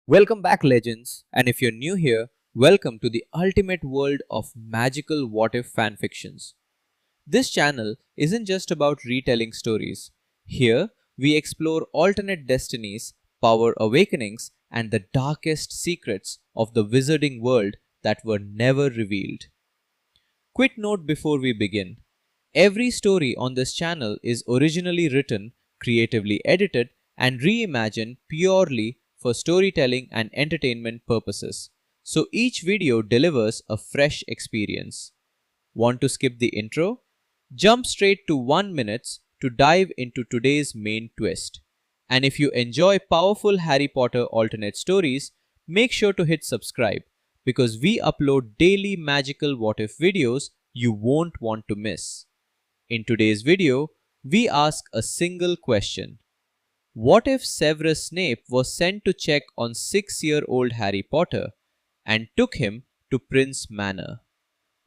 Welcome back, legends, and if you're new here, welcome to the ultimate world of magical what if fanfictions. This channel isn't just about retelling stories. Here, we explore alternate destinies, power awakenings, and the darkest secrets of the wizarding world that were never revealed. Quick note before we begin: every story on this channel is originally written, creatively edited, and reimagined purely for storytelling and entertainment purposes. So each video delivers a fresh experience. Want to skip the intro? Jump straight to 1 minute to dive into today's main twist. And if you enjoy powerful Harry Potter alternate stories, make sure to hit subscribe because we upload daily magical what if videos you won't want to miss. In today's video, we ask a single question. What if Severus Snape was sent to check on 6-year-old Harry Potter and took him to Prince Manor?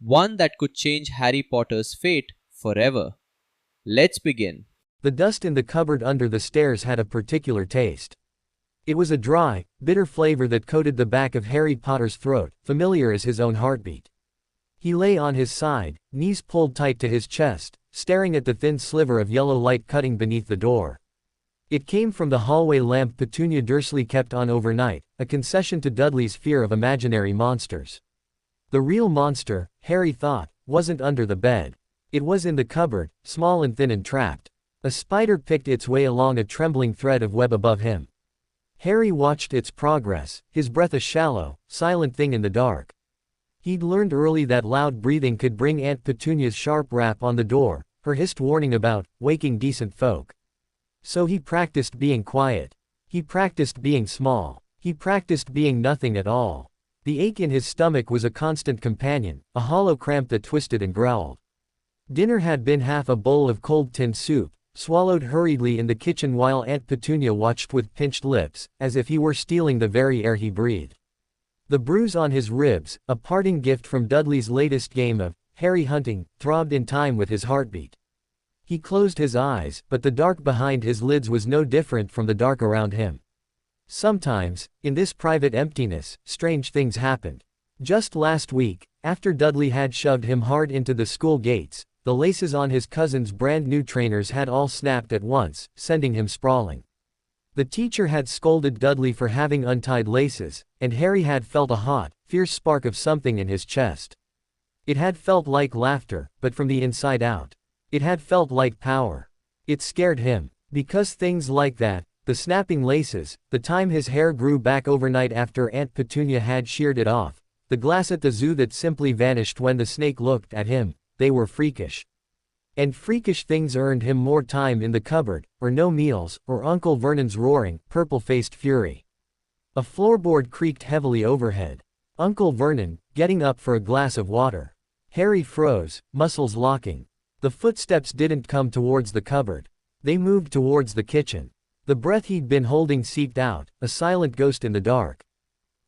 One that could change Harry Potter's fate forever. Let's begin. The dust in the cupboard under the stairs had a particular taste. It was a dry, bitter flavor that coated the back of Harry Potter's throat, familiar as his own heartbeat. He lay on his side, knees pulled tight to his chest, staring at the thin sliver of yellow light cutting beneath the door. It came from the hallway lamp Petunia Dursley kept on overnight, a concession to Dudley's fear of imaginary monsters. The real monster, Harry thought, wasn't under the bed. It was in the cupboard, small and thin and trapped. A spider picked its way along a trembling thread of web above him. Harry watched its progress, his breath a shallow, silent thing in the dark. He'd learned early that loud breathing could bring Aunt Petunia's sharp rap on the door, her hissed warning about waking decent folk. So he practiced being quiet. He practiced being small. He practiced being nothing at all. The ache in his stomach was a constant companion, a hollow cramp that twisted and growled. Dinner had been half a bowl of cold tin soup, swallowed hurriedly in the kitchen while Aunt Petunia watched with pinched lips, as if he were stealing the very air he breathed. The bruise on his ribs, a parting gift from Dudley's latest game of Harry hunting, throbbed in time with his heartbeat. He closed his eyes, but the dark behind his lids was no different from the dark around him. Sometimes, in this private emptiness, strange things happened. Just last week, after Dudley had shoved him hard into the school gates, the laces on his cousin's brand new trainers had all snapped at once, sending him sprawling. The teacher had scolded Dudley for having untied laces, and Harry had felt a hot, fierce spark of something in his chest. It had felt like laughter, but from the inside out. It had felt like power. It scared him, because things like that, the snapping laces, the time his hair grew back overnight after Aunt Petunia had sheared it off, the glass at the zoo that simply vanished when the snake looked at him, they were freakish. And freakish things earned him more time in the cupboard, or no meals, or Uncle Vernon's roaring, purple-faced fury. A floorboard creaked heavily overhead. Uncle Vernon, getting up for a glass of water. Harry froze, muscles locking. The footsteps didn't come towards the cupboard. They moved towards the kitchen. The breath he'd been holding seeped out, a silent ghost in the dark.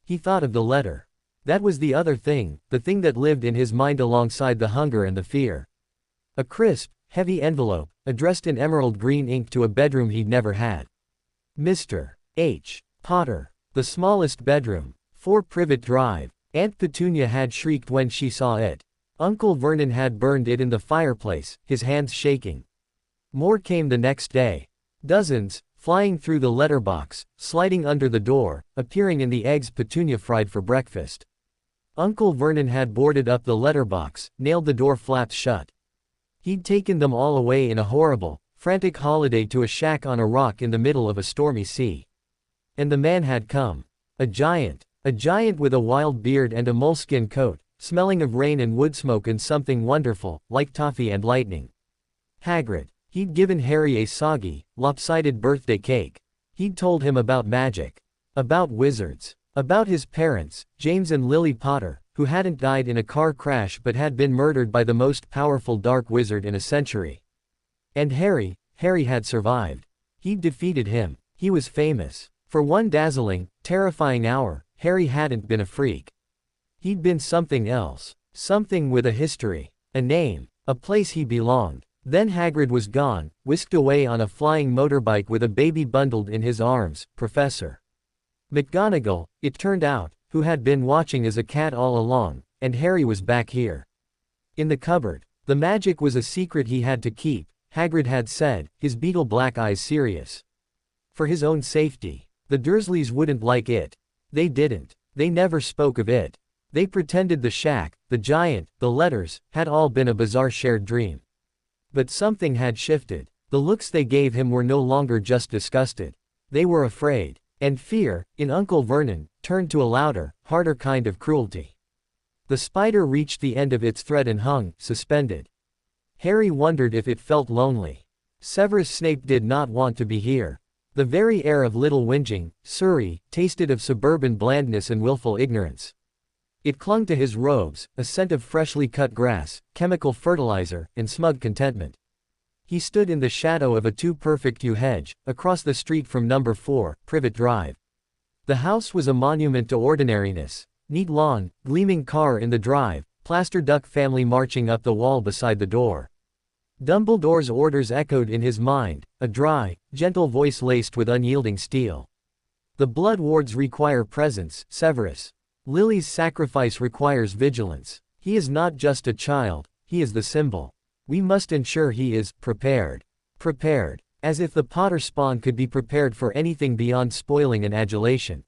He thought of the letter. That was the other thing, the thing that lived in his mind alongside the hunger and the fear. A crisp, heavy envelope, addressed in emerald green ink to a bedroom he'd never had. Mr. H. Potter. The smallest bedroom. 4 Privet Drive. Aunt Petunia had shrieked when she saw it. Uncle Vernon had burned it in the fireplace, his hands shaking. More came the next day. Dozens, flying through the letterbox, sliding under the door, appearing in the eggs Petunia fried for breakfast. Uncle Vernon had boarded up the letterbox, nailed the door flaps shut. He'd taken them all away in a horrible, frantic holiday to a shack on a rock in the middle of a stormy sea. And the man had come. A giant with a wild beard and a moleskin coat, smelling of rain and wood smoke and something wonderful, like toffee and lightning. Hagrid. He'd given Harry a soggy, lopsided birthday cake. He'd told him about magic. About wizards. About his parents, James and Lily Potter, who hadn't died in a car crash but had been murdered by the most powerful dark wizard in a century. And Harry had survived. He'd defeated him. He was famous. For one dazzling, terrifying hour, Harry hadn't been a freak. He'd been something else. Something with a history. A name. A place he belonged. Then Hagrid was gone, whisked away on a flying motorbike with a baby bundled in his arms, Professor. McGonagall, it turned out, who had been watching as a cat all along, and Harry was back here. In the cupboard. The magic was a secret he had to keep, Hagrid had said, his beetle black eyes serious. For his own safety. The Dursleys wouldn't like it. They didn't. They never spoke of it. They pretended the shack, the giant, the letters, had all been a bizarre shared dream. But something had shifted. The looks they gave him were no longer just disgusted. They were afraid. And fear, in Uncle Vernon, turned to a louder, harder kind of cruelty. The spider reached the end of its thread and hung, suspended. Harry wondered if it felt lonely. Severus Snape did not want to be here. The very air of Little Whinging, Surrey, tasted of suburban blandness and willful ignorance. It clung to his robes, a scent of freshly cut grass, chemical fertilizer, and smug contentment. He stood in the shadow of a too-perfect yew hedge, across the street from number 4, Privet Drive. The house was a monument to ordinariness. Neat lawn, gleaming car in the drive, plaster duck family marching up the wall beside the door. Dumbledore's orders echoed in his mind, a dry, gentle voice laced with unyielding steel. The blood wards require presence, Severus. Lily's sacrifice requires vigilance. He is not just a child, he is the symbol. We must ensure he is prepared. Prepared. As if the Potter spawn could be prepared for anything beyond spoiling and adulation.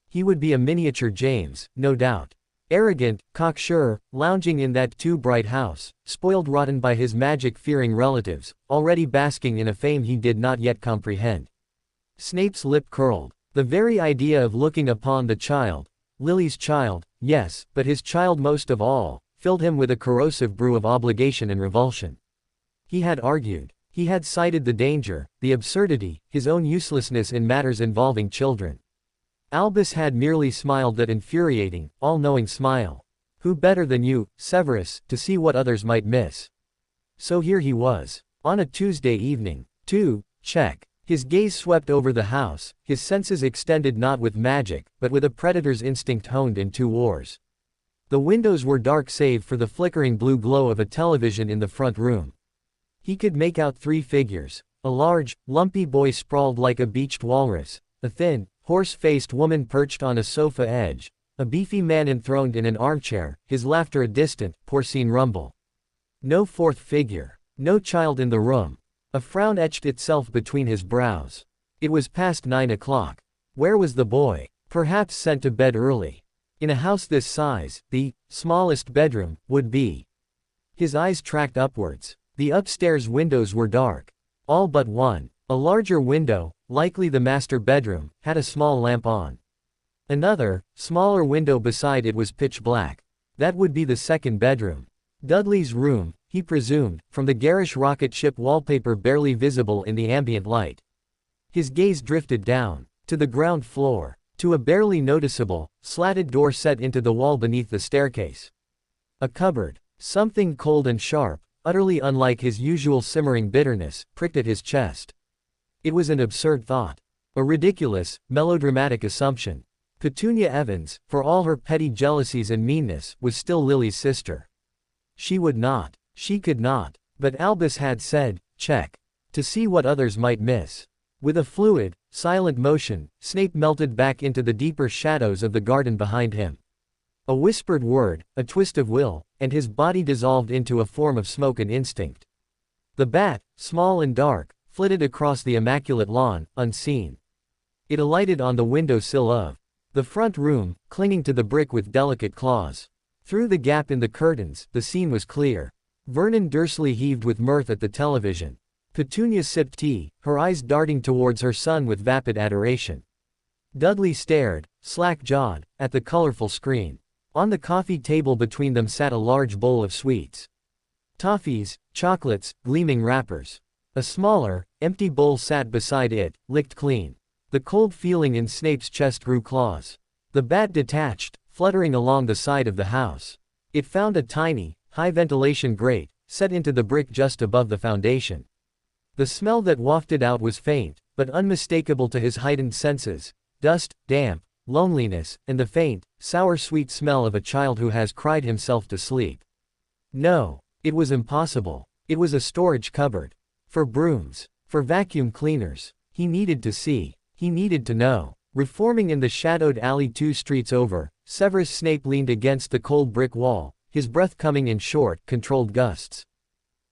He would be a miniature James, no doubt. Arrogant, cocksure, lounging in that too-bright house, spoiled rotten by his magic-fearing relatives, already basking in a fame he did not yet comprehend. Snape's lip curled. The very idea of looking upon the child, Lily's child, yes, but his child most of all, filled him with a corrosive brew of obligation and revulsion. He had argued. He had cited the danger, the absurdity, his own uselessness in matters involving children. Albus had merely smiled that infuriating, all-knowing smile. Who better than you, Severus, to see what others might miss? So here he was. On a Tuesday evening. Check. His gaze swept over the house, his senses extended not with magic, but with a predator's instinct honed in 2 wars. The windows were dark save for the flickering blue glow of a television in the front room. He could make out 3 figures. A large, lumpy boy sprawled like a beached walrus, a thin, horse-faced woman perched on a sofa edge, a beefy man enthroned in an armchair, his laughter a distant, porcine rumble. No 4th figure. No child in the room. A frown etched itself between his brows. It was past 9 o'clock. Where was the boy? Perhaps sent to bed early. In a house this size, the smallest bedroom would be. His eyes tracked upwards. The upstairs windows were dark. All but one. A larger window, likely the master bedroom, had a small lamp on. Another, smaller window beside it was pitch black. That would be the 2nd bedroom. Dudley's room, he presumed, from the garish rocket ship wallpaper barely visible in the ambient light. His gaze drifted down, to the ground floor, to a barely noticeable, slatted door set into the wall beneath the staircase. A cupboard. Something cold and sharp, utterly unlike his usual simmering bitterness, pricked at his chest. It was an absurd thought. A ridiculous, melodramatic assumption. Petunia Evans, for all her petty jealousies and meanness, was still Lily's sister. She would not. She could not. But Albus had said, check. To see what others might miss. With a fluid, silent motion, Snape melted back into the deeper shadows of the garden behind him. A whispered word, a twist of will, and his body dissolved into a form of smoke and instinct. The bat, small and dark, flitted across the immaculate lawn, unseen. It alighted on the window sill of the front room, clinging to the brick with delicate claws. Through the gap in the curtains, the scene was clear. Vernon Dursley heaved with mirth at the television. Petunia sipped tea, her eyes darting towards her son with vapid adoration. Dudley stared, slack-jawed, at the colorful screen. On the coffee table between them sat a large bowl of sweets. Toffees, chocolates, gleaming wrappers. A smaller, empty bowl sat beside it, licked clean. The cold feeling in Snape's chest grew claws. The bat detached, fluttering along the side of the house. It found a tiny, high-ventilation grate, set into the brick just above the foundation. The smell that wafted out was faint, but unmistakable to his heightened senses. Dust, damp, loneliness, and the faint, sour-sweet smell of a child who has cried himself to sleep. No, it was impossible. It was a storage cupboard. For brooms. For vacuum cleaners. He needed to see. He needed to know. Reforming in the shadowed alley 2 streets over, Severus Snape leaned against the cold brick wall, his breath coming in short, controlled gusts.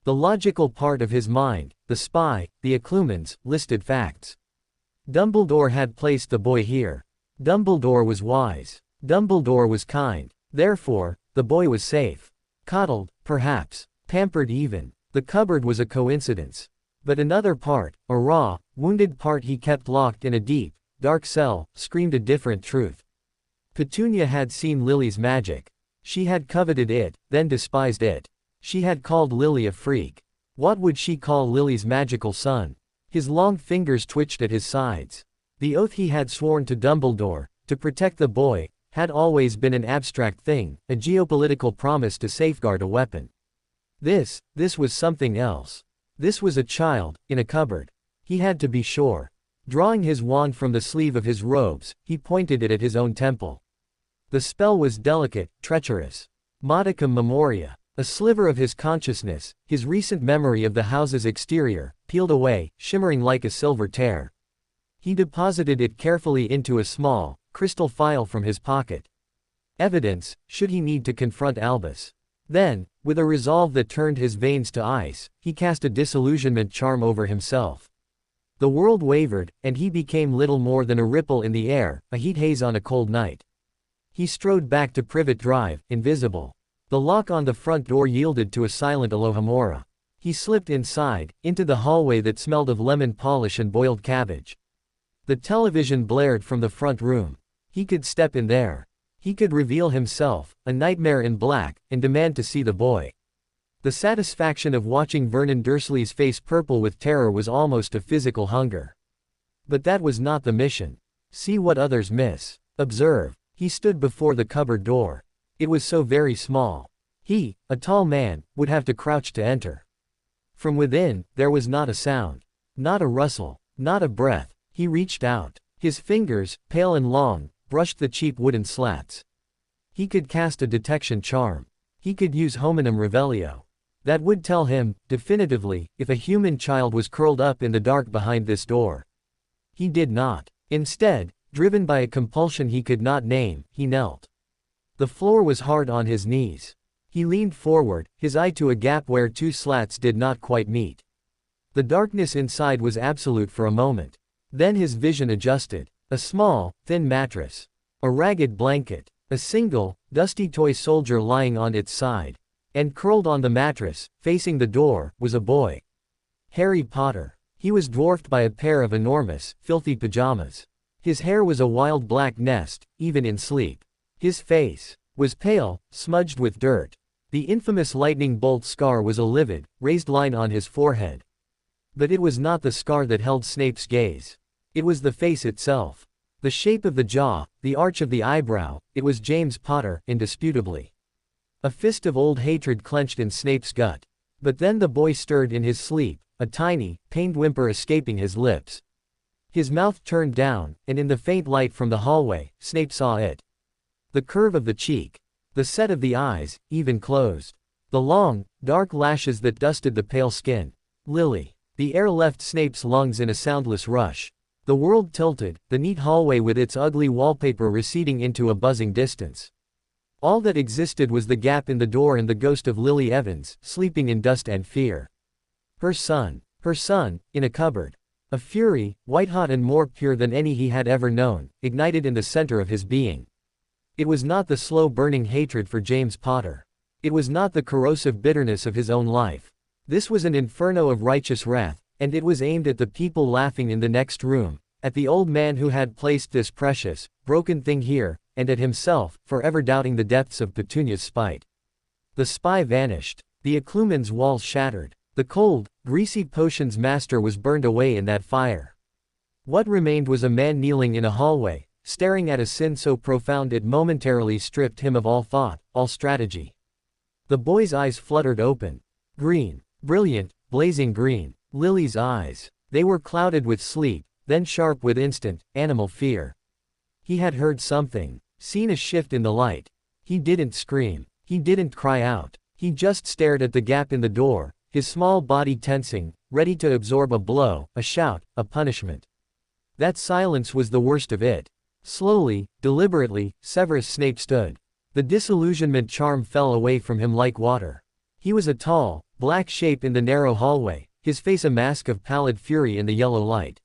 The logical part of his mind, the spy, the accoutrements, listed facts. Dumbledore had placed the boy here. Dumbledore was wise. Dumbledore was kind. Therefore, the boy was safe. Coddled, perhaps. Pampered even. The cupboard was a coincidence. But another part, a raw, wounded part he kept locked in a deep, dark cell, screamed a different truth. Petunia had seen Lily's magic. She had coveted it, then despised it. She had called Lily a freak. What would she call Lily's magical son? His long fingers twitched at his sides. The oath he had sworn to Dumbledore, to protect the boy, had always been an abstract thing, a geopolitical promise to safeguard a weapon. This was something else. This was a child, in a cupboard. He had to be sure. Drawing his wand from the sleeve of his robes, he pointed it at his own temple. The spell was delicate, treacherous. Modicum memoria. A sliver of his consciousness, his recent memory of the house's exterior, peeled away, shimmering like a silver tear. He deposited it carefully into a small, crystal phial from his pocket. Evidence, should he need to confront Albus. Then, with a resolve that turned his veins to ice, he cast a disillusionment charm over himself. The world wavered, and he became little more than a ripple in the air, a heat haze on a cold night. He strode back to Privet Drive, invisible. The lock on the front door yielded to a silent Alohomora. He slipped inside, into the hallway that smelled of lemon polish and boiled cabbage. The television blared from the front room. He could step in there. He could reveal himself, a nightmare in black, and demand to see the boy. The satisfaction of watching Vernon Dursley's face purple with terror was almost a physical hunger. But that was not the mission. See what others miss. Observe. He stood before the cupboard door. It was so very small. He, a tall man, would have to crouch to enter. From within, there was not a sound. Not a rustle. Not a breath. He reached out. His fingers, pale and long, brushed the cheap wooden slats. He could cast a detection charm. He could use hominum revelio. That would tell him, definitively, if a human child was curled up in the dark behind this door. He did not. Instead, driven by a compulsion he could not name, he knelt. The floor was hard on his knees. He leaned forward, his eye to a gap where 2 slats did not quite meet. The darkness inside was absolute for a moment. Then his vision adjusted. A small, thin mattress. A ragged blanket. A single, dusty toy soldier lying on its side. And curled on the mattress, facing the door, was a boy. Harry Potter. He was dwarfed by a pair of enormous, filthy pajamas. His hair was a wild black nest, even in sleep. His face was pale, smudged with dirt. The infamous lightning bolt scar was a livid, raised line on his forehead. But it was not the scar that held Snape's gaze. It was the face itself. The shape of the jaw, the arch of the eyebrow, it was James Potter, indisputably. A fist of old hatred clenched in Snape's gut. But then the boy stirred in his sleep, a tiny, pained whimper escaping his lips. His mouth turned down, and in the faint light from the hallway, Snape saw it. The curve of the cheek. The set of the eyes, even closed. The long, dark lashes that dusted the pale skin. Lily. The air left Snape's lungs in a soundless rush. The world tilted, the neat hallway with its ugly wallpaper receding into a buzzing distance. All that existed was the gap in the door and the ghost of Lily Evans, sleeping in dust and fear. Her son, in a cupboard. A fury, white-hot and more pure than any he had ever known, ignited in the center of his being. It was not the slow-burning hatred for James Potter. It was not the corrosive bitterness of his own life. This was an inferno of righteous wrath, and it was aimed at the people laughing in the next room, at the old man who had placed this precious, broken thing here, and at himself, forever doubting the depths of Petunia's spite. The spy vanished. The Acclumen's walls shattered. The cold, greasy potions master was burned away in that fire. What remained was a man kneeling in a hallway, staring at a sin so profound it momentarily stripped him of all thought, all strategy. The boy's eyes fluttered open. Green. Brilliant, blazing green. Lily's eyes. They were clouded with sleep, then sharp with instant, animal fear. He had heard something, seen a shift in the light. He didn't scream. He didn't cry out. He just stared at the gap in the door, his small body tensing, ready to absorb a blow, a shout, a punishment. That silence was the worst of it. Slowly, deliberately, Severus Snape stood. The disillusionment charm fell away from him like water. He was a tall, black shape in the narrow hallway, his face a mask of pallid fury in the yellow light.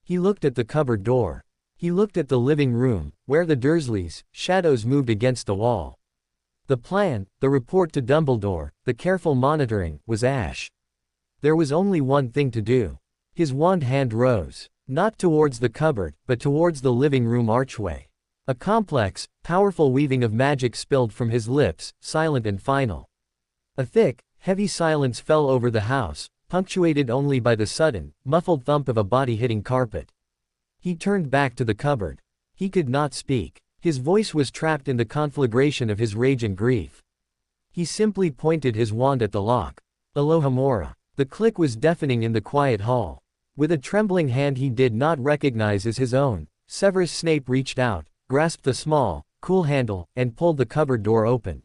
He looked at the cupboard door. He looked at the living room, where the Dursleys' shadows moved against the wall. The plan, the report to Dumbledore, the careful monitoring, was ash. There was only one thing to do. His wand hand rose. Not towards the cupboard, but towards the living room archway. A complex, powerful weaving of magic spilled from his lips, silent and final. A thick, heavy silence fell over the house, punctuated only by the sudden, muffled thump of a body hitting carpet. He turned back to the cupboard. He could not speak. His voice was trapped in the conflagration of his rage and grief. He simply pointed his wand at the lock. Alohomora. The click was deafening in the quiet hall. With a trembling hand he did not recognize as his own, Severus Snape reached out, grasped the small, cool handle, and pulled the cupboard door open.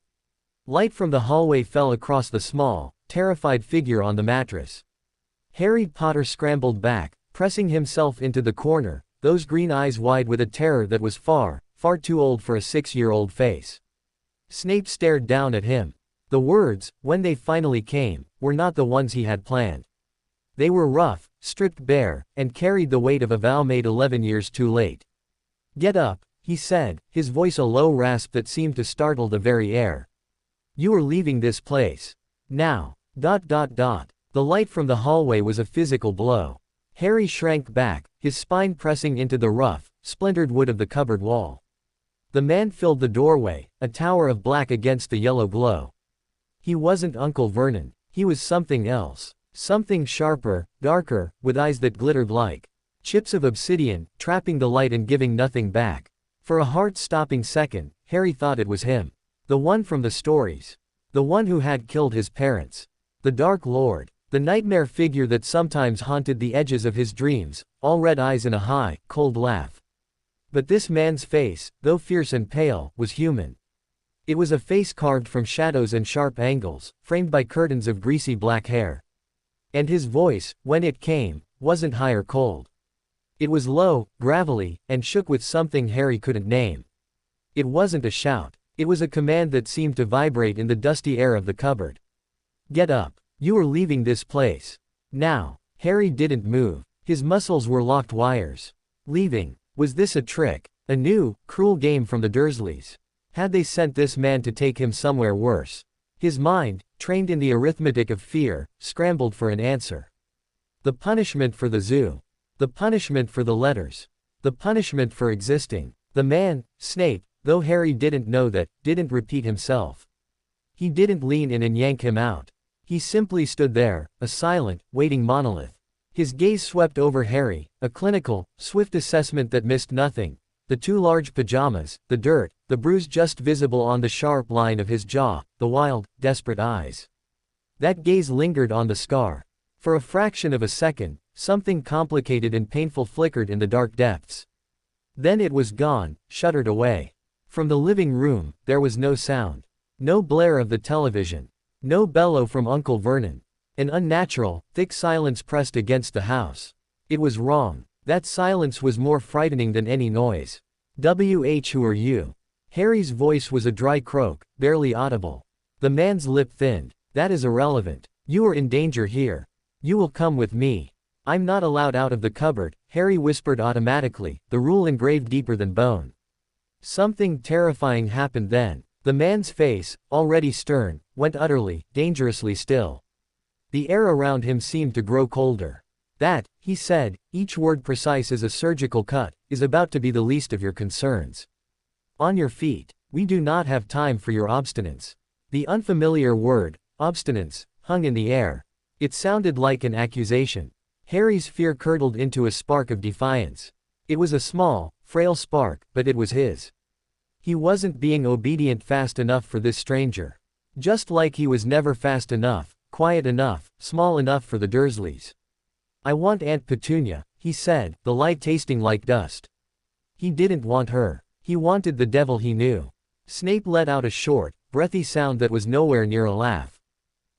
Light from the hallway fell across the small, terrified figure on the mattress. Harry Potter scrambled back, pressing himself into the corner, those green eyes wide with a terror that was far, far too old for a 6-year-old face. Snape stared down at him. The words, when they finally came, were not the ones he had planned. They were rough, stripped bare, and carried the weight of a vow made 11 years too late. "Get up," he said, his voice a low rasp that seemed to startle the very air. "You are leaving this place. Now. The light from the hallway was a physical blow. Harry shrank back, his spine pressing into the rough, splintered wood of the cupboard wall. The man filled the doorway, a tower of black against the yellow glow. He wasn't Uncle Vernon, he was something else. Something sharper, darker, with eyes that glittered like chips of obsidian, trapping the light and giving nothing back. For a heart-stopping second, Harry thought it was him. The one from the stories. The one who had killed his parents. The Dark Lord. The nightmare figure that sometimes haunted the edges of his dreams, all red eyes and a high, cold laugh. But this man's face, though fierce and pale, was human. It was a face carved from shadows and sharp angles, framed by curtains of greasy black hair. And his voice, when it came, wasn't high or cold. It was low, gravelly, and shook with something Harry couldn't name. It wasn't a shout. It was a command that seemed to vibrate in the dusty air of the cupboard. "Get up. You are leaving this place. Now." Harry didn't move. His muscles were locked wires. Leaving. Was this a trick? A new, cruel game from the Dursleys? Had they sent this man to take him somewhere worse? His mind, trained in the arithmetic of fear, scrambled for an answer. The punishment for the zoo. The punishment for the letters. The punishment for existing. The man, Snape, though Harry didn't know that, didn't repeat himself. He didn't lean in and yank him out. He simply stood there, a silent, waiting monolith. His gaze swept over Harry, a clinical, swift assessment that missed nothing. The two large pajamas, the dirt, the bruise just visible on the sharp line of his jaw, the wild, desperate eyes. That gaze lingered on the scar. For a fraction of a second, something complicated and painful flickered in the dark depths. Then it was gone, shuttered away. From the living room, there was no sound. No blare of the television. No bellow from Uncle Vernon. An unnatural, thick silence pressed against the house. It was wrong. That silence was more frightening than any noise. Who are you? Harry's voice was a dry croak, barely audible. The man's lip thinned. That is irrelevant. You are in danger here. You will come with me. I'm not allowed out of the cupboard, Harry whispered automatically, the rule engraved deeper than bone. Something terrifying happened then. The man's face, already stern, went utterly, dangerously still. The air around him seemed to grow colder. "That," he said, each word precise as a surgical cut, "is about to be the least of your concerns. On your feet. We do not have time for your obstinance." The unfamiliar word, obstinance, hung in the air. It sounded like an accusation. Harry's fear curdled into a spark of defiance. It was a small, frail spark, but it was his. He wasn't being obedient fast enough for this stranger. Just like he was never fast enough, quiet enough, small enough for the Dursleys. "I want Aunt Petunia," he said, the light tasting like dust. He didn't want her. He wanted the devil he knew. Snape let out a short, breathy sound that was nowhere near a laugh.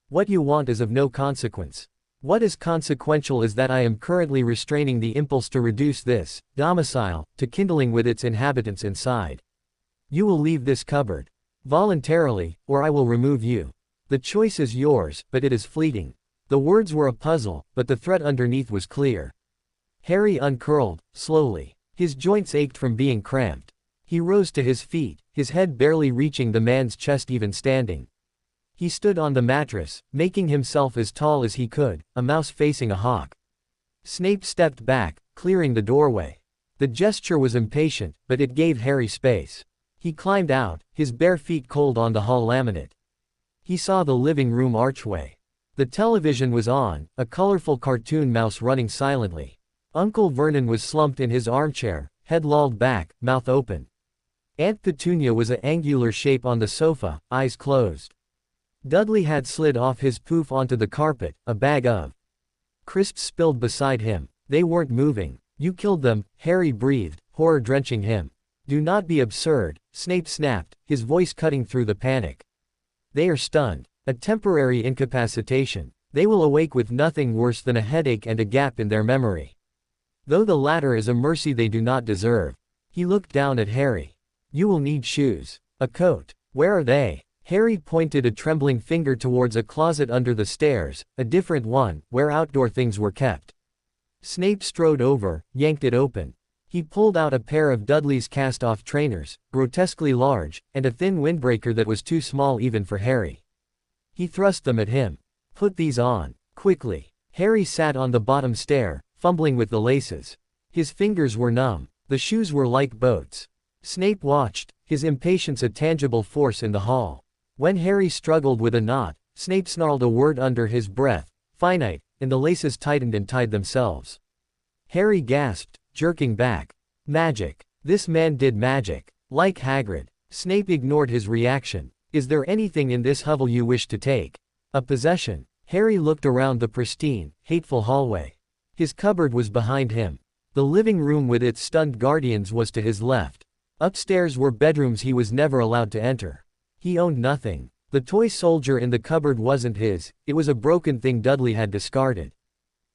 "What you want is of no consequence. What is consequential is that I am currently restraining the impulse to reduce this domicile to kindling with its inhabitants inside. You will leave this cupboard voluntarily, or I will remove you. The choice is yours, but it is fleeting. The words were a puzzle, but the threat underneath was clear. Harry uncurled, slowly. His joints ached from being cramped. He rose to his feet, his head barely reaching the man's chest even standing. He stood on the mattress, making himself as tall as he could, a mouse facing a hawk. Snape stepped back, clearing the doorway. The gesture was impatient, but it gave Harry space. He climbed out, his bare feet cold on the hall laminate. He saw the living room archway. The television was on, a colorful cartoon mouse running silently. Uncle Vernon was slumped in his armchair, head lolled back, mouth open. Aunt Petunia was an angular shape on the sofa, eyes closed. Dudley had slid off his poof onto the carpet, a bag of crisps spilled beside him. They weren't moving. You killed them, Harry breathed, horror drenching him. Do not be absurd, Snape snapped, his voice cutting through the panic. They are stunned. A temporary incapacitation. They will awake with nothing worse than a headache and a gap in their memory. Though the latter is a mercy they do not deserve. He looked down at Harry. You will need shoes. A coat. Where are they? Harry pointed a trembling finger towards a closet under the stairs, a different one, where outdoor things were kept. Snape strode over, yanked it open. He pulled out a pair of Dudley's cast-off trainers, grotesquely large, and a thin windbreaker that was too small even for Harry. He thrust them at him. Put these on, quickly. Harry sat on the bottom stair, fumbling with the laces. His fingers were numb. The shoes were like boats. Snape watched, his impatience a tangible force in the hall. When Harry struggled with a knot, Snape snarled a word under his breath, finite, and the laces tightened and tied themselves. Harry gasped, jerking back. Magic. This man did magic. Like Hagrid. Snape ignored his reaction. Is there anything in this hovel you wish to take? A possession. Harry looked around the pristine, hateful hallway. His cupboard was behind him. The living room with its stunned guardians was to his left. Upstairs were bedrooms he was never allowed to enter. He owned nothing. The toy soldier in the cupboard wasn't his, it was a broken thing Dudley had discarded.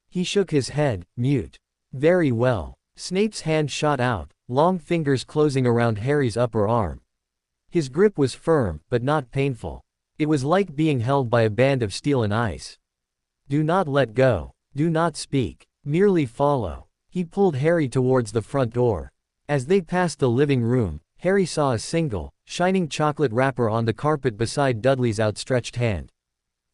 He shook his head, mute. Very well. Snape's hand shot out, long fingers closing around Harry's upper arm. His grip was firm, but not painful. It was like being held by a band of steel and ice. Do not let go. Do not speak. Merely follow. He pulled Harry towards the front door. As they passed the living room, Harry saw a single, shining chocolate wrapper on the carpet beside Dudley's outstretched hand.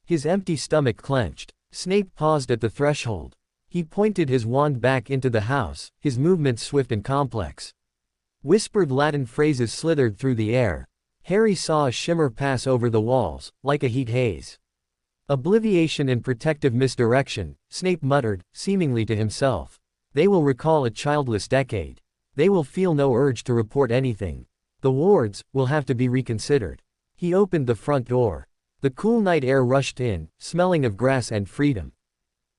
His empty stomach clenched. Snape paused at the threshold. He pointed his wand back into the house, his movements swift and complex. Whispered Latin phrases slithered through the air. Harry saw a shimmer pass over the walls, like a heat haze. Obliviation and protective misdirection, Snape muttered, seemingly to himself. They will recall a childless decade. They will feel no urge to report anything. The wards will have to be reconsidered. He opened the front door. The cool night air rushed in, smelling of grass and freedom.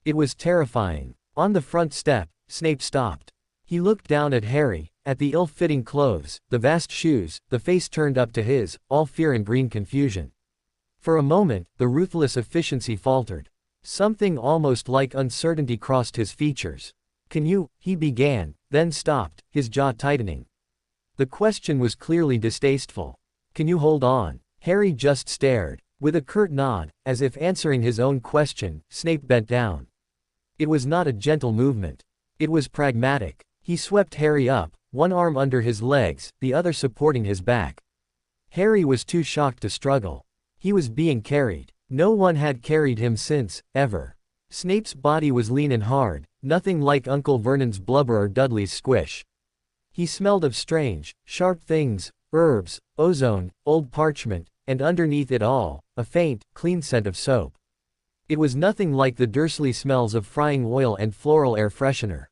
It was terrifying. On the front step, Snape stopped. He looked down at Harry, at the ill-fitting clothes, the vast shoes, the face turned up to his, all fear and green confusion. For a moment, the ruthless efficiency faltered. Something almost like uncertainty crossed his features. Can you, he began, then stopped, his jaw tightening. The question was clearly distasteful. Can you hold on? Harry just stared. With a curt nod, as if answering his own question, Snape bent down. It was not a gentle movement. It was pragmatic. He swept Harry up, one arm under his legs, the other supporting his back. Harry was too shocked to struggle. He was being carried. No one had carried him since, ever. Snape's body was lean and hard, nothing like Uncle Vernon's blubber or Dudley's squish. He smelled of strange, sharp things, herbs, ozone, old parchment, and underneath it all, a faint, clean scent of soap. It was nothing like the Dursley smells of frying oil and floral air freshener.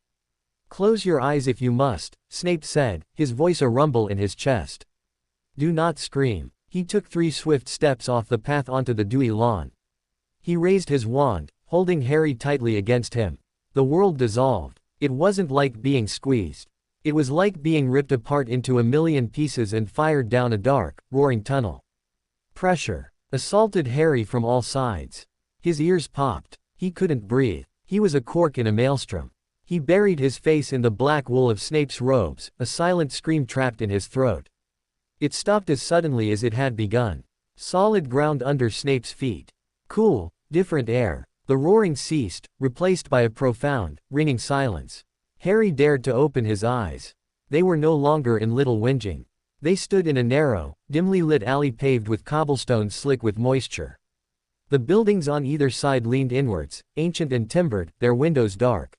Close your eyes if you must, Snape said, his voice a rumble in his chest. Do not scream. He took 3 swift steps off the path onto the dewy lawn. He raised his wand, holding Harry tightly against him. The world dissolved. It wasn't like being squeezed. It was like being ripped apart into a million pieces and fired down a dark, roaring tunnel. Pressure assaulted Harry from all sides. His ears popped. He couldn't breathe. He was a cork in a maelstrom. He buried his face in the black wool of Snape's robes, a silent scream trapped in his throat. It stopped as suddenly as it had begun. Solid ground under Snape's feet. Cool, different air. The roaring ceased, replaced by a profound, ringing silence. Harry dared to open his eyes. They were no longer in Little Whinging. They stood in a narrow, dimly lit alley paved with cobblestones slick with moisture. The buildings on either side leaned inwards, ancient and timbered, their windows dark.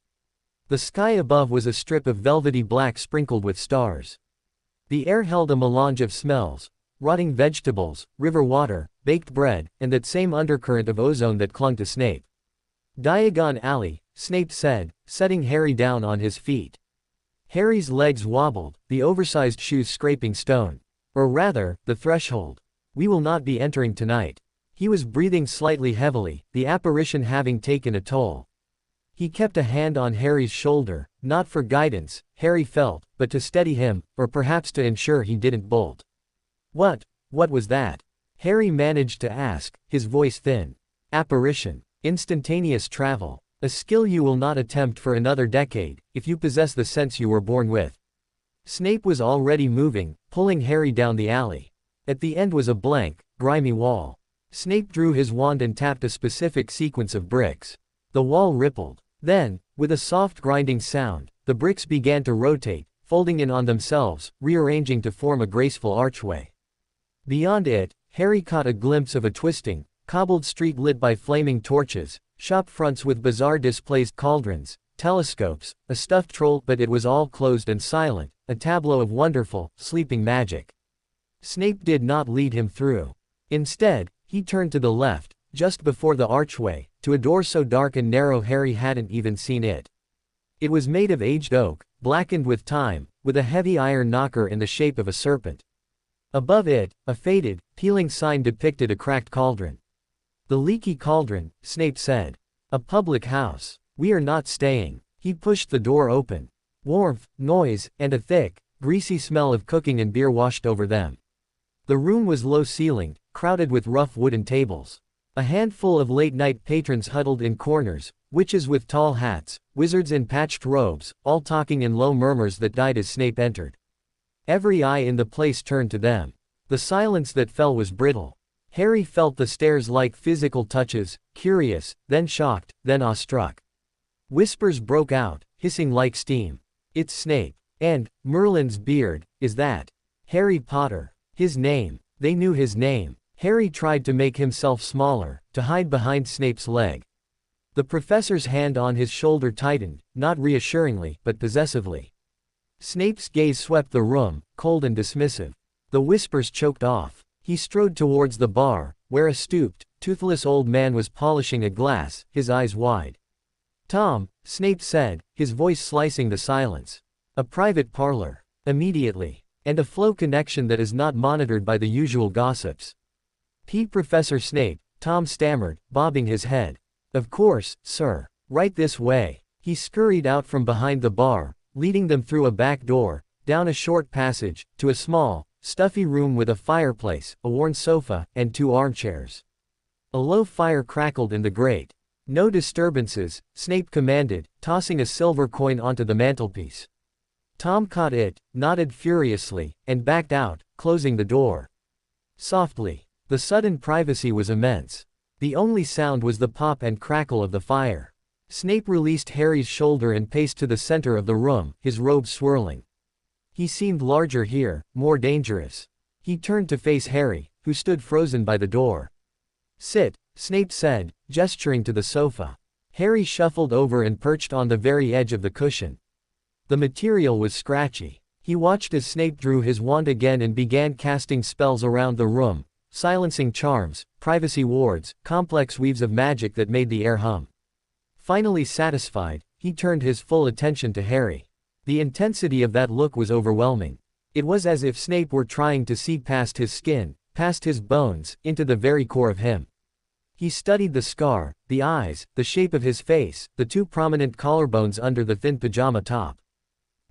The sky above was a strip of velvety black sprinkled with stars. The air held a melange of smells, rotting vegetables, river water, baked bread, and that same undercurrent of ozone that clung to Snape. Diagon Alley, Snape said, setting Harry down on his feet. Harry's legs wobbled, the oversized shoes scraping stone. Or rather, the threshold. We will not be entering tonight. He was breathing slightly heavily, the apparition having taken a toll. He kept a hand on Harry's shoulder, not for guidance, Harry felt, but to steady him, or perhaps to ensure he didn't bolt. What was that? Harry managed to ask, his voice thin. Apparition. Instantaneous travel. A skill you will not attempt for another decade, if you possess the sense you were born with. Snape was already moving, pulling Harry down the alley. At the end was a blank, grimy wall. Snape drew his wand and tapped a specific sequence of bricks. The wall rippled. Then, with a soft grinding sound, the bricks began to rotate, folding in on themselves, rearranging to form a graceful archway. Beyond it, Harry caught a glimpse of a twisting, cobbled street lit by flaming torches, shop fronts with bizarre displaced cauldrons, telescopes, a stuffed troll, but it was all closed and silent, a tableau of wonderful, sleeping magic. Snape did not lead him through. Instead, he turned to the left, just before the archway, to a door so dark and narrow Harry hadn't even seen it. It was made of aged oak, blackened with time, with a heavy iron knocker in the shape of a serpent. Above it, a faded, peeling sign depicted a cracked cauldron. The Leaky Cauldron, Snape said. A public house. We are not staying. He pushed the door open. Warmth, noise, and a thick, greasy smell of cooking and beer washed over them. The room was low-ceilinged, crowded with rough wooden tables. A handful of late-night patrons huddled in corners, witches with tall hats, wizards in patched robes, all talking in low murmurs that died as Snape entered. Every eye in the place turned to them. The silence that fell was brittle. Harry felt the stares like physical touches, curious, then shocked, then awestruck. Whispers broke out, hissing like steam. It's Snape. And, Merlin's beard, is that Harry Potter? His name. They knew his name. Harry tried to make himself smaller, to hide behind Snape's leg. The professor's hand on his shoulder tightened, not reassuringly, but possessively. Snape's gaze swept the room, cold and dismissive. The whispers choked off. He strode towards the bar, where a stooped, toothless old man was polishing a glass, his eyes wide. Tom, Snape said, his voice slicing the silence. A private parlor. Immediately. And a flow connection that is not monitored by the usual gossips. Professor Snape, Tom stammered, bobbing his head. Of course, sir. Right this way. He scurried out from behind the bar, leading them through a back door, down a short passage, to a small, stuffy room with a fireplace, a worn sofa, and 2 armchairs. A low fire crackled in the grate. No disturbances, Snape commanded, tossing a silver coin onto the mantelpiece. Tom caught it, nodded furiously, and backed out, closing the door. Softly. The sudden privacy was immense. The only sound was the pop and crackle of the fire. Snape released Harry's shoulder and paced to the center of the room, his robe swirling. He seemed larger here, more dangerous. He turned to face Harry, who stood frozen by the door. Sit, Snape said, gesturing to the sofa. Harry shuffled over and perched on the very edge of the cushion. The material was scratchy. He watched as Snape drew his wand again and began casting spells around the room, silencing charms, privacy wards, complex weaves of magic that made the air hum. Finally satisfied, he turned his full attention to Harry. The intensity of that look was overwhelming. It was as if Snape were trying to see past his skin, past his bones, into the very core of him. He studied the scar, the eyes, the shape of his face, the 2 prominent collarbones under the thin pajama top.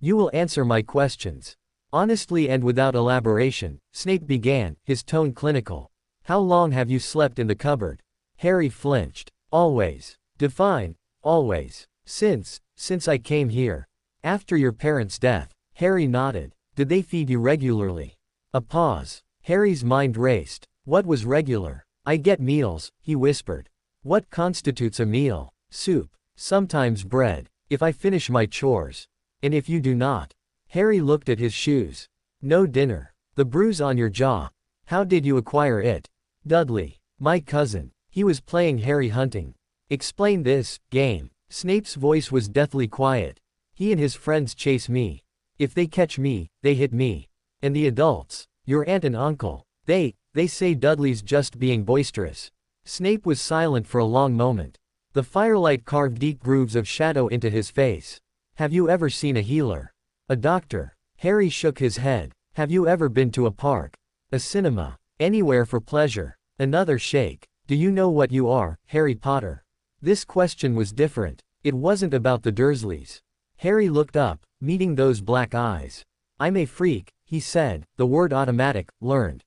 You will answer my questions. Honestly and without elaboration, Snape began, his tone clinical. How long have you slept in the cupboard? Harry flinched. Always. Define. Always. Since I came here. After your parents' death. Harry nodded. Did they feed you regularly? A pause. Harry's mind raced. What was regular? I get meals, he whispered. What constitutes a meal? Soup. Sometimes bread. If I finish my chores. And if you do not? Harry looked at his shoes. No dinner. The bruise on your jaw. How did you acquire it? Dudley. My cousin. He was playing Harry hunting. Explain this, game. Snape's voice was deathly quiet. He and his friends chase me. If they catch me, they hit me. And the adults. Your aunt and uncle. They say Dudley's just being boisterous. Snape was silent for a long moment. The firelight carved deep grooves of shadow into his face. Have you ever seen a healer? A doctor? Harry shook his head. Have you ever been to a park? A cinema? Anywhere for pleasure? Another shake. Do you know what you are, Harry Potter? This question was different. It wasn't about the Dursleys. Harry looked up, meeting those black eyes. I'm a freak, he said, the word automatic, learned.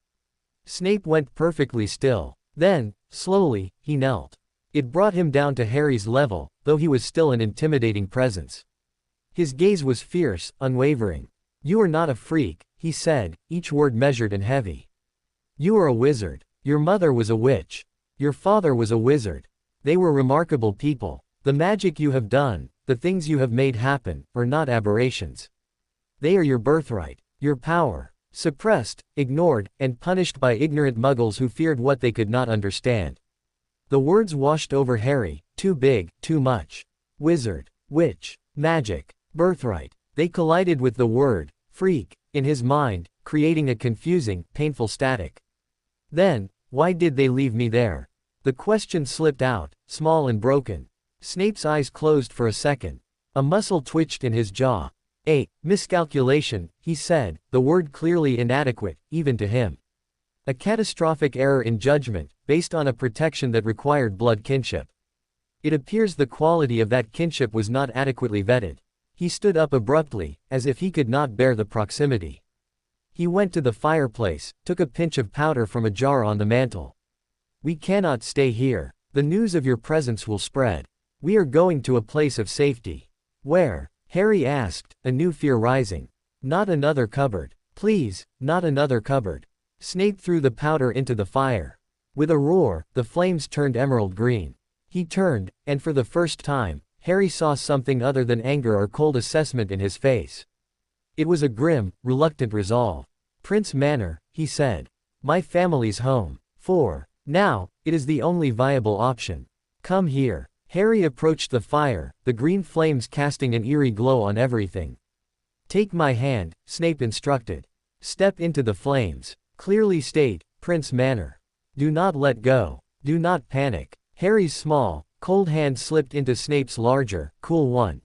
Snape went perfectly still. Then, slowly, he knelt. It brought him down to Harry's level, though he was still an intimidating presence. His gaze was fierce, unwavering. You are not a freak, he said, each word measured and heavy. You are a wizard. Your mother was a witch. Your father was a wizard. They were remarkable people. The magic you have done, the things you have made happen, are not aberrations. They are your birthright, your power, suppressed, ignored, and punished by ignorant muggles who feared what they could not understand. The words washed over Harry, too big, too much. Wizard, witch, magic, birthright. They collided with the word, freak, in his mind, creating a confusing, painful static. Then, why did they leave me there? The question slipped out, small and broken. Snape's eyes closed for a second. A muscle twitched in his jaw. A miscalculation, he said, the word clearly inadequate, even to him. A catastrophic error in judgment, based on a protection that required blood kinship. It appears the quality of that kinship was not adequately vetted. He stood up abruptly, as if he could not bear the proximity. He went to the fireplace, took a pinch of powder from a jar on the mantel. We cannot stay here. The news of your presence will spread. We are going to a place of safety. Where? Harry asked, a new fear rising. Not another cupboard. Please, not another cupboard. Snape threw the powder into the fire. With a roar, the flames turned emerald green. He turned, and for the first time, Harry saw something other than anger or cold assessment in his face. It was a grim, reluctant resolve. Prince Manor, he said. My family's home. For now, it is the only viable option. Come here. Harry approached the fire, the green flames casting an eerie glow on everything. Take my hand, Snape instructed. Step into the flames. Clearly state, Prince Manor. Do not let go. Do not panic. Harry's small, cold hand slipped into Snape's larger, cool one.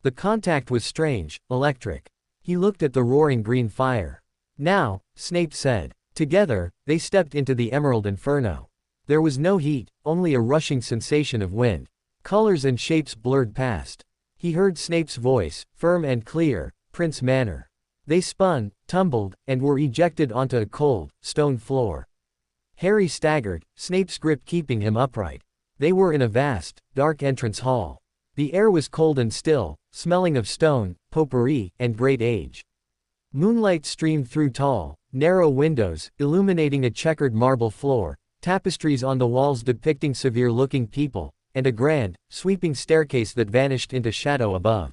The contact was strange, electric. He looked at the roaring green fire. Now, Snape said. Together, they stepped into the emerald inferno. There was no heat, only a rushing sensation of wind. Colors and shapes blurred past. He heard Snape's voice, firm and clear, Prince Manor. They spun, tumbled, and were ejected onto a cold, stone floor. Harry staggered, Snape's grip keeping him upright. They were in a vast, dark entrance hall. The air was cold and still, smelling of stone, potpourri, and great age. Moonlight streamed through tall, narrow windows, illuminating a checkered marble floor, tapestries on the walls depicting severe-looking people, and a grand, sweeping staircase that vanished into shadow above.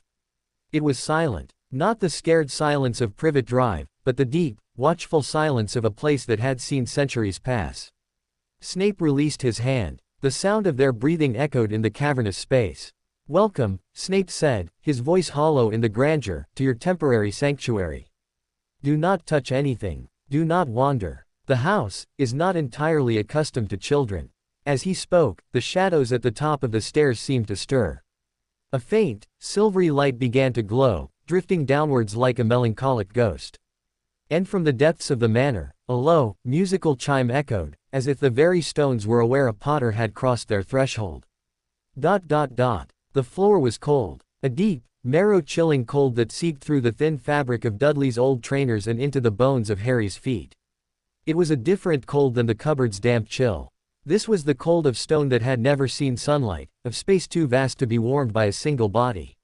It was silent, not the scared silence of Privet Drive, but the deep, watchful silence of a place that had seen centuries pass. Snape released his hand. The sound of their breathing echoed in the cavernous space. Welcome, Snape said, his voice hollow in the grandeur, to your temporary sanctuary. Do not touch anything. Do not wander. The house is not entirely accustomed to children. As he spoke, the shadows at the top of the stairs seemed to stir. A faint, silvery light began to glow, drifting downwards like a melancholic ghost. And from the depths of the manor, a low, musical chime echoed, as if the very stones were aware a Potter had crossed their threshold. ... The floor was cold. A deep, marrow-chilling cold that seeped through the thin fabric of Dudley's old trainers and into the bones of Harry's feet. It was a different cold than the cupboard's damp chill. This was the cold of stone that had never seen sunlight, of space too vast to be warmed by a single body.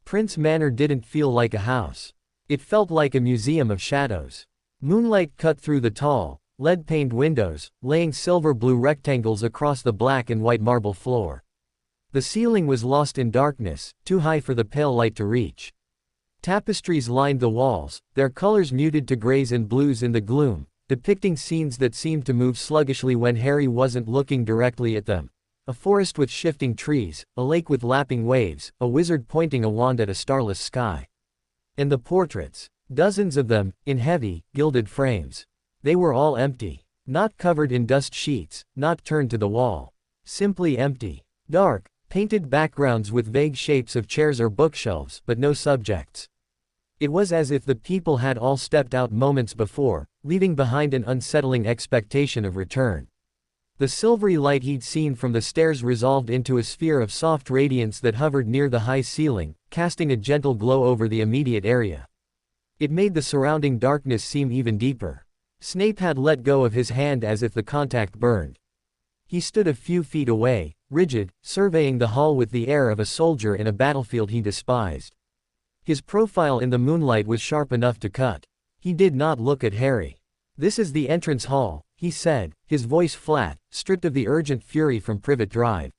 Prince Manor didn't feel like a house. It felt like a museum of shadows. Moonlight cut through the tall, lead-paned windows, laying silver-blue rectangles across the black and white marble floor. The ceiling was lost in darkness, too high for the pale light to reach. Tapestries lined the walls, their colors muted to grays and blues in the gloom, depicting scenes that seemed to move sluggishly when Harry wasn't looking directly at them. A forest with shifting trees, a lake with lapping waves, a wizard pointing a wand at a starless sky. And the portraits. Dozens of them, in heavy, gilded frames. They were all empty. Not covered in dust sheets, not turned to the wall. Simply empty. Dark, painted backgrounds with vague shapes of chairs or bookshelves, but no subjects. It was as if the people had all stepped out moments before, leaving behind an unsettling expectation of return. The silvery light he'd seen from the stairs resolved into a sphere of soft radiance that hovered near the high ceiling, casting a gentle glow over the immediate area. It made the surrounding darkness seem even deeper. Snape had let go of his hand as if the contact burned. He stood a few feet away, rigid, surveying the hall with the air of a soldier in a battlefield he despised. His profile in the moonlight was sharp enough to cut. He did not look at Harry. "This is the entrance hall," he said, his voice flat, stripped of the urgent fury from Privet Drive.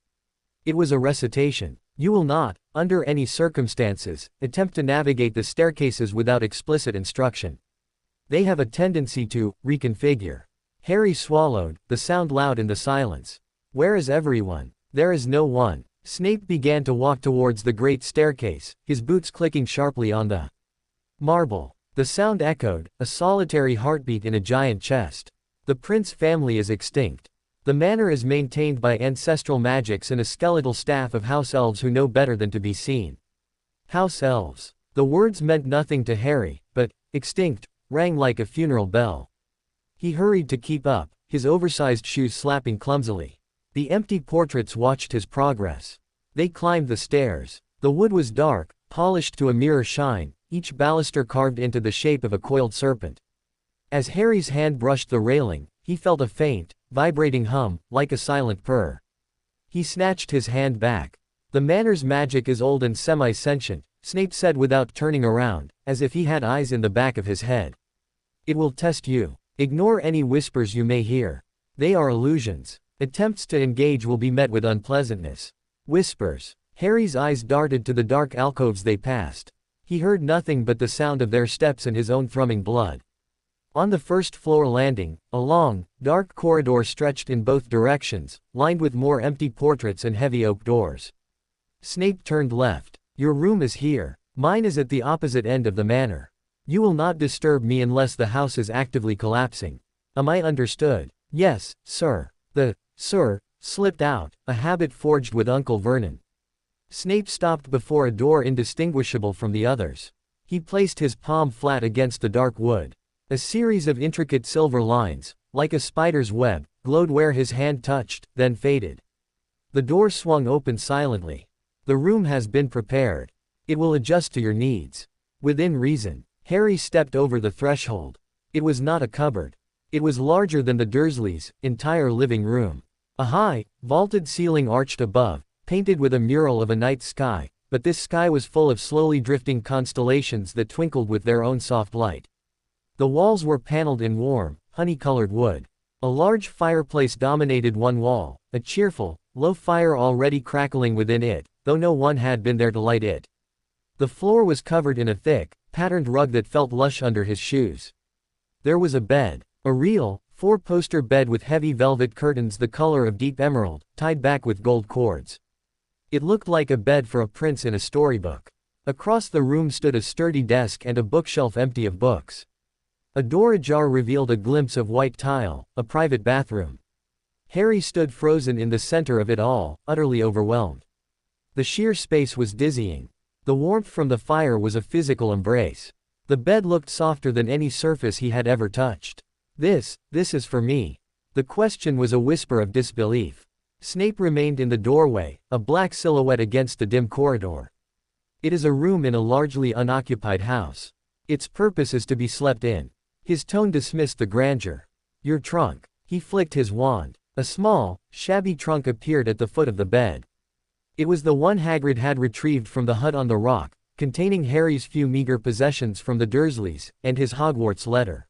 It was a recitation. "You will not, under any circumstances, attempt to navigate the staircases without explicit instruction. They have a tendency to reconfigure." Harry swallowed, the sound loud in the silence. "Where is everyone?" "There is no one." Snape began to walk towards the great staircase, his boots clicking sharply on the marble. The sound echoed, a solitary heartbeat in a giant chest. "The Prince family is extinct. The manor is maintained by ancestral magics and a skeletal staff of house elves who know better than to be seen." House elves. The words meant nothing to Harry, but extinct rang like a funeral bell. He hurried to keep up, his oversized shoes slapping clumsily. The empty portraits watched his progress. They climbed the stairs. The wood was dark, polished to a mirror shine, each baluster carved into the shape of a coiled serpent. As Harry's hand brushed the railing, he felt a faint, vibrating hum, like a silent purr. He snatched his hand back. "The manor's magic is old and semi-sentient," Snape said without turning around, as if he had eyes in the back of his head. "It will test you. Ignore any whispers you may hear. They are illusions. Attempts to engage will be met with unpleasantness." Whispers. Harry's eyes darted to the dark alcoves they passed. He heard nothing but the sound of their steps and his own thrumming blood. On the first-floor landing, a long, dark corridor stretched in both directions, lined with more empty portraits and heavy oak doors. Snape turned left. "Your room is here. Mine is at the opposite end of the manor. You will not disturb me unless the house is actively collapsing. Am I understood?" "Yes, sir." The "sir" slipped out, a habit forged with Uncle Vernon. Snape stopped before a door indistinguishable from the others. He placed his palm flat against the dark wood. A series of intricate silver lines, like a spider's web, glowed where his hand touched, then faded. The door swung open silently. "The room has been prepared. It will adjust to your needs. Within reason." Harry stepped over the threshold. It was not a cupboard. It was larger than the Dursleys' entire living room. A high, vaulted ceiling arched above, painted with a mural of a night sky, but this sky was full of slowly drifting constellations that twinkled with their own soft light. The walls were paneled in warm, honey-colored wood. A large fireplace dominated one wall, a cheerful, low fire already crackling within it, though no one had been there to light it. The floor was covered in a thick, patterned rug that felt lush under his shoes. There was a bed. A real, four-poster bed with heavy velvet curtains the color of deep emerald, tied back with gold cords. It looked like a bed for a prince in a storybook. Across the room stood a sturdy desk and a bookshelf empty of books. A door ajar revealed a glimpse of white tile, a private bathroom. Harry stood frozen in the center of it all, utterly overwhelmed. The sheer space was dizzying. The warmth from the fire was a physical embrace. The bed looked softer than any surface he had ever touched. This is for me." The question was a whisper of disbelief. Snape remained in the doorway, a black silhouette against the dim corridor. "It is a room in a largely unoccupied house. Its purpose is to be slept in." His tone dismissed the grandeur. "Your trunk." He flicked his wand. A small, shabby trunk appeared at the foot of the bed. It was the one Hagrid had retrieved from the hut on the rock, containing Harry's few meager possessions from the Dursleys, and his Hogwarts letter.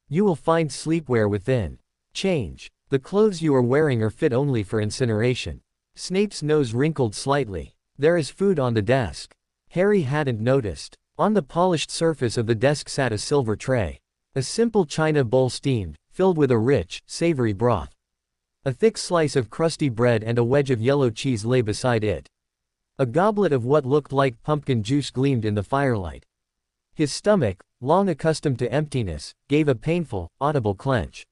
You will find sleepwear within. Change. The clothes you are wearing are fit only for incineration. Snape's nose wrinkled slightly. There is food on the desk. Harry hadn't noticed. On the polished surface of the desk sat a silver tray. A simple china bowl steamed, filled with a rich, savory broth. A thick slice of crusty bread and a wedge of yellow cheese lay beside it. A goblet of what looked like pumpkin juice gleamed in the firelight. His stomach, long accustomed to emptiness, gave a painful, audible clench.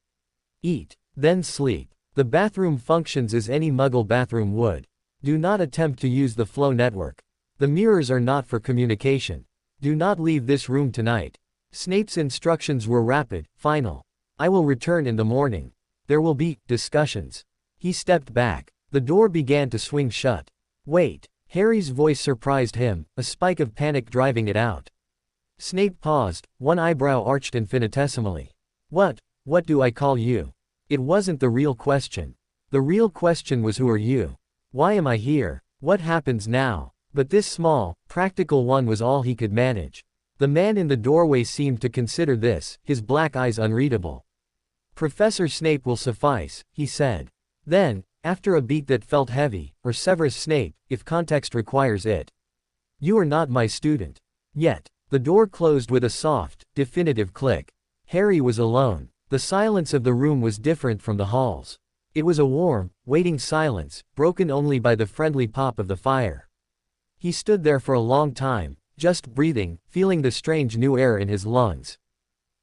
Eat, then sleep. The bathroom functions as any Muggle bathroom would. Do not attempt to use the flow network. The mirrors are not for communication. Do not leave this room tonight. Snape's instructions were rapid, final. I will return in the morning. There will be discussions. He stepped back. The door began to swing shut. Wait. Harry's voice surprised him, a spike of panic driving it out. Snape paused, one eyebrow arched infinitesimally. What do I call you? It wasn't the real question. The real question was, who are you? Why am I here? What happens now? But this small, practical one was all he could manage. The man in the doorway seemed to consider this, his black eyes unreadable. Professor Snape will suffice, he said. Then, after a beat that felt heavy, or Severus Snape, if context requires it. You are not my student. Yet. The door closed with a soft, definitive click. Harry was alone. The silence of the room was different from the halls. It was a warm, waiting silence, broken only by the friendly pop of the fire. He stood there for a long time, just breathing, feeling the strange new air in his lungs.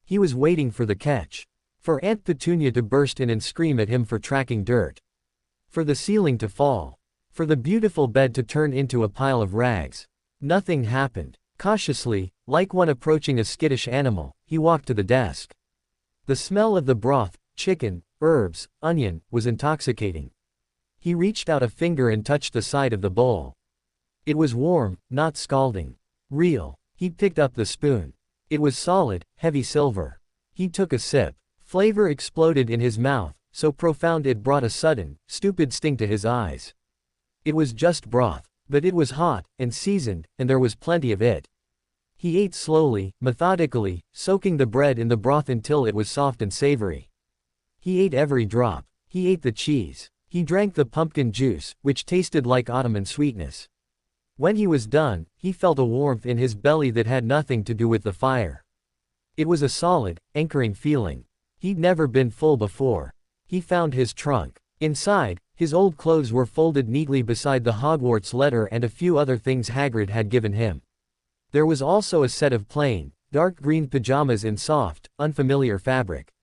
He was waiting for the catch. For Aunt Petunia to burst in and scream at him for tracking dirt. For the ceiling to fall. For the beautiful bed to turn into a pile of rags. Nothing happened. Cautiously, like one approaching a skittish animal, he walked to the desk. The smell of the broth, chicken, herbs, onion, was intoxicating. He reached out a finger and touched the side of the bowl. It was warm, not scalding. Real. He picked up the spoon. It was solid, heavy silver. He took a sip. Flavor exploded in his mouth, so profound it brought a sudden, stupid sting to his eyes. It was just broth, but it was hot, and seasoned, and there was plenty of it. He ate slowly, methodically, soaking the bread in the broth until it was soft and savory. He ate every drop. He ate the cheese. He drank the pumpkin juice, which tasted like autumn and sweetness. When he was done, he felt a warmth in his belly that had nothing to do with the fire. It was a solid, anchoring feeling. He'd never been full before. He found his trunk. Inside, his old clothes were folded neatly beside the Hogwarts letter and a few other things Hagrid had given him. There was also a set of plain, dark green pajamas in soft, unfamiliar fabric.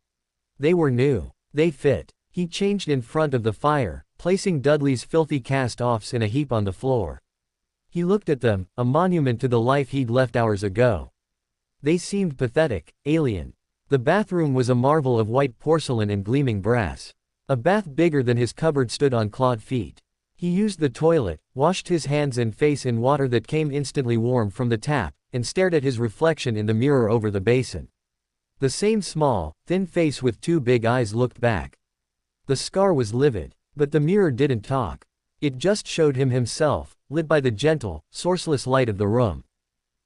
They were new. They fit. He changed in front of the fire, placing Dudley's filthy cast-offs in a heap on the floor. He looked at them, a monument to the life he'd left hours ago. They seemed pathetic, alien. The bathroom was a marvel of white porcelain and gleaming brass. A bath bigger than his cupboard stood on clawed feet. He used the toilet, washed his hands and face in water that came instantly warm from the tap, and stared at his reflection in the mirror over the basin. The same small, thin face with two big eyes looked back. The scar was livid, but the mirror didn't talk. It just showed him himself, lit by the gentle, sourceless light of the room.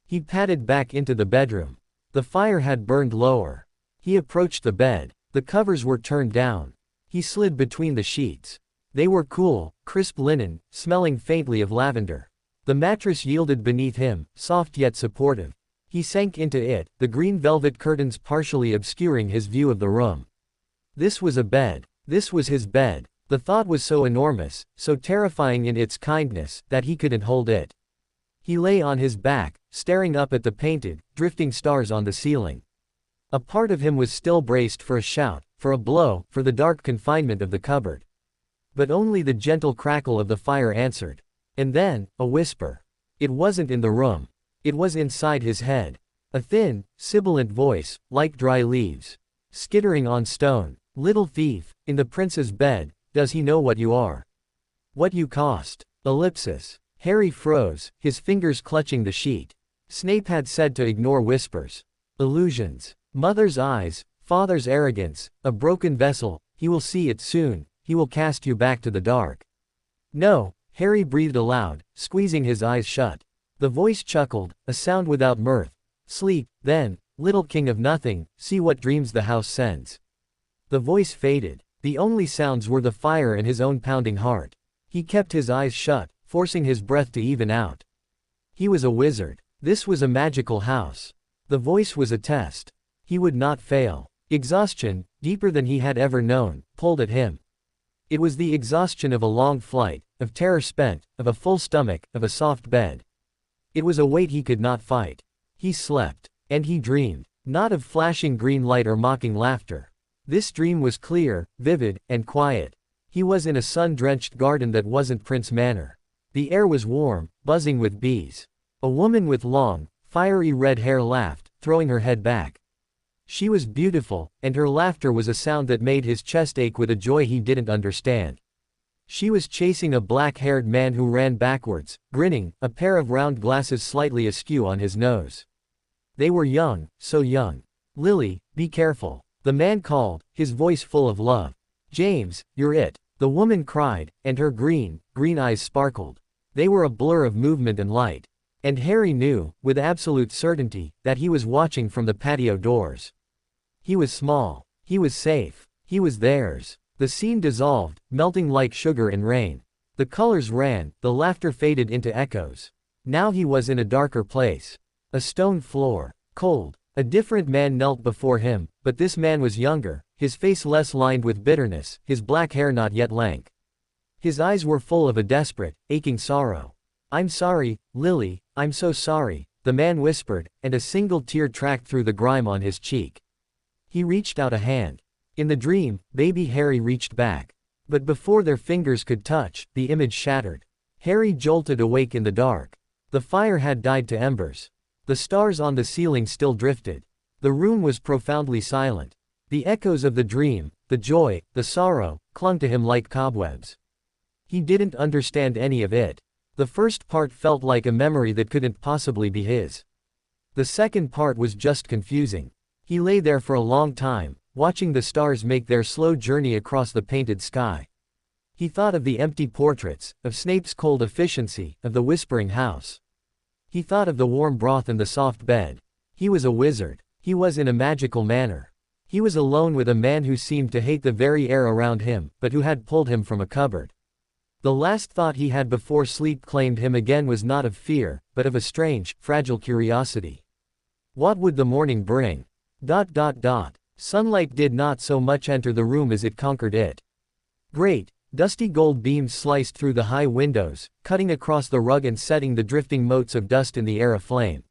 He padded back into the bedroom. The fire had burned lower. He approached the bed. The covers were turned down. He slid between the sheets. They were cool, crisp linen, smelling faintly of lavender. The mattress yielded beneath him, soft yet supportive. He sank into it, the green velvet curtains partially obscuring his view of the room. This was a bed. This was his bed. The thought was so enormous, so terrifying in its kindness, that he couldn't hold it. He lay on his back, staring up at the painted, drifting stars on the ceiling. A part of him was still braced for a shout, for a blow, for the dark confinement of the cupboard. But only the gentle crackle of the fire answered. And then, a whisper. It wasn't in the room. It was inside his head. A thin, sibilant voice, like dry leaves. Skittering on stone. Little thief, in the prince's bed, does he know what you are? What you cost? Ellipsis. Harry froze, his fingers clutching the sheet. Snape had said to ignore whispers. Illusions. Mother's eyes, father's arrogance, a broken vessel, he will see it soon, he will cast you back to the dark. No, Harry breathed aloud, squeezing his eyes shut. The voice chuckled, a sound without mirth. Sleep, then, little king of nothing, see what dreams the house sends. The voice faded. The only sounds were the fire and his own pounding heart. He kept his eyes shut, forcing his breath to even out. He was a wizard. This was a magical house. The voice was a test. He would not fail. Exhaustion, deeper than he had ever known, pulled at him. It was the exhaustion of a long flight, of terror spent, of a full stomach, of a soft bed. It was a weight he could not fight. He slept. And he dreamed. Not of flashing green light or mocking laughter. This dream was clear, vivid, and quiet. He was in a sun-drenched garden that wasn't Prince Manor. The air was warm, buzzing with bees. A woman with long, fiery red hair laughed, throwing her head back. She was beautiful, and her laughter was a sound that made his chest ache with a joy he didn't understand. She was chasing a black-haired man who ran backwards, grinning, a pair of round glasses slightly askew on his nose. They were young, so young. Lily, be careful. The man called, his voice full of love. James, you're it. The woman cried, and her green eyes sparkled. They were a blur of movement and light. And Harry knew, with absolute certainty, that he was watching from the patio doors. He was small. He was safe. He was theirs. The scene dissolved, melting like sugar in rain. The colors ran, the laughter faded into echoes. Now he was in a darker place. A stone floor. Cold. A different man knelt before him, but this man was younger, his face less lined with bitterness, his black hair not yet lank. His eyes were full of a desperate, aching sorrow. I'm sorry, Lily, I'm so sorry, the man whispered, and a single tear tracked through the grime on his cheek. He reached out a hand. In the dream, baby Harry reached back. But before their fingers could touch, the image shattered. Harry jolted awake in the dark. The fire had died to embers. The stars on the ceiling still drifted. The room was profoundly silent. The echoes of the dream, the joy, the sorrow, clung to him like cobwebs. He didn't understand any of it. The first part felt like a memory that couldn't possibly be his. The second part was just confusing. He lay there for a long time, watching the stars make their slow journey across the painted sky. He thought of the empty portraits, of Snape's cold efficiency, of the whispering house. He thought of the warm broth and the soft bed. He was a wizard. He was in a magical manor. He was alone with a man who seemed to hate the very air around him, but who had pulled him from a cupboard. The last thought he had before sleep claimed him again was not of fear, but of a strange, fragile curiosity. What would the morning bring? Sunlight did not so much enter the room as it conquered it. Great, dusty gold beams sliced through the high windows, cutting across the rug and setting the drifting motes of dust in the air aflame.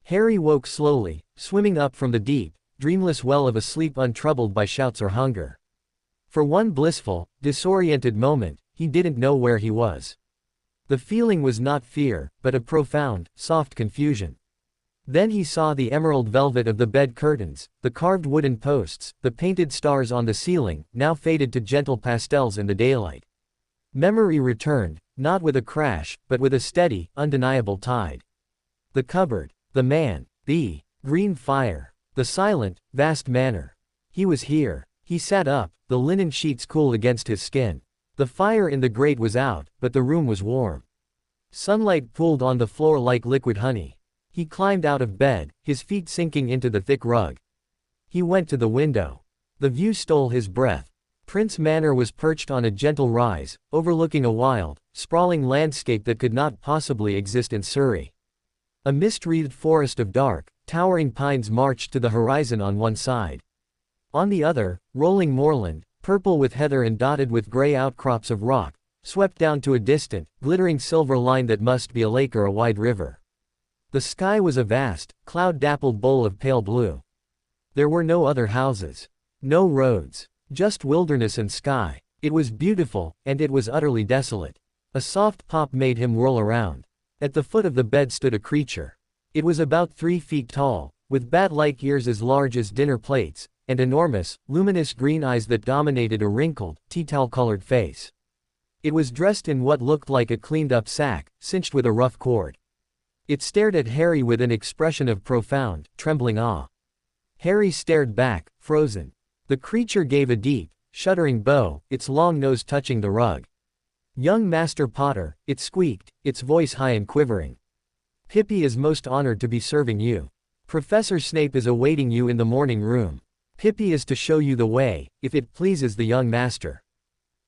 Harry woke slowly, swimming up from the deep, dreamless well of a sleep untroubled by shouts or hunger. For one blissful, disoriented moment, he didn't know where he was. The feeling was not fear, but a profound, soft confusion. Then he saw the emerald velvet of the bed curtains, the carved wooden posts, the painted stars on the ceiling, now faded to gentle pastels in the daylight. Memory returned, not with a crash, but with a steady, undeniable tide. The cupboard, the man, the green fire, the silent, vast manor. He was here. He sat up, the linen sheets cool against his skin. The fire in the grate was out, but the room was warm. Sunlight pooled on the floor like liquid honey. He climbed out of bed, his feet sinking into the thick rug. He went to the window. The view stole his breath. Prince Manor was perched on a gentle rise, overlooking a wild, sprawling landscape that could not possibly exist in Surrey. A mist-wreathed forest of dark, towering pines marched to the horizon on one side. On the other, rolling moorland, purple with heather and dotted with gray outcrops of rock, swept down to a distant, glittering silver line that must be a lake or a wide river. The sky was a vast, cloud-dappled bowl of pale blue. There were no other houses. No roads. Just wilderness and sky. It was beautiful, and it was utterly desolate. A soft pop made him whirl around. At the foot of the bed stood a creature. It was about 3 feet tall, with bat-like ears as large as dinner plates, and enormous, luminous green eyes that dominated a wrinkled, tea-towel-colored face. It was dressed in what looked like a cleaned-up sack, cinched with a rough cord. It stared at Harry with an expression of profound, trembling awe. Harry stared back, frozen. The creature gave a deep, shuddering bow, its long nose touching the rug. "Young Master Potter," it squeaked, its voice high and quivering. "Pippi is most honored to be serving you. Professor Snape is awaiting you in the morning room. Pippi is to show you the way, if it pleases the young master."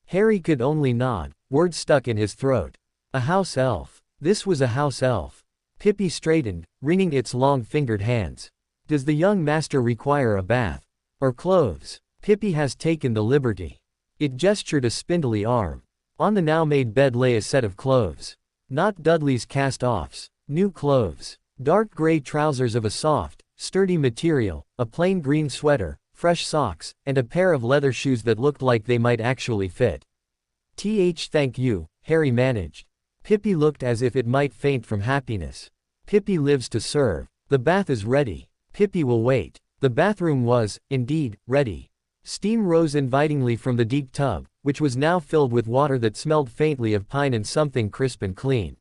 Harry could only nod, words stuck in his throat. A house elf. This was a house elf. Pippi straightened, wringing its long-fingered hands. "Does the young master require a bath? Or clothes?" Pippi has taken the liberty. It gestured a spindly arm. On the now-made bed lay a set of clothes. Not Dudley's cast-offs. New clothes. Dark gray trousers of a soft, sturdy material, a plain green sweater, fresh socks, and a pair of leather shoes that looked like they might actually fit. Thank you," Harry managed. Pippi looked as if it might faint from happiness. "Pippi lives to serve. The bath is ready. Pippi will wait." The bathroom was, indeed, ready. Steam rose invitingly from the deep tub, which was now filled with water that smelled faintly of pine and something crisp and clean.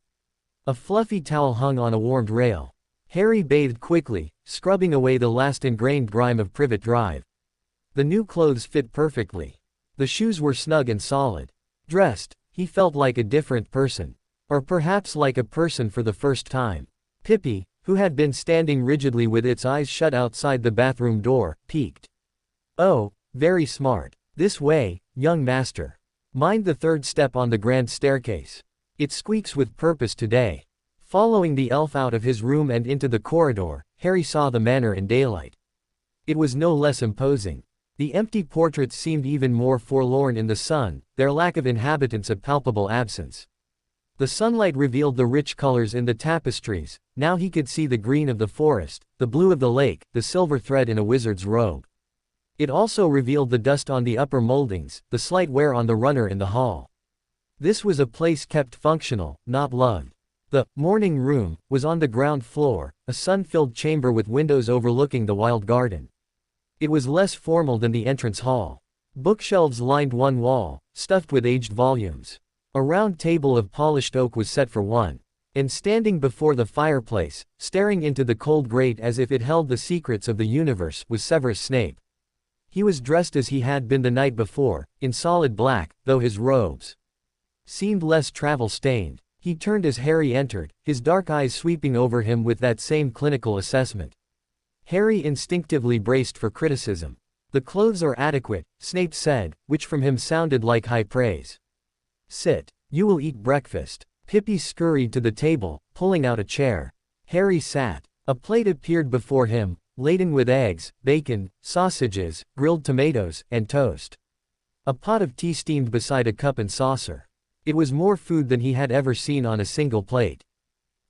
A fluffy towel hung on a warmed rail. Harry bathed quickly, scrubbing away the last ingrained grime of Privet Drive. The new clothes fit perfectly. The shoes were snug and solid. Dressed, he felt like a different person. Or perhaps like a person for the first time. Pippi, who had been standing rigidly with its eyes shut outside the bathroom door, peeked. "Oh, very smart. This way, young master. Mind the third step on the grand staircase. It squeaks with purpose today." Following the elf out of his room and into the corridor, Harry saw the manor in daylight. It was no less imposing. The empty portraits seemed even more forlorn in the sun, their lack of inhabitants a palpable absence. The sunlight revealed the rich colors in the tapestries. Now he could see the green of the forest, the blue of the lake, the silver thread in a wizard's robe. It also revealed the dust on the upper moldings, the slight wear on the runner in the hall. This was a place kept functional, not loved. The morning room was on the ground floor, a sun-filled chamber with windows overlooking the wild garden. It was less formal than the entrance hall. Bookshelves lined one wall, stuffed with aged volumes. A round table of polished oak was set for one. And standing before the fireplace, staring into the cold grate as if it held the secrets of the universe, was Severus Snape. He was dressed as he had been the night before, in solid black, though his robes seemed less travel-stained. He turned as Harry entered, his dark eyes sweeping over him with that same clinical assessment. Harry instinctively braced for criticism. "The clothes are adequate," Snape said, which from him sounded like high praise. "Sit. You will eat breakfast." Pippi scurried to the table, pulling out a chair. Harry sat. A plate appeared before him, laden with eggs, bacon, sausages, grilled tomatoes, and toast. A pot of tea steamed beside a cup and saucer. It was more food than he had ever seen on a single plate.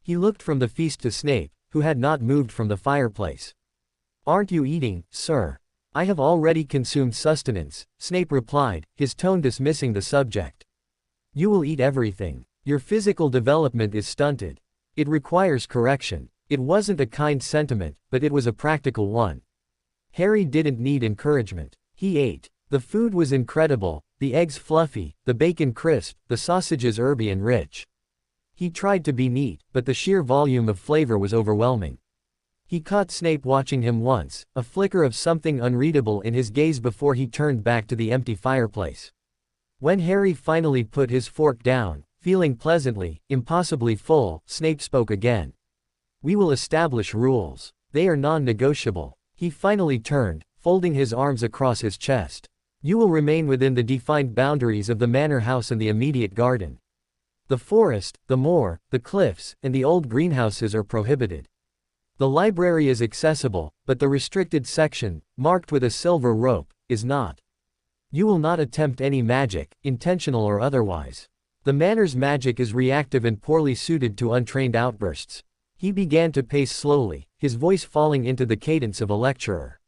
He looked from the feast to Snape, who had not moved from the fireplace. "Aren't you eating, sir?" "I have already consumed sustenance," Snape replied, his tone dismissing the subject. "You will eat everything. Your physical development is stunted. It requires correction." It wasn't a kind sentiment, but it was a practical one. Harry didn't need encouragement. He ate. The food was incredible, the eggs fluffy, the bacon crisp, the sausages herby and rich. He tried to be neat, but the sheer volume of flavor was overwhelming. He caught Snape watching him once, a flicker of something unreadable in his gaze before he turned back to the empty fireplace. When Harry finally put his fork down, feeling pleasantly, impossibly full, Snape spoke again. "We will establish rules. They are non-negotiable." He finally turned, folding his arms across his chest. "You will remain within the defined boundaries of the manor house and the immediate garden. The forest, the moor, the cliffs, and the old greenhouses are prohibited. The library is accessible, but the restricted section, marked with a silver rope, is not. You will not attempt any magic, intentional or otherwise. The manor's magic is reactive and poorly suited to untrained outbursts." He began to pace slowly, his voice falling into the cadence of a lecturer.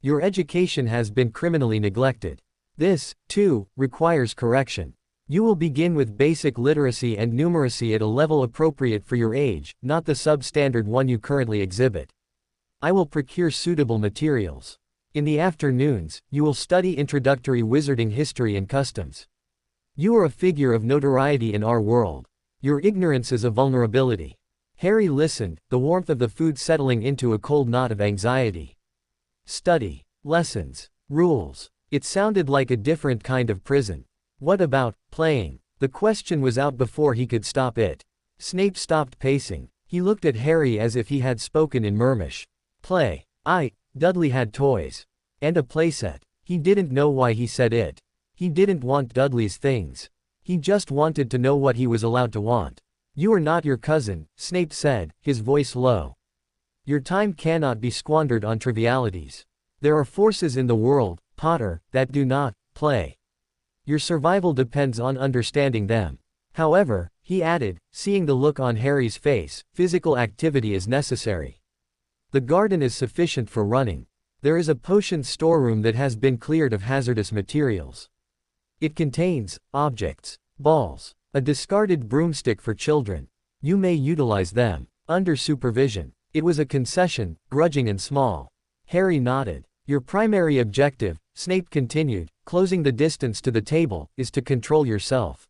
"Your education has been criminally neglected. This, too, requires correction. You will begin with basic literacy and numeracy at a level appropriate for your age, not the substandard one you currently exhibit. I will procure suitable materials. In the afternoons, you will study introductory wizarding history and customs. You are a figure of notoriety in our world. Your ignorance is a vulnerability." Harry listened, the warmth of the food settling into a cold knot of anxiety. Study. Lessons. Rules. It sounded like a different kind of prison. What about playing? The question was out before he could stop it. Snape stopped pacing. He looked at Harry as if he had spoken in Murmish. Play. Dudley had toys. And a playset. He didn't know why he said it. He didn't want Dudley's things. He just wanted to know what he was allowed to want. You are not your cousin, Snape said, his voice low. Your time cannot be squandered on trivialities. There are forces in the world, Potter, that do not play. Your survival depends on understanding them. However, he added, seeing the look on Harry's face, physical activity is necessary. The garden is sufficient for running. There is a potion storeroom that has been cleared of hazardous materials. It contains objects, balls, a discarded broomstick for children. You may utilize them under supervision. It was a concession, grudging and small. Harry nodded. Your primary objective, Snape continued, closing the distance to the table, is to control yourself.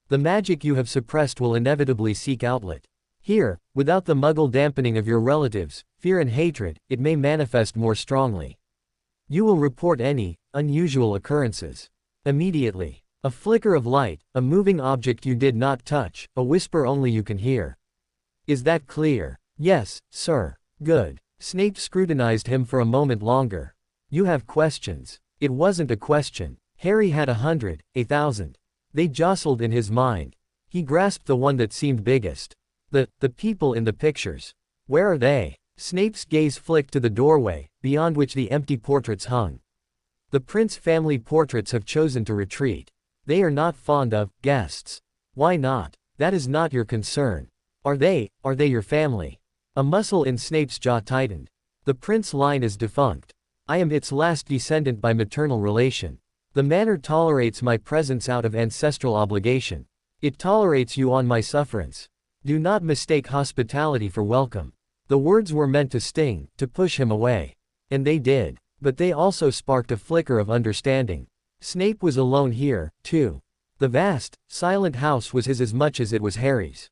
The magic you have suppressed will inevitably seek outlet. Here, without the muggle dampening of your relatives, fear and hatred, it may manifest more strongly. You will report any unusual occurrences. Immediately. A flicker of light, a moving object you did not touch, a whisper only you can hear. Is that clear? Yes, sir. Good. Snape scrutinized him for a moment longer. You have questions. It wasn't a question. Harry had 100, 1,000. They jostled in his mind. He grasped the one that seemed biggest. The people in the pictures. Where are they? Snape's gaze flicked to the doorway, beyond which the empty portraits hung. The Prince family portraits have chosen to retreat. They are not fond of guests. Why not? That is not your concern. Are they your family? A muscle in Snape's jaw tightened. The Prince line is defunct. I am its last descendant by maternal relation. The manor tolerates my presence out of ancestral obligation. It tolerates you on my sufferance. Do not mistake hospitality for welcome. The words were meant to sting, to push him away. And they did. But they also sparked a flicker of understanding. Snape was alone here, too. The vast, silent house was his as much as it was Harry's.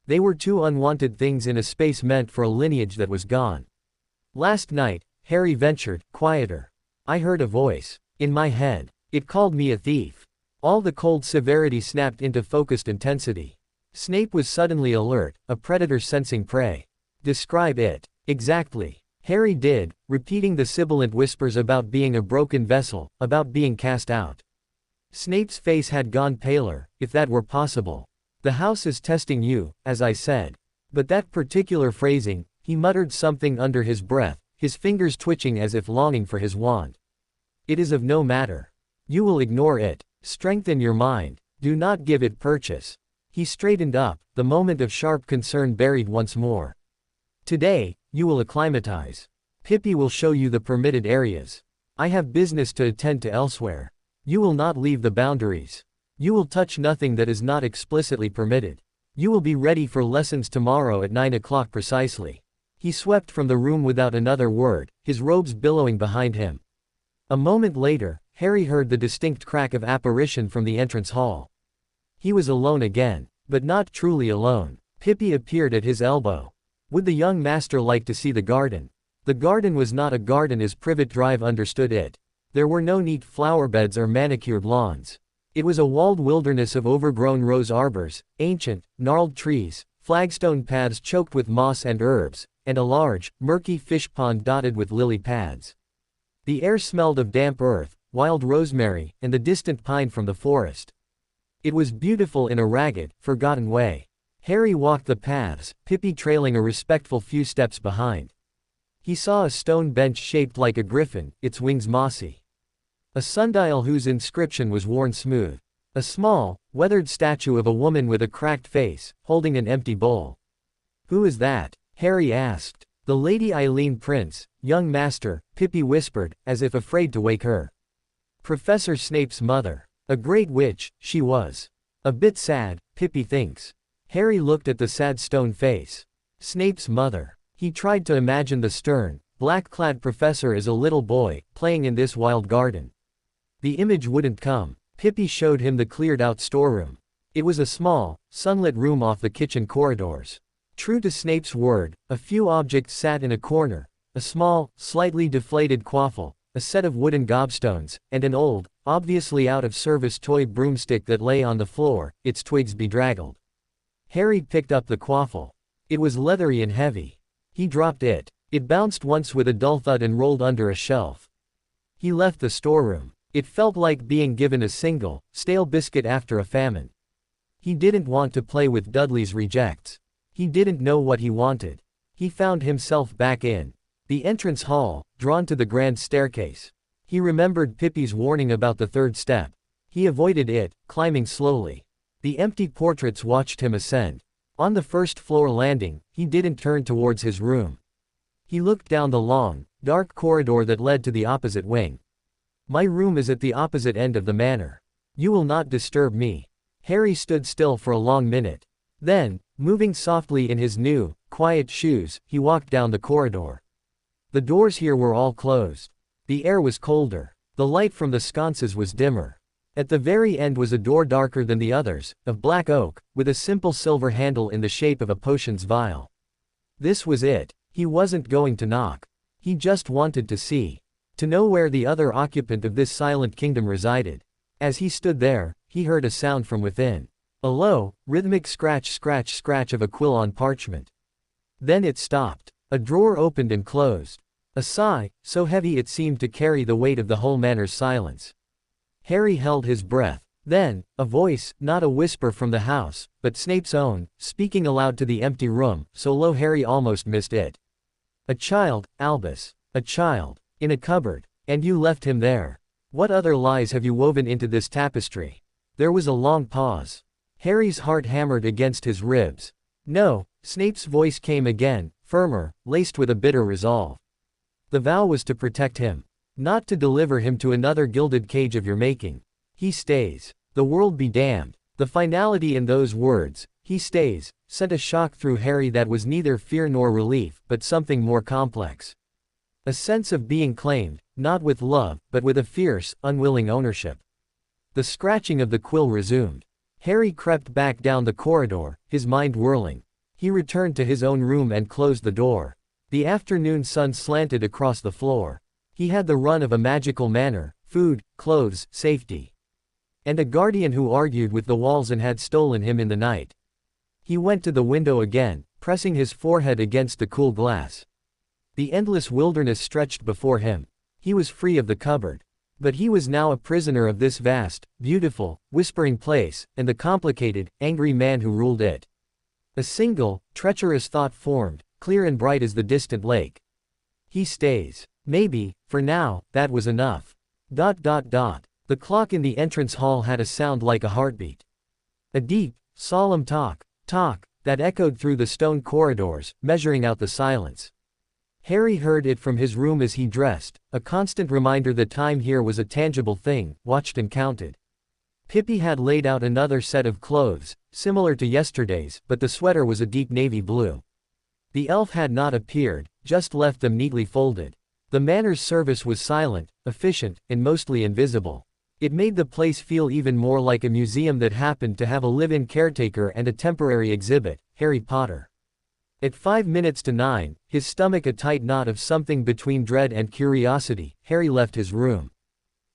They were two unwanted things in a space meant for a lineage that was gone. Last night, Harry ventured, quieter. I heard a voice. In my head. It called me a thief. All the cold severity snapped into focused intensity. Snape was suddenly alert, a predator sensing prey. Describe it. Exactly. Harry did, repeating the sibilant whispers about being a broken vessel, about being cast out. Snape's face had gone paler, if that were possible. The house is testing you, as I said. But that particular phrasing, he muttered something under his breath, his fingers twitching as if longing for his wand. It is of no matter. You will ignore it. Strengthen your mind. Do not give it purchase. He straightened up, the moment of sharp concern buried once more. Today, you will acclimatize. Pippi will show you the permitted areas. I have business to attend to elsewhere. You will not leave the boundaries. You will touch nothing that is not explicitly permitted. You will be ready for lessons tomorrow at 9 o'clock precisely. He swept from the room without another word, his robes billowing behind him. A moment later, Harry heard the distinct crack of apparition from the entrance hall. He was alone again, but not truly alone. Pippi appeared at his elbow. Would the young master like to see the garden? The garden was not a garden as Privet Drive understood it. There were no neat flower beds or manicured lawns. It was a walled wilderness of overgrown rose arbors, ancient, gnarled trees, flagstone paths choked with moss and herbs, and a large, murky fish pond dotted with lily pads. The air smelled of damp earth, wild rosemary, and the distant pine from the forest. It was beautiful in a ragged, forgotten way. Harry walked the paths, Pippi trailing a respectful few steps behind. He saw a stone bench shaped like a griffin, its wings mossy. A sundial whose inscription was worn smooth. A small, weathered statue of a woman with a cracked face, holding an empty bowl. Who is that? Harry asked. The Lady Eileen Prince, young master, Pippi whispered, as if afraid to wake her. Professor Snape's mother. A great witch, she was. A bit sad, Pippi thinks. Harry looked at the sad stone face. Snape's mother. He tried to imagine the stern, black-clad professor as a little boy, playing in this wild garden. The image wouldn't come. Pippi showed him the cleared-out storeroom. It was a small, sunlit room off the kitchen corridors. True to Snape's word, a few objects sat in a corner, a small, slightly deflated quaffle, a set of wooden gobstones, and an old, obviously out-of-service toy broomstick that lay on the floor, its twigs bedraggled. Harry picked up the quaffle. It was leathery and heavy. He dropped it. It bounced once with a dull thud and rolled under a shelf. He left the storeroom. It felt like being given a single, stale biscuit after a famine. He didn't want to play with Dudley's rejects. He didn't know what he wanted. He found himself back in the entrance hall, drawn to the grand staircase. He remembered Pippi's warning about the third step. He avoided it, climbing slowly. The empty portraits watched him ascend. On the first-floor landing, he didn't turn towards his room. He looked down the long, dark corridor that led to the opposite wing. My room is at the opposite end of the manor. You will not disturb me. Harry stood still for a long minute. Then, moving softly in his new, quiet shoes, he walked down the corridor. The doors here were all closed. The air was colder. The light from the sconces was dimmer. At the very end was a door darker than the others, of black oak, with a simple silver handle in the shape of a potions vial. This was it. He wasn't going to knock. He just wanted to see. To know where the other occupant of this silent kingdom resided. As he stood there, he heard a sound from within. A low, rhythmic scratch of a quill on parchment. Then it stopped. A drawer opened and closed. A sigh, so heavy it seemed to carry the weight of the whole manor's silence. Harry held his breath. Then, a voice, not a whisper from the house, but Snape's own, speaking aloud to the empty room, so low Harry almost missed it. A child, Albus. A child. In a cupboard. And you left him there. What other lies have you woven into this tapestry? There was a long pause. Harry's heart hammered against his ribs. No, Snape's voice came again, firmer, laced with a bitter resolve. The vow was to protect him. Not to deliver him to another gilded cage of your making. He stays. The world be damned. The finality in those words, he stays, sent a shock through Harry that was neither fear nor relief, but something more complex. A sense of being claimed, not with love, but with a fierce, unwilling ownership. The scratching of the quill resumed. Harry crept back down the corridor, his mind whirling. He returned to his own room and closed the door. The afternoon sun slanted across the floor. He had the run of a magical manor, food, clothes, safety. And a guardian who argued with the walls and had stolen him in the night. He went to the window again, pressing his forehead against the cool glass. The endless wilderness stretched before him. He was free of the cupboard. But he was now a prisoner of this vast, beautiful, whispering place, and the complicated, angry man who ruled it. A single, treacherous thought formed, clear and bright as the distant lake. He stays. Maybe, for now, that was enough. The clock in the entrance hall had a sound like a heartbeat. A deep, solemn talk, that echoed through the stone corridors, measuring out the silence. Harry heard it from his room as he dressed, a constant reminder that time here was a tangible thing, watched and counted. Pippi had laid out another set of clothes, similar to yesterday's, but the sweater was a deep navy blue. The elf had not appeared, just left them neatly folded. The manor's service was silent, efficient, and mostly invisible. It made the place feel even more like a museum that happened to have a live-in caretaker and a temporary exhibit, Harry Potter. At 9:05, his stomach a tight knot of something between dread and curiosity, Harry left his room.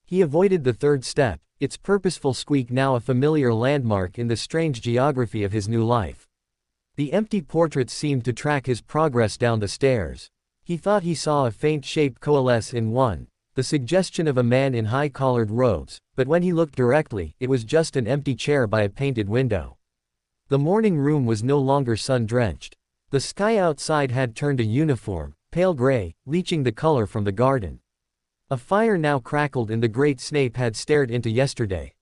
He avoided the third step, its purposeful squeak now a familiar landmark in the strange geography of his new life. The empty portraits seemed to track his progress down the stairs. He thought he saw a faint shape coalesce in one, the suggestion of a man in high-collared robes, but when he looked directly, it was just an empty chair by a painted window. The morning room was no longer sun-drenched. The sky outside had turned a uniform, pale gray, leaching the color from the garden. A fire now crackled in the grate Snape had stared into yesterday.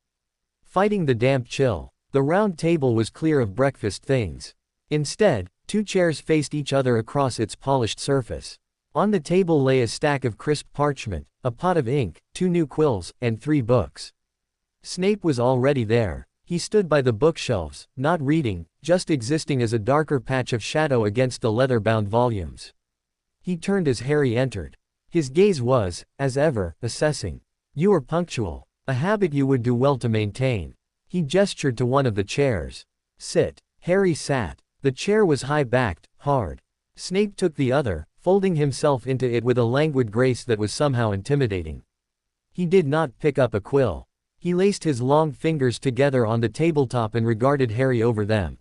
Fighting the damp chill, the round table was clear of breakfast things. Instead, two chairs faced each other across its polished surface. On the table lay a stack of crisp parchment, a pot of ink, 2 new quills, and 3 books. Snape was already there. He stood by the bookshelves, not reading, just existing as a darker patch of shadow against the leather-bound volumes. He turned as Harry entered. His gaze was, as ever, assessing. "You are punctual. A habit you would do well to maintain." He gestured to one of the chairs. "Sit." Harry sat. The chair was high-backed, hard. Snape took the other, folding himself into it with a languid grace that was somehow intimidating. He did not pick up a quill. He laced his long fingers together on the tabletop and regarded Harry over them.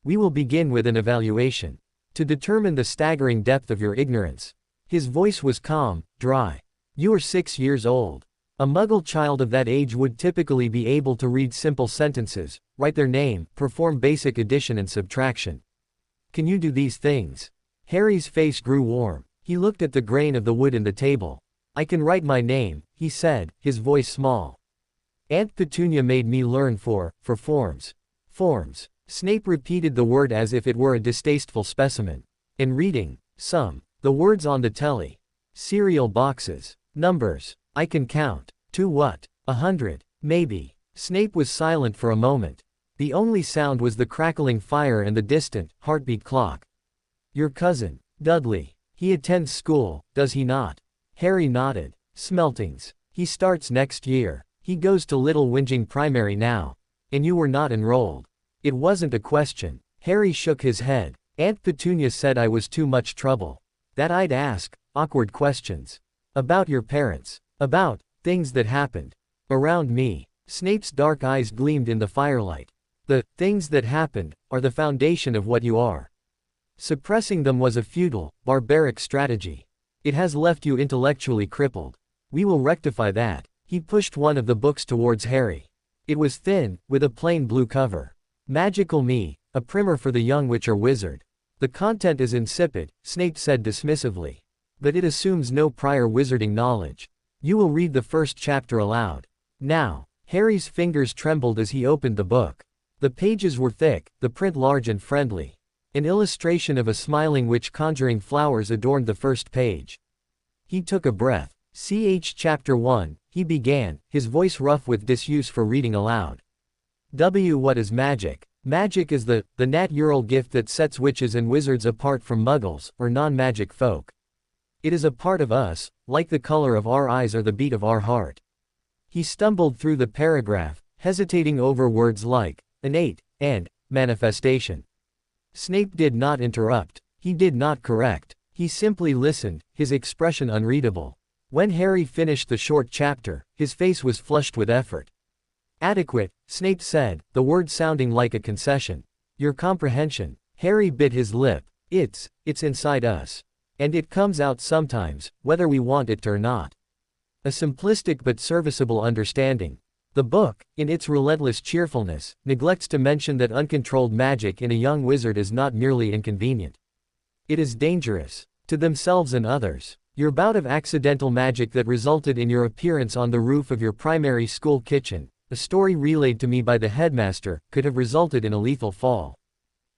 "We will begin with an evaluation. To determine the staggering depth of your ignorance." His voice was calm, dry. "You are 6 years old. A Muggle child of that age would typically be able to read simple sentences, write their name, perform basic addition and subtraction. Can you do these things?" Harry's face grew warm. He looked at the grain of the wood in the table. "I can write my name," he said, his voice small. "Aunt Petunia made me learn for forms." "Forms." Snape repeated the word as if it were a distasteful specimen. "And reading. Some. The words on the telly. Cereal boxes. Numbers. I can count. To what? 100. Maybe." Snape was silent for a moment. The only sound was the crackling fire and the distant, heartbeat clock. "Your cousin, Dudley. He attends school, does he not?" Harry nodded. "Smeltings. He starts next year. He goes to Little Whinging Primary now. And you were not enrolled." It wasn't a question. Harry shook his head. "Aunt Petunia said I was too much trouble. That I'd ask awkward questions. About your parents. About things that happened around me." Snape's dark eyes gleamed in the firelight. "The things that happened are the foundation of what you are. Suppressing them was a futile, barbaric strategy. It has left you intellectually crippled. We will rectify that." He pushed one of the books towards Harry. It was thin, with a plain blue cover. "Magical Me, a primer for the young witch or wizard." "The content is insipid," Snape said dismissively. "But it assumes no prior wizarding knowledge. You will read the first chapter aloud. Now." Harry's fingers trembled as he opened the book. The pages were thick, the print large and friendly. An illustration of a smiling witch conjuring flowers adorned the first page. He took a breath. Chapter 1, he began, his voice rough with disuse for reading aloud. What is magic? Magic is the natural gift that sets witches and wizards apart from muggles, or non-magic folk. It is a part of us, like the color of our eyes or the beat of our heart. He stumbled through the paragraph, hesitating over words like innate and manifestation. Snape did not interrupt. He did not correct. He simply listened, his expression unreadable. When Harry finished the short chapter, his face was flushed with effort. "Adequate," Snape said, the word sounding like a concession. "Your comprehension." Harry bit his lip. It's inside us. And it comes out sometimes, whether we want it or not. A simplistic but serviceable understanding. The book, in its relentless cheerfulness, neglects to mention that uncontrolled magic in a young wizard is not merely inconvenient. It is dangerous. To themselves and others. Your bout of accidental magic that resulted in your appearance on the roof of your primary school kitchen, a story relayed to me by the headmaster, could have resulted in a lethal fall.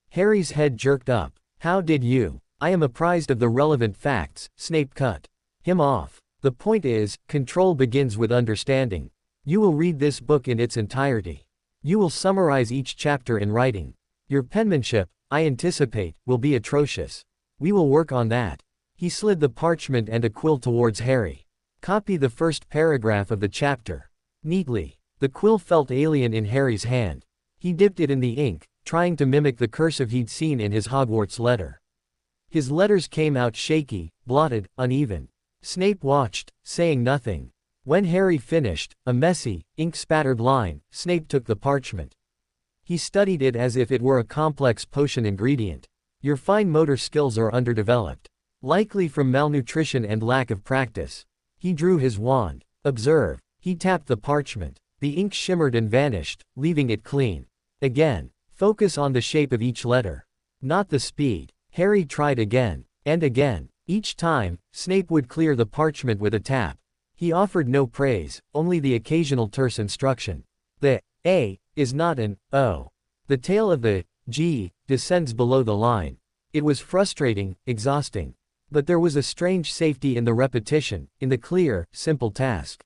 Harry's head jerked up. "How did you?" "I am apprised of the relevant facts," Snape cut him off. "The point is, control begins with understanding. You will read this book in its entirety. You will summarize each chapter in writing. Your penmanship, I anticipate, will be atrocious. We will work on that." He slid the parchment and a quill towards Harry. "Copy the first paragraph of the chapter." Neatly. The quill felt alien in Harry's hand. He dipped it in the ink, trying to mimic the cursive he'd seen in his Hogwarts letter. His letters came out shaky, blotted, uneven. Snape watched, saying nothing. When Harry finished, a messy, ink-spattered line, Snape took the parchment. He studied it as if it were a complex potion ingredient. "Your fine motor skills are underdeveloped. Likely from malnutrition and lack of practice." He drew his wand. "Observe." He tapped the parchment. The ink shimmered and vanished, leaving it clean. Again. "Focus on the shape of each letter. Not the speed." Harry tried again. And again. Each time, Snape would clear the parchment with a tap. He offered no praise, only the occasional terse instruction. The A is not an O. The tail of the G descends below the line. It was frustrating, exhausting. But there was a strange safety in the repetition, in the clear, simple task.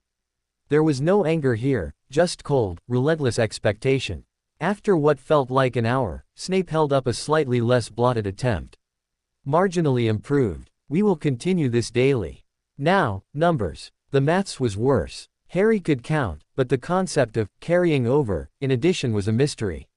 There was no anger here, just cold, relentless expectation. After what felt like an hour, Snape held up a slightly less blotted attempt. "Marginally improved. We will continue this daily. Now, numbers." The maths was worse. Harry could count, but the concept of carrying over, in addition was a mystery.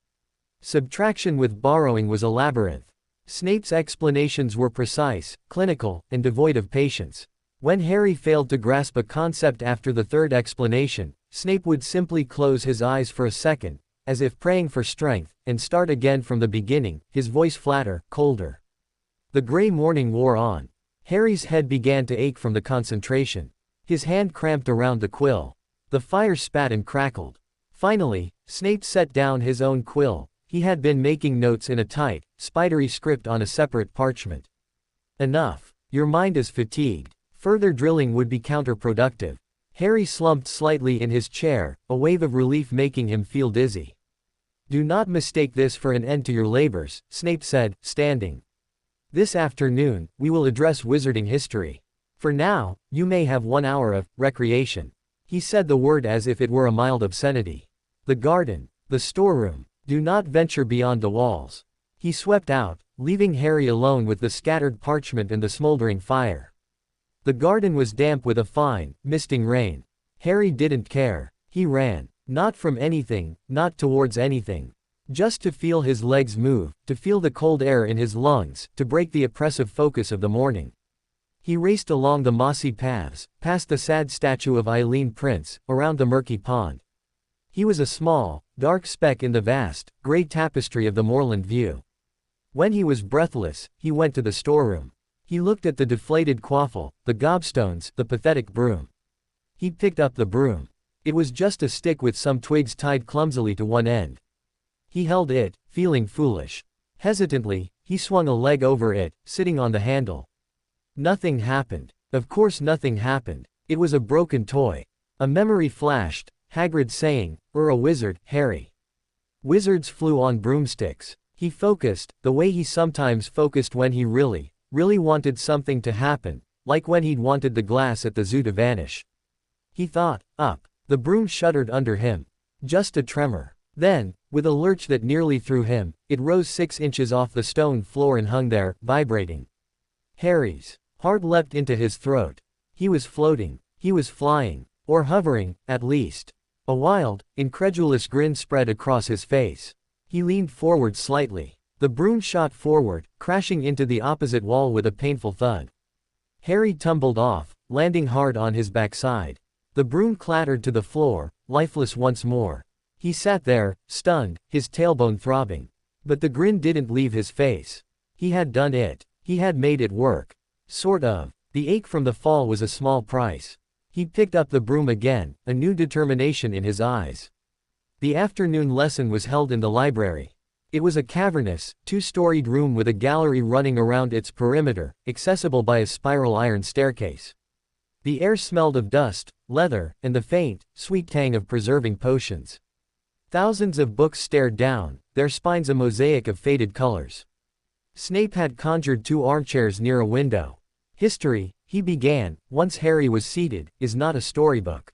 Subtraction with borrowing was a labyrinth. Snape's explanations were precise, clinical, and devoid of patience. When Harry failed to grasp a concept after the third explanation, Snape would simply close his eyes for a second, as if praying for strength, and start again from the beginning, his voice flatter, colder. The gray morning wore on. Harry's head began to ache from the concentration. His hand cramped around the quill. The fire spat and crackled. Finally, Snape set down his own quill. He had been making notes in a tight, spidery script on a separate parchment. Enough. Your mind is fatigued. Further drilling would be counterproductive. Harry slumped slightly in his chair, a wave of relief making him feel dizzy. Do not mistake this for an end to your labors, Snape said, standing. This afternoon, we will address wizarding history. For now, you may have 1 hour of recreation. He said the word as if it were a mild obscenity. The garden, the storeroom, do not venture beyond the walls. He swept out, leaving Harry alone with the scattered parchment and the smoldering fire. The garden was damp with a fine, misting rain. Harry didn't care. He ran. Not from anything, not towards anything. Just to feel his legs move, to feel the cold air in his lungs, to break the oppressive focus of the morning. He raced along the mossy paths, past the sad statue of Eileen Prince, around the murky pond. He was a small, dark speck in the vast, gray tapestry of the moorland view. When he was breathless, he went to the storeroom. He looked at the deflated quaffle, the gobstones, the pathetic broom. He picked up the broom. It was just a stick with some twigs tied clumsily to one end. He held it, feeling foolish. Hesitantly, he swung a leg over it, sitting on the handle. Nothing happened. Of course nothing happened. It was a broken toy. A memory flashed, Hagrid saying, "You're a wizard, Harry." Wizards flew on broomsticks. He focused, the way he sometimes focused when he really wanted something to happen, like when he'd wanted the glass at the zoo to vanish. He thought, up. The broom shuddered under him. Just a tremor. Then, with a lurch that nearly threw him, it rose 6 inches off the stone floor and hung there, vibrating. Harry's heart leapt into his throat. He was floating. He was flying. Or hovering, at least. A wild, incredulous grin spread across his face. He leaned forward slightly. The broom shot forward, crashing into the opposite wall with a painful thud. Harry tumbled off, landing hard on his backside. The broom clattered to the floor, lifeless once more. He sat there, stunned, his tailbone throbbing. But the grin didn't leave his face. He had done it. He had made it work. Sort of. The ache from the fall was a small price. He picked up the broom again, a new determination in his eyes. The afternoon lesson was held in the library. It was a cavernous, 2-storied room with a gallery running around its perimeter, accessible by a spiral iron staircase. The air smelled of dust, leather, and the faint, sweet tang of preserving potions. Thousands of books stared down, their spines a mosaic of faded colors. Snape had conjured 2 armchairs near a window. History, he began, once Harry was seated, is not a storybook.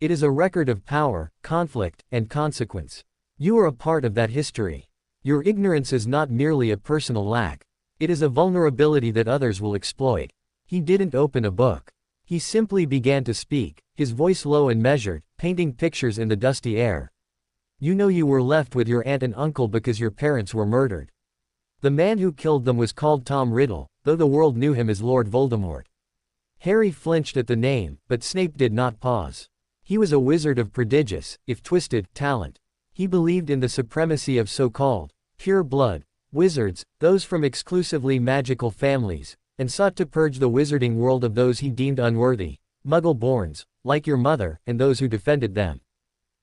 It is a record of power, conflict, and consequence. You are a part of that history. Your ignorance is not merely a personal lack. It is a vulnerability that others will exploit. He didn't open a book. He simply began to speak, his voice low and measured, painting pictures in the dusty air. You know you were left with your aunt and uncle because your parents were murdered. The man who killed them was called Tom Riddle, though the world knew him as Lord Voldemort. Harry flinched at the name, but Snape did not pause. He was a wizard of prodigious, if twisted, talent. He believed in the supremacy of so-called pure blood wizards, those from exclusively magical families, and sought to purge the wizarding world of those he deemed unworthy, muggle-borns, like your mother, and those who defended them.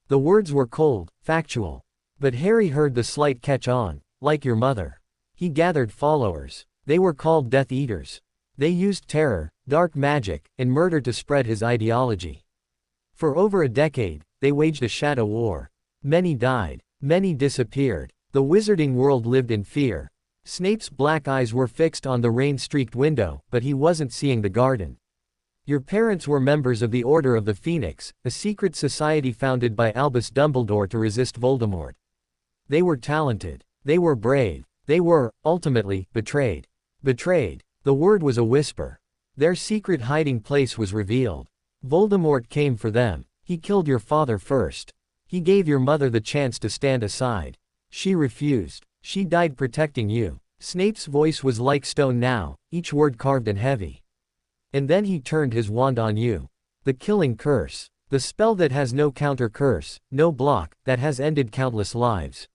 The words were cold, factual. But Harry heard the slight catch-on, like your mother. He gathered followers. They were called Death Eaters. They used terror, dark magic, and murder to spread his ideology. For over a decade, they waged a shadow war. Many died. Many disappeared. The wizarding world lived in fear. Snape's black eyes were fixed on the rain-streaked window, but he wasn't seeing the garden. Your parents were members of the Order of the Phoenix, a secret society founded by Albus Dumbledore to resist Voldemort. They were talented. They were brave. They were, ultimately, betrayed. Betrayed. The word was a whisper. Their secret hiding place was revealed. Voldemort came for them. He killed your father first. He gave your mother the chance to stand aside. She refused. She died protecting you. Snape's voice was like stone now, each word carved and heavy. And then he turned his wand on you. The killing curse. The spell that has no counter curse, no block, that has ended countless lives.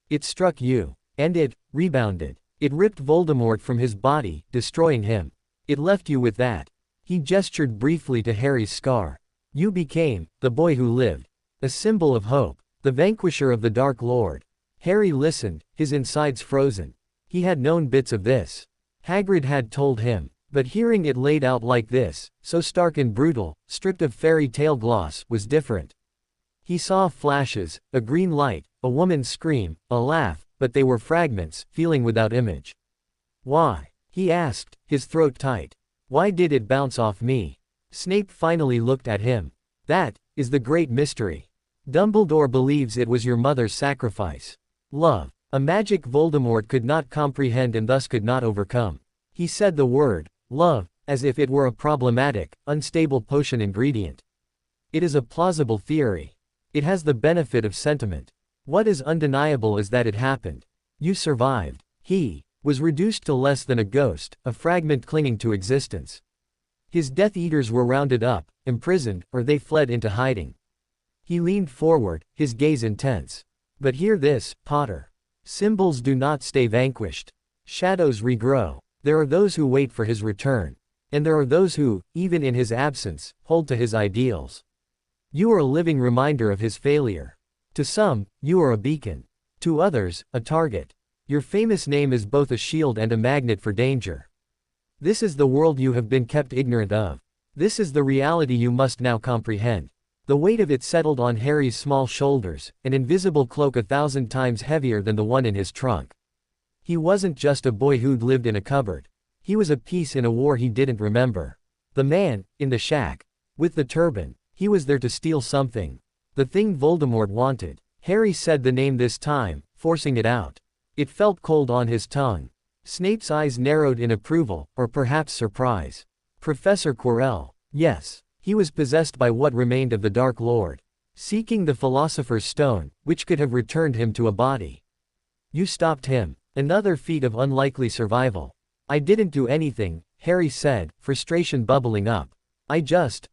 It struck you. And it rebounded. It ripped Voldemort from his body, destroying him. It left you with that. He gestured briefly to Harry's scar. You became the boy who lived. A symbol of hope. The vanquisher of the Dark Lord. Harry listened, his insides frozen. He had known bits of this. Hagrid had told him. But hearing it laid out like this, so stark and brutal, stripped of fairy tale gloss, was different. He saw flashes, a green light, a woman's scream, a laugh, but they were fragments, feeling without image. Why? He asked, his throat tight. Why did it bounce off me? Snape finally looked at him. That is the great mystery. Dumbledore believes it was your mother's sacrifice. Love. A magic Voldemort could not comprehend and thus could not overcome. He said the word, love, as if it were a problematic, unstable potion ingredient. It is a plausible theory. It has the benefit of sentiment. What is undeniable is that it happened. You survived. He was reduced to less than a ghost, a fragment clinging to existence. His Death Eaters were rounded up, imprisoned, or they fled into hiding. He leaned forward, his gaze intense. But hear this, Potter. Symbols do not stay vanquished. Shadows regrow. There are those who wait for his return. And there are those who, even in his absence, hold to his ideals. You are a living reminder of his failure. To some, you are a beacon. To others, a target. Your famous name is both a shield and a magnet for danger. This is the world you have been kept ignorant of. This is the reality you must now comprehend. The weight of it settled on Harry's small shoulders, an invisible cloak 1,000 times heavier than the one in his trunk. He wasn't just a boy who'd lived in a cupboard. He was a piece in a war he didn't remember. The man, in the shack, with the turban, he was there to steal something. The thing Voldemort wanted. Harry said the name this time, forcing it out. It felt cold on his tongue. Snape's eyes narrowed in approval, or perhaps surprise. Professor Quirrell. Yes. He was possessed by what remained of the Dark Lord. Seeking the Philosopher's Stone, which could have returned him to a body. You stopped him. Another feat of unlikely survival. I didn't do anything, Harry said, frustration bubbling up. I just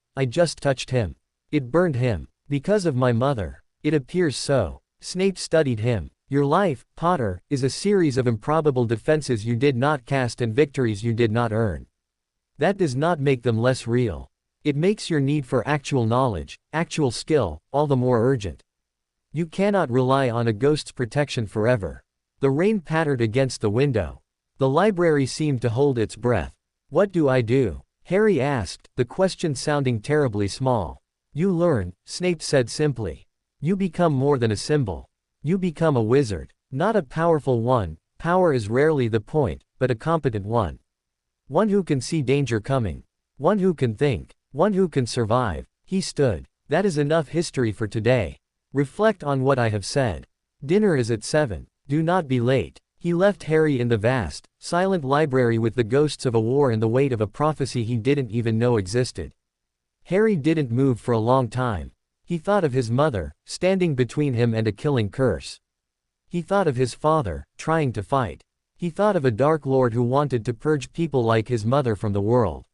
touched him. It burned him. Because of my mother. It appears so. Snape studied him. Your life, Potter, is a series of improbable defenses you did not cast and victories you did not earn. That does not make them less real. It makes your need for actual knowledge, actual skill, all the more urgent. You cannot rely on a ghost's protection forever. The rain pattered against the window. The library seemed to hold its breath. What do I do? Harry asked, the question sounding terribly small. You learn, Snape said simply. You become more than a symbol. You become a wizard. Not a powerful one. Power is rarely the point, but a competent one. One who can see danger coming. One who can think. One who can survive. He stood. That is enough history for today. Reflect on what I have said. Dinner is at 7. Do not be late. He left Harry in the vast, silent library with the ghosts of a war and the weight of a prophecy he didn't even know existed. Harry didn't move for a long time. He thought of his mother, standing between him and a killing curse. He thought of his father, trying to fight. He thought of a Dark Lord who wanted to purge people like his mother from the world.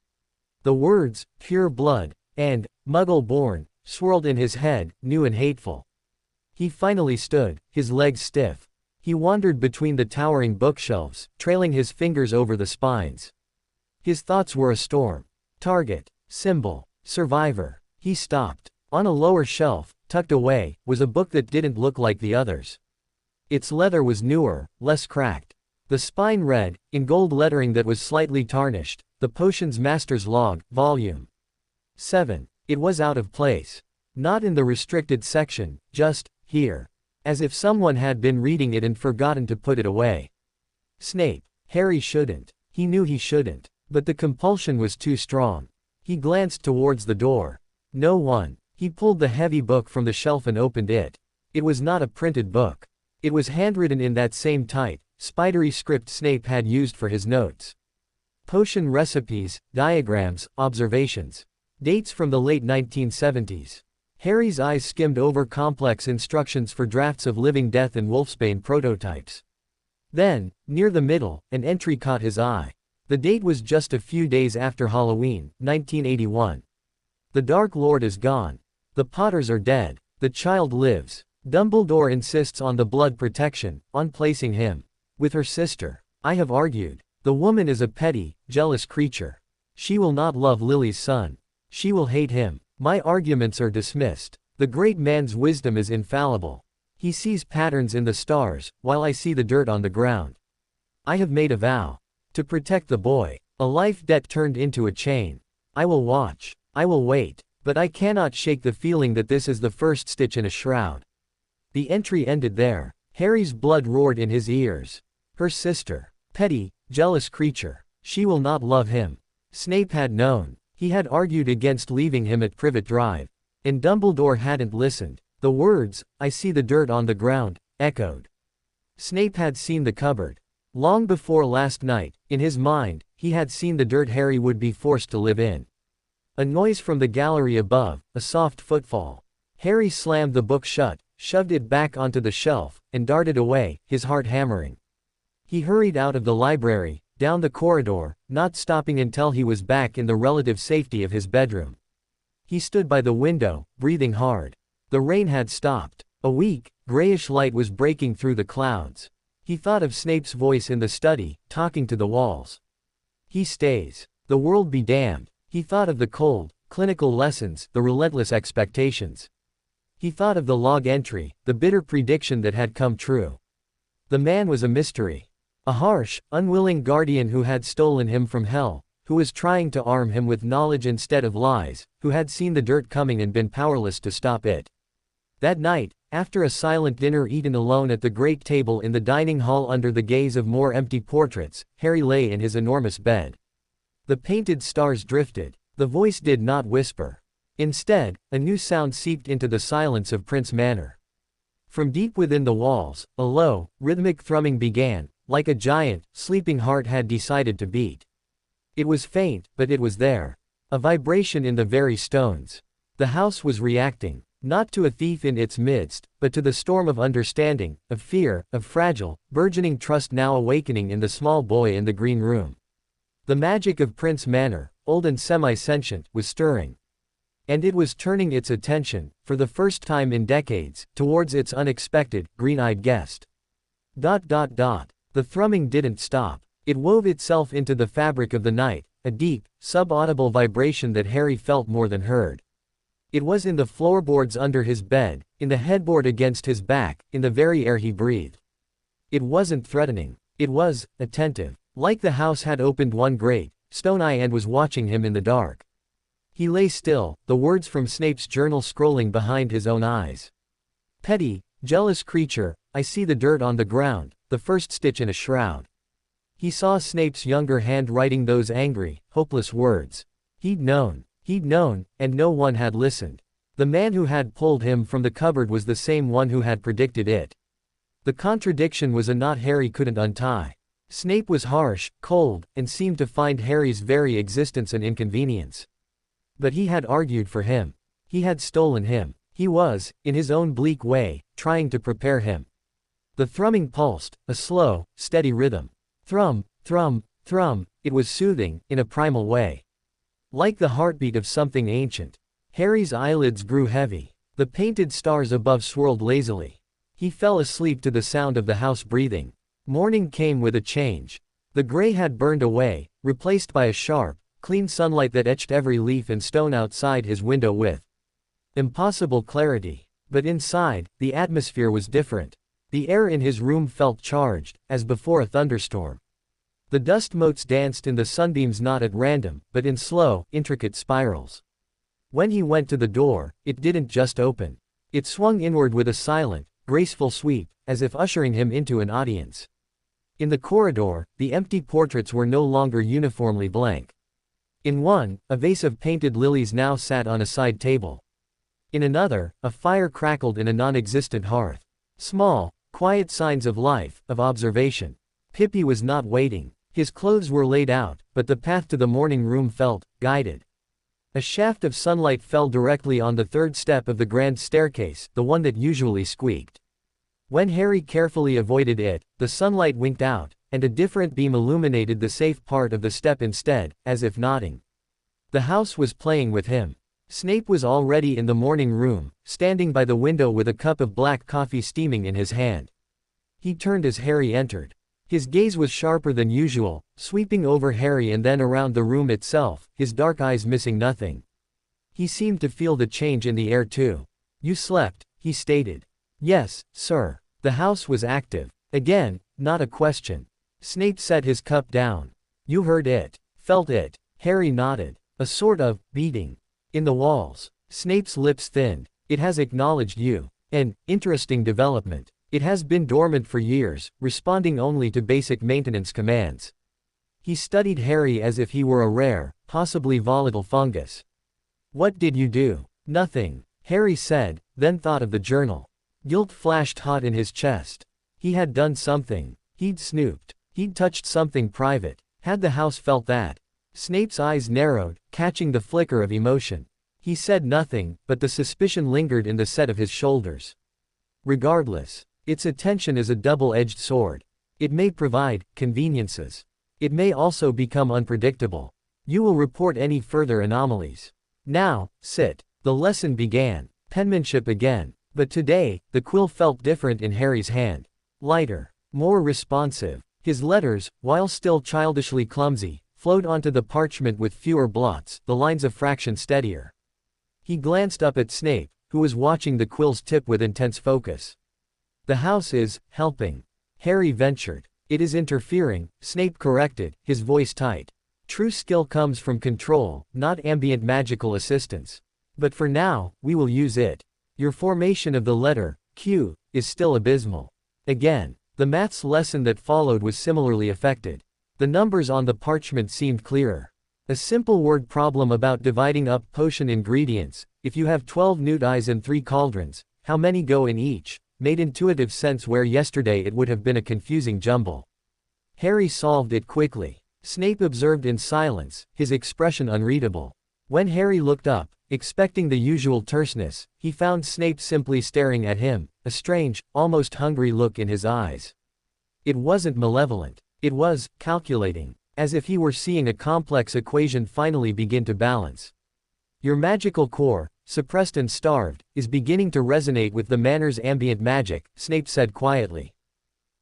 The words, pure blood, and, Muggle-born, swirled in his head, new and hateful. He finally stood, his legs stiff. He wandered between the towering bookshelves, trailing his fingers over the spines. His thoughts were a storm. Target, symbol, survivor. He stopped. On a lower shelf, tucked away, was a book that didn't look like the others. Its leather was newer, less cracked. The spine read, in gold lettering that was slightly tarnished, The Potions Master's Log, Volume 7. It was out of place. Not in the restricted section, just, here. As if someone had been reading it and forgotten to put it away. Snape. Harry shouldn't. He knew he shouldn't. But the compulsion was too strong. He glanced towards the door. No one. He pulled the heavy book from the shelf and opened it. It was not a printed book. It was handwritten in that same tight, spidery script Snape had used for his notes. Potion recipes, diagrams, observations. Dates from the late 1970s. Harry's eyes skimmed over complex instructions for drafts of Living Death and Wolfsbane prototypes. Then, near the middle, an entry caught his eye. The date was just a few days after Halloween, 1981. The Dark Lord is gone. The Potters are dead. The child lives. Dumbledore insists on the blood protection, on placing him with her sister. I have argued. The woman is a petty, jealous creature. She will not love Lily's son. She will hate him. My arguments are dismissed. The great man's wisdom is infallible. He sees patterns in the stars, while I see the dirt on the ground. I have made a vow. To protect the boy. A life debt turned into a chain. I will watch. I will wait. But I cannot shake the feeling that this is the first stitch in a shroud. The entry ended there. Harry's blood roared in his ears. Her sister. Petty, jealous creature. She will not love him. Snape had known. He had argued against leaving him at Privet Drive. And Dumbledore hadn't listened. The words, "I see the dirt on the ground," echoed. Snape had seen the cupboard. Long before last night, in his mind, he had seen the dirt Harry would be forced to live in. A noise from the gallery above, a soft footfall. Harry slammed the book shut, shoved it back onto the shelf, and darted away, his heart hammering. He hurried out of the library, down the corridor, not stopping until he was back in the relative safety of his bedroom. He stood by the window, breathing hard. The rain had stopped. A weak, grayish light was breaking through the clouds. He thought of Snape's voice in the study, talking to the walls. He stays. The world be damned. He thought of the cold, clinical lessons, the relentless expectations. He thought of the log entry, the bitter prediction that had come true. The man was a mystery. A harsh, unwilling guardian who had stolen him from hell, who was trying to arm him with knowledge instead of lies, who had seen the dirt coming and been powerless to stop it. That night, after a silent dinner eaten alone at the great table in the dining hall under the gaze of more empty portraits, Harry lay in his enormous bed. The painted stars drifted. The voice did not whisper. Instead, a new sound seeped into the silence of Prince Manor. From deep within the walls, a low, rhythmic thrumming began, like a giant, sleeping heart had decided to beat. It was faint, but it was there. A vibration in the very stones. The house was reacting. Not to a thief in its midst, but to the storm of understanding, of fear, of fragile, burgeoning trust now awakening in the small boy in the green room. The magic of Prince Manor, old and semi-sentient, was stirring. And it was turning its attention, for the first time in decades, towards its unexpected, green-eyed guest. The thrumming didn't stop. It wove itself into the fabric of the night, a deep, sub-audible vibration that Harry felt more than heard. It was in the floorboards under his bed, in the headboard against his back, in the very air he breathed. It wasn't threatening. It was attentive. Like the house had opened one great, stone eye and was watching him in the dark. He lay still, the words from Snape's journal scrolling behind his own eyes. Petty, jealous creature, I see the dirt on the ground, the first stitch in a shroud. He saw Snape's younger hand writing those angry, hopeless words. He'd known, and no one had listened. The man who had pulled him from the cupboard was the same one who had predicted it. The contradiction was a knot Harry couldn't untie. Snape was harsh, cold, and seemed to find Harry's very existence an inconvenience. But he had argued for him. He had stolen him. He was, in his own bleak way, trying to prepare him. The thrumming pulsed, a slow, steady rhythm. Thrum, thrum, thrum, it was soothing, in a primal way. Like the heartbeat of something ancient. Harry's eyelids grew heavy. The painted stars above swirled lazily. He fell asleep to the sound of the house breathing. Morning came with a change. The gray had burned away, replaced by a sharp, clean sunlight that etched every leaf and stone outside his window with impossible clarity. But inside, the atmosphere was different. The air in his room felt charged, as before a thunderstorm. The dust motes danced in the sunbeams not at random, but in slow, intricate spirals. When he went to the door, it didn't just open. It swung inward with a silent, graceful sweep, as if ushering him into an audience. In the corridor, the empty portraits were no longer uniformly blank. In one, a vase of painted lilies now sat on a side table. In another, a fire crackled in a non-existent hearth. Small, quiet signs of life, of observation. Pippi was not waiting. His clothes were laid out, but the path to the morning room felt guided. A shaft of sunlight fell directly on the third step of the grand staircase, the one that usually squeaked. When Harry carefully avoided it, the sunlight winked out, and a different beam illuminated the safe part of the step instead, as if nodding. The house was playing with him. Snape was already in the morning room, standing by the window with a cup of black coffee steaming in his hand. He turned as Harry entered. His gaze was sharper than usual, sweeping over Harry and then around the room itself, his dark eyes missing nothing. He seemed to feel the change in the air too. "You slept," he stated. "Yes, sir." The house was active. Again, not a question. Snape set his cup down. "You heard it. Felt it." Harry nodded. "A sort of beating. In the walls." Snape's lips thinned. "It has acknowledged you. An interesting development. It has been dormant for years, responding only to basic maintenance commands." He studied Harry as if he were a rare, possibly volatile fungus. "What did you do?" "Nothing," Harry said, then thought of the journal. Guilt flashed hot in his chest. He had done something. He'd snooped. He'd touched something private. Had the house felt that? Snape's eyes narrowed, catching the flicker of emotion. He said nothing, but the suspicion lingered in the set of his shoulders. Regardless, its attention is a double-edged sword. It may provide conveniences. It may also become unpredictable. You will report any further anomalies. Now, sit. The lesson began. Penmanship again. But today, the quill felt different in Harry's hand. Lighter. More responsive. His letters, while still childishly clumsy, flowed onto the parchment with fewer blots, the lines a fraction steadier. He glanced up at Snape, who was watching the quill's tip with intense focus. "The house is helping," Harry ventured. "It is interfering," Snape corrected, his voice tight. "True skill comes from control, not ambient magical assistance. But for now, we will use it. Your formation of the letter Q is still abysmal." Again, the maths lesson that followed was similarly affected. The numbers on the parchment seemed clearer. A simple word problem about dividing up potion ingredients. If you have 12 newt eyes and 3 cauldrons, how many go in each? Made intuitive sense where yesterday it would have been a confusing jumble. Harry solved it quickly. Snape observed in silence, his expression unreadable. When Harry looked up, expecting the usual terseness, he found Snape simply staring at him, a strange, almost hungry look in his eyes. It wasn't malevolent. It was calculating, as if he were seeing a complex equation finally begin to balance. "Your magical core, suppressed and starved, is beginning to resonate with the Manor's ambient magic," Snape said quietly.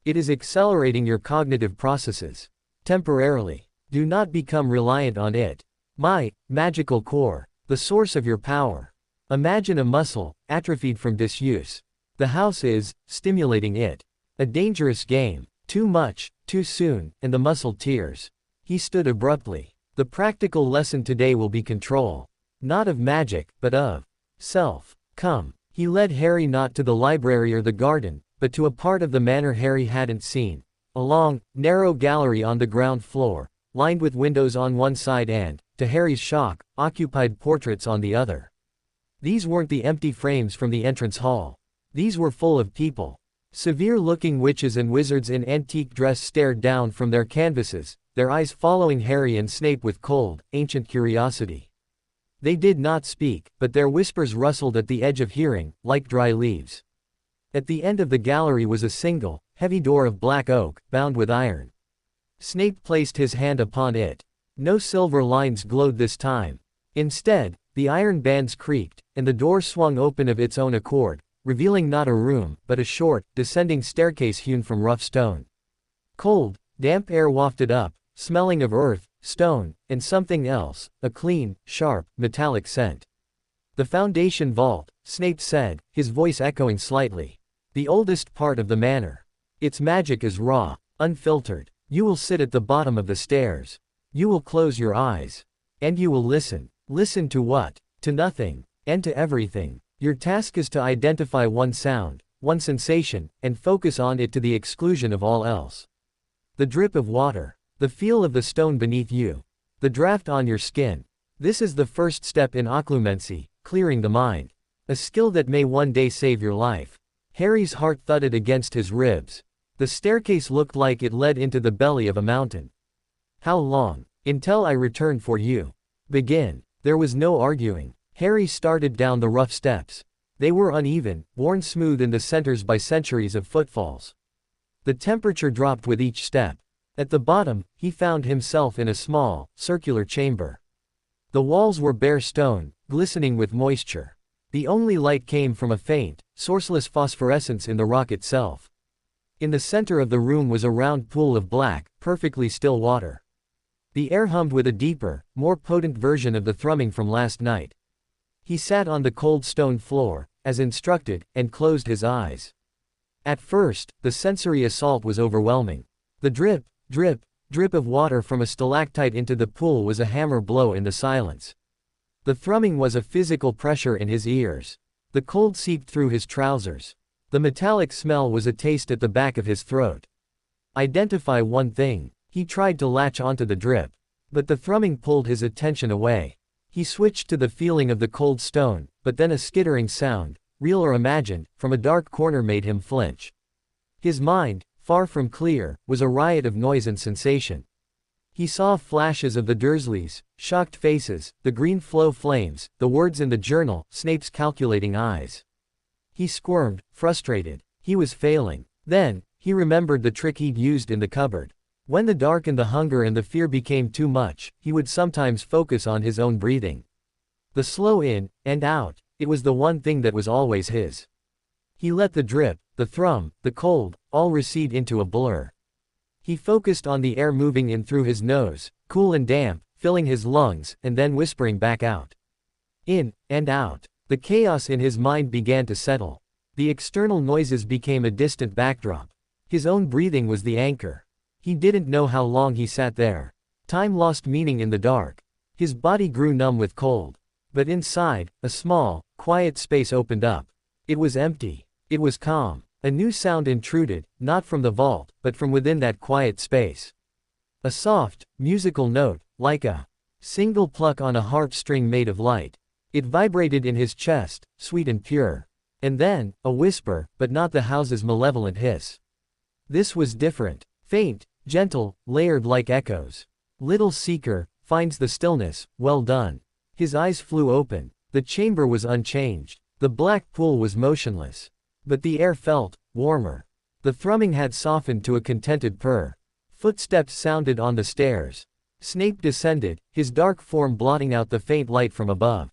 "It is accelerating your cognitive processes. Temporarily. Do not become reliant on it. My magical core, the source of your power. Imagine a muscle, atrophied from disuse. The house is stimulating it. A dangerous game. Too much, too soon, and the muscle tears." He stood abruptly. "The practical lesson today will be control. Not of magic, but of self. Come." He led Harry not to the library or the garden, but to a part of the manor Harry hadn't seen. A long, narrow gallery on the ground floor, lined with windows on one side and, to Harry's shock, occupied portraits on the other. These weren't the empty frames from the entrance hall. These were full of people. Severe-looking witches and wizards in antique dress stared down from their canvases, their eyes following Harry and Snape with cold, ancient curiosity. They did not speak, but their whispers rustled at the edge of hearing, like dry leaves. At the end of the gallery was a single, heavy door of black oak, bound with iron. Snape placed his hand upon it. No silver lines glowed this time. Instead, the iron bands creaked, and the door swung open of its own accord, revealing not a room, but a short, descending staircase hewn from rough stone. Cold, damp air wafted up, smelling of earth, stone, and something else, a clean, sharp, metallic scent. "The foundation vault," Snape said, his voice echoing slightly. "The oldest part of the manor. Its magic is raw, unfiltered. You will sit at the bottom of the stairs. You will close your eyes. And you will listen. Listen to what? To nothing. And to everything. Your task is to identify one sound, one sensation, and focus on it to the exclusion of all else. The drip of water. The feel of the stone beneath you. The draft on your skin. This is the first step in occlumency, clearing the mind. A skill that may one day save your life." Harry's heart thudded against his ribs. The staircase looked like it led into the belly of a mountain. "How long?" "Until I return for you." "Begin." There was no arguing. Harry started down the rough steps. They were uneven, worn smooth in the centers by centuries of footfalls. The temperature dropped with each step. At the bottom, he found himself in a small, circular chamber. The walls were bare stone, glistening with moisture. The only light came from a faint, sourceless phosphorescence in the rock itself. In the center of the room was a round pool of black, perfectly still water. The air hummed with a deeper, more potent version of the thrumming from last night. He sat on the cold stone floor, as instructed, and closed his eyes. At first, the sensory assault was overwhelming. The drip, drip, drip of water from a stalactite into the pool was a hammer blow in the silence. The thrumming was a physical pressure in his ears. The cold seeped through his trousers. The metallic smell was a taste at the back of his throat. Identify one thing. He tried to latch onto the drip. But the thrumming pulled his attention away. He switched to the feeling of the cold stone, but then a skittering sound, real or imagined, from a dark corner made him flinch. His mind, far from clear, was a riot of noise and sensation. He saw flashes of the Dursleys, shocked faces, the green flow flames, the words in the journal, Snape's calculating eyes. He squirmed, frustrated. He was failing. Then, he remembered the trick he'd used in the cupboard. When the dark and the hunger and the fear became too much, he would sometimes focus on his own breathing. The slow in, and out, it was the one thing that was always his. He let the drip, the thrum, the cold, all recede into a blur. He focused on the air moving in through his nose, cool and damp, filling his lungs, and then whispering back out. In, and out. The chaos in his mind began to settle. The external noises became a distant backdrop. His own breathing was the anchor. He didn't know how long he sat there. Time lost meaning in the dark. His body grew numb with cold. But inside, a small, quiet space opened up. It was empty. It was calm. A new sound intruded, not from the vault, but from within that quiet space. A soft, musical note, like a single pluck on a harp string made of light. It vibrated in his chest, sweet and pure. And then, a whisper, but not the house's malevolent hiss. This was different. Faint, gentle, layered like echoes. Little seeker, finds the stillness, well done. His eyes flew open. The chamber was unchanged. The black pool was motionless. But the air felt warmer. The thrumming had softened to a contented purr. Footsteps sounded on the stairs. Snape descended, his dark form blotting out the faint light from above.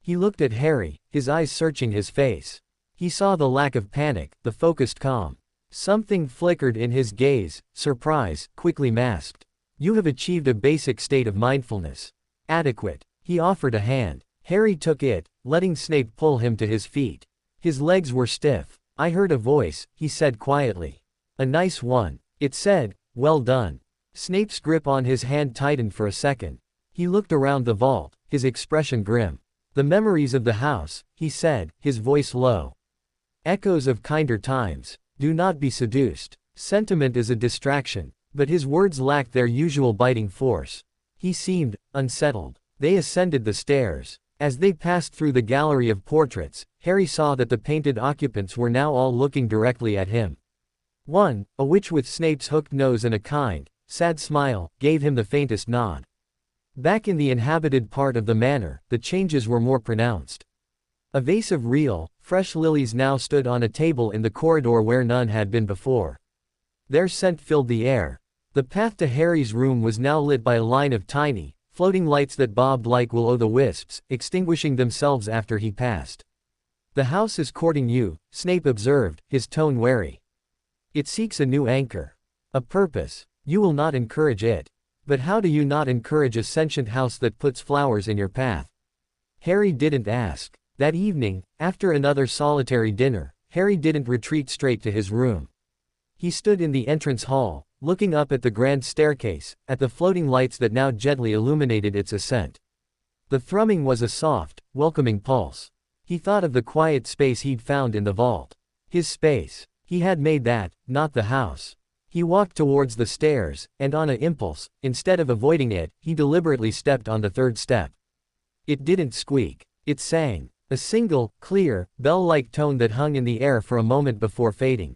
He looked at Harry, his eyes searching his face. He saw the lack of panic, the focused calm. Something flickered in his gaze, surprise, quickly masked. You have achieved a basic state of mindfulness. Adequate. He offered a hand. Harry took it, letting Snape pull him to his feet. His legs were stiff. I heard a voice, he said quietly. A nice one. It said, well done. Snape's grip on his hand tightened for a second. He looked around the vault, his expression grim. The memories of the house, he said, his voice low. Echoes of kinder times. Do not be seduced. Sentiment is a distraction. But his words lacked their usual biting force. He seemed unsettled. They ascended the stairs. As they passed through the gallery of portraits, Harry saw that the painted occupants were now all looking directly at him. One, a witch with Snape's hooked nose and a kind, sad smile, gave him the faintest nod. Back in the inhabited part of the manor, the changes were more pronounced. A vase of real, fresh lilies now stood on a table in the corridor where none had been before. Their scent filled the air. The path to Harry's room was now lit by a line of tiny, floating lights that bobbed like will-o'-the-wisps, extinguishing themselves after he passed. The house is courting you, Snape observed, his tone wary. It seeks a new anchor. A purpose. You will not encourage it. But how do you not encourage a sentient house that puts flowers in your path? Harry didn't ask. That evening, after another solitary dinner, Harry didn't retreat straight to his room. He stood in the entrance hall, looking up at the grand staircase, at the floating lights that now gently illuminated its ascent. The thrumming was a soft, welcoming pulse. He thought of the quiet space he'd found in the vault. His space. He had made that, not the house. He walked towards the stairs, and on an impulse, instead of avoiding it, he deliberately stepped on the third step. It didn't squeak. It sang. A single, clear, bell-like tone that hung in the air for a moment before fading.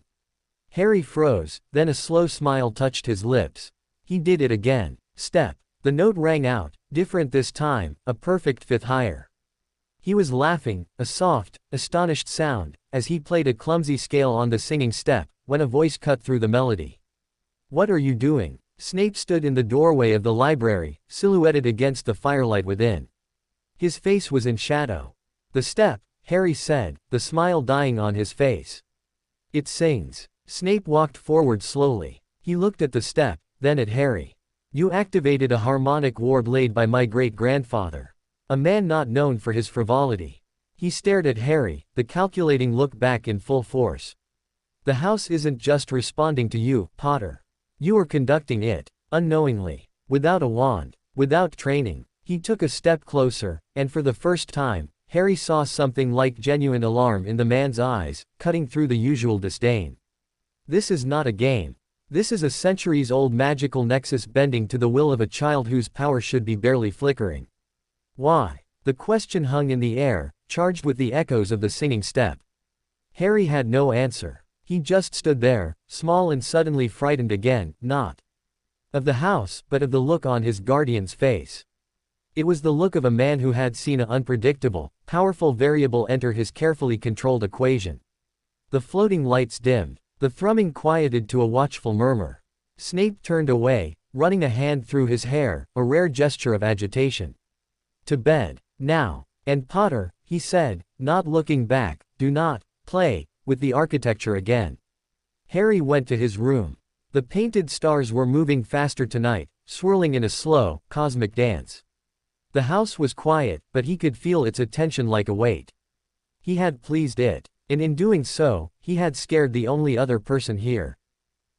Harry froze, then a slow smile touched his lips. He did it again. Step. The note rang out, different this time, a perfect fifth higher. He was laughing, a soft, astonished sound, as he played a clumsy scale on the singing step, when a voice cut through the melody. "What are you doing?" Snape stood in the doorway of the library, silhouetted against the firelight within. His face was in shadow. "The step," Harry said, the smile dying on his face. "It sings." Snape walked forward slowly. He looked at the step, then at Harry. "You activated a harmonic ward laid by my great-grandfather. A man not known for his frivolity." He stared at Harry, the calculating look back in full force. "The house isn't just responding to you, Potter. You are conducting it, unknowingly, without a wand, without training." He took a step closer, and for the first time, Harry saw something like genuine alarm in the man's eyes, cutting through the usual disdain. "This is not a game. This is a centuries-old magical nexus bending to the will of a child whose power should be barely flickering." "Why?" The question hung in the air, charged with the echoes of the singing step. Harry had no answer. He just stood there, small and suddenly frightened again, not of the house, but of the look on his guardian's face. It was the look of a man who had seen an unpredictable, powerful variable enter his carefully controlled equation. The floating lights dimmed. The thrumming quieted to a watchful murmur. Snape turned away, running a hand through his hair, a rare gesture of agitation. "To bed, now. And Potter," he said, not looking back, "do not play with the architecture again." Harry went to his room. The painted stars were moving faster tonight, swirling in a slow, cosmic dance. The house was quiet, but he could feel its attention like a weight. He had pleased it, and in doing so, he had scared the only other person here.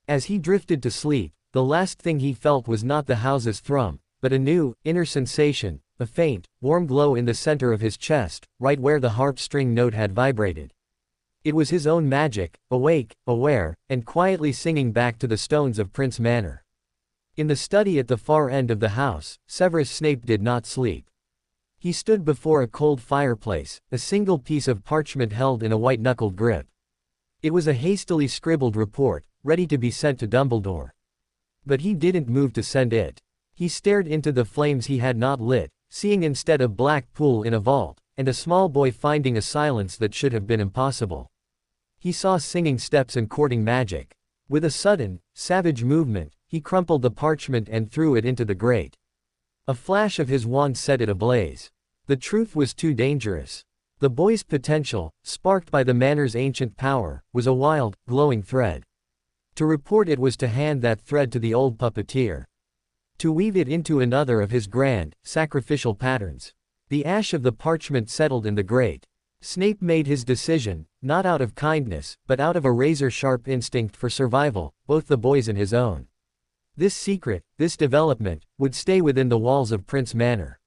As he drifted to sleep, the last thing he felt was not the house's thrum, but a new, inner sensation, a faint, warm glow in the center of his chest, right where the harp string note had vibrated. It was his own magic, awake, aware, and quietly singing back to the stones of Prince Manor. In the study at the far end of the house, Severus Snape did not sleep. He stood before a cold fireplace, a single piece of parchment held in a white-knuckled grip. It was a hastily scribbled report, ready to be sent to Dumbledore. But he didn't move to send it. He stared into the flames he had not lit, seeing instead a black pool in a vault, and a small boy finding a silence that should have been impossible. He saw singing steps and courting magic. With a sudden, savage movement, he crumpled the parchment and threw it into the grate. A flash of his wand set it ablaze. The truth was too dangerous. The boy's potential, sparked by the manor's ancient power, was a wild, glowing thread. To report it was to hand that thread to the old puppeteer. To weave it into another of his grand, sacrificial patterns. The ash of the parchment settled in the grate. Snape made his decision, not out of kindness, but out of a razor-sharp instinct for survival, both the boy's and his own. This secret, this development, would stay within the walls of Prince Manor.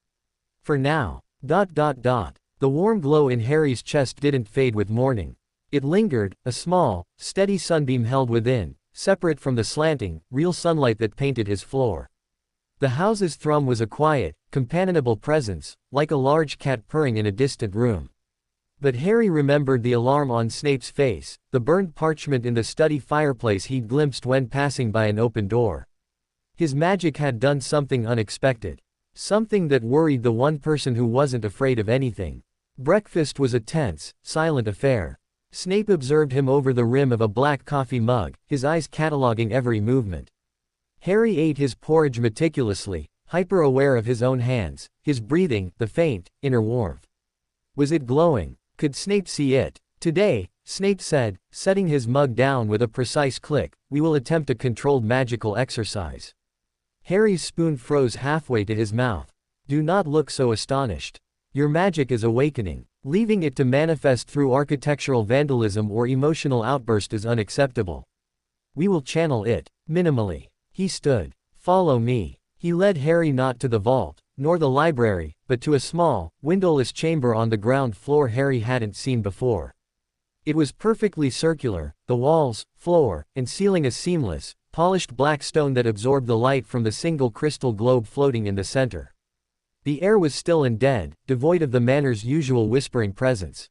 For now. The warm glow in Harry's chest didn't fade with morning. It lingered, a small, steady sunbeam held within, separate from the slanting, real sunlight that painted his floor. The house's thrum was a quiet, companionable presence, like a large cat purring in a distant room. But Harry remembered the alarm on Snape's face, the burned parchment in the study fireplace he'd glimpsed when passing by an open door. His magic had done something unexpected. Something that worried the one person who wasn't afraid of anything. Breakfast was a tense, silent affair. Snape observed him over the rim of a black coffee mug, his eyes cataloging every movement. Harry ate his porridge meticulously, hyper-aware of his own hands, his breathing, the faint, inner warmth. Was it glowing? Could Snape see it? "Today," Snape said, setting his mug down with a precise click, "we will attempt a controlled magical exercise." Harry's spoon froze halfway to his mouth. "Do not look so astonished. Your magic is awakening. Leaving it to manifest through architectural vandalism or emotional outburst is unacceptable. We will channel it, minimally." He stood. "Follow me." He led Harry not to the vault, nor the library, but to a small, windowless chamber on the ground floor Harry hadn't seen before. It was perfectly circular, the walls, floor, and ceiling a seamless, polished black stone that absorbed the light from the single crystal globe floating in the center. The air was still and dead, devoid of the manor's usual whispering presence.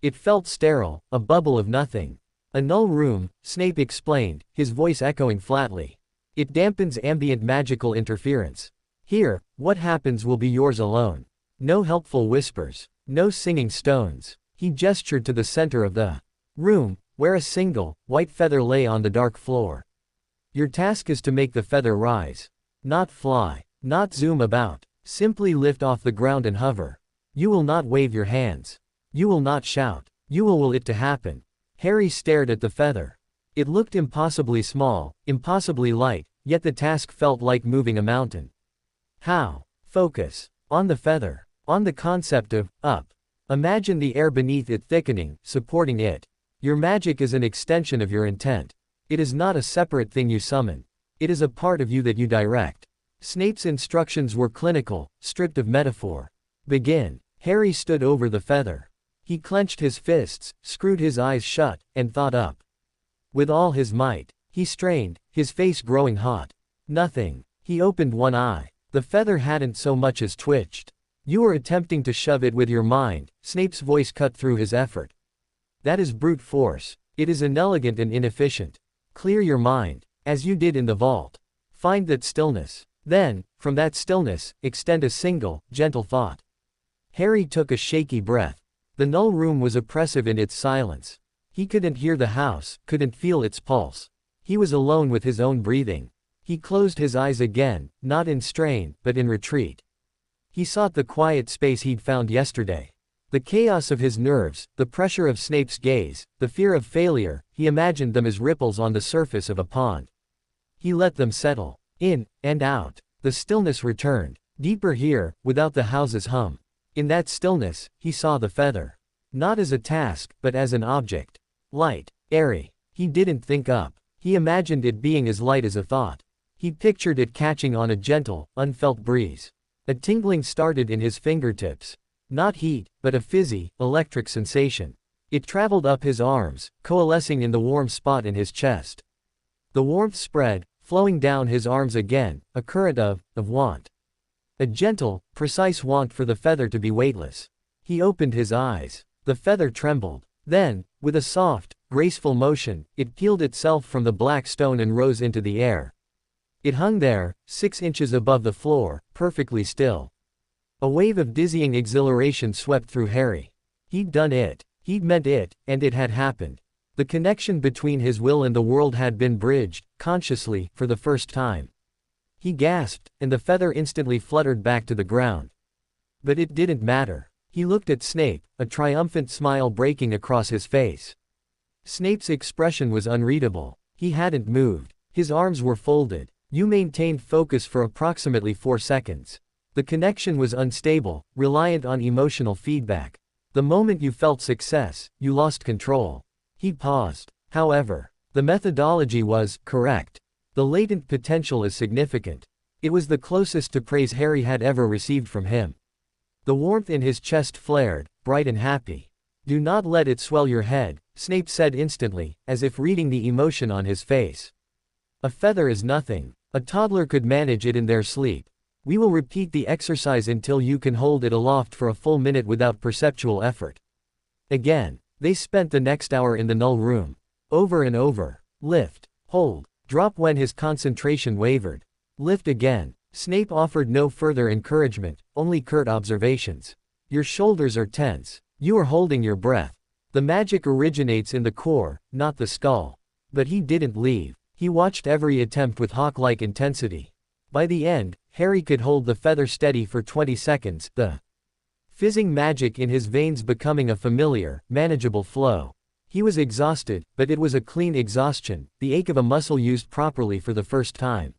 It felt sterile, a bubble of nothing. "A null room," Snape explained, his voice echoing flatly. "It dampens ambient magical interference. Here, what happens will be yours alone. No helpful whispers. No singing stones. He gestured to the center of the room, where a single, white feather lay on the dark floor. Your task is to make the feather rise. Not fly. Not zoom about. Simply lift off the ground and hover. You will not wave your hands. You will not shout. You will it to happen. Harry stared at the feather. It looked impossibly small, impossibly light, yet the task felt like moving a mountain. How? Focus. On the feather. On the concept of up. Imagine the air beneath it thickening, supporting it. Your magic is an extension of your intent. It is not a separate thing you summon. It is a part of you that you direct. Snape's instructions were clinical, stripped of metaphor. Begin. Harry stood over the feather. He clenched his fists, screwed his eyes shut, and thought up. With all his might, he strained, his face growing hot. Nothing. He opened one eye. The feather hadn't so much as twitched. You were attempting to shove it with your mind, Snape's voice cut through his effort. That is brute force. It is inelegant and inefficient. Clear your mind, as you did in the vault. Find that stillness. Then, from that stillness, extend a single, gentle thought. Harry took a shaky breath. The null room was oppressive in its silence. He couldn't hear the house, couldn't feel its pulse. He was alone with his own breathing. He closed his eyes again, not in strain, but in retreat. He sought the quiet space he'd found yesterday. The chaos of his nerves, the pressure of Snape's gaze, the fear of failure, he imagined them as ripples on the surface of a pond. He let them settle. In, and out. The stillness returned. Deeper here, without the house's hum. In that stillness, he saw the feather. Not as a task, but as an object. Light. Airy. He didn't think up. He imagined it being as light as a thought. He pictured it catching on a gentle, unfelt breeze. A tingling started in his fingertips. Not heat, but a fizzy, electric sensation. It traveled up his arms, coalescing in the warm spot in his chest. The warmth spread, flowing down his arms again, a current of want. A gentle, precise want for the feather to be weightless. He opened his eyes. The feather trembled. Then, with a soft, graceful motion, it peeled itself from the black stone and rose into the air. It hung there, 6 inches above the floor, perfectly still. A wave of dizzying exhilaration swept through Harry. He'd done it. He'd meant it, and it had happened. The connection between his will and the world had been bridged, consciously, for the first time. He gasped, and the feather instantly fluttered back to the ground. But it didn't matter. He looked at Snape, a triumphant smile breaking across his face. Snape's expression was unreadable. He hadn't moved. His arms were folded. You maintained focus for approximately 4 seconds. The connection was unstable, reliant on emotional feedback. The moment you felt success, you lost control. He paused. However, the methodology was correct. The latent potential is significant. It was the closest to praise Harry had ever received from him. The warmth in his chest flared, bright and happy. Do not let it swell your head, Snape said instantly, as if reading the emotion on his face. A feather is nothing. A toddler could manage it in their sleep. We will repeat the exercise until you can hold it aloft for a full minute without perceptual effort. Again. They spent the next hour in the null room. Over and over. Lift. Hold. Drop when his concentration wavered. Lift again. Snape offered no further encouragement, only curt observations. Your shoulders are tense. You are holding your breath. The magic originates in the core, not the skull. But he didn't leave. He watched every attempt with hawk-like intensity. By the end, Harry could hold the feather steady for 20 seconds, the fizzing magic in his veins becoming a familiar, manageable flow. He was exhausted, but it was a clean exhaustion, the ache of a muscle used properly for the first time.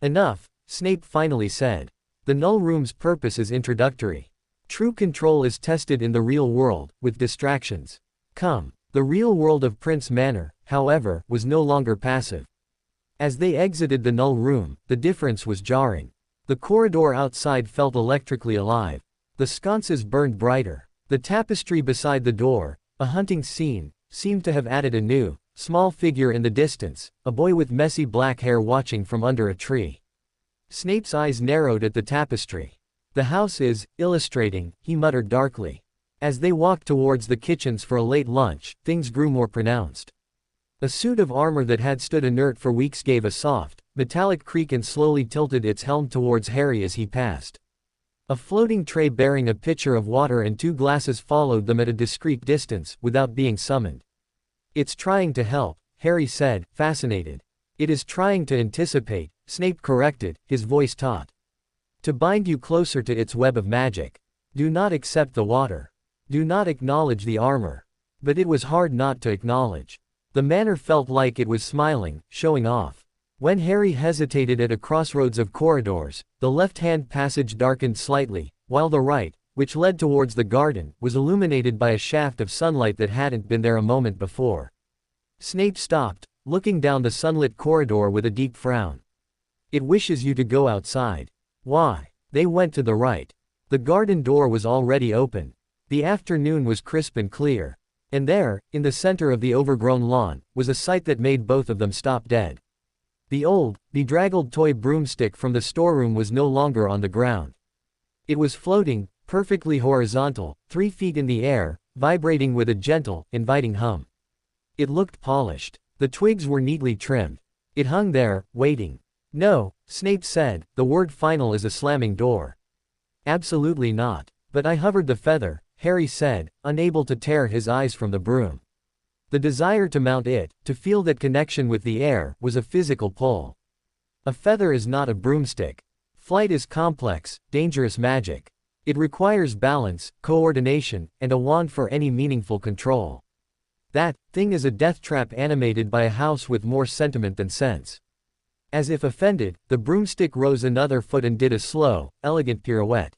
Enough, Snape finally said. The null room's purpose is introductory. True control is tested in the real world, with distractions. Come. The real world of Prince Manor, however, was no longer passive. As they exited the null room, the difference was jarring. The corridor outside felt electrically alive. The sconces burned brighter. The tapestry beside the door, a hunting scene, seemed to have added a new, small figure in the distance, a boy with messy black hair watching from under a tree. Snape's eyes narrowed at the tapestry. The house is illustrating, he muttered darkly. As they walked towards the kitchens for a late lunch, things grew more pronounced. A suit of armor that had stood inert for weeks gave a soft, metallic creak and slowly tilted its helm towards Harry as he passed. A floating tray bearing a pitcher of water and 2 glasses followed them at a discreet distance, without being summoned. "It's trying to help," Harry said, fascinated. "It is trying to anticipate," Snape corrected, his voice taut. "To bind you closer to its web of magic. Do not accept the water. Do not acknowledge the armor." But it was hard not to acknowledge. The manor felt like it was smiling, showing off. When Harry hesitated at a crossroads of corridors, the left-hand passage darkened slightly, while the right, which led towards the garden, was illuminated by a shaft of sunlight that hadn't been there a moment before. Snape stopped, looking down the sunlit corridor with a deep frown. "It wishes you to go outside." "Why?" They went to the right. The garden door was already open. The afternoon was crisp and clear. And there, in the center of the overgrown lawn, was a sight that made both of them stop dead. The old, bedraggled toy broomstick from the storeroom was no longer on the ground. It was floating, perfectly horizontal, 3 feet in the air, vibrating with a gentle, inviting hum. It looked polished. The twigs were neatly trimmed. It hung there, waiting. "No," Snape said, "the word final is a slamming door." "Absolutely not. But I hovered the feather," Harry said, unable to tear his eyes from the broom. The desire to mount it, to feel that connection with the air, was a physical pull. A feather is not a broomstick. Flight is complex, dangerous magic. It requires balance, coordination, and a wand for any meaningful control. That thing is a death trap animated by a house with more sentiment than sense. As if offended, the broomstick rose another foot and did a slow, elegant pirouette.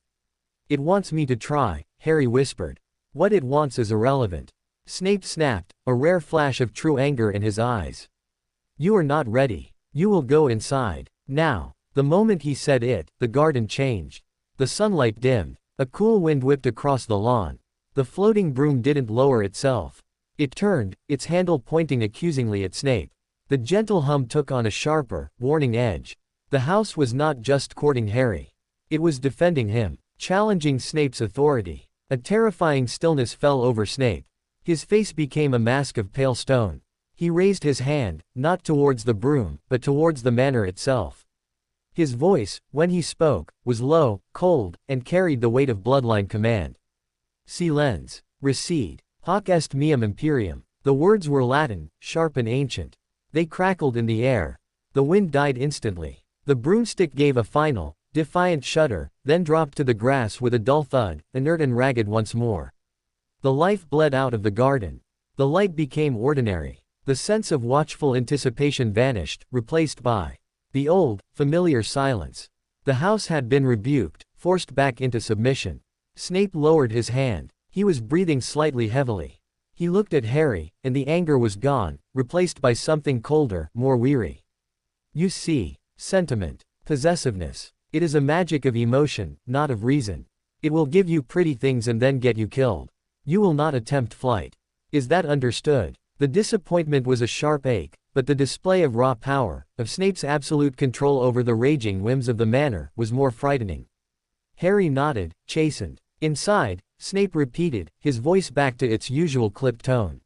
"It wants me to try," Harry whispered. "What it wants is irrelevant." Snape snapped, a rare flash of true anger in his eyes. "You are not ready. You will go inside. Now." The moment he said it, the garden changed. The sunlight dimmed. A cool wind whipped across the lawn. The floating broom didn't lower itself. It turned, its handle pointing accusingly at Snape. The gentle hum took on a sharper, warning edge. The house was not just courting Harry. It was defending him, challenging Snape's authority. A terrifying stillness fell over Snape. His face became a mask of pale stone. He raised his hand, not towards the broom, but towards the manor itself. His voice, when he spoke, was low, cold, and carried the weight of bloodline command. "Silens. Recede. Hoc est meum imperium." The words were Latin, sharp and ancient. They crackled in the air. The wind died instantly. The broomstick gave a final, defiant shudder, then dropped to the grass with a dull thud, inert and ragged once more. The life bled out of the garden. The light became ordinary. The sense of watchful anticipation vanished, replaced by the old, familiar silence. The house had been rebuked, forced back into submission. Snape lowered his hand. He was breathing slightly heavily. He looked at Harry, and the anger was gone, replaced by something colder, more weary. "You see, sentiment, possessiveness. It is a magic of emotion, not of reason. It will give you pretty things and then get you killed. You will not attempt flight. Is that understood?" The disappointment was a sharp ache, but the display of raw power, of Snape's absolute control over the raging whims of the manor, was more frightening. Harry nodded, chastened. "Inside," Snape repeated, his voice back to its usual clipped tone.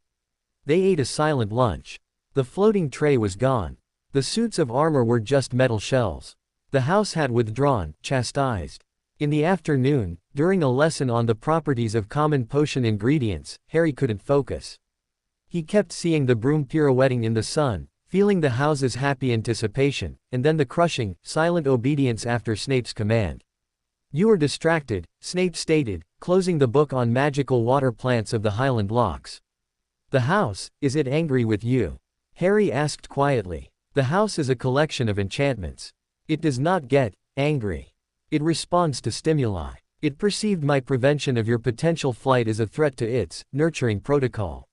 They ate a silent lunch. The floating tray was gone. The suits of armor were just metal shells. The house had withdrawn, chastised. In the afternoon, during a lesson on the properties of common potion ingredients, Harry couldn't focus. He kept seeing the broom pirouetting in the sun, feeling the house's happy anticipation, and then the crushing, silent obedience after Snape's command. "You are distracted," Snape stated, closing the book on magical water plants of the Highland Lochs. "The house, is it angry with you?" Harry asked quietly. "The house is a collection of enchantments. It does not get angry. It responds to stimuli. It perceived my prevention of your potential flight as a threat to its nurturing protocol.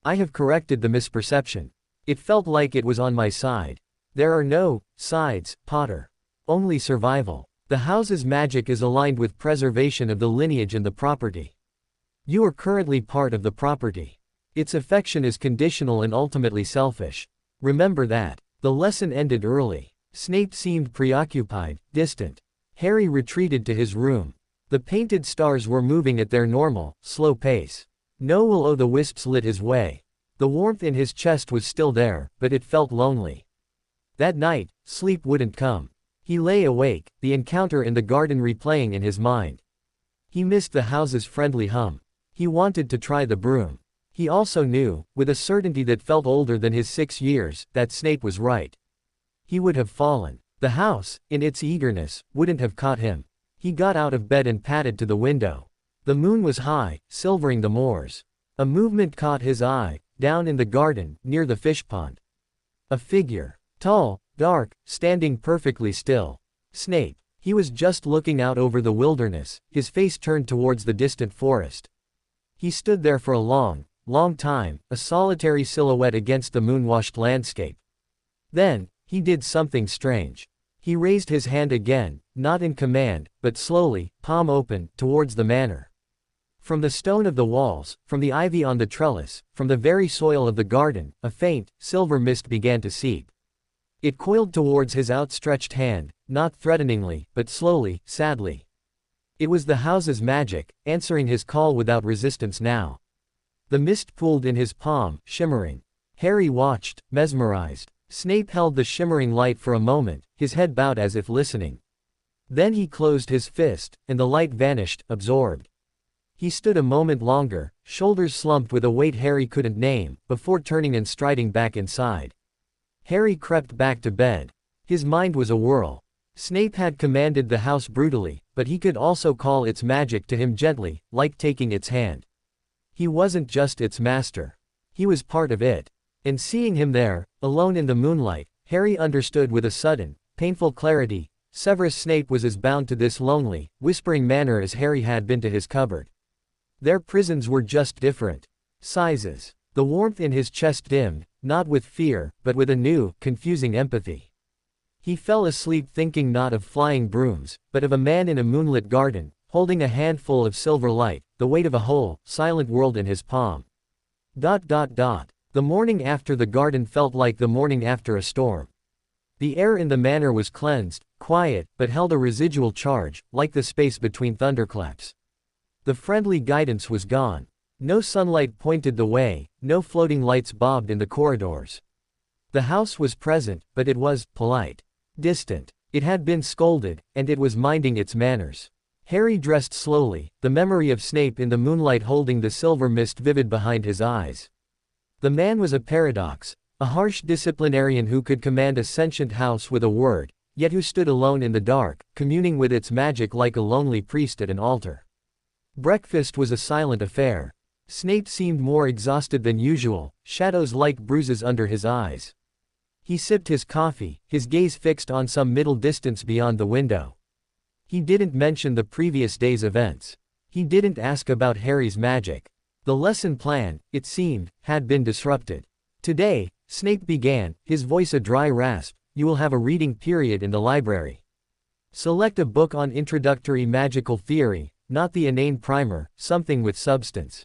I have corrected the misperception. It felt like it was on my side. There are no sides, Potter. Only survival. The house's magic is aligned with preservation of the lineage and the property. You are currently part of the property. Its affection is conditional and ultimately selfish. Remember that." The lesson ended early. Snape seemed preoccupied, distant. Harry retreated to his room. The painted stars were moving at their normal, slow pace. No will-o'-the-wisps lit his way. The warmth in his chest was still there, but it felt lonely. That night, sleep wouldn't come. He lay awake, the encounter in the garden replaying in his mind. He missed the house's friendly hum. He wanted to try the broom. He also knew, with a certainty that felt older than his 6 years, that Snape was right. He would have fallen. The house, in its eagerness, wouldn't have caught him. He got out of bed and padded to the window. The moon was high, silvering the moors. A movement caught his eye, down in the garden, near the fish pond. A figure. Tall, dark, standing perfectly still. Snape. He was just looking out over the wilderness, his face turned towards the distant forest. He stood there for a long time, a solitary silhouette against the moon-washed landscape. Then, he did something strange. He raised his hand again, not in command, but slowly, palm open, towards the manor. From the stone of the walls, from the ivy on the trellis, from the very soil of the garden, a faint, silver mist began to seep. It coiled towards his outstretched hand, not threateningly, but slowly, sadly. It was the house's magic, answering his call without resistance now. The mist pooled in his palm, shimmering. Harry watched, mesmerized. Snape held the shimmering light for a moment, his head bowed as if listening. Then he closed his fist, and the light vanished, absorbed. He stood a moment longer, shoulders slumped with a weight Harry couldn't name, before turning and striding back inside. Harry crept back to bed. His mind was awhirl. Snape had commanded the house brutally, but he could also call its magic to him gently, like taking its hand. He wasn't just its master. He was part of it. And seeing him there, alone in the moonlight, Harry understood with a sudden, painful clarity, Severus Snape was as bound to this lonely, whispering manor as Harry had been to his cupboard. Their prisons were just different sizes. The warmth in his chest dimmed, not with fear, but with a new, confusing empathy. He fell asleep thinking not of flying brooms, but of a man in a moonlit garden, holding a handful of silver light, the weight of a whole, silent world in his palm. The morning after the garden felt like the morning after a storm. The air in the manor was cleansed, quiet, but held a residual charge, like the space between thunderclaps. The friendly guidance was gone. No sunlight pointed the way, no floating lights bobbed in the corridors. The house was present, but it was polite. Distant. It had been scolded, and it was minding its manners. Harry dressed slowly, the memory of Snape in the moonlight holding the silver mist vivid behind his eyes. The man was a paradox, a harsh disciplinarian who could command a sentient house with a word, yet who stood alone in the dark, communing with its magic like a lonely priest at an altar. Breakfast was a silent affair. Snape seemed more exhausted than usual, shadows like bruises under his eyes. He sipped his coffee, his gaze fixed on some middle distance beyond the window. He didn't mention the previous day's events. He didn't ask about Harry's magic. The lesson plan, it seemed, had been disrupted. Today, Snape began, his voice a dry rasp, you will have a reading period in the library. Select a book on introductory magical theory, not the inane primer, something with substance.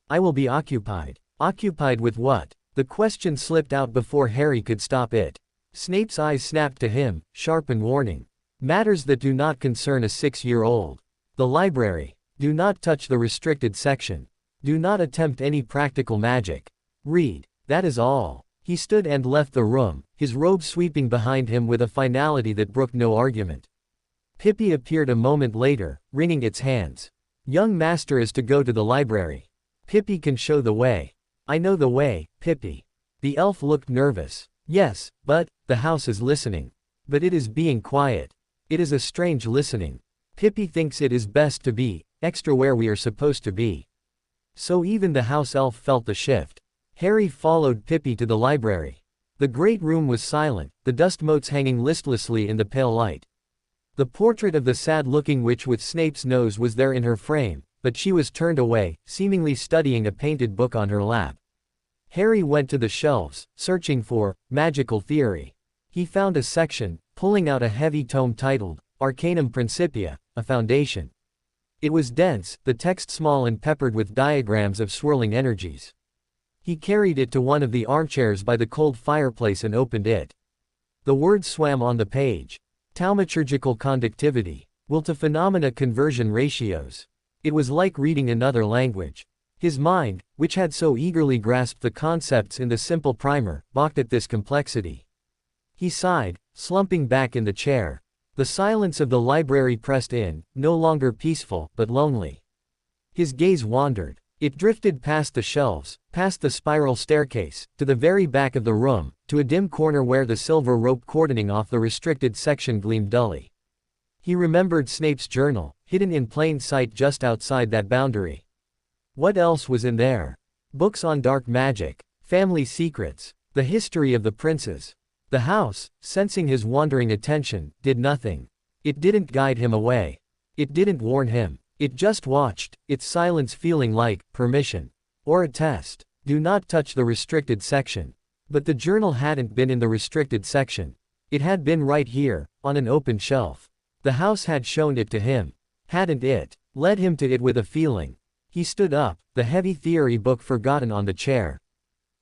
I will be occupied. Occupied with what? The question slipped out before Harry could stop it. Snape's eyes snapped to him, sharp and warning. Matters that do not concern a 6-year-old. The library. Do not touch the restricted section. Do not attempt any practical magic. Read. That is all. He stood and left the room, his robe sweeping behind him with a finality that brooked no argument. Pippi appeared a moment later, wringing its hands. Young master is to go to the library. Pippi can show the way. I know the way, Pippi. The elf looked nervous. Yes, but, the house is listening. But it is being quiet. It is a strange listening. Pippi thinks it is best to be extra where we are supposed to be. So even the house elf felt the shift. Harry followed Pippi to the library. The great room was silent, the dust motes hanging listlessly in the pale light. The portrait of the sad-looking witch with Snape's nose was there in her frame, but she was turned away, seemingly studying a painted book on her lap. Harry went to the shelves, searching for magical theory. He found a section, pulling out a heavy tome titled Arcanum Principia, a foundation. It was dense, the text small and peppered with diagrams of swirling energies. He carried it to one of the armchairs by the cold fireplace and opened it. The words swam on the page. Thaumaturgical conductivity. Will to phenomena conversion ratios. It was like reading another language. His mind, which had so eagerly grasped the concepts in the simple primer, balked at this complexity. He sighed, slumping back in the chair. The silence of the library pressed in, no longer peaceful, but lonely. His gaze wandered. It drifted past the shelves, past the spiral staircase, to the very back of the room, to a dim corner where the silver rope cordoning off the restricted section gleamed dully. He remembered Snape's journal, hidden in plain sight just outside that boundary. What else was in there? Books on dark magic, family secrets, the history of the princes. The house, sensing his wandering attention, did nothing. It didn't guide him away. It didn't warn him. It just watched, its silence feeling like permission. Or a test. Do not touch the restricted section. But the journal hadn't been in the restricted section. It had been right here, on an open shelf. The house had shown it to him. Hadn't it? Led him to it with a feeling. He stood up, the heavy theory book forgotten on the chair.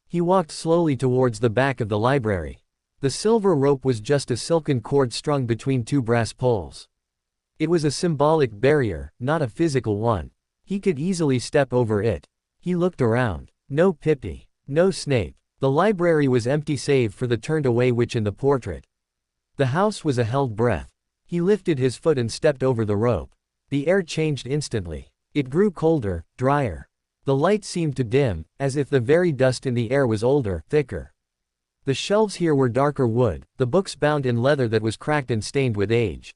He walked slowly towards the back of the library. The silver rope was just a silken cord strung between two brass poles. It was a symbolic barrier, not a physical one. He could easily step over it. He looked around. No Pippi. No Snape. The library was empty save for the turned-away witch in the portrait. The house was a held breath. He lifted his foot and stepped over the rope. The air changed instantly. It grew colder, drier. The light seemed to dim, as if the very dust in the air was older, thicker. The shelves here were darker wood, the books bound in leather that was cracked and stained with age.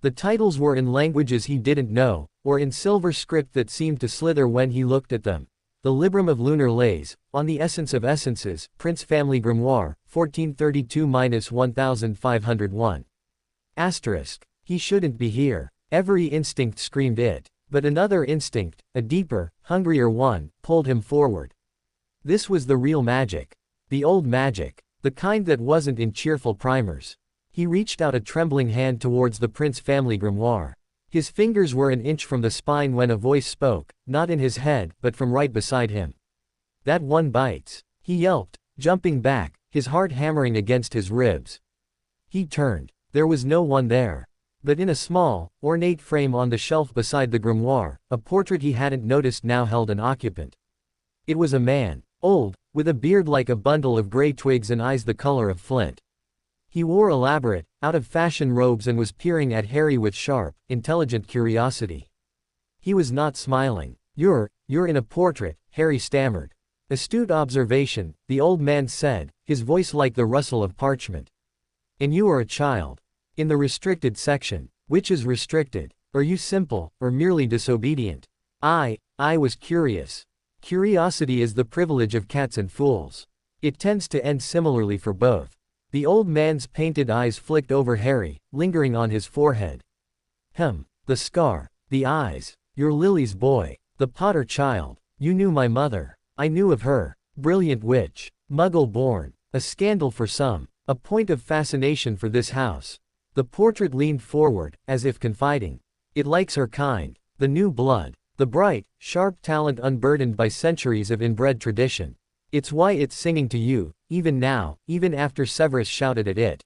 The titles were in languages he didn't know, or in silver script that seemed to slither when he looked at them. The Librum of Lunar Lays, On the Essence of Essences, Prince Family Grimoire, 1432-1501. Asterisk. He shouldn't be here. Every instinct screamed it. But another instinct, a deeper, hungrier one, pulled him forward. This was the real magic. The old magic. The kind that wasn't in cheerful primers. He reached out a trembling hand towards the Prince Family Grimoire. His fingers were an inch from the spine when a voice spoke, not in his head, but from right beside him. That one bites. He yelped, jumping back, his heart hammering against his ribs. He turned. There was no one there. But in a small, ornate frame on the shelf beside the grimoire, a portrait he hadn't noticed now held an occupant. It was a man, old, with a beard like a bundle of gray twigs and eyes the color of flint. He wore elaborate, out-of-fashion robes and was peering at Harry with sharp, intelligent curiosity. He was not smiling. You're in a portrait," Harry stammered. "Astute observation," the old man said, his voice like the rustle of parchment. "And you are a child. In the restricted section. Which is restricted? Are you simple, or merely disobedient?" I was curious. Curiosity is the privilege of cats and fools. It tends to end similarly for both. The old man's painted eyes flicked over Harry, lingering on his forehead. The scar. The eyes. You're Lily's boy. The Potter child. You knew my mother. I knew of her. Brilliant witch. Muggle-born. A scandal for some. A point of fascination for this house. The portrait leaned forward, as if confiding. It likes her kind. The new blood. The bright, sharp talent unburdened by centuries of inbred tradition. It's why it's singing to you, even now, even after Severus shouted at it.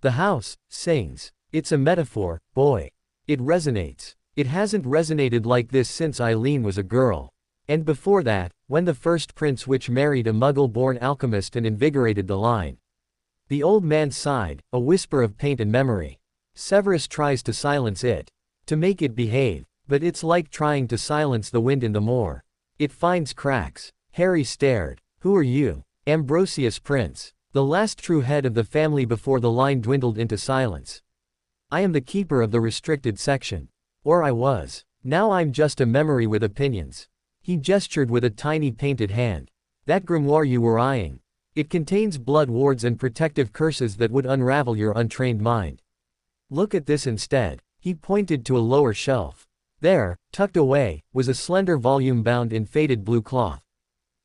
The house sings. It's a metaphor, boy. It resonates. It hasn't resonated like this since Eileen was a girl. And before that, when the first Prince Witch married a Muggle-born alchemist and invigorated the line. The old man sighed, a whisper of pain and memory. Severus tries to silence it. To make it behave. But it's like trying to silence the wind in the moor. It finds cracks. Harry stared. Who are you? Ambrosius Prince. The last true head of the family before the line dwindled into silence. I am the keeper of the restricted section. Or I was. Now I'm just a memory with opinions. He gestured with a tiny painted hand. That grimoire you were eyeing. It contains blood wards and protective curses that would unravel your untrained mind. Look at this instead. He pointed to a lower shelf. There, tucked away, was a slender volume bound in faded blue cloth.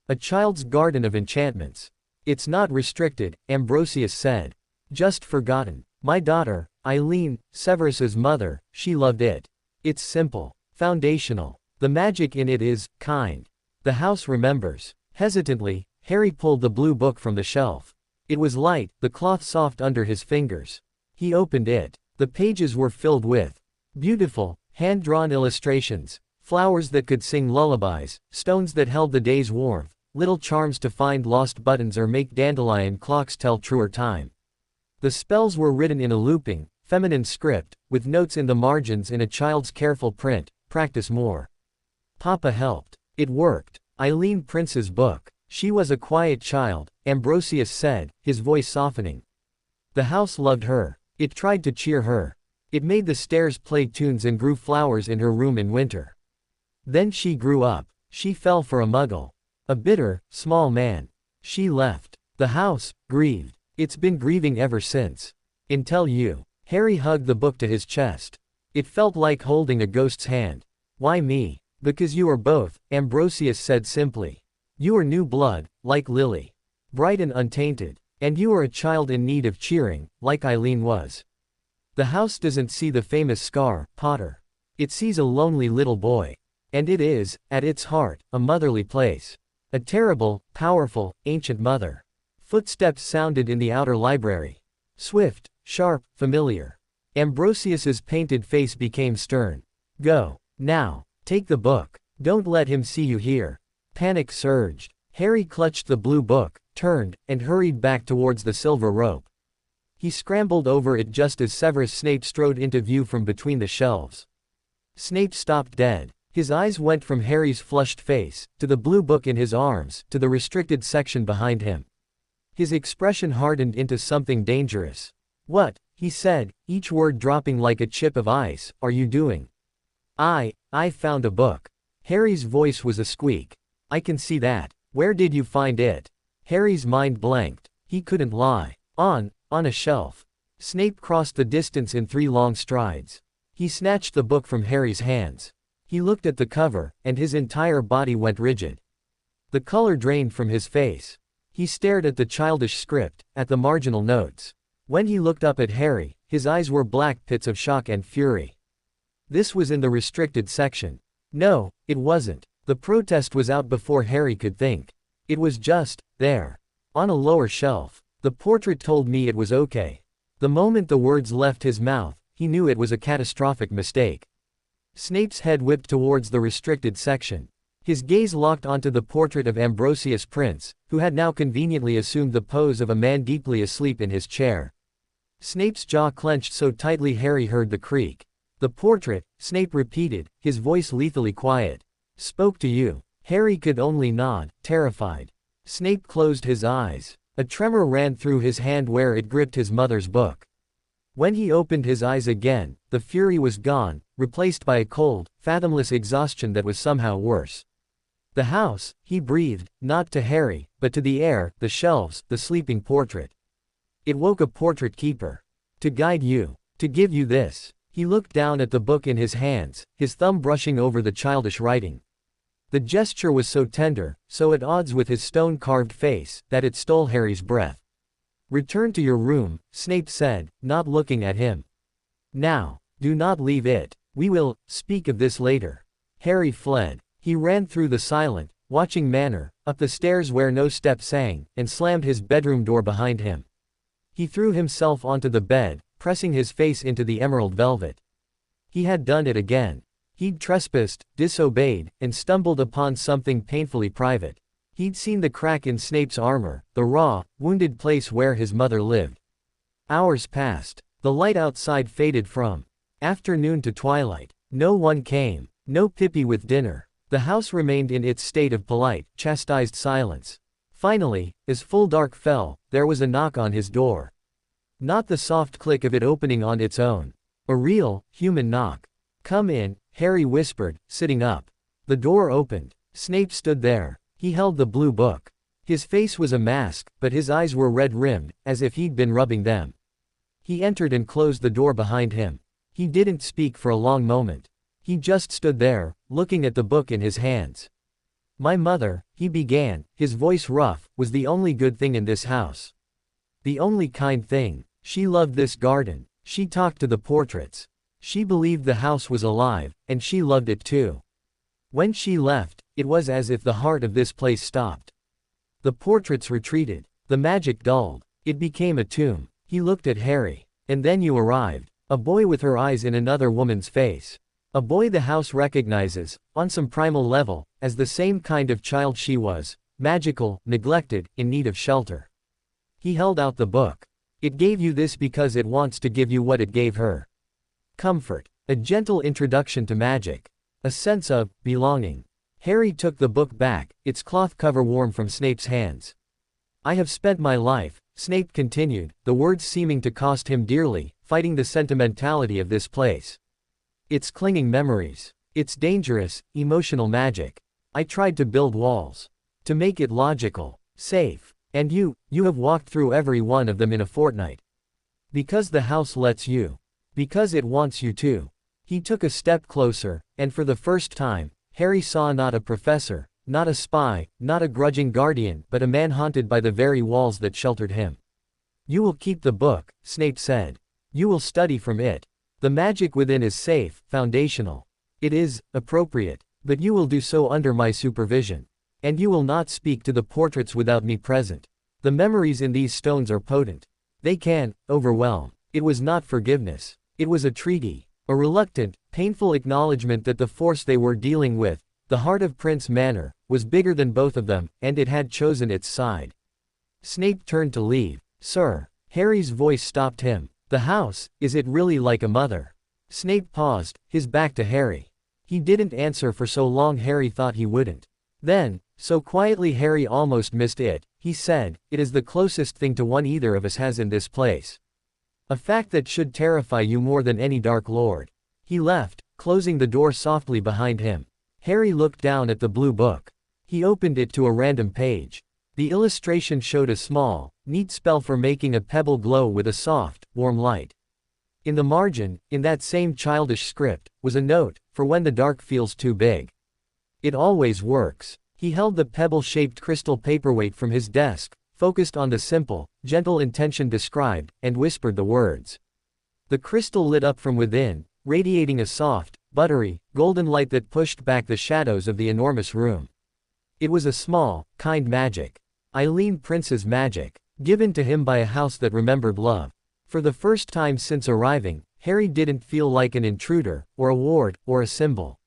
A child's garden of enchantments. It's not restricted, Ambrosius said. Just forgotten. My daughter, Eileen, Severus's mother, she loved it. It's simple. Foundational. The magic in it is kind. The house remembers. Hesitantly, Harry pulled the blue book from the shelf. It was light, the cloth soft under his fingers. He opened it. The pages were filled with beautiful, hand-drawn illustrations, flowers that could sing lullabies, stones that held the day's warmth, little charms to find lost buttons or make dandelion clocks tell truer time. The spells were written in a looping, feminine script, with notes in the margins in a child's careful print, practice more. Papa helped. It worked. Eileen Prince's book. She was a quiet child, Ambrosius said, his voice softening. The house loved her. It tried to cheer her. It made the stairs play tunes and grew flowers in her room in winter. Then she grew up. She fell for a muggle. A bitter, small man. She left. The house grieved. It's been grieving ever since. Until you. Harry hugged the book to his chest. It felt like holding a ghost's hand. Why me? Because you are both, Ambrosius said simply. You are new blood, like Lily. Bright and untainted. And you are a child in need of cheering, like Eileen was. The house doesn't see the famous scar, Potter. It sees a lonely little boy. And it is, at its heart, a motherly place. A terrible, powerful, ancient mother. Footsteps sounded in the outer library. Swift, sharp, familiar. Ambrosius's painted face became stern. Go. Now. Take the book. Don't let him see you here. Panic surged. Harry clutched the blue book, turned, and hurried back towards the silver rope. He scrambled over it just as Severus Snape strode into view from between the shelves. Snape stopped dead. His eyes went from Harry's flushed face, to the blue book in his arms, to the restricted section behind him. His expression hardened into something dangerous. What, he said, each word dropping like a chip of ice, are you doing? I found a book. Harry's voice was a squeak. I can see that. Where did you find it? Harry's mind blanked. He couldn't lie. On a shelf. Snape crossed the distance in 3 long strides. He snatched the book from Harry's hands. He looked at the cover, and his entire body went rigid. The color drained from his face. He stared at the childish script, at the marginal notes. When he looked up at Harry, his eyes were black pits of shock and fury. This was in the restricted section. No, it wasn't. The protest was out before Harry could think. It was just there. On a lower shelf. The portrait told me it was okay. The moment the words left his mouth, he knew it was a catastrophic mistake. Snape's head whipped towards the restricted section. His gaze locked onto the portrait of Ambrosius Prince, who had now conveniently assumed the pose of a man deeply asleep in his chair. Snape's jaw clenched so tightly Harry heard the creak. The portrait, Snape repeated, his voice lethally quiet. Spoke to you. Harry could only nod, terrified. Snape closed his eyes. A tremor ran through his hand where it gripped his mother's book. When he opened his eyes again, the fury was gone, replaced by a cold, fathomless exhaustion that was somehow worse. The house, he breathed, not to Harry, but to the air, the shelves, the sleeping portrait. It woke a portrait keeper. To guide you. To give you this. He looked down at the book in his hands, his thumb brushing over the childish writing. The gesture was so tender, so at odds with his stone-carved face, that it stole Harry's breath. Return to your room, Snape said, not looking at him. Now. Do not leave it. We will speak of this later. Harry fled. He ran through the silent, watching Manor, up the stairs where no step sang, and slammed his bedroom door behind him. He threw himself onto the bed, pressing his face into the emerald velvet. He had done it again. He'd trespassed, disobeyed, and stumbled upon something painfully private. He'd seen the crack in Snape's armor, the raw, wounded place where his mother lived. Hours passed. The light outside faded from afternoon to twilight. No one came. No Pippi with dinner. The house remained in its state of polite, chastised silence. Finally, as full dark fell, there was a knock on his door. Not the soft click of it opening on its own. A real, human knock. Come in, Harry whispered, sitting up. The door opened. Snape stood there. He held the blue book. His face was a mask, but his eyes were red-rimmed, as if he'd been rubbing them. He entered and closed the door behind him. He didn't speak for a long moment. He just stood there, looking at the book in his hands. My mother, he began, his voice rough, was the only good thing in this house. The only kind thing. She loved this garden. She talked to the portraits. She believed the house was alive, and she loved it too. When she left, it was as if the heart of this place stopped. The portraits retreated. The magic dulled. It became a tomb. He looked at Harry. And then you arrived. A boy with her eyes in another woman's face. A boy the house recognizes, on some primal level, as the same kind of child she was, magical, neglected, in need of shelter. He held out the book. It gave you this because it wants to give you what it gave her. Comfort. A gentle introduction to magic. A sense of belonging. Harry took the book back, its cloth cover warm from Snape's hands. I have spent my life, Snape continued, the words seeming to cost him dearly, fighting the sentimentality of this place. Its clinging memories. Its dangerous, emotional magic. I tried to build walls. To make it logical. Safe. And you have walked through every one of them in a fortnight. Because the house lets you. Because it wants you to. He took a step closer, and for the first time, Harry saw not a professor, not a spy, not a grudging guardian, but a man haunted by the very walls that sheltered him. You will keep the book, Snape said. You will study from it. The magic within is safe, foundational. It is appropriate, but you will do so under my supervision. And you will not speak to the portraits without me present. The memories in these stones are potent. They can overwhelm. It was not forgiveness. It was a treaty. A reluctant, painful acknowledgement that the force they were dealing with, the heart of Prince Manor, was bigger than both of them, and it had chosen its side. Snape turned to leave. Sir. Harry's voice stopped him. The house, is it really like a mother? Snape paused, his back to Harry. He didn't answer for so long Harry thought he wouldn't. Then, so quietly Harry almost missed it, he said, it is the closest thing to one either of us has in this place. A fact that should terrify you more than any Dark Lord. He left, closing the door softly behind him. Harry looked down at the blue book. He opened it to a random page. The illustration showed a small, neat spell for making a pebble glow with a soft, warm light. In the margin, in that same childish script, was a note, for when the dark feels too big. It always works. He held the pebble-shaped crystal paperweight from his desk, focused on the simple, gentle intention described, and whispered the words. The crystal lit up from within, radiating a soft, buttery, golden light that pushed back the shadows of the enormous room. It was a small, kind magic. Eileen Prince's magic, given to him by a house that remembered love. For the first time since arriving, Harry didn't feel like an intruder, or a ward, or a symbol.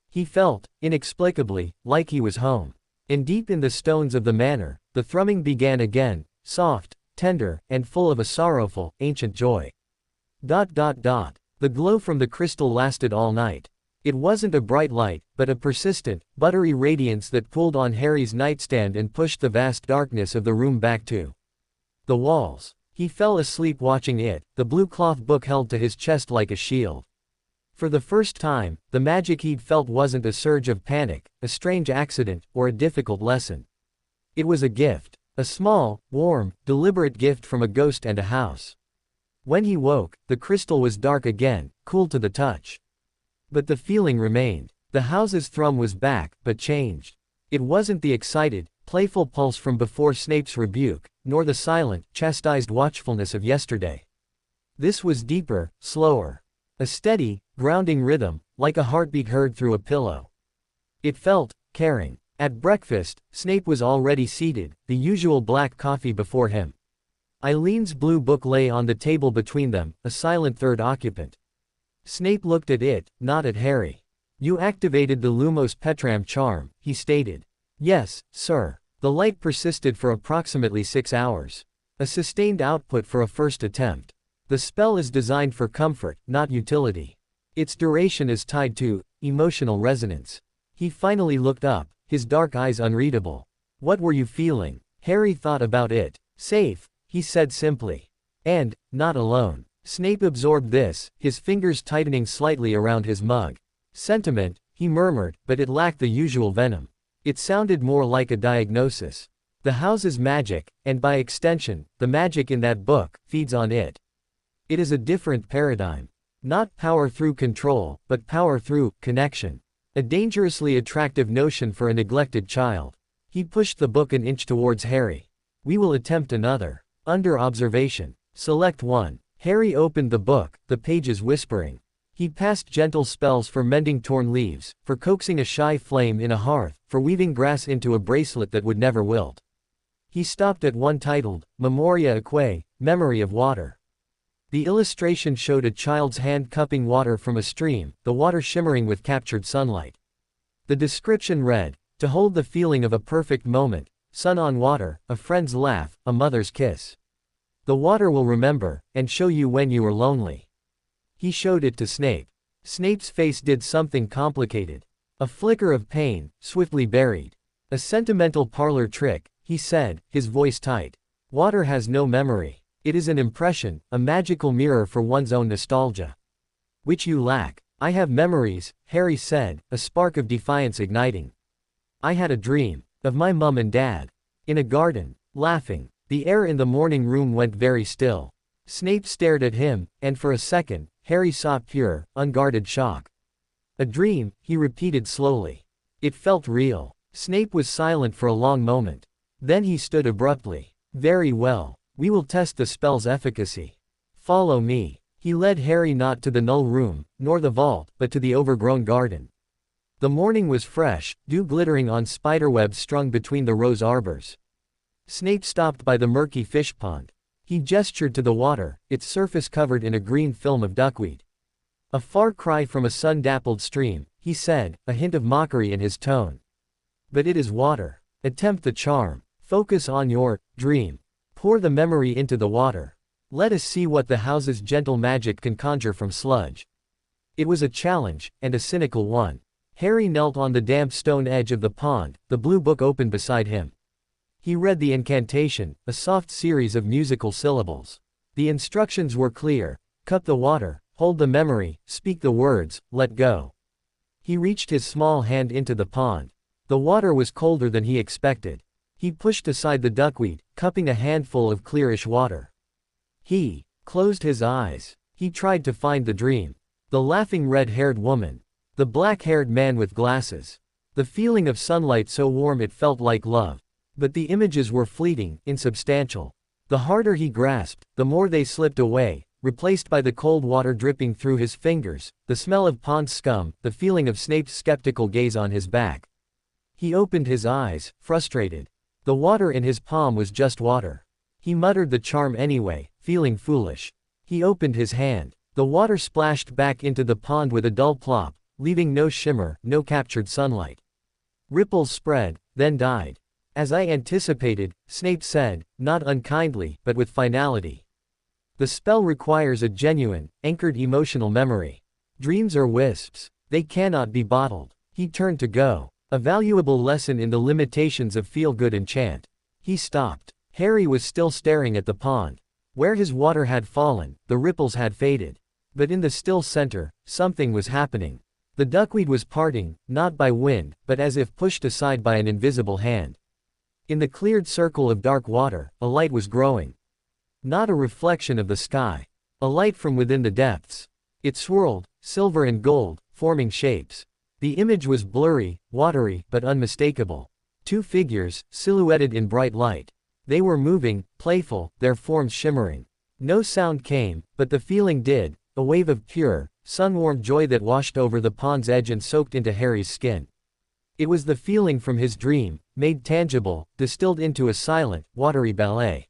He felt, inexplicably, like he was home. And deep in the stones of the manor, the thrumming began again, soft, tender, and full of a sorrowful, ancient joy. The glow from the crystal lasted all night. It wasn't a bright light, but a persistent, buttery radiance that pulled on Harry's nightstand and pushed the vast darkness of the room back to the walls. He fell asleep watching it, the blue cloth book held to his chest like a shield. For the first time, the magic he'd felt wasn't a surge of panic, a strange accident, or a difficult lesson. It was a gift. A small, warm, deliberate gift from a ghost and a house. When he woke, the crystal was dark again, cool to the touch. But the feeling remained. The house's thrum was back, but changed. It wasn't the excited, playful pulse from before Snape's rebuke, nor the silent, chastised watchfulness of yesterday. This was deeper, slower. A steady, grounding rhythm, like a heartbeat heard through a pillow. It felt caring. At breakfast, Snape was already seated, the usual black coffee before him. Eileen's blue book lay on the table between them, a silent third occupant. Snape looked at it, not at Harry. You activated the Lumos Petram charm, he stated. Yes, sir. The light persisted for approximately 6 hours. A sustained output for a first attempt. The spell is designed for comfort, not utility. Its duration is tied to emotional resonance. He finally looked up, his dark eyes unreadable. What were you feeling? Harry thought about it. Safe, he said simply. And, not alone. Snape absorbed this, his fingers tightening slightly around his mug. Sentiment, he murmured, but it lacked the usual venom. It sounded more like a diagnosis. The house's magic, and by extension, the magic in that book, feeds on it. It is a different paradigm. Not power through control, but power through connection. A dangerously attractive notion for a neglected child. He pushed the book an inch towards Harry. We will attempt another. Under observation. Select one. Harry opened the book, the pages whispering. He passed gentle spells for mending torn leaves, for coaxing a shy flame in a hearth, for weaving grass into a bracelet that would never wilt. He stopped at one titled, Memoria Aquae, Memory of Water. The illustration showed a child's hand cupping water from a stream, the water shimmering with captured sunlight. The description read, to hold the feeling of a perfect moment, sun on water, a friend's laugh, a mother's kiss. The water will remember, and show you when you are lonely. He showed it to Snape. Snape's face did something complicated. A flicker of pain, swiftly buried. A sentimental parlor trick, he said, his voice tight. Water has no memory. It is an impression, a magical mirror for one's own nostalgia. Which you lack. I have memories, Harry said, a spark of defiance igniting. I had a dream. Of my mum and dad. In a garden. Laughing. The air in the morning room went very still. Snape stared at him, and for a second, Harry saw pure, unguarded shock. A dream, he repeated slowly. It felt real. Snape was silent for a long moment. Then he stood abruptly. Very well. We will test the spell's efficacy. Follow me. He led Harry not to the null room, nor the vault, but to the overgrown garden. The morning was fresh, dew glittering on spiderwebs strung between the rose arbors. Snape stopped by the murky fish pond. He gestured to the water, its surface covered in a green film of duckweed. A far cry from a sun-dappled stream, he said, a hint of mockery in his tone. But it is water. Attempt the charm. Focus on your dream. Pour the memory into the water. Let us see what the house's gentle magic can conjure from sludge. It was a challenge, and a cynical one. Harry knelt on the damp stone edge of the pond, the blue book open beside him. He read the incantation, a soft series of musical syllables. The instructions were clear. Cup the water, hold the memory, speak the words, let go. He reached his small hand into the pond. The water was colder than he expected. He pushed aside the duckweed, cupping a handful of clearish water. He closed his eyes. He tried to find the dream. The laughing red-haired woman. The black-haired man with glasses. The feeling of sunlight so warm it felt like love. But the images were fleeting, insubstantial. The harder he grasped, the more they slipped away, replaced by the cold water dripping through his fingers, the smell of pond scum, the feeling of Snape's skeptical gaze on his back. He opened his eyes, frustrated. The water in his palm was just water. He muttered the charm anyway, feeling foolish. He opened his hand. The water splashed back into the pond with a dull plop, leaving no shimmer, no captured sunlight. Ripples spread, then died. As I anticipated, Snape said, not unkindly, but with finality. The spell requires a genuine, anchored emotional memory. Dreams are wisps. They cannot be bottled. He turned to go. A valuable lesson in the limitations of feel-good enchant. He stopped. Harry was still staring at the pond. Where his water had fallen, the ripples had faded. But in the still center, something was happening. The duckweed was parting, not by wind, but as if pushed aside by an invisible hand. In the cleared circle of dark water, a light was growing. Not a reflection of the sky. A light from within the depths. It swirled, silver and gold, forming shapes. The image was blurry, watery, but unmistakable. Two figures, silhouetted in bright light. They were moving, playful, their forms shimmering. No sound came, but the feeling did, a wave of pure, sun-warmed joy that washed over the pond's edge and soaked into Harry's skin. It was the feeling from his dream, made tangible, distilled into a silent, watery ballet.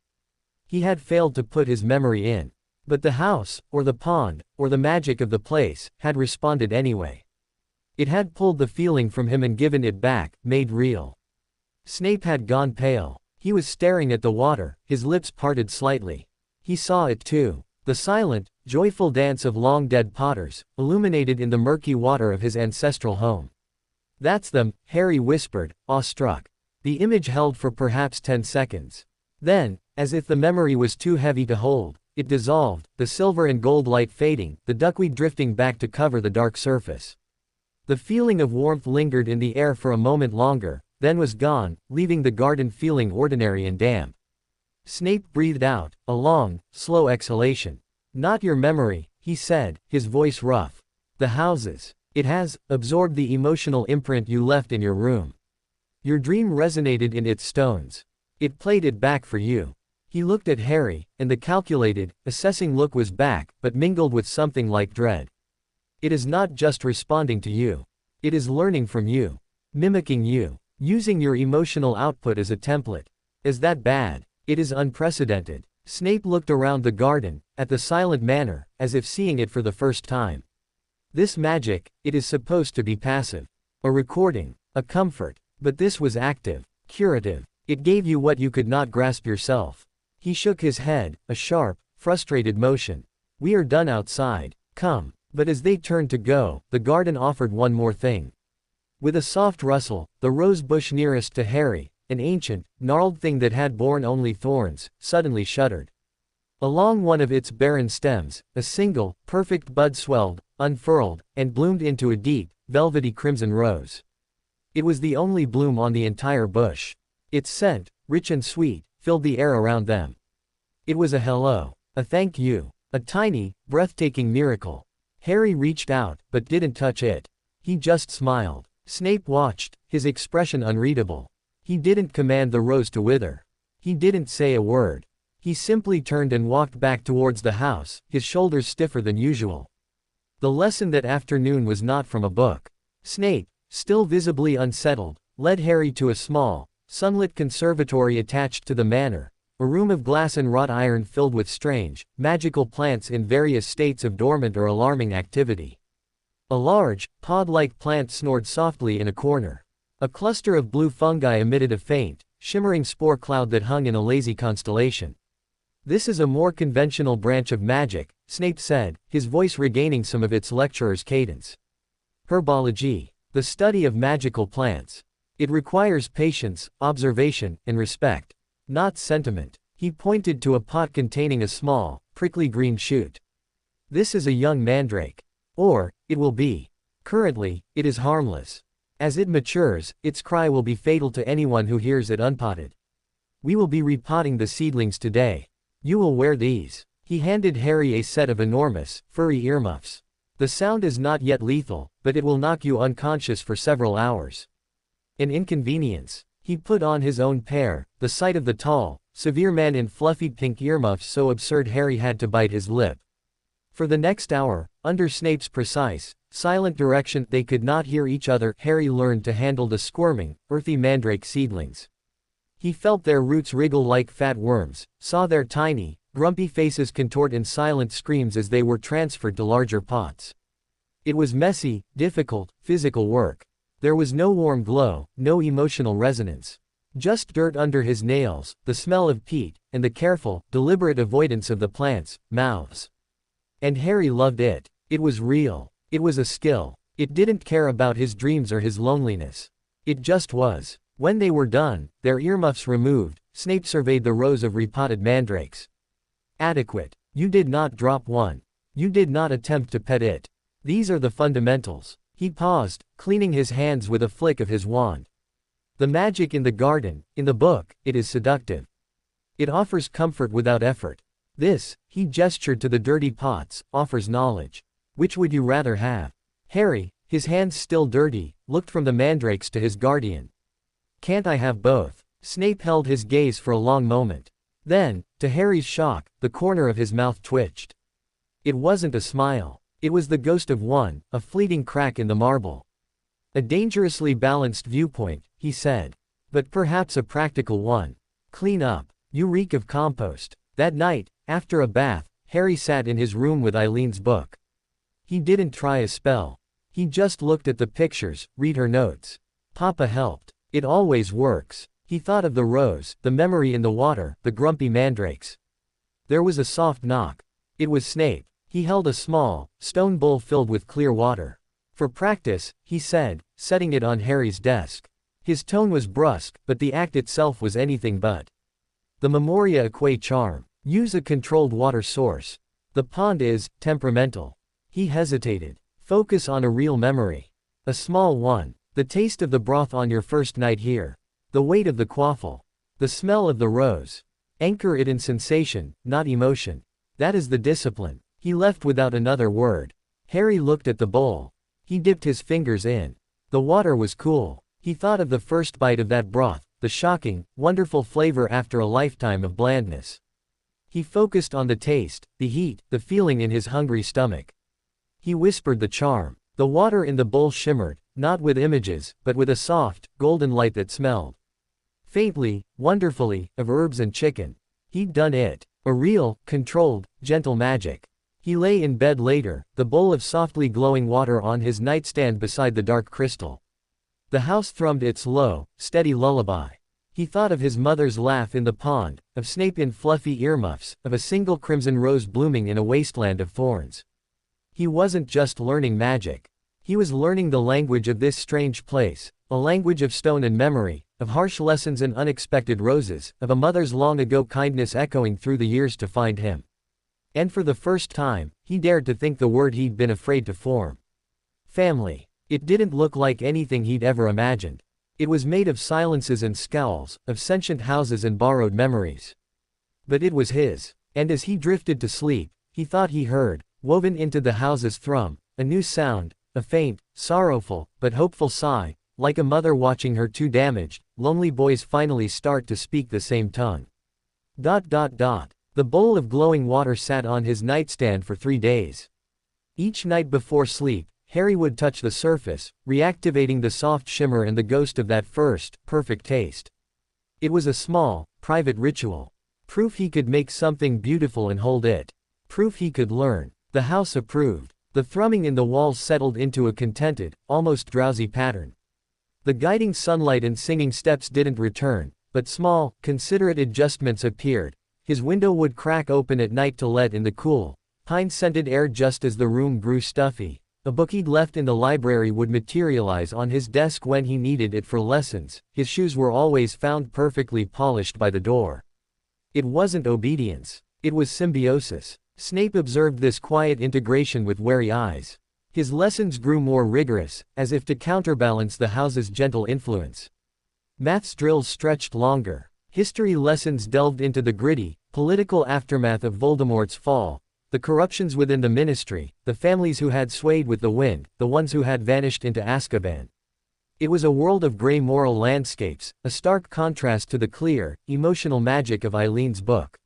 He had failed to put his memory in. But the house, or the pond, or the magic of the place, had responded anyway. It had pulled the feeling from him and given it back, made real. Snape had gone pale. He was staring at the water, his lips parted slightly. He saw it too. The silent, joyful dance of long-dead Potters, illuminated in the murky water of his ancestral home. That's them, Harry whispered, awestruck. The image held for perhaps 10 seconds. Then, as if the memory was too heavy to hold, it dissolved, the silver and gold light fading, the duckweed drifting back to cover the dark surface. The feeling of warmth lingered in the air for a moment longer, then was gone, leaving the garden feeling ordinary and damp. Snape breathed out, a long, slow exhalation. Not your memory, he said, his voice rough. The houses. It has absorbed the emotional imprint you left in your room. Your dream resonated in its stones. It played it back for you. He looked at Harry, and the calculated, assessing look was back, but mingled with something like dread. It is not just responding to you. It is learning from you. Mimicking you. Using your emotional output as a template. Is that bad? It is unprecedented. Snape looked around the garden, at the silent manor, as if seeing it for the first time. This magic, it is supposed to be passive. A recording. A comfort. But this was active. Curative. It gave you what you could not grasp yourself. He shook his head, a sharp, frustrated motion. "We are done outside. Come." But as they turned to go, the garden offered one more thing. With a soft rustle, the rose bush nearest to Harry, an ancient, gnarled thing that had borne only thorns, suddenly shuddered. Along one of its barren stems, a single, perfect bud swelled, unfurled, and bloomed into a deep, velvety crimson rose. It was the only bloom on the entire bush. Its scent, rich and sweet, filled the air around them. It was a hello, a thank you, a tiny, breathtaking miracle. Harry reached out, but didn't touch it. He just smiled. Snape watched, his expression unreadable. He didn't command the rose to wither. He didn't say a word. He simply turned and walked back towards the house, his shoulders stiffer than usual. The lesson that afternoon was not from a book. Snape, still visibly unsettled, led Harry to a small, sunlit conservatory attached to the manor, a room of glass and wrought iron filled with strange, magical plants in various states of dormant or alarming activity. A large, pod-like plant snored softly in a corner. A cluster of blue fungi emitted a faint, shimmering spore cloud that hung in a lazy constellation. "This is a more conventional branch of magic," Snape said, his voice regaining some of its lecturer's cadence. "Herbology. The study of magical plants. It requires patience, observation, and respect. Not sentiment." He pointed to a pot containing a small, prickly green shoot. "This is a young mandrake. Or, it will be. Currently, it is harmless. As it matures, its cry will be fatal to anyone who hears it unpotted. We will be repotting the seedlings today. You will wear these." He handed Harry a set of enormous, furry earmuffs. "The sound is not yet lethal, but it will knock you unconscious for several hours. An inconvenience." He put on his own pair, the sight of the tall, severe man in fluffy pink earmuffs so absurd Harry had to bite his lip. For the next hour, under Snape's precise, silent direction, they could not hear each other. Harry learned to handle the squirming, earthy mandrake seedlings. He felt their roots wriggle like fat worms, saw their tiny, grumpy faces contort in silent screams as they were transferred to larger pots. It was messy, difficult, physical work. There was no warm glow, no emotional resonance. Just dirt under his nails, the smell of peat, and the careful, deliberate avoidance of the plants' mouths. And Harry loved it. It was real. It was a skill. It didn't care about his dreams or his loneliness. It just was. When they were done, their earmuffs removed, Snape surveyed the rows of repotted mandrakes. "Adequate. You did not drop one. You did not attempt to pet it. These are the fundamentals." He paused, cleaning his hands with a flick of his wand. "The magic in the garden, in the book, it is seductive. It offers comfort without effort. This," he gestured to the dirty pots, "offers knowledge. Which would you rather have?" Harry, his hands still dirty, looked from the mandrakes to his guardian. "Can't I have both?" Snape held his gaze for a long moment. Then, to Harry's shock, the corner of his mouth twitched. It wasn't a smile. It was the ghost of one, a fleeting crack in the marble. "A dangerously balanced viewpoint," he said. "But perhaps a practical one. Clean up. You reek of compost." That night, after a bath, Harry sat in his room with Eileen's book. He didn't try a spell. He just looked at the pictures, read her notes. Papa helped. It always works. He thought of the rose, the memory in the water, the grumpy mandrakes. There was a soft knock. It was Snape. He held a small, stone bowl filled with clear water. "For practice," he said, setting it on Harry's desk. His tone was brusque, but the act itself was anything but. "The Memoria Aquae charm. Use a controlled water source. The pond is temperamental." He hesitated. "Focus on a real memory. A small one. The taste of the broth on your first night here. The weight of the quaffle. The smell of the rose. Anchor it in sensation, not emotion. That is the discipline." He left without another word. Harry looked at the bowl. He dipped his fingers in. The water was cool. He thought of the first bite of that broth, the shocking, wonderful flavor after a lifetime of blandness. He focused on the taste, the heat, the feeling in his hungry stomach. He whispered the charm. The water in the bowl shimmered, not with images, but with a soft, golden light that smelled faintly, wonderfully, of herbs and chicken. He'd done it. A real, controlled, gentle magic. He lay in bed later, the bowl of softly glowing water on his nightstand beside the dark crystal. The house thrummed its low, steady lullaby. He thought of his mother's laugh in the pond, of Snape in fluffy earmuffs, of a single crimson rose blooming in a wasteland of thorns. He wasn't just learning magic. He was learning the language of this strange place, a language of stone and memory, of harsh lessons and unexpected roses, of a mother's long-ago kindness echoing through the years to find him. And for the first time, he dared to think the word he'd been afraid to form. Family. It didn't look like anything he'd ever imagined. It was made of silences and scowls, of sentient houses and borrowed memories. But it was his. And as he drifted to sleep, he thought he heard, woven into the house's thrum, a new sound, a faint, sorrowful, but hopeful sigh, like a mother watching her two damaged, lonely boys finally start to speak the same tongue. The bowl of glowing water sat on his nightstand for 3 days. Each night before sleep, Harry would touch the surface, reactivating the soft shimmer and the ghost of that first, perfect taste. It was a small, private ritual. Proof he could make something beautiful and hold it. Proof he could learn. The house approved. The thrumming in the walls settled into a contented, almost drowsy pattern. The guiding sunlight and singing steps didn't return, but small, considerate adjustments appeared. His window would crack open at night to let in the cool, pine-scented air just as the room grew stuffy. A book he'd left in the library would materialize on his desk when he needed it for lessons. His shoes were always found perfectly polished by the door. It wasn't obedience. It was symbiosis. Snape observed this quiet integration with wary eyes. His lessons grew more rigorous, as if to counterbalance the house's gentle influence. Maths drills stretched longer. History lessons delved into the gritty, political aftermath of Voldemort's fall, the corruptions within the ministry, the families who had swayed with the wind, the ones who had vanished into Azkaban. It was a world of gray moral landscapes, a stark contrast to the clear, emotional magic of Eileen's book.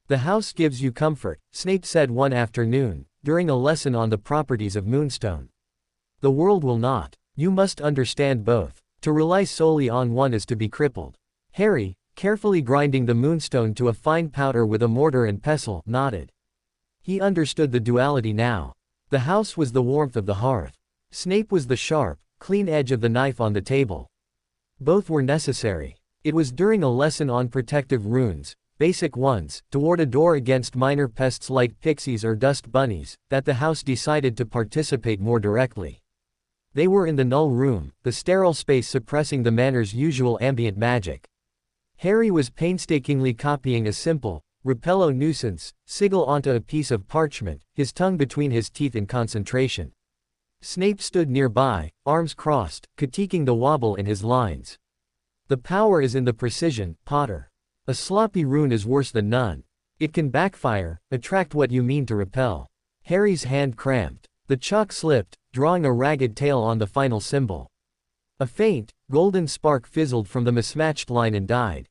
"The house gives you comfort," Snape said one afternoon, during a lesson on the properties of Moonstone. "The world will not. You must understand both. To rely solely on one is to be crippled." Harry, carefully grinding the Moonstone to a fine powder with a mortar and pestle, nodded. He understood the duality now. The house was the warmth of the hearth. Snape was the sharp, clean edge of the knife on the table. Both were necessary. It was during a lesson on protective runes, basic ones, to ward a door against minor pests like pixies or dust bunnies, that the house decided to participate more directly. They were in the null room, the sterile space suppressing the manor's usual ambient magic. Harry was painstakingly copying a simple, Repello nuisance, sigil onto a piece of parchment, his tongue between his teeth in concentration. Snape stood nearby, arms crossed, critiquing the wobble in his lines. "The power is in the precision, Potter. A sloppy rune is worse than none. It can backfire, attract what you mean to repel." Harry's hand cramped. The chalk slipped, drawing a ragged tail on the final symbol. A faint, golden spark fizzled from the mismatched line and died.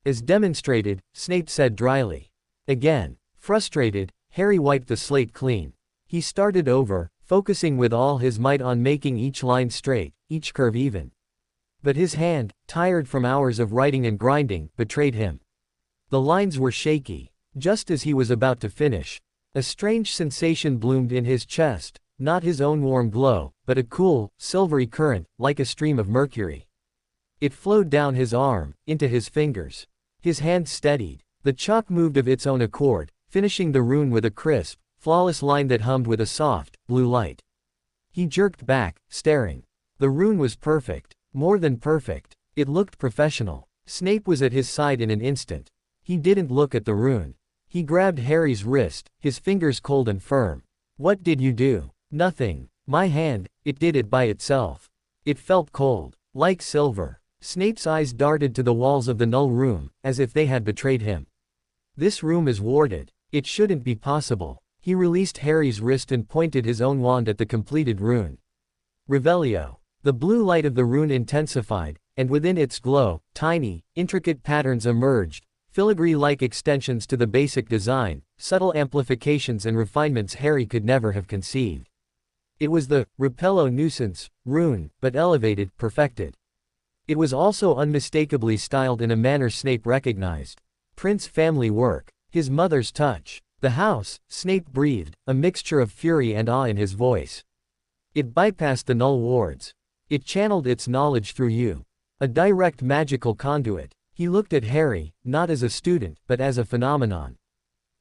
"As demonstrated," Snape said dryly. Again. Frustrated, Harry wiped the slate clean. He started over, focusing with all his might on making each line straight, each curve even. But his hand, tired from hours of writing and grinding, betrayed him. The lines were shaky. Just as he was about to finish, a strange sensation bloomed in his chest, not his own warm glow, but a cool, silvery current, like a stream of mercury. It flowed down his arm, into his fingers. His hand steadied. The chalk moved of its own accord, finishing the rune with a crisp, flawless line that hummed with a soft, blue light. He jerked back, staring. The rune was perfect. More than perfect. It looked professional. Snape was at his side in an instant. He didn't look at the rune. He grabbed Harry's wrist, his fingers cold and firm. "What did you do?" "Nothing. My hand, it did it by itself. It felt cold. Like silver." Snape's eyes darted to the walls of the null room, as if they had betrayed him. "This room is warded. It shouldn't be possible." He released Harry's wrist and pointed his own wand at the completed rune. Revelio. The blue light of the rune intensified, and within its glow, tiny, intricate patterns emerged, filigree-like extensions to the basic design, subtle amplifications and refinements Harry could never have conceived. It was the Repello nuisance rune, but elevated, perfected. It was also unmistakably styled in a manner Snape recognized. Prince family work. His mother's touch. "The house," Snape breathed, a mixture of fury and awe in his voice. "It bypassed the null wards. It channeled its knowledge through you. A direct magical conduit." He looked at Harry, not as a student, but as a phenomenon.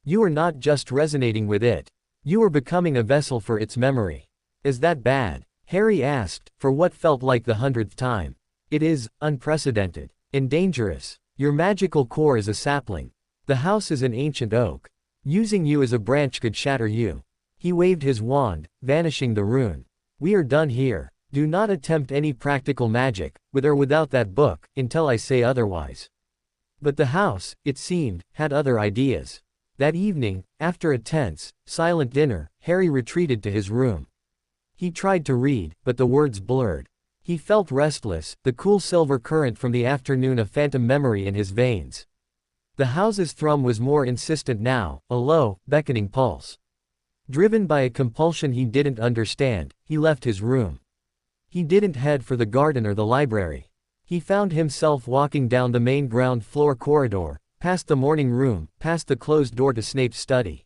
You are not just resonating with it. You are becoming a vessel for its memory. Is that bad? Harry asked, for what felt like the 100th time. It is, unprecedented. And dangerous. Your magical core is a sapling. The house is an ancient oak. Using you as a branch could shatter you. He waved his wand, vanishing the rune. We are done here. Do not attempt any practical magic, with or without that book, until I say otherwise. But the house, it seemed, had other ideas. That evening, after a tense, silent dinner, Harry retreated to his room. He tried to read, but the words blurred. He felt restless, the cool silver current from the afternoon a phantom memory in his veins. The house's thrum was more insistent now, a low, beckoning pulse. Driven by a compulsion he didn't understand, he left his room. He didn't head for the garden or the library. He found himself walking down the main ground floor corridor, past the morning room, past the closed door to Snape's study.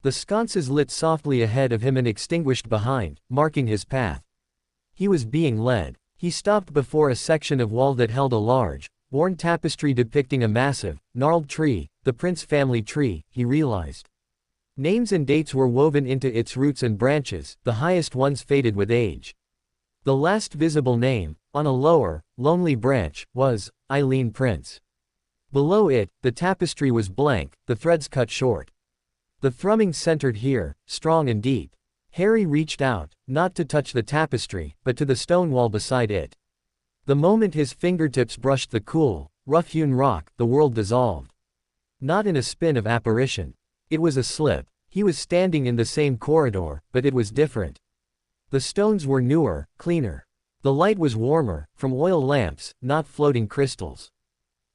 The sconces lit softly ahead of him and extinguished behind, marking his path. He was being led. He stopped before a section of wall that held a large, worn tapestry depicting a massive, gnarled tree, the Prince family tree, he realized. Names and dates were woven into its roots and branches, the highest ones faded with age. The last visible name, on a lower, lonely branch, was Eileen Prince. Below it, the tapestry was blank, the threads cut short. The thrumming centered here, strong and deep. Harry reached out, not to touch the tapestry, but to the stone wall beside it. The moment his fingertips brushed the cool, rough-hewn rock, the world dissolved. Not in a spin of apparition. It was a slip. He was standing in the same corridor, but it was different. The stones were newer, cleaner. The light was warmer, from oil lamps, not floating crystals.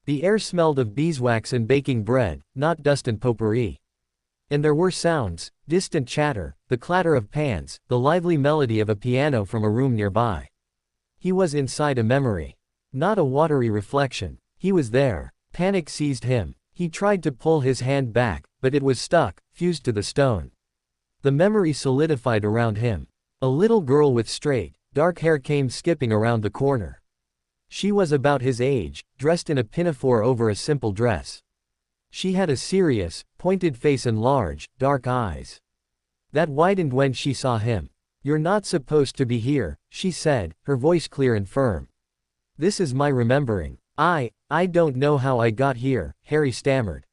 The air smelled of beeswax and baking bread, not dust and potpourri. And there were sounds, distant chatter, the clatter of pans, the lively melody of a piano from a room nearby. He was inside a memory. Not a watery reflection. He was there. Panic seized him. He tried to pull his hand back, but it was stuck, fused to the stone. The memory solidified around him. A little girl with straight, dark hair came skipping around the corner. She was about his age, dressed in a pinafore over a simple dress. She had a serious, pointed face and large, dark eyes. That widened when she saw him. "You're not supposed to be here," she said, her voice clear and firm. "This is my remembering. I don't know how I got here," Harry stammered.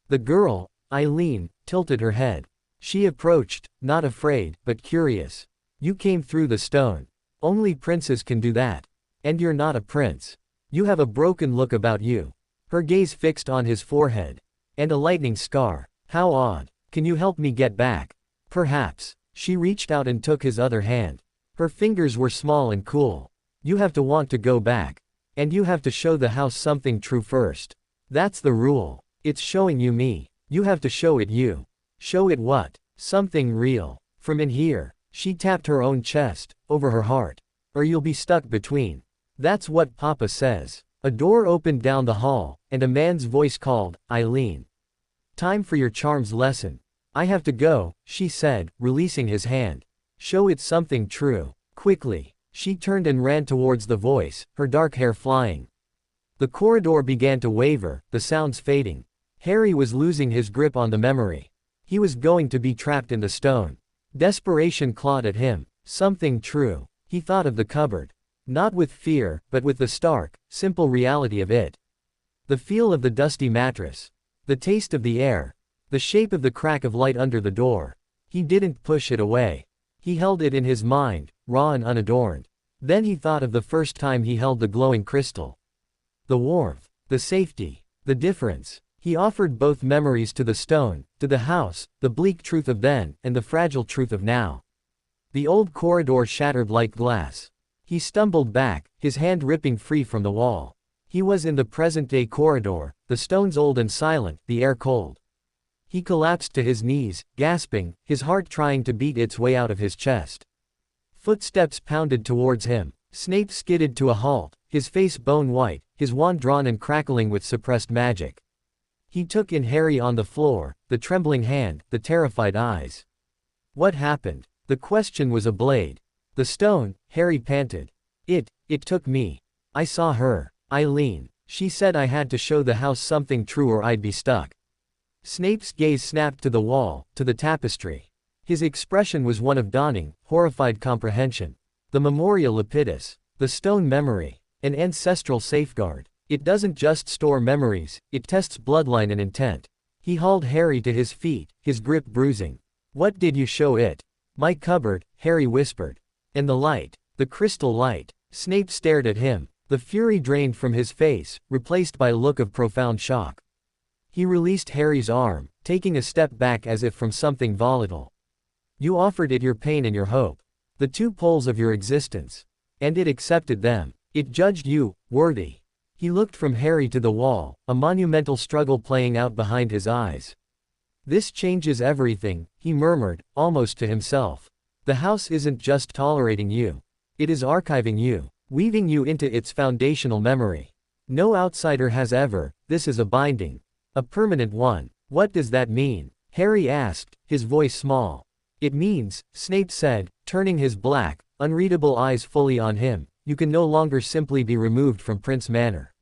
The girl, Eileen, tilted her head. She approached, not afraid, but curious. "You came through the stone. Only princes can do that. And you're not a prince. You have a broken look about you." Her gaze fixed on his forehead. "And a lightning scar. How odd. Can you help me get back?" "Perhaps." She reached out and took his other hand. Her fingers were small and cool. "You have to want to go back. And you have to show the house something true first. That's the rule. It's showing you me. You have to show it you." "Show it what?" "Something real. From in here." She tapped her own chest, over her heart. "Or you'll be stuck between. That's what Papa says." A door opened down the hall, and a man's voice called, "Eileen. Time for your charms lesson." "I have to go," she said, releasing his hand. "Show it something true. Quickly." She turned and ran towards the voice, her dark hair flying. The corridor began to waver, the sounds fading. Harry was losing his grip on the memory. He was going to be trapped in the stone. Desperation clawed at him. Something true. He thought of the cupboard. Not with fear, but with the stark, simple reality of it. The feel of the dusty mattress. The taste of the air. The shape of the crack of light under the door. He didn't push it away. He held it in his mind, raw and unadorned. Then he thought of the first time he held the glowing crystal. The warmth. The safety. The difference. He offered both memories to the stone, to the house, the bleak truth of then, and the fragile truth of now. The old corridor shattered like glass. He stumbled back, his hand ripping free from the wall. He was in the present-day corridor, the stones old and silent, the air cold. He collapsed to his knees, gasping, his heart trying to beat its way out of his chest. Footsteps pounded towards him. Snape skidded to a halt, his face bone white, his wand drawn and crackling with suppressed magic. He took in Harry on the floor, the trembling hand, the terrified eyes. What happened? The question was a blade. The stone, Harry panted. It took me. I saw her. Eileen. She said I had to show the house something true or I'd be stuck. Snape's gaze snapped to the wall, to the tapestry. His expression was one of dawning, horrified comprehension. The Memorial Lapidus. The stone memory. An ancestral safeguard. It doesn't just store memories, it tests bloodline and intent. He hauled Harry to his feet, his grip bruising. What did you show it? My cupboard, Harry whispered. And the light. The crystal light. Snape stared at him. The fury drained from his face, replaced by a look of profound shock. He released Harry's arm, taking a step back as if from something volatile. You offered it your pain and your hope. The two poles of your existence. And it accepted them. It judged you, worthy. He looked from Harry to the wall, a monumental struggle playing out behind his eyes. This changes everything, he murmured, almost to himself. The house isn't just tolerating you. It is archiving you, weaving you into its foundational memory. No outsider has ever. This is a binding. A permanent one. What does that mean? Harry asked, his voice small. It means, Snape said, turning his black, unreadable eyes fully on him, you can no longer simply be removed from Prince Manor.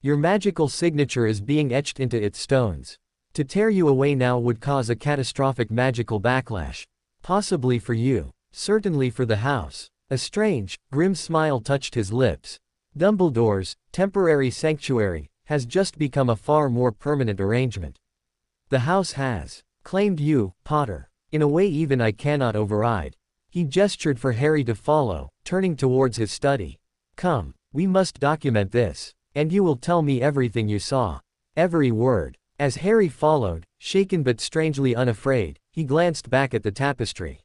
Your magical signature is being etched into its stones. To tear you away now would cause a catastrophic magical backlash. Possibly for you. Certainly for the house. A strange, grim smile touched his lips. Dumbledore's temporary sanctuary has just become a far more permanent arrangement. The house has claimed you, Potter, in a way even I cannot override. He gestured for Harry to follow, turning towards his study. Come, we must document this, and you will tell me everything you saw. Every word. As Harry followed, shaken but strangely unafraid, he glanced back at the tapestry.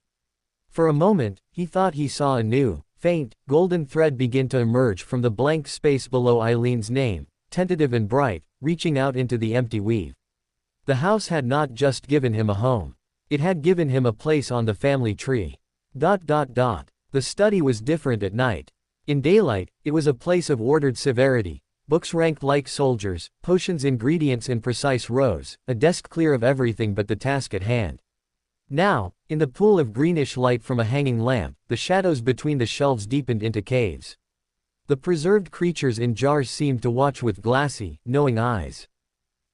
For a moment, he thought he saw a new, faint, golden thread begin to emerge from the blank space below Eileen's name, tentative and bright, reaching out into the empty weave. The house had not just given him a home. It had given him a place on the family tree. The study was different at night. In daylight, it was a place of ordered severity, books ranked like soldiers, potions ingredients in precise rows, a desk clear of everything but the task at hand. Now, in the pool of greenish light from a hanging lamp, the shadows between the shelves deepened into caves. The preserved creatures in jars seemed to watch with glassy, knowing eyes.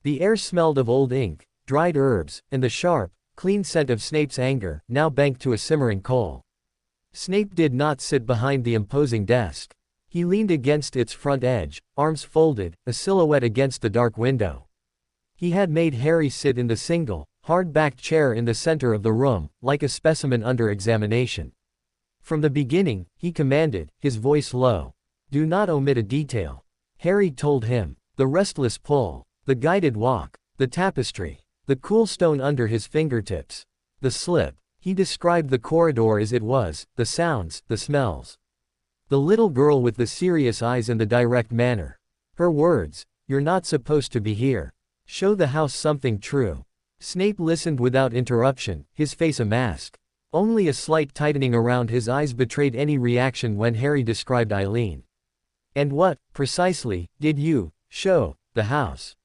The air smelled of old ink, dried herbs, and the sharp, clean scent of Snape's anger, now banked to a simmering coal. Snape did not sit behind the imposing desk. He leaned against its front edge, arms folded, a silhouette against the dark window. He had made Harry sit in the single, hard-backed chair in the center of the room, like a specimen under examination. From the beginning, he commanded, his voice low. Do not omit a detail. Harry told him. The restless pull, the guided walk, the tapestry, the cool stone under his fingertips. The slip. He described the corridor as it was, the sounds, the smells. The little girl with the serious eyes and the direct manner. Her words, you're not supposed to be here. Show the house something true. Snape listened without interruption, his face a mask. Only a slight tightening around his eyes betrayed any reaction when Harry described Eileen. And what, precisely, did you show the house?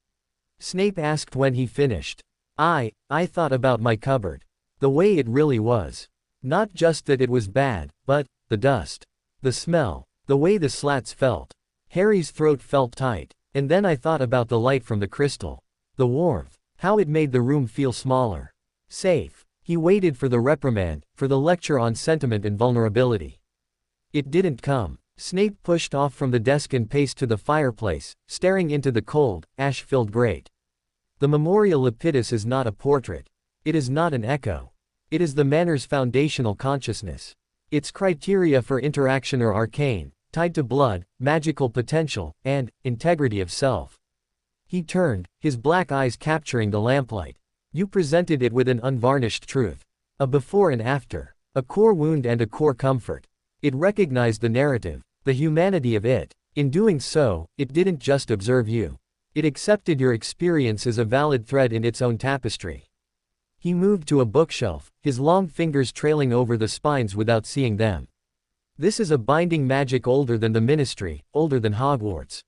Snape asked when he finished. I thought about my cupboard. The way it really was. Not just that it was bad, but the dust. The smell. The way the slats felt. Harry's throat felt tight. And then I thought about the light from the crystal. The warmth. How it made the room feel smaller. Safe. He waited for the reprimand, for the lecture on sentiment and vulnerability. It didn't come. Snape pushed off from the desk and paced to the fireplace, staring into the cold, ash-filled grate. The Memorial Lapidus is not a portrait. It is not an echo. It is the Manor's foundational consciousness. Its criteria for interaction are arcane, tied to blood, magical potential, and integrity of self. He turned, his black eyes capturing the lamplight. You presented it with an unvarnished truth. A before and after. A core wound and a core comfort. It recognized the narrative, the humanity of it. In doing so, it didn't just observe you. It accepted your experience as a valid thread in its own tapestry. He moved to a bookshelf, his long fingers trailing over the spines without seeing them. This is a binding magic older than the Ministry, older than Hogwarts.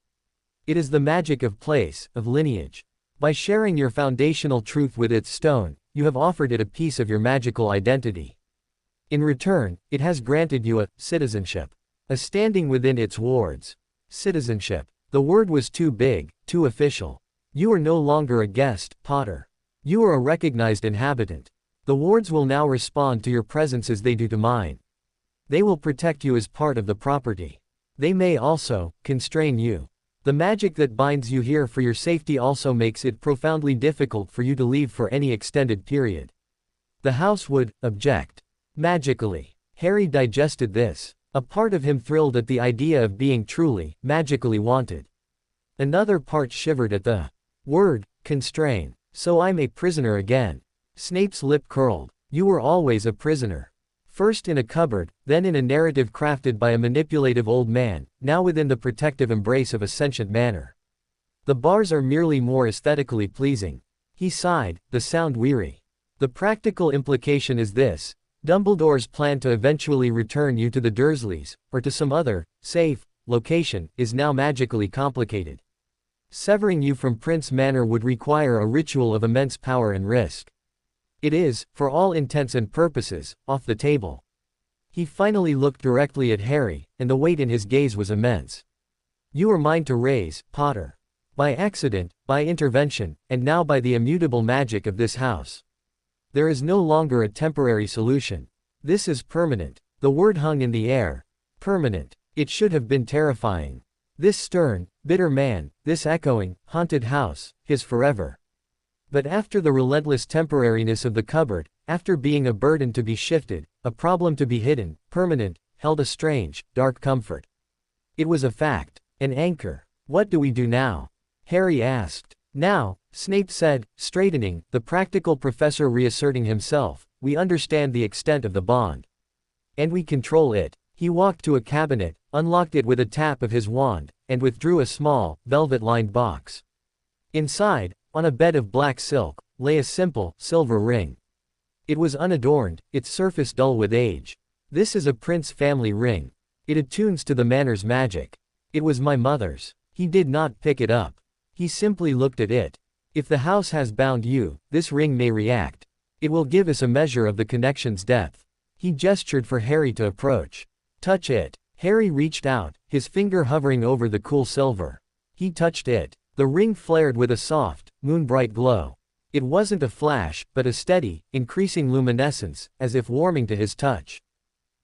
It is the magic of place, of lineage. By sharing your foundational truth with its stone, you have offered it a piece of your magical identity. In return, it has granted you a citizenship. A standing within its wards. Citizenship. The word was too big, too official. You are no longer a guest, Potter. You are a recognized inhabitant. The wards will now respond to your presence as they do to mine. They will protect you as part of the property. They may also constrain you. The magic that binds you here for your safety also makes it profoundly difficult for you to leave for any extended period. The house would object. Magically. Harry digested this. A part of him thrilled at the idea of being truly, magically wanted. Another part shivered at the word, constrain. So I'm a prisoner again. Snape's lip curled. You were always a prisoner. First in a cupboard, then in a narrative crafted by a manipulative old man, now within the protective embrace of a sentient manor. The bars are merely more aesthetically pleasing. He sighed, the sound weary. The practical implication is this: Dumbledore's plan to eventually return you to the Dursleys, or to some other, safe, location, is now magically complicated. Severing you from Prince Manor would require a ritual of immense power and risk. It is, for all intents and purposes, off the table. He finally looked directly at Harry, and the weight in his gaze was immense. You are mine to raise, Potter. By accident, by intervention, and now by the immutable magic of this house. There is no longer a temporary solution. This is permanent. The word hung in the air. Permanent. It should have been terrifying. This stern, bitter man, this echoing, haunted house, his forever. But after the relentless temporariness of the cupboard, after being a burden to be shifted, a problem to be hidden, permanent, held a strange, dark comfort. It was a fact, an anchor. What do we do now? Harry asked. Now, Snape said, straightening, the practical professor reasserting himself, we understand the extent of the bond. And we control it. He walked to a cabinet, unlocked it with a tap of his wand, and withdrew a small, velvet-lined box. Inside, on a bed of black silk, lay a simple, silver ring. It was unadorned, its surface dull with age. This is a Prince family ring. It attunes to the manor's magic. It was my mother's. He did not pick it up. He simply looked at it. If the house has bound you, this ring may react. It will give us a measure of the connection's depth. He gestured for Harry to approach. Touch it. Harry reached out, his finger hovering over the cool silver. He touched it. The ring flared with a soft, moon-bright glow. It wasn't a flash, but a steady, increasing luminescence, as if warming to his touch.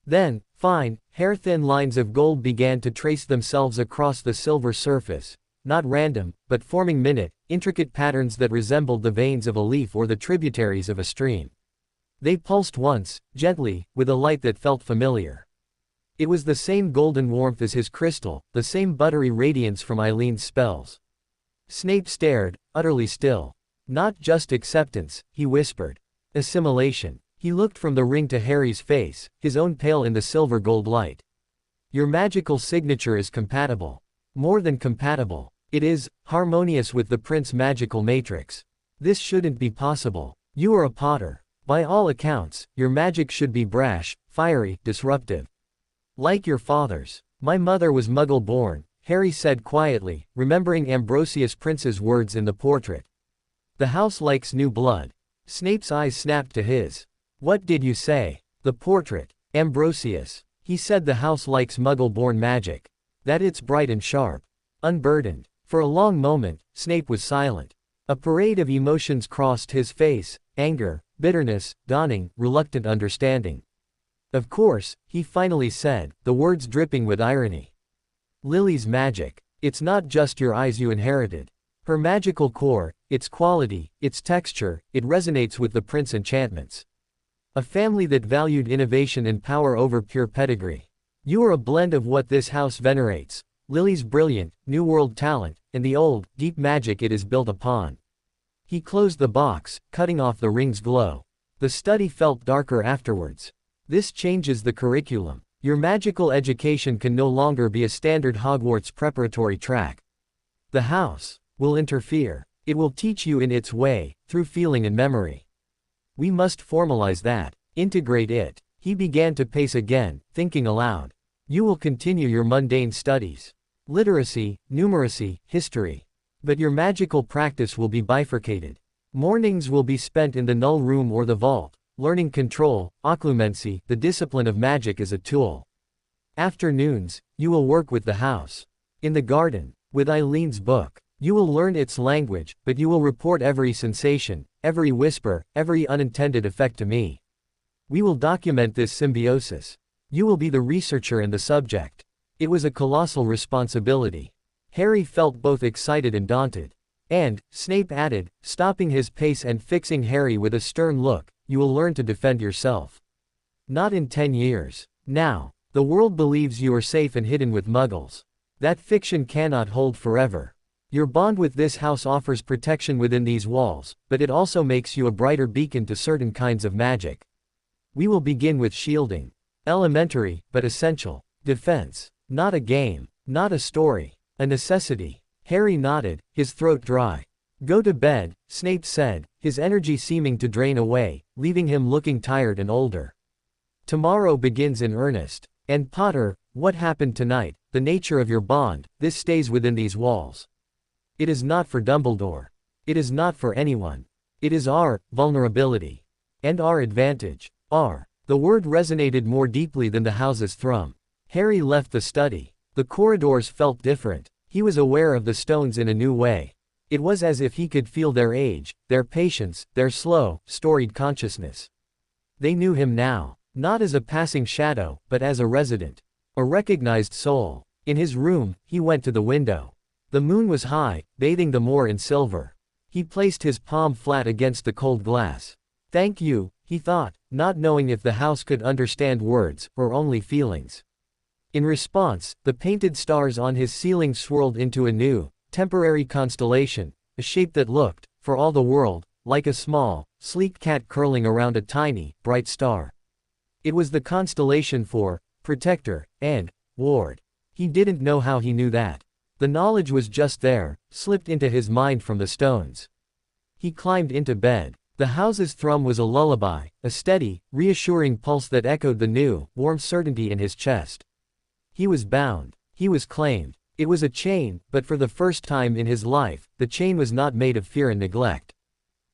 Then, fine, hair-thin lines of gold began to trace themselves across the silver surface, not random, but forming intricate patterns that resembled the veins of a leaf or the tributaries of a stream. They pulsed once, gently, with a light that felt familiar. It was the same golden warmth as his crystal, the same buttery radiance from Eileen's spells. Snape stared, utterly still. Not just acceptance, he whispered. Assimilation. He looked from the ring to Harry's face, his own pale in the silver gold light. Your magical signature is compatible. More than compatible. It is harmonious with the Prince magical matrix. This shouldn't be possible. You are a Potter. By all accounts, your magic should be brash, fiery, disruptive. Like your father's. My mother was Muggle-born, Harry said quietly, remembering Ambrosius Prince's words in the portrait. The house likes new blood. Snape's eyes snapped to his. What did you say? The portrait. Ambrosius. He said the house likes Muggle-born magic. That it's bright and sharp. Unburdened. For a long moment, Snape was silent. A parade of emotions crossed his face: anger, bitterness, dawning, reluctant understanding. Of course, he finally said, the words dripping with irony. Lily's magic. It's not just your eyes you inherited. Her magical core, its quality, its texture, it resonates with the Prince enchantments. A family that valued innovation and power over pure pedigree. You are a blend of what this house venerates: Lily's brilliant, New World talent, and the old, deep magic it is built upon. He closed the box, cutting off the ring's glow. The study felt darker afterwards. This changes the curriculum. Your magical education can no longer be a standard Hogwarts preparatory track. The house will interfere. It will teach you in its way, through feeling and memory. We must formalize that. Integrate it. He began to pace again, thinking aloud. You will continue your mundane studies. Literacy, numeracy, history. But your magical practice will be bifurcated. Mornings will be spent in the null room or the vault, learning control, occlumency, the discipline of magic as a tool. Afternoons, you will work with the house. In the garden. With Eileen's book, you will learn its language, but you will report every sensation, every whisper, every unintended effect to me. We will document this symbiosis. You will be the researcher and the subject. It was a colossal responsibility. Harry felt both excited and daunted. And, Snape added, stopping his pace and fixing Harry with a stern look, you will learn to defend yourself. Not in 10 years. Now. The world believes you are safe and hidden with muggles. That fiction cannot hold forever. Your bond with this house offers protection within these walls, but it also makes you a brighter beacon to certain kinds of magic. We will begin with shielding. Elementary, but essential. Defense. Not a game. Not a story. A necessity. Harry nodded, his throat dry. Go to bed, Snape said, his energy seeming to drain away, leaving him looking tired and older. Tomorrow begins in earnest. And Potter, what happened tonight, the nature of your bond, this stays within these walls. It is not for Dumbledore. It is not for anyone. It is our vulnerability. And our advantage. Our. The word resonated more deeply than the house's thrum. Harry left the study. The corridors felt different. He was aware of the stones in a new way. It was as if he could feel their age, their patience, their slow, storied consciousness. They knew him now. Not as a passing shadow, but as a resident. A recognized soul. In his room, he went to the window. The moon was high, bathing the moor in silver. He placed his palm flat against the cold glass. Thank you, he thought, not knowing if the house could understand words, or only feelings. In response, the painted stars on his ceiling swirled into a new, temporary constellation, a shape that looked, for all the world, like a small, sleek cat curling around a tiny, bright star. It was the constellation for Protector and Ward. He didn't know how he knew that. The knowledge was just there, slipped into his mind from the stones. He climbed into bed. The house's thrum was a lullaby, a steady, reassuring pulse that echoed the new, warm certainty in his chest. He was bound. He was claimed. It was a chain, but for the first time in his life, the chain was not made of fear and neglect.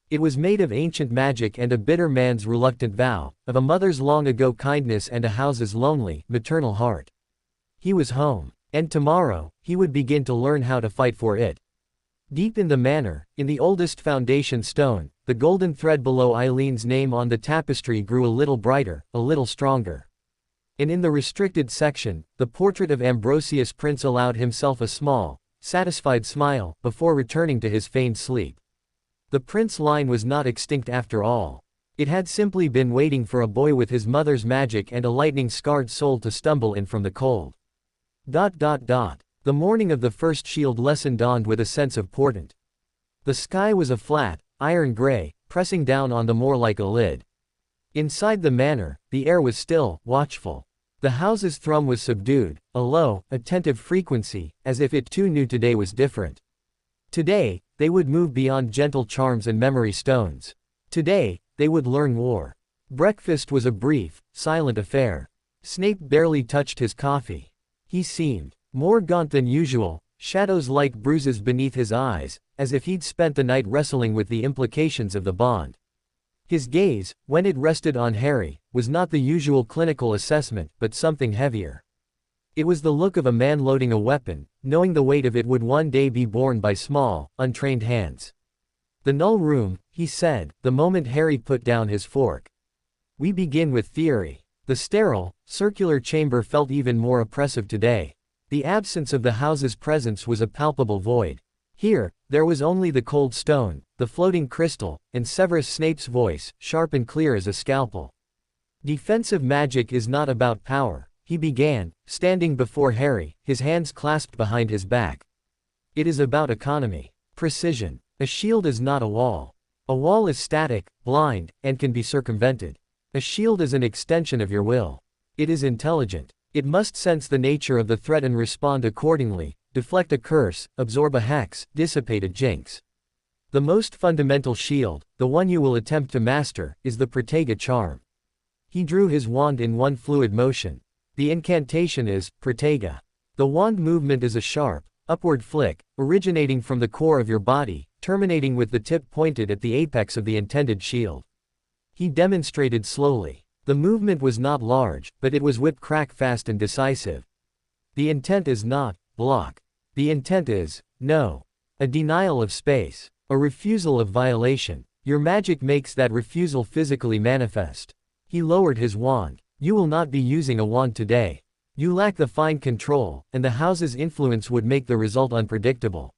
It was made of ancient magic and a bitter man's reluctant vow, of a mother's long-ago kindness and a house's lonely, maternal heart. He was home, and tomorrow, he would begin to learn how to fight for it. Deep in the manor, in the oldest foundation stone, the golden thread below Eileen's name on the tapestry grew a little brighter, a little stronger. And in the restricted section, the portrait of Ambrosius Prince allowed himself a small, satisfied smile, before returning to his feigned sleep. The Prince line was not extinct after all. It had simply been waiting for a boy with his mother's magic and a lightning-scarred soul to stumble in from the cold. The morning of the first shield lesson dawned with a sense of portent. The sky was a flat, iron gray, pressing down on the moor like a lid. Inside the manor, the air was still, watchful. The house's thrum was subdued, a low, attentive frequency, as if it too knew today was different. Today, they would move beyond gentle charms and memory stones. Today, they would learn war. Breakfast was a brief, silent affair. Snape barely touched his coffee. He seemed more gaunt than usual, shadows like bruises beneath his eyes, as if he'd spent the night wrestling with the implications of the bond. His gaze, when it rested on Harry, was not the usual clinical assessment, but something heavier. It was the look of a man loading a weapon, knowing the weight of it would one day be borne by small, untrained hands. The null room, he said, the moment Harry put down his fork. We begin with theory. The sterile, circular chamber felt even more oppressive today. The absence of the house's presence was a palpable void. Here, there was only the cold stone, the floating crystal, and Severus Snape's voice, sharp and clear as a scalpel. Defensive magic is not about power, he began, standing before Harry, his hands clasped behind his back. It is about economy. Precision. A shield is not a wall. A wall is static, blind, and can be circumvented. A shield is an extension of your will. It is intelligent. It must sense the nature of the threat and respond accordingly, deflect a curse, absorb a hex, dissipate a jinx. The most fundamental shield, the one you will attempt to master, is the Protega charm. He drew his wand in one fluid motion. The incantation is, Protega. The wand movement is a sharp, upward flick, originating from the core of your body, terminating with the tip pointed at the apex of the intended shield. He demonstrated slowly. The movement was not large, but it was whip-crack fast and decisive. The intent is not, block. The intent is, no. A denial of space. A refusal of violation. Your magic makes that refusal physically manifest. He lowered his wand. You will not be using a wand today. You lack the fine control, and the house's influence would make the result unpredictable.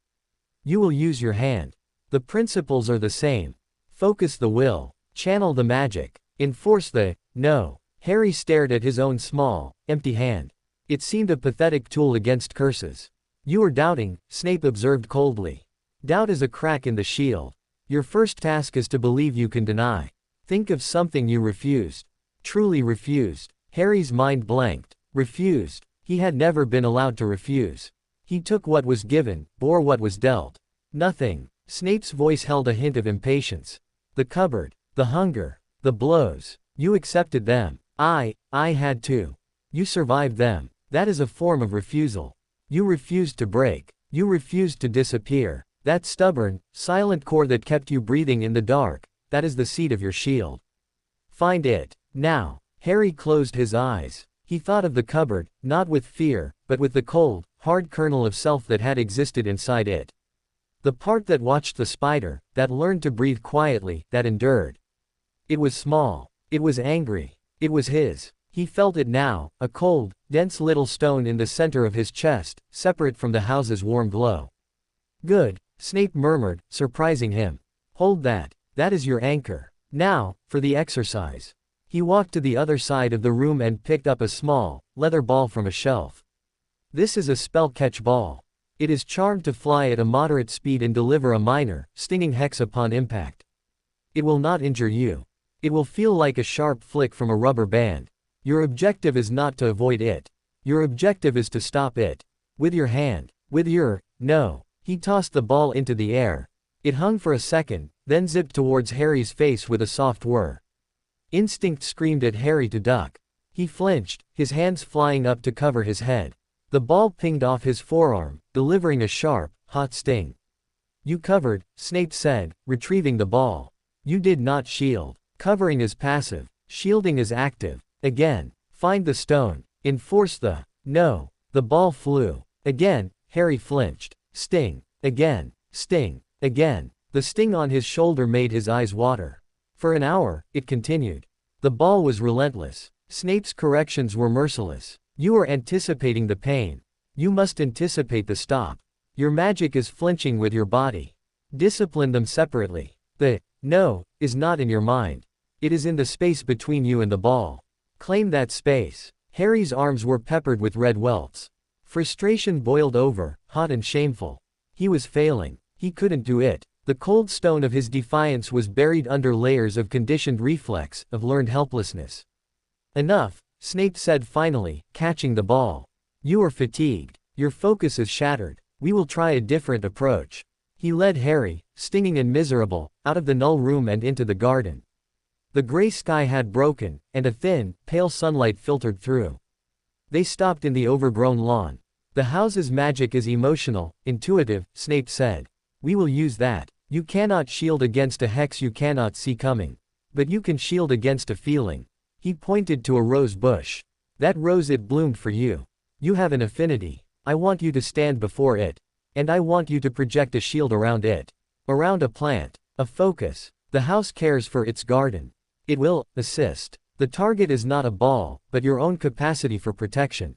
You will use your hand. The principles are the same. Focus the will. Channel the magic. Enforce the, no. Harry stared at his own small, empty hand. It seemed a pathetic tool against curses. You are doubting, Snape observed coldly. Doubt is a crack in the shield. Your first task is to believe you can deny. Think of something you refused. Truly refused. Harry's mind blanked. Refused. He had never been allowed to refuse. He took what was given, bore what was dealt. Nothing. Snape's voice held a hint of impatience. The cupboard. The hunger. The blows. You accepted them. I had to. You survived them. That is a form of refusal. You refused to break. You refused to disappear. That stubborn, silent core that kept you breathing in the dark, that is the seat of your shield. Find it. Now. Harry closed his eyes. He thought of the cupboard, not with fear, but with the cold, hard kernel of self that had existed inside it. The part that watched the spider, that learned to breathe quietly, that endured. It was small. It was angry. It was his. He felt it now, a cold, dense little stone in the center of his chest, separate from the house's warm glow. Good, Snape murmured, surprising him. Hold that. That is your anchor. Now, for the exercise. He walked to the other side of the room and picked up a small, leather ball from a shelf. This is a spell catch ball. It is charmed to fly at a moderate speed and deliver a minor, stinging hex upon impact. It will not injure you. It will feel like a sharp flick from a rubber band. Your objective is not to avoid it. Your objective is to stop it. With your hand. With your, no. He tossed the ball into the air. It hung for a second, then zipped towards Harry's face with a soft whir. Instinct screamed at Harry to duck. He flinched, his hands flying up to cover his head. The ball pinged off his forearm, delivering a sharp, hot sting. You covered, Snape said, retrieving the ball. You did not shield. Covering is passive. Shielding is active. Again. Find the stone. Enforce the, no. The ball flew. Again, Harry flinched. Sting. Again. Sting. Again. The sting on his shoulder made his eyes water. For an hour, it continued. The ball was relentless. Snape's corrections were merciless. You are anticipating the pain. You must anticipate the stop. Your magic is flinching with your body. Discipline them separately. The, no, is not in your mind. It is in the space between you and the ball. Claim that space. Harry's arms were peppered with red welts. Frustration boiled over, hot and shameful. He was failing. He couldn't do it. The cold stone of his defiance was buried under layers of conditioned reflex, of learned helplessness. Enough, Snape said finally, catching the ball. You are fatigued. Your focus is shattered. We will try a different approach. He led Harry, stinging and miserable, out of the null room and into the garden. The gray sky had broken, and a thin, pale sunlight filtered through. They stopped in the overgrown lawn. The house's magic is emotional, intuitive, Snape said. We will use that. You cannot shield against a hex you cannot see coming. But you can shield against a feeling. He pointed to a rose bush. That rose, it bloomed for you. You have an affinity. I want you to stand before it. And I want you to project a shield around it. Around a plant. A focus. The house cares for its garden. It will assist. The target is not a ball, but your own capacity for protection.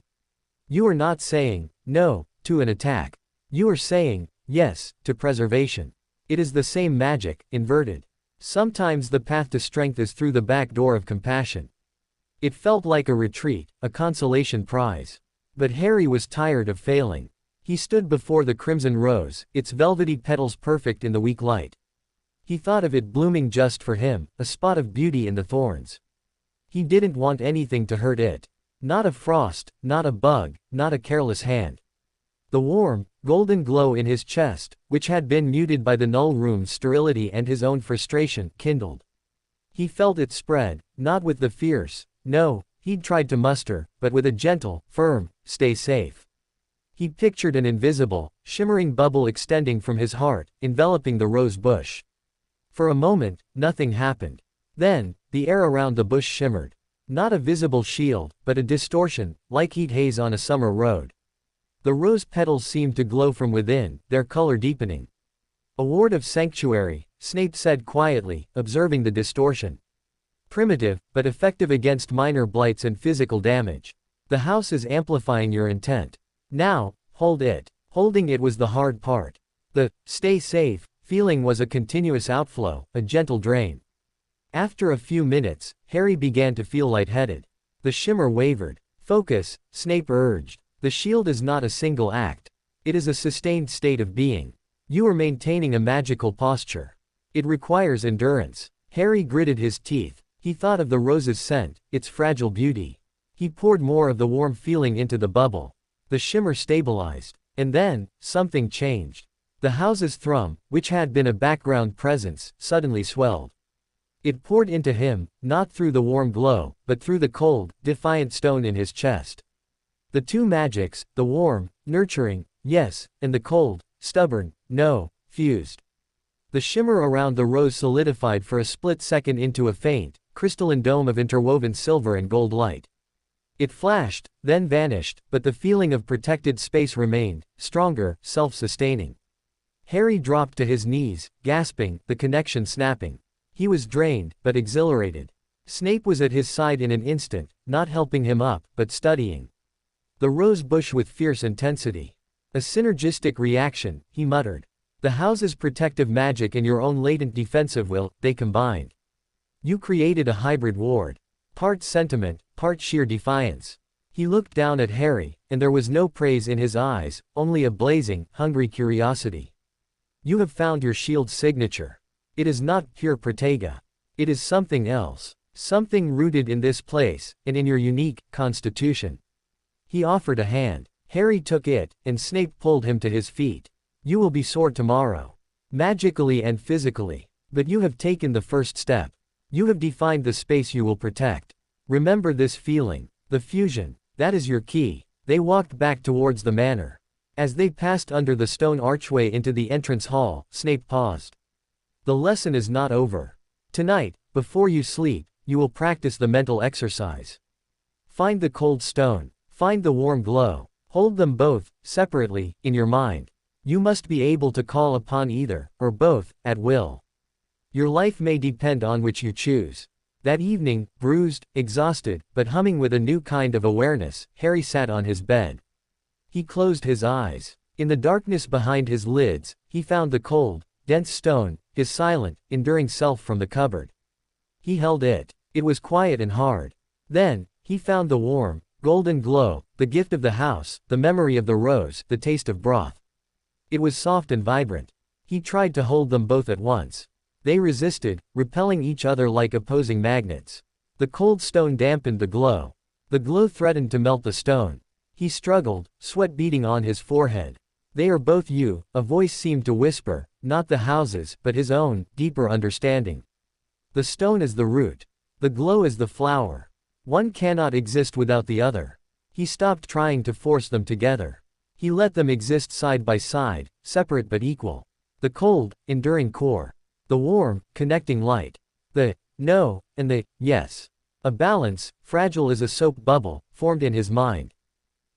You are not saying, no, to an attack. You are saying, yes, to preservation. It is the same magic, inverted. Sometimes the path to strength is through the back door of compassion. It felt like a retreat, a consolation prize. But Harry was tired of failing. He stood before the crimson rose, its velvety petals perfect in the weak light. He thought of it blooming just for him, a spot of beauty in the thorns. He didn't want anything to hurt it. Not a frost, not a bug, not a careless hand. The warm, golden glow in his chest, which had been muted by the null room's sterility and his own frustration, kindled. He felt it spread, not with the fierce, no, he'd tried to muster, but with a gentle, firm, stay safe. He pictured an invisible, shimmering bubble extending from his heart, enveloping the rose bush. For a moment, nothing happened. Then, the air around the bush shimmered. Not a visible shield, but a distortion, like heat haze on a summer road. The rose petals seemed to glow from within, their color deepening. "A ward of sanctuary," Snape said quietly, observing the distortion. "Primitive, but effective against minor blights and physical damage. The house is amplifying your intent. Now, hold it." Holding it was the hard part. The "stay safe" feeling was a continuous outflow, a gentle drain. After a few minutes, Harry began to feel lightheaded. The shimmer wavered. "Focus," Snape urged. "The shield is not a single act. It is a sustained state of being. You are maintaining a magical posture. It requires endurance." Harry gritted his teeth. He thought of the rose's scent, its fragile beauty. He poured more of the warm feeling into the bubble. The shimmer stabilized. And then, something changed. The house's thrum, which had been a background presence, suddenly swelled. It poured into him, not through the warm glow, but through the cold, defiant stone in his chest. The two magics, the warm, nurturing, yes, and the cold, stubborn, no, fused. The shimmer around the rose solidified for a split second into a faint, crystalline dome of interwoven silver and gold light. It flashed, then vanished, but the feeling of protected space remained, stronger, self-sustaining. Harry dropped to his knees, gasping, the connection snapping. He was drained, but exhilarated. Snape was at his side in an instant, not helping him up, but studying the rose bush with fierce intensity. "A synergistic reaction," he muttered. "The house's protective magic and your own latent defensive will, they combined. You created a hybrid ward. Part sentiment, part sheer defiance." He looked down at Harry, and there was no praise in his eyes, only a blazing, hungry curiosity. "You have found your shield's signature. It is not pure Protega. It is something else. Something rooted in this place, and in your unique constitution." He offered a hand. Harry took it, and Snape pulled him to his feet. "You will be sore tomorrow. Magically and physically. But you have taken the first step. You have defined the space you will protect. Remember this feeling. The fusion. That is your key." They walked back towards the manor. As they passed under the stone archway into the entrance hall, Snape paused. "The lesson is not over. Tonight, before you sleep, you will practice the mental exercise. Find the cold stone. Find the warm glow. Hold them both, separately, in your mind. You must be able to call upon either, or both, at will. Your life may depend on which you choose." That evening, bruised, exhausted, but humming with a new kind of awareness, Harry sat on his bed. He closed his eyes. In the darkness behind his lids, he found the cold, dense stone, his silent, enduring self from the cupboard. He held it. It was quiet and hard. Then, he found the warm, golden glow, the gift of the house, the memory of the rose, the taste of broth. It was soft and vibrant. He tried to hold them both at once. They resisted, repelling each other like opposing magnets. The cold stone dampened the glow. The glow threatened to melt the stone. He struggled, sweat beading on his forehead. "They are both you," a voice seemed to whisper, not the house's, but his own, deeper understanding. "The stone is the root. The glow is the flower. One cannot exist without the other." He stopped trying to force them together. He let them exist side by side, separate but equal. The cold, enduring core. The warm, connecting light. The no, and the yes. A balance, fragile as a soap bubble, formed in his mind.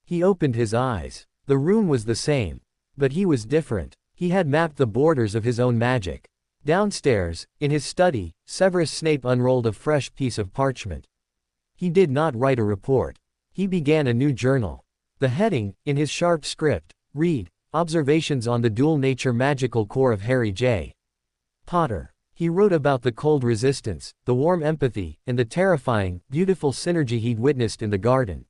He opened his eyes. The room was the same. But he was different. He had mapped the borders of his own magic. Downstairs, in his study, Severus Snape unrolled a fresh piece of parchment. He did not write a report. He began a new journal. The heading, in his sharp script, read, "Observations on the dual nature magical core of Harry J. Potter." He wrote about the cold resistance, the warm empathy, and the terrifying, beautiful synergy he'd witnessed in the garden.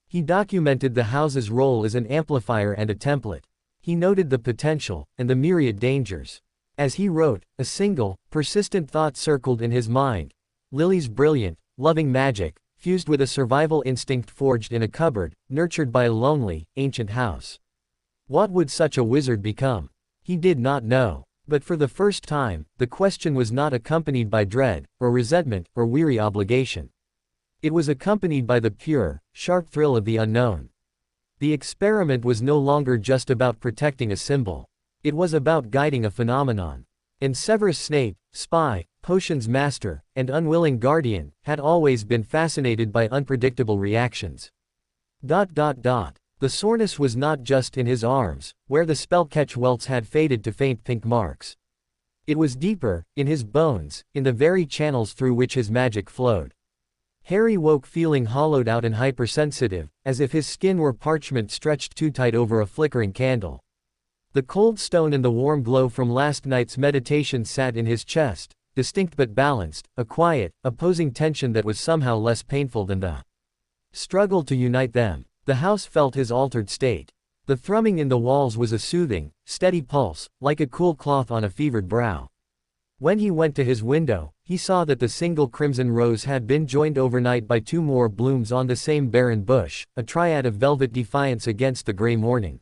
He documented the house's role as an amplifier and a template. He noted the potential, and the myriad dangers. As he wrote, a single, persistent thought circled in his mind. Lily's brilliant, loving magic, fused with a survival instinct forged in a cupboard, nurtured by a lonely, ancient house. What would such a wizard become? He did not know. But for the first time, the question was not accompanied by dread, or resentment, or weary obligation. It was accompanied by the pure, sharp thrill of the unknown. The experiment was no longer just about protecting a symbol. It was about guiding a phenomenon. And Severus Snape, spy, potions master, and unwilling guardian, had always been fascinated by unpredictable reactions. The soreness was not just in his arms, where the spell-catch welts had faded to faint pink marks. It was deeper, in his bones, in the very channels through which his magic flowed. Harry woke feeling hollowed out and hypersensitive, as if his skin were parchment stretched too tight over a flickering candle. The cold stone and the warm glow from last night's meditation sat in his chest, distinct but balanced, a quiet, opposing tension that was somehow less painful than the struggle to unite them. The house felt his altered state. The thrumming in the walls was a soothing, steady pulse, like a cool cloth on a fevered brow. When he went to his window, he saw that the single crimson rose had been joined overnight by 2 more blooms on the same barren bush, a triad of velvet defiance against the gray morning.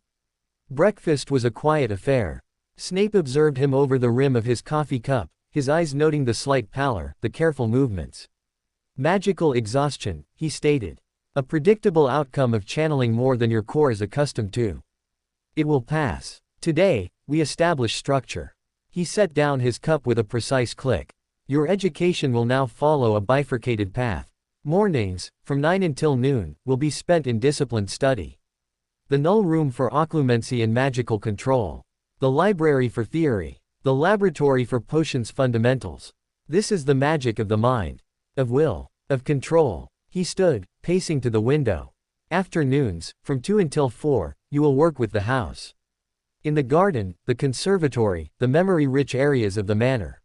Breakfast was a quiet affair. Snape observed him over the rim of his coffee cup, his eyes noting the slight pallor, the careful movements. Magical exhaustion, he stated. A predictable outcome of channeling more than your core is accustomed to. It will pass. Today, we establish structure. He set down his cup with a precise click. Your education will now follow a bifurcated path. Mornings, from 9 until noon, will be spent in disciplined study. The null room for occlumency and magical control. The library for theory. The laboratory for potions fundamentals. This is the magic of the mind. Of will. Of control. He stood, pacing to the window. Afternoons, from 2 until 4, you will work with the house. In the garden, the conservatory, the memory-rich areas of the manor.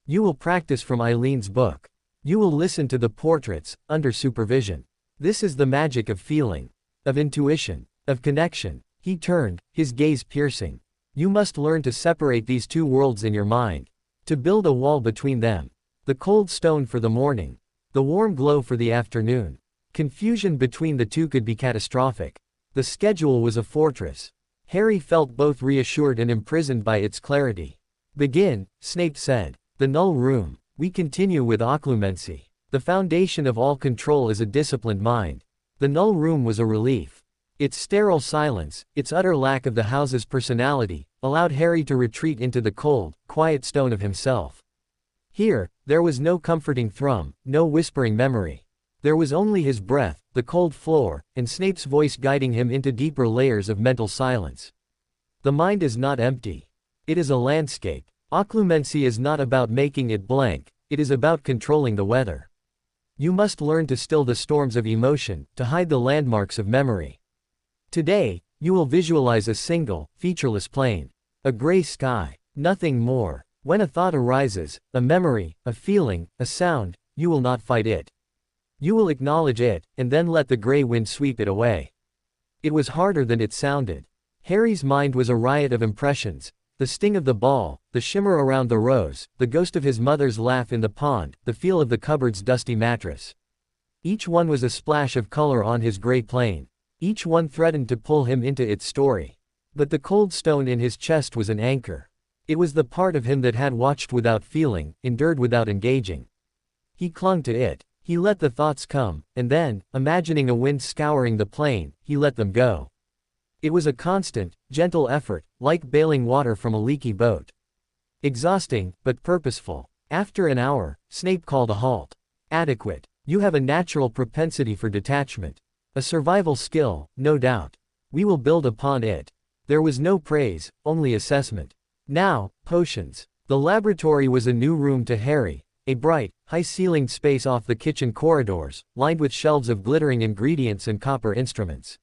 You will practice from Eileen's book. You will listen to the portraits, under supervision. This is the magic of feeling. Of intuition. Of connection. He turned, his gaze piercing. You must learn to separate these 2 worlds in your mind. To build a wall between them. The cold stone for the morning. The warm glow for the afternoon. Confusion between the 2 could be catastrophic. The schedule was a fortress. Harry felt both reassured and imprisoned by its clarity. Begin, Snape said. The null room. We continue with occlumency. The foundation of all control is a disciplined mind. The null room was a relief. Its sterile silence, its utter lack of the house's personality, allowed Harry to retreat into the cold, quiet stone of himself. Here, there was no comforting thrum, no whispering memory. There was only his breath, the cold floor, and Snape's voice guiding him into deeper layers of mental silence. The mind is not empty. It is a landscape. Occlumency is not about making it blank, it is about controlling the weather. You must learn to still the storms of emotion, to hide the landmarks of memory. Today, you will visualize a single, featureless plain. A gray sky. Nothing more. When a thought arises, a memory, a feeling, a sound, you will not fight it. You will acknowledge it, and then let the gray wind sweep it away. It was harder than it sounded. Harry's mind was a riot of impressions. The sting of the ball, the shimmer around the rose, the ghost of his mother's laugh in the pond, the feel of the cupboard's dusty mattress. Each one was a splash of color on his gray plane. Each one threatened to pull him into its story. But the cold stone in his chest was an anchor. It was the part of him that had watched without feeling, endured without engaging. He clung to it. He let the thoughts come, and then, imagining a wind scouring the plain, he let them go. It was a constant, gentle effort, like bailing water from a leaky boat. Exhausting, but purposeful. After an hour, Snape called a halt. Adequate. You have a natural propensity for detachment. A survival skill, no doubt. We will build upon it. There was no praise, only assessment. Now, potions. The laboratory was a new room to Harry, a bright, high-ceilinged space off the kitchen corridors, lined with shelves of glittering ingredients and copper instruments.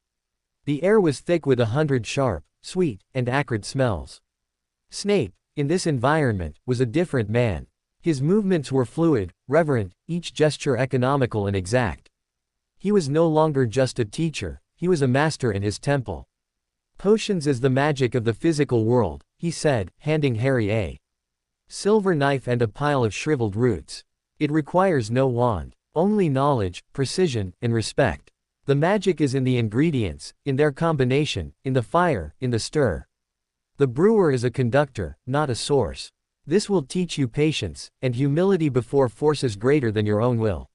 The air was thick with 100 sharp, sweet, and acrid smells. Snape, in this environment, was a different man. His movements were fluid, reverent, each gesture economical and exact. He was no longer just a teacher, he was a master in his temple. Potions is the magic of the physical world, he said, handing Harry a silver knife and a pile of shriveled roots. It requires no wand, only knowledge, precision, and respect. The magic is in the ingredients, in their combination, in the fire, in the stir. The brewer is a conductor, not a source. This will teach you patience, and humility before forces greater than your own will.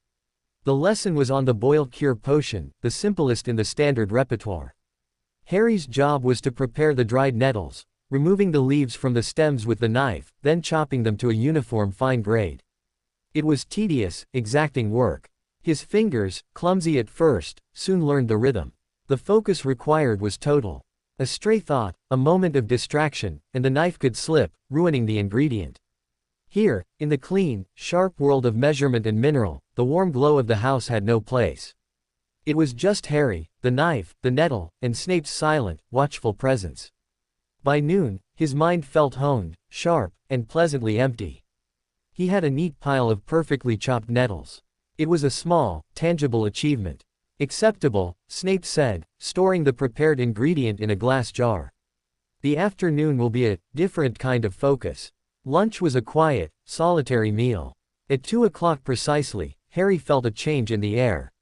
The lesson was on the boil cure potion, the simplest in the standard repertoire. Harry's job was to prepare the dried nettles, removing the leaves from the stems with the knife, then chopping them to a uniform fine grade. It was tedious, exacting work. His fingers, clumsy at first, soon learned the rhythm. The focus required was total. A stray thought, a moment of distraction, and the knife could slip, ruining the ingredient. Here, in the clean, sharp world of measurement and mineral, the warm glow of the house had no place. It was just Harry, the knife, the nettle, and Snape's silent, watchful presence. By noon, his mind felt honed, sharp, and pleasantly empty. He had a neat pile of perfectly chopped nettles. It was a small, tangible achievement. Acceptable, Snape said, storing the prepared ingredient in a glass jar. The afternoon will be a different kind of focus. Lunch was a quiet, solitary meal. At 2 o'clock precisely, Harry felt a change in the air.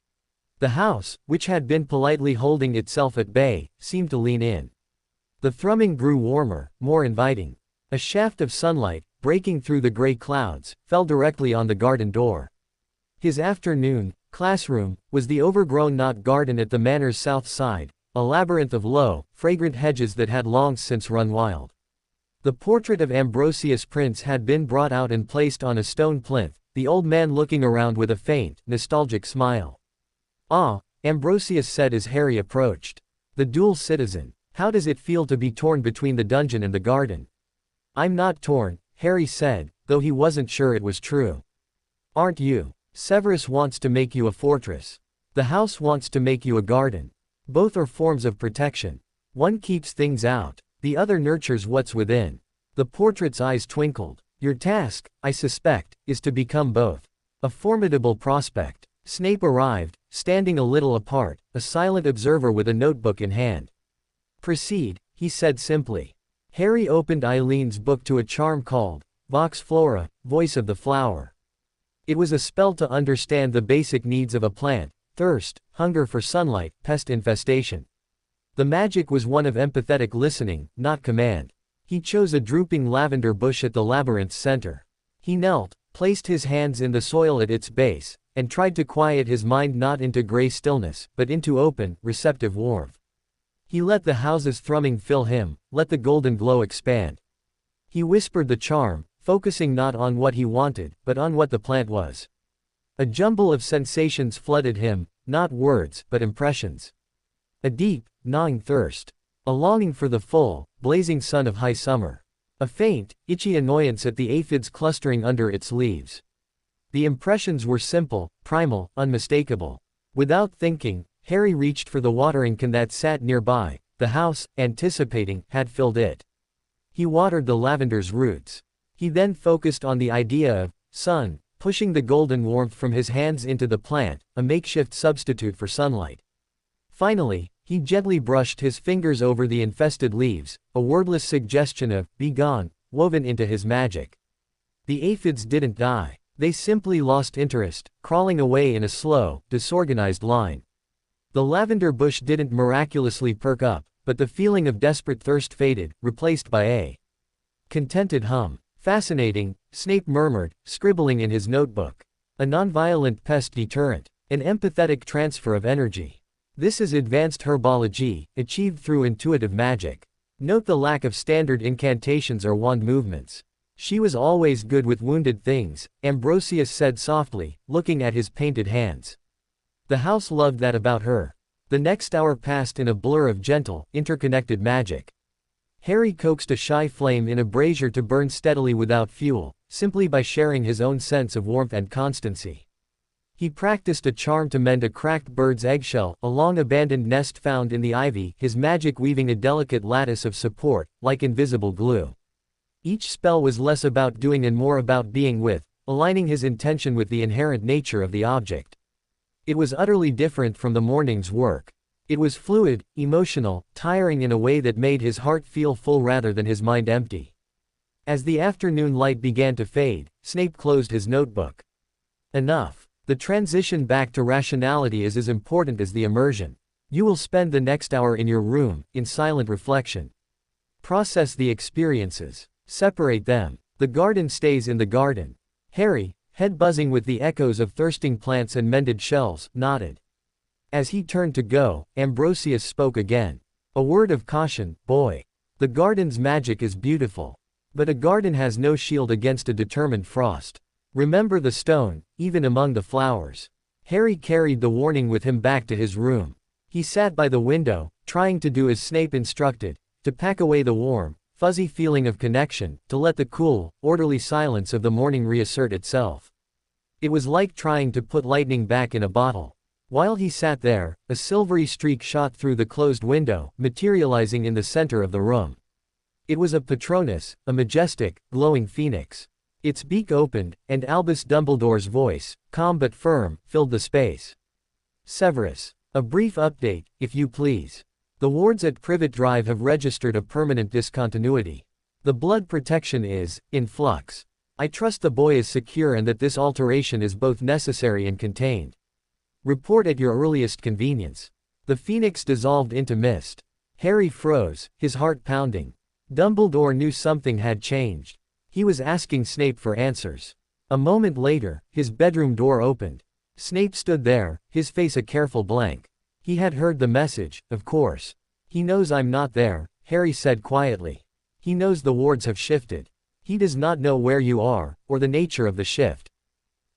The house, which had been politely holding itself at bay, seemed to lean in. The thrumming grew warmer, more inviting. A shaft of sunlight, breaking through the gray clouds, fell directly on the garden door. His afternoon classroom was the overgrown knot garden at the manor's south side, a labyrinth of low, fragrant hedges that had long since run wild. The portrait of Ambrosius Prince had been brought out and placed on a stone plinth, the old man looking around with a faint, nostalgic smile. "Ah," Ambrosius said as Harry approached. "The dual citizen. How does it feel to be torn between the dungeon and the garden?" "I'm not torn," Harry said, though he wasn't sure it was true. "Aren't you? Severus wants to make you a fortress. The house wants to make you a garden. Both are forms of protection. One keeps things out, the other nurtures what's within." The portrait's eyes twinkled. "Your task, I suspect, is to become both." A formidable prospect. Snape arrived, standing a little apart, a silent observer with a notebook in hand. "Proceed," he said simply. Harry opened Eileen's book to a charm called Vox Flora, Voice of the Flower. It was a spell to understand the basic needs of a plant: thirst, hunger for sunlight, pest infestation. The magic was one of empathetic listening, not command. He chose a drooping lavender bush at the labyrinth's center. He knelt, placed his hands in the soil at its base, and tried to quiet his mind not into gray stillness, but into open, receptive warmth. He let the house's thrumming fill him, let the golden glow expand. He whispered the charm, focusing not on what he wanted, but on what the plant was. A jumble of sensations flooded him, not words, but impressions. A deep, gnawing thirst. A longing for the full, blazing sun of high summer. A faint, itchy annoyance at the aphids clustering under its leaves. The impressions were simple, primal, unmistakable. Without thinking, Harry reached for the watering can that sat nearby. The house, anticipating, had filled it. He watered the lavender's roots. He then focused on the idea of sun, pushing the golden warmth from his hands into the plant, a makeshift substitute for sunlight. Finally, he gently brushed his fingers over the infested leaves, a wordless suggestion of "be gone," woven into his magic. The aphids didn't die. They simply lost interest, crawling away in a slow, disorganized line. The lavender bush didn't miraculously perk up, but the feeling of desperate thirst faded, replaced by a contented hum. "Fascinating," Snape murmured, scribbling in his notebook. "A nonviolent pest deterrent. An empathetic transfer of energy. This is advanced herbology, achieved through intuitive magic. Note the lack of standard incantations or wand movements. She was always good with wounded things," Ambrosius said softly, looking at his painted hands. "The house loved that about her." The next hour passed in a blur of gentle, interconnected magic. Harry coaxed a shy flame in a brazier to burn steadily without fuel, simply by sharing his own sense of warmth and constancy. He practiced a charm to mend a cracked bird's eggshell, a long-abandoned nest found in the ivy, his magic weaving a delicate lattice of support, like invisible glue. Each spell was less about doing and more about being with, aligning his intention with the inherent nature of the object. It was utterly different from the morning's work. It was fluid, emotional, tiring in a way that made his heart feel full rather than his mind empty. As the afternoon light began to fade, Snape closed his notebook. Enough. The transition back to rationality is as important as the immersion. You will spend the next hour in your room, in silent reflection. Process the experiences. Separate them. The garden stays in the garden. Harry, head buzzing with the echoes of thirsting plants and mended shells, nodded. As he turned to go, Ambrosius spoke again. "A word of caution, boy. The garden's magic is beautiful. But a garden has no shield against a determined frost. Remember the stone, even among the flowers." Harry carried the warning with him back to his room. He sat by the window, trying to do as Snape instructed, to pack away the warm, fuzzy feeling of connection, to let the cool, orderly silence of the morning reassert itself. It was like trying to put lightning back in a bottle. While he sat there, a silvery streak shot through the closed window, materializing in the center of the room. It was a Patronus, a majestic, glowing phoenix. Its beak opened, and Albus Dumbledore's voice, calm but firm, filled the space. Severus. A brief update, if you please. The wards at Privet Drive have registered a permanent discontinuity. The blood protection is, in flux. I trust the boy is secure and that this alteration is both necessary and contained. Report at your earliest convenience. The phoenix dissolved into mist. Harry froze, his heart pounding. Dumbledore knew something had changed. He was asking Snape for answers. A moment later, his bedroom door opened. Snape stood there, his face a careful blank. He had heard the message, of course. He knows I'm not there, Harry said quietly. He knows the wards have shifted. He does not know where you are, or the nature of the shift.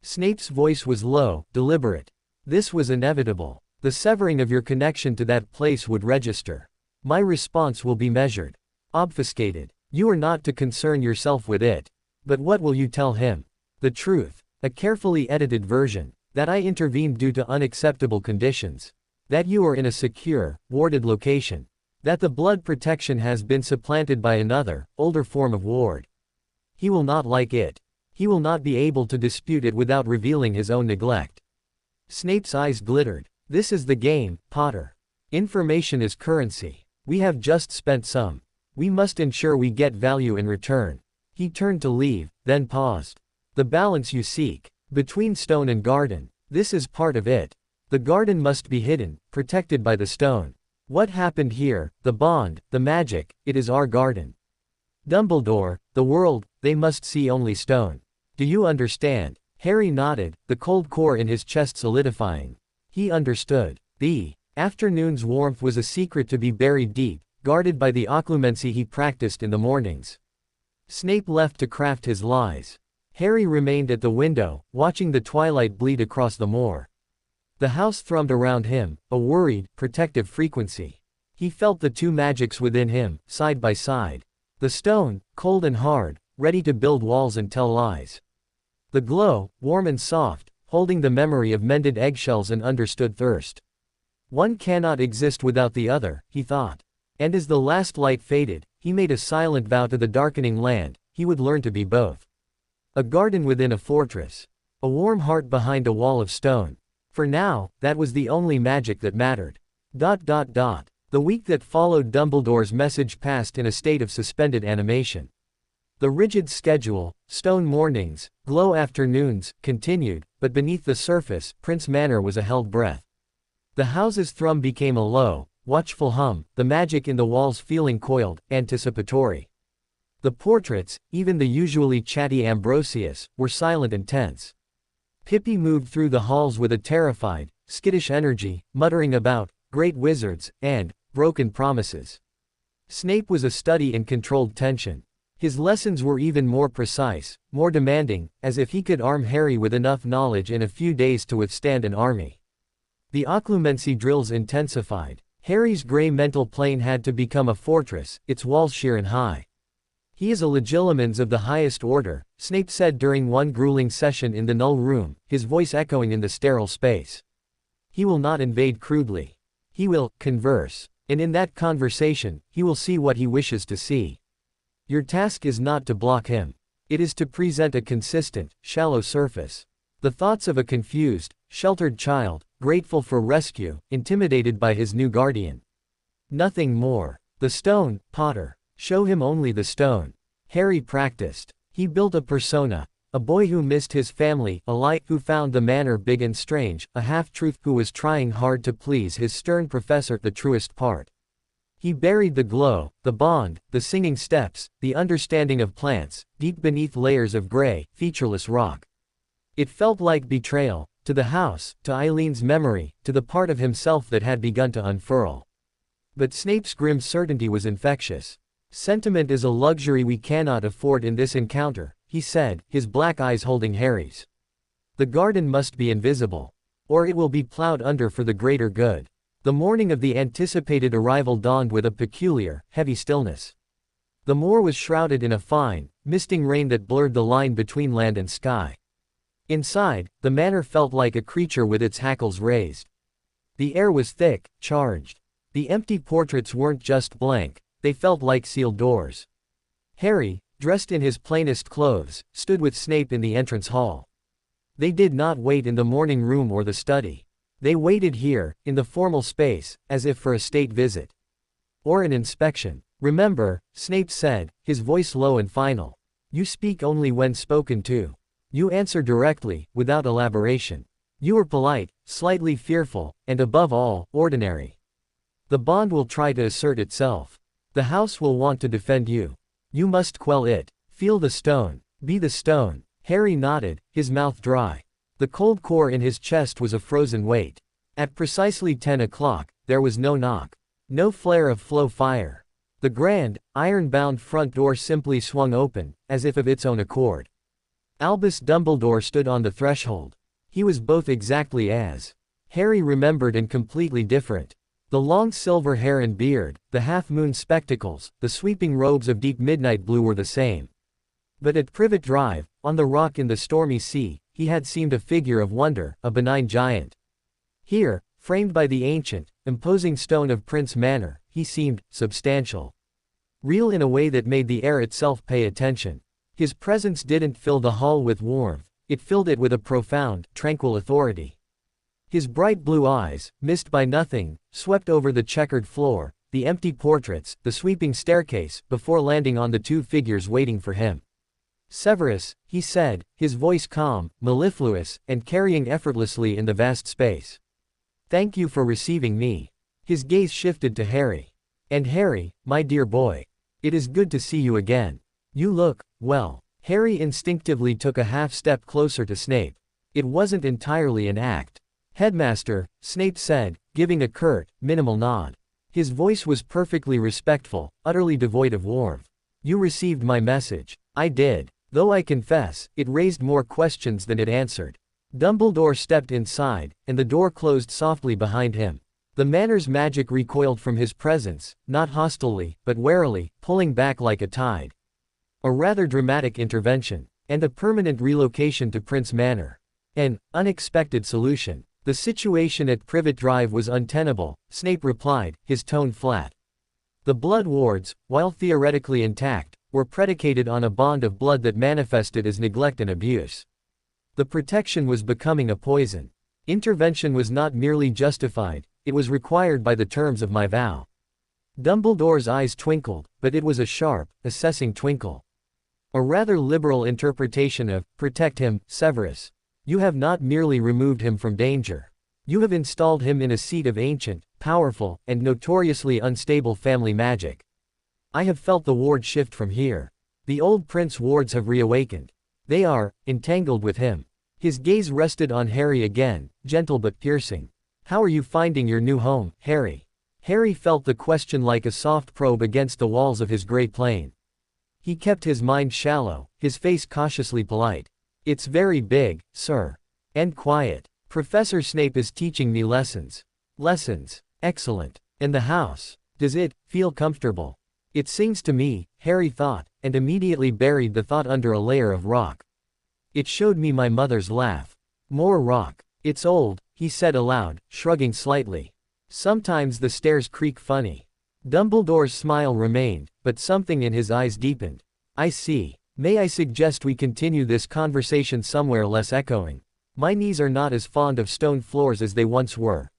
Snape's voice was low, deliberate. This was inevitable. The severing of your connection to that place would register. My response will be measured. Obfuscated. You are not to concern yourself with it. But what will you tell him? The truth. A carefully edited version. That I intervened due to unacceptable conditions. That you are in a secure, warded location. That the blood protection has been supplanted by another, older form of ward. He will not like it. He will not be able to dispute it without revealing his own neglect. Snape's eyes glittered. This is the game, Potter. Information is currency. We have just spent some. We must ensure we get value in return. He turned to leave, then paused. The balance you seek. Between stone and garden. This is part of it. The garden must be hidden, protected by the stone. What happened here, the bond, the magic, it is our garden. Dumbledore, the world, they must see only stone. Do you understand? Harry nodded, the cold core in his chest solidifying. He understood. The afternoon's warmth was a secret to be buried deep, guarded by the occlumency he practiced in the mornings. Snape left to craft his lies. Harry remained at the window, watching the twilight bleed across the moor. The house thrummed around him, a worried, protective frequency. He felt the two magics within him, side by side. The stone, cold and hard, ready to build walls and tell lies. The glow, warm and soft, holding the memory of mended eggshells and understood thirst. One cannot exist without the other, he thought. And as the last light faded, he made a silent vow to the darkening land, he would learn to be both. A garden within a fortress. A warm heart behind a wall of stone. For now, that was the only magic that mattered. The week that followed Dumbledore's message passed in a state of suspended animation. The rigid schedule, stone mornings, glow afternoons, continued, but beneath the surface, Prince Manor was a held breath. The house's thrum became a low, watchful hum, the magic in the walls feeling coiled, anticipatory. The portraits, even the usually chatty Ambrosius, were silent and tense. Pippi moved through the halls with a terrified, skittish energy, muttering about great wizards and broken promises. Snape was a study in controlled tension. His lessons were even more precise, more demanding, as if he could arm Harry with enough knowledge in a few days to withstand an army. The occlumency drills intensified. Harry's gray mental plane had to become a fortress, its walls sheer and high. He is a legilimens of the highest order, Snape said during one grueling session in the Null Room, his voice echoing in the sterile space. He will not invade crudely. He will converse. And in that conversation, he will see what he wishes to see. Your task is not to block him. It is to present a consistent, shallow surface. The thoughts of a confused, sheltered child, grateful for rescue, intimidated by his new guardian. Nothing more. The stone, Potter. Show him only the stone. Harry practiced. He built a persona. A boy who missed his family, a light who found the manor big and strange, a half-truth who was trying hard to please his stern professor, the truest part. He buried the glow, the bond, the singing steps, the understanding of plants, deep beneath layers of gray, featureless rock. It felt like betrayal, to the house, to Eileen's memory, to the part of himself that had begun to unfurl. But Snape's grim certainty was infectious. Sentiment is a luxury we cannot afford in this encounter, he said, his black eyes holding Harry's. The garden must be invisible. Or it will be plowed under for the greater good. The morning of the anticipated arrival dawned with a peculiar, heavy stillness. The moor was shrouded in a fine, misting rain that blurred the line between land and sky. Inside, the manor felt like a creature with its hackles raised. The air was thick, charged. The empty portraits weren't just blank, they felt like sealed doors. Harry, dressed in his plainest clothes, stood with Snape in the entrance hall. They did not wait in the morning room or the study. They waited here, in the formal space, as if for a state visit. Or an inspection. "Remember," Snape said, his voice low and final. "You speak only when spoken to. You answer directly, without elaboration. You are polite, slightly fearful, and above all, ordinary. The bond will try to assert itself. The house will want to defend you. You must quell it. Feel the stone. Be the stone." Harry nodded, his mouth dry. The cold core in his chest was a frozen weight. At precisely 10 o'clock, there was no knock. No flare of flow fire. The grand, iron-bound front door simply swung open, as if of its own accord. Albus Dumbledore stood on the threshold. He was both exactly as Harry remembered and completely different. The long silver hair and beard, the half-moon spectacles, the sweeping robes of deep midnight blue were the same. But at Privet Drive, on the rock in the stormy sea, he had seemed a figure of wonder, a benign giant. Here, framed by the ancient, imposing stone of Prince Manor, he seemed substantial. Real in a way that made the air itself pay attention. His presence didn't fill the hall with warmth, it filled it with a profound, tranquil authority. His bright blue eyes, missed by nothing, swept over the checkered floor, the empty portraits, the sweeping staircase, before landing on the two figures waiting for him. "Severus," he said, his voice calm, mellifluous, and carrying effortlessly in the vast space. "Thank you for receiving me." His gaze shifted to Harry. "And Harry, my dear boy. It is good to see you again. You look, well." Harry instinctively took a half-step closer to Snape. It wasn't entirely an act. "Headmaster," Snape said, giving a curt, minimal nod. His voice was perfectly respectful, utterly devoid of warmth. "You received my message." "I did. Though I confess, it raised more questions than it answered." Dumbledore stepped inside, and the door closed softly behind him. The manor's magic recoiled from his presence, not hostilely, but warily, pulling back like a tide. A rather dramatic intervention, and a permanent relocation to Prince Manor. An unexpected solution. "The situation at Privet Drive was untenable," Snape replied, his tone flat. "The blood wards, while theoretically intact, were predicated on a bond of blood that manifested as neglect and abuse. The protection was becoming a poison. Intervention was not merely justified, it was required by the terms of my vow." Dumbledore's eyes twinkled, but it was a sharp, assessing twinkle. "A rather liberal interpretation of, protect him, Severus. You have not merely removed him from danger. You have installed him in a seat of ancient, powerful, and notoriously unstable family magic. I have felt the ward shift from here. The old prince wards have reawakened. They are entangled with him." His gaze rested on Harry again, gentle but piercing. "How are you finding your new home, Harry?" Harry felt the question like a soft probe against the walls of his gray plane. He kept his mind shallow, his face cautiously polite. "It's very big, sir. And quiet. Professor Snape is teaching me lessons." "Lessons. Excellent. And the house? Does it feel comfortable?" "It sings to me," Harry thought, and immediately buried the thought under a layer of rock. "It showed me my mother's laugh." More rock. "It's old," he said aloud, shrugging slightly. "Sometimes the stairs creak funny." Dumbledore's smile remained, but something in his eyes deepened. "I see. May I suggest we continue this conversation somewhere less echoing? My knees are not as fond of stone floors as they once were."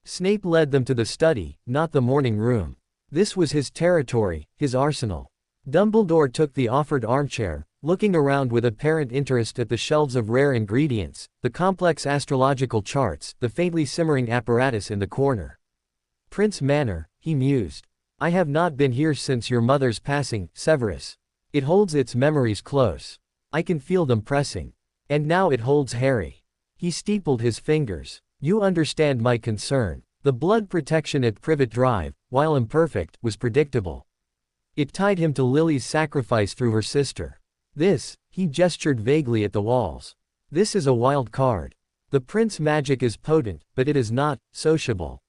Snape led them to the study, not the morning room. This was his territory, his arsenal. Dumbledore took the offered armchair, looking around with apparent interest at the shelves of rare ingredients, the complex astrological charts, the faintly simmering apparatus in the corner. "Prince Manor," he mused. "I have not been here since your mother's passing, Severus. It holds its memories close. I can feel them pressing. And now it holds Harry." He steepled his fingers. "You understand my concern. The blood protection at Privet Drive, while imperfect, was predictable. It tied him to Lily's sacrifice through her sister. This," he gestured vaguely at the walls. "This is a wild card. The prince magic is potent, but it is not sociable.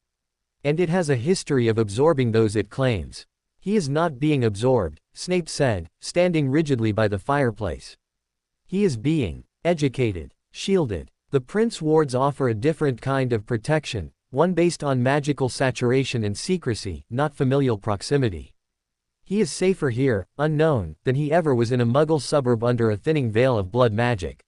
And it has a history of absorbing those it claims. He is not being absorbed, Snape said, standing rigidly by the fireplace. He is being educated, shielded. The prince wards offer a different kind of protection, one based on magical saturation and secrecy, not familial proximity. He is safer here, unknown, than he ever was in a Muggle suburb under a thinning veil of blood magic.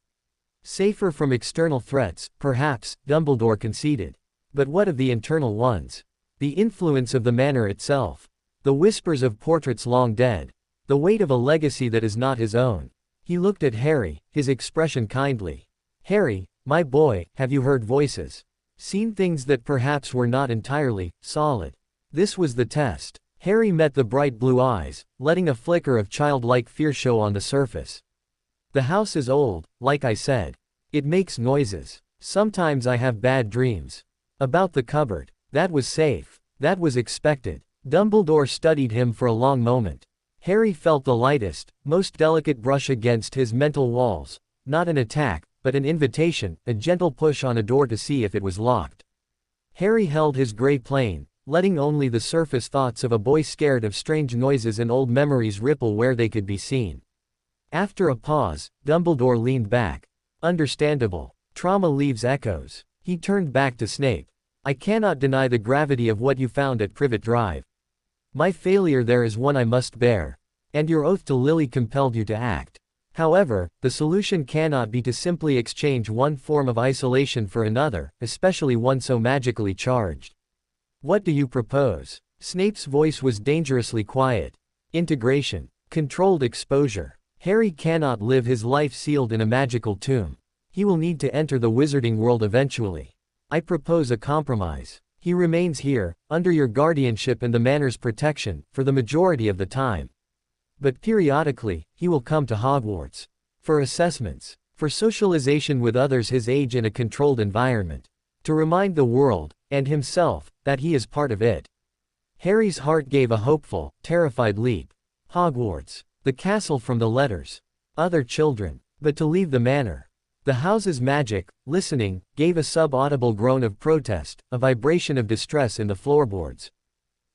Safer from external threats, perhaps, Dumbledore conceded. But what of the internal ones? The influence of the manor itself. The whispers of portraits long dead. The weight of a legacy that is not his own. He looked at Harry, his expression kindly. Harry, my boy, have you heard voices? Seen things that perhaps were not entirely solid? This was the test. Harry met the bright blue eyes, letting a flicker of childlike fear show on the surface. The house is old, like I said. It makes noises. Sometimes I have bad dreams. About the cupboard. That was safe. That was expected. Dumbledore studied him for a long moment. Harry felt the lightest, most delicate brush against his mental walls. Not an attack, but an invitation, a gentle push on a door to see if it was locked. Harry held his gray plane, letting only the surface thoughts of a boy scared of strange noises and old memories ripple where they could be seen. After a pause, Dumbledore leaned back. Understandable. Trauma leaves echoes. He turned back to Snape. I cannot deny the gravity of what you found at Privet Drive. My failure there is one I must bear. And your oath to Lily compelled you to act. However, the solution cannot be to simply exchange one form of isolation for another, especially one so magically charged. What do you propose? Snape's voice was dangerously quiet. Integration. Controlled exposure. Harry cannot live his life sealed in a magical tomb. He will need to enter the wizarding world eventually. I propose a compromise. He remains here, under your guardianship and the manor's protection, for the majority of the time. But periodically, he will come to Hogwarts. For assessments. For socialization with others his age in a controlled environment. To remind the world, and himself, that he is part of it. Harry's heart gave a hopeful, terrified leap. Hogwarts. The castle from the letters. Other children. But to leave the manor. The house's magic, listening, gave a sub-audible groan of protest, a vibration of distress in the floorboards.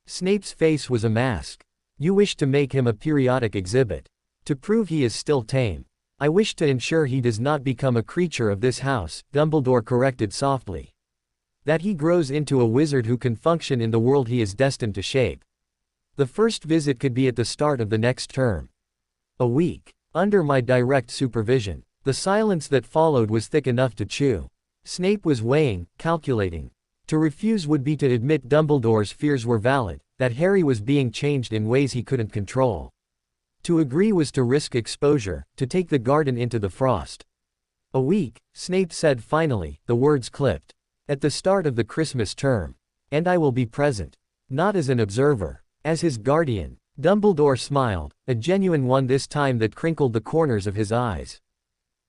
Snape's face was a mask. You wish to make him a periodic exhibit. To prove he is still tame. I wish to ensure he does not become a creature of this house, Dumbledore corrected softly. That he grows into a wizard who can function in the world he is destined to shape. The first visit could be at the start of the next term. A week. Under my direct supervision. The silence that followed was thick enough to chew. Snape was weighing, calculating. To refuse would be to admit Dumbledore's fears were valid, that Harry was being changed in ways he couldn't control. To agree was to risk exposure, to take the garden into the frost. A week, Snape said finally, the words clipped. At the start of the Christmas term. And I will be present. Not as an observer. As his guardian. Dumbledore smiled, a genuine one this time that crinkled the corners of his eyes.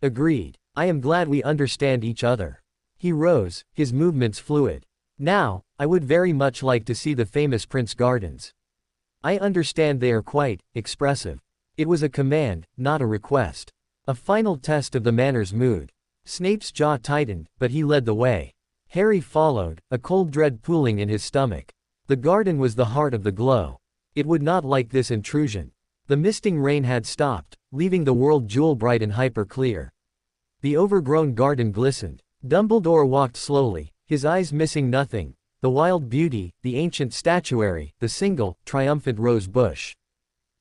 Agreed. I am glad we understand each other. He rose, his movements fluid. Now, I would very much like to see the famous Prince Gardens. I understand they are quite expressive. It was a command, not a request. A final test of the manor's mood. Snape's jaw tightened, but he led the way. Harry followed, a cold dread pooling in his stomach. The garden was the heart of the glow. It would not like this intrusion. The misting rain had stopped, leaving the world jewel-bright and hyper-clear. The overgrown garden glistened. Dumbledore walked slowly, his eyes missing nothing. The wild beauty, the ancient statuary, the single, triumphant rose bush.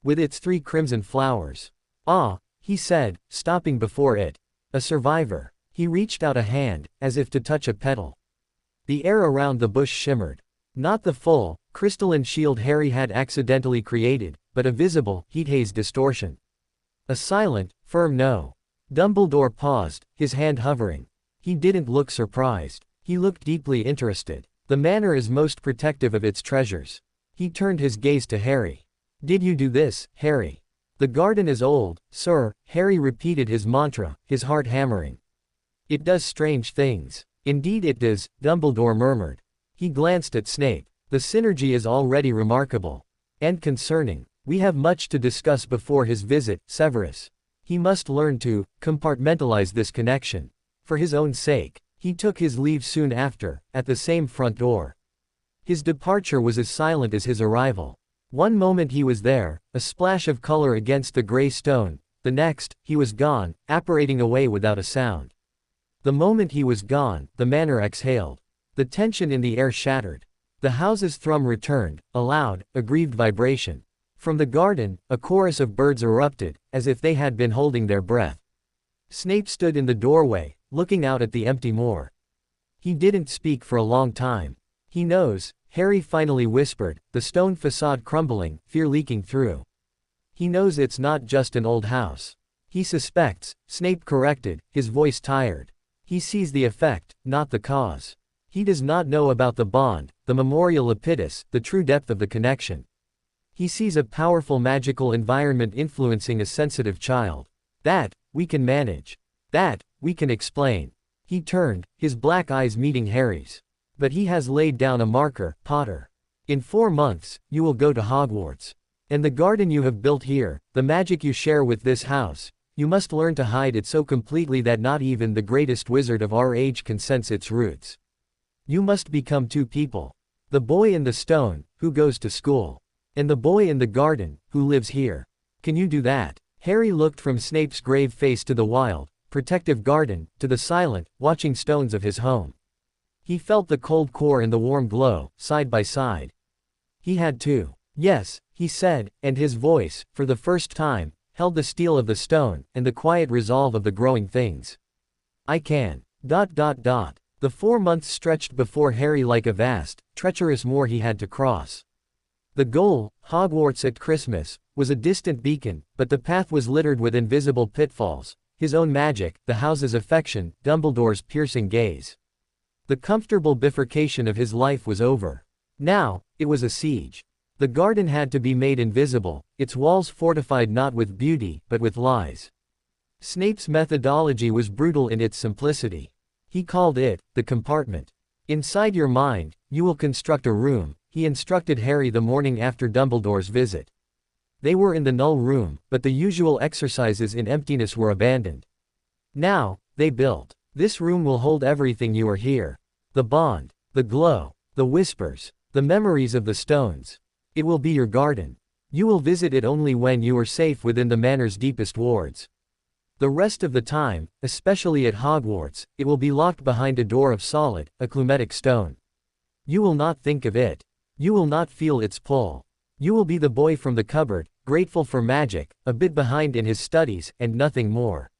With its 3 crimson flowers. Ah, he said, stopping before it. A survivor. He reached out a hand, as if to touch a petal. The air around the bush shimmered. Not the full, crystalline shield Harry had accidentally created, but a visible, heat-haze distortion. A silent, firm no. Dumbledore paused, his hand hovering. He didn't look surprised. He looked deeply interested. The manor is most protective of its treasures. He turned his gaze to Harry. Did you do this, Harry? The garden is old, sir, Harry repeated his mantra, his heart hammering. It does strange things. Indeed it does, Dumbledore murmured. He glanced at Snape. The synergy is already remarkable. And concerning. We have much to discuss before his visit, Severus. He must learn to compartmentalize this connection. For his own sake. He took his leave soon after, at the same front door. His departure was as silent as his arrival. One moment he was there, a splash of color against the gray stone, the next, he was gone, apparating away without a sound. The moment he was gone, the manor exhaled. The tension in the air shattered. The house's thrum returned, a loud, aggrieved vibration. From the garden, a chorus of birds erupted, as if they had been holding their breath. Snape stood in the doorway, looking out at the empty moor. He didn't speak for a long time. "He knows," Harry finally whispered, the stone facade crumbling, fear leaking through. "He knows it's not just an old house. He suspects," Snape corrected, his voice tired. "He sees the effect, not the cause. He does not know about the bond, the memorial impetus, the true depth of the connection. He sees a powerful magical environment influencing a sensitive child. That, we can manage. That, we can explain." He turned, his black eyes meeting Harry's. "But he has laid down a marker, Potter. In 4 months, you will go to Hogwarts. And the garden you have built here, the magic you share with this house, you must learn to hide it so completely that not even the greatest wizard of our age can sense its roots. You must become 2 people. The boy in the stone, who goes to school. And the boy in the garden, who lives here. Can you do that?" Harry looked from Snape's grave face to the wild, protective garden, to the silent, watching stones of his home. He felt the cold core and the warm glow, side by side. He had to. "Yes," he said, and his voice, for the first time, held the steel of the stone, and the quiet resolve of the growing things. "I can. The 4 months stretched before Harry like a vast, treacherous moor he had to cross. The goal, Hogwarts at Christmas, was a distant beacon, but the path was littered with invisible pitfalls, his own magic, the house's affection, Dumbledore's piercing gaze. The comfortable bifurcation of his life was over. Now, it was a siege. The garden had to be made invisible, its walls fortified not with beauty, but with lies. Snape's methodology was brutal in its simplicity. He called it, the compartment. "Inside your mind, you will construct a room," he instructed Harry the morning after Dumbledore's visit. They were in the null room, but the usual exercises in emptiness were abandoned. Now, they built. "This room will hold everything you are here. The bond, the glow, the whispers, the memories of the stones. It will be your garden. You will visit it only when you are safe within the manor's deepest wards. The rest of the time, especially at Hogwarts, it will be locked behind a door of solid, acclimatic stone. You will not think of it. You will not feel its pull. You will be the boy from the cupboard, grateful for magic, a bit behind in his studies, and nothing more."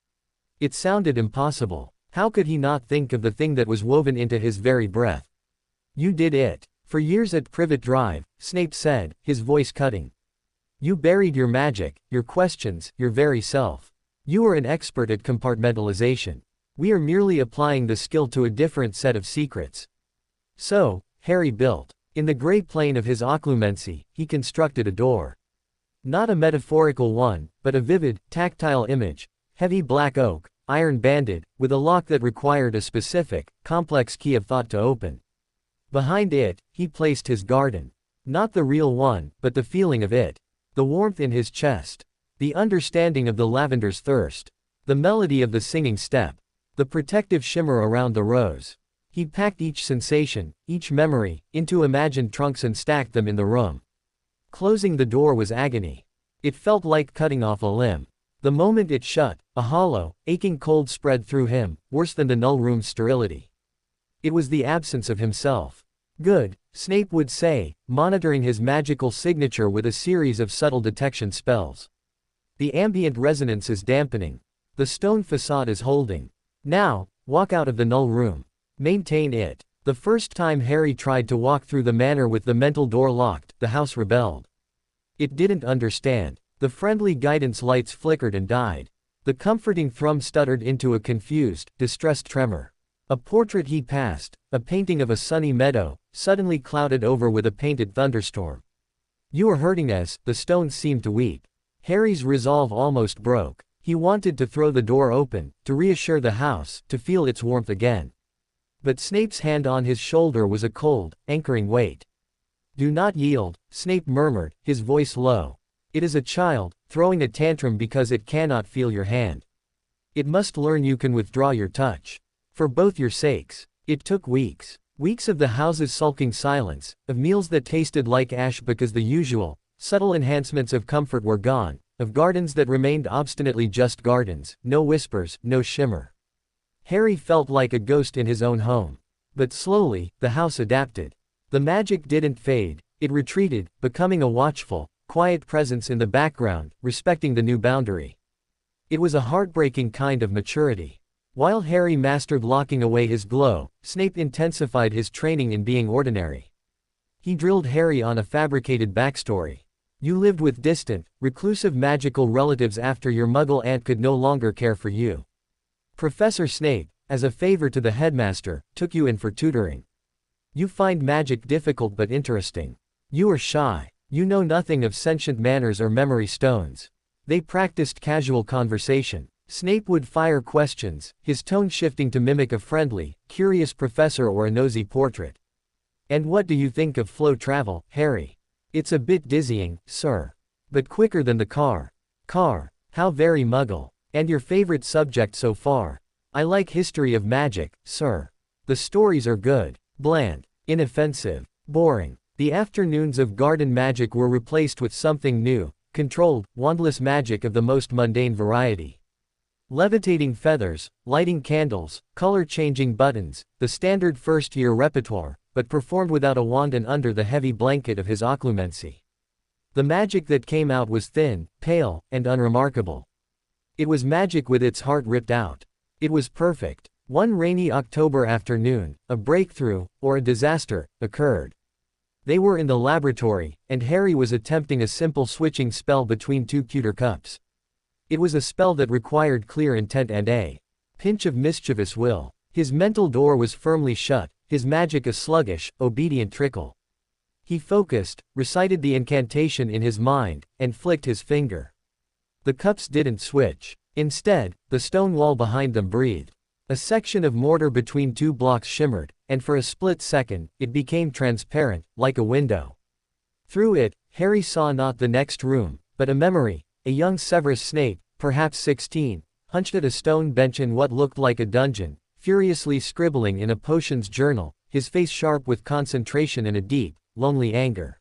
It sounded impossible. How could he not think of the thing that was woven into his very breath? "You did it. For years at Privet Drive," Snape said, his voice cutting. "You buried your magic, your questions, your very self. You are an expert at compartmentalization. We are merely applying the skill to a different set of secrets." So, Harry built. In the gray plane of his occlumency, he constructed a door. Not a metaphorical one, but a vivid, tactile image, heavy black oak, iron-banded, with a lock that required a specific, complex key of thought to open. Behind it, he placed his garden. Not the real one, but the feeling of it. The warmth in his chest. The understanding of the lavender's thirst. The melody of the singing step. The protective shimmer around the rose. He packed each sensation, each memory, into imagined trunks and stacked them in the room. Closing the door was agony. It felt like cutting off a limb. The moment it shut, a hollow, aching cold spread through him, worse than the null room's sterility. It was the absence of himself. "Good," Snape would say, monitoring his magical signature with a series of subtle detection spells. "The ambient resonance is dampening. The stone facade is holding. Now, walk out of the null room. Maintain it." The first time Harry tried to walk through the manor with the mental door locked, the house rebelled. It didn't understand. The friendly guidance lights flickered and died. The comforting thrum stuttered into a confused, distressed tremor. A portrait he passed, a painting of a sunny meadow, suddenly clouded over with a painted thunderstorm. "You are hurting us," the stones seemed to weep. Harry's resolve almost broke. He wanted to throw the door open, to reassure the house, to feel its warmth again. But Snape's hand on his shoulder was a cold, anchoring weight. "Do not yield," Snape murmured, his voice low. "It is a child, throwing a tantrum because it cannot feel your hand. It must learn you can withdraw your touch. For both your sakes." It took weeks. Weeks of the house's sulking silence, of meals that tasted like ash because the usual, subtle enhancements of comfort were gone, of gardens that remained obstinately just gardens, no whispers, no shimmer. Harry felt like a ghost in his own home. But slowly, the house adapted. The magic didn't fade, it retreated, becoming a watchful, quiet presence in the background, respecting the new boundary. It was a heartbreaking kind of maturity. While Harry mastered locking away his glow, Snape intensified his training in being ordinary. He drilled Harry on a fabricated backstory. You lived with distant, reclusive magical relatives after your Muggle aunt could no longer care for you. Professor Snape, as a favor to the headmaster, took you in for tutoring. You find magic difficult but interesting. You are shy. You know nothing of sentient manners or memory stones. They practiced casual conversation. Snape would fire questions, his tone shifting to mimic a friendly, curious professor or a nosy portrait. And what do you think of flow travel, Harry? It's a bit dizzying, sir. But quicker than the car. Car, how very Muggle. And your favorite subject so far? I like history of magic, sir. The stories are good, bland, inoffensive, boring. The afternoons of garden magic were replaced with something new, controlled, wandless magic of the most mundane variety. Levitating feathers, lighting candles, color-changing buttons, the standard first-year repertoire, but performed without a wand and under the heavy blanket of his occlumency. The magic that came out was thin, pale, and unremarkable. It was magic with its heart ripped out. It was perfect. One rainy October afternoon, a breakthrough, or a disaster, occurred. They were in the laboratory, and Harry was attempting a simple switching spell between two pewter cups. It was a spell that required clear intent and a pinch of mischievous will. His mental door was firmly shut, his magic a sluggish, obedient trickle. He focused, recited the incantation in his mind, and flicked his finger. The cups didn't switch. Instead, the stone wall behind them breathed. A section of mortar between two blocks shimmered, and for a split second, it became transparent, like a window. Through it, Harry saw not the next room, but a memory. A young Severus Snape, perhaps 16, hunched at a stone bench in what looked like a dungeon, furiously scribbling in a potions journal, his face sharp with concentration and a deep, lonely anger.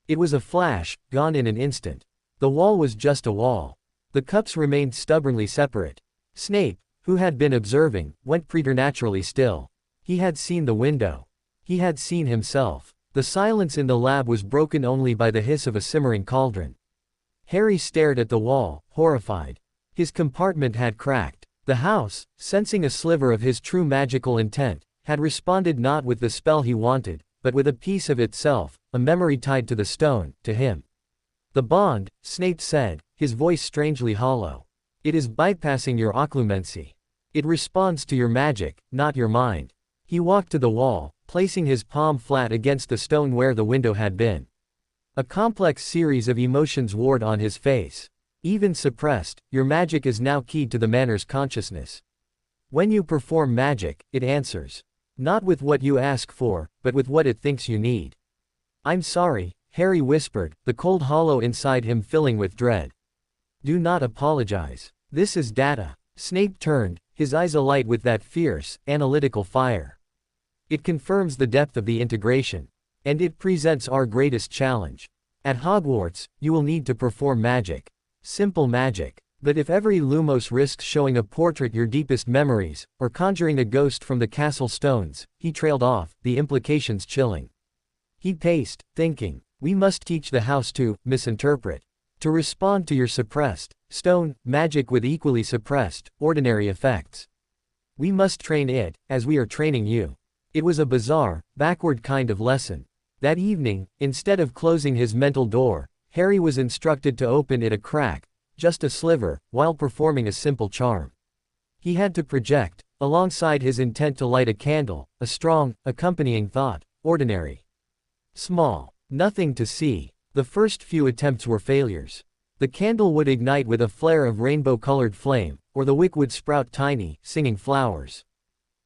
It was a flash, gone in an instant. The wall was just a wall. The cups remained stubbornly separate. Snape, who had been observing, went preternaturally still. He had seen the window. He had seen himself. The silence in the lab was broken only by the hiss of a simmering cauldron. Harry stared at the wall, horrified. His compartment had cracked. The house, sensing a sliver of his true magical intent, had responded not with the spell he wanted, but with a piece of itself, a memory tied to the stone, to him. The bond, Snape said, his voice strangely hollow. It is bypassing your occlumency. It responds to your magic, not your mind. He walked to the wall, placing his palm flat against the stone where the window had been. A complex series of emotions warred on his face. Even suppressed, your magic is now keyed to the Manor's consciousness. When you perform magic, it answers. Not with what you ask for, but with what it thinks you need. I'm sorry, Harry whispered, the cold hollow inside him filling with dread. Do not apologize. This is data. Snape turned, his eyes alight with that fierce, analytical fire. It confirms the depth of the integration. And it presents our greatest challenge. At Hogwarts, you will need to perform magic. Simple magic. But if every Lumos risks showing a portrait your deepest memories, or conjuring a ghost from the castle stones, he trailed off, the implications chilling. He paced, thinking, we must teach the house to misinterpret. To respond to your suppressed, stone, magic with equally suppressed, ordinary effects. We must train it, as we are training you. It was a bizarre, backward kind of lesson. That evening, instead of closing his mental door, Harry was instructed to open it a crack, just a sliver, while performing a simple charm. He had to project, alongside his intent to light a candle, a strong, accompanying thought, ordinary. Small. Nothing to see. The first few attempts were failures. The candle would ignite with a flare of rainbow-colored flame, or the wick would sprout tiny, singing flowers.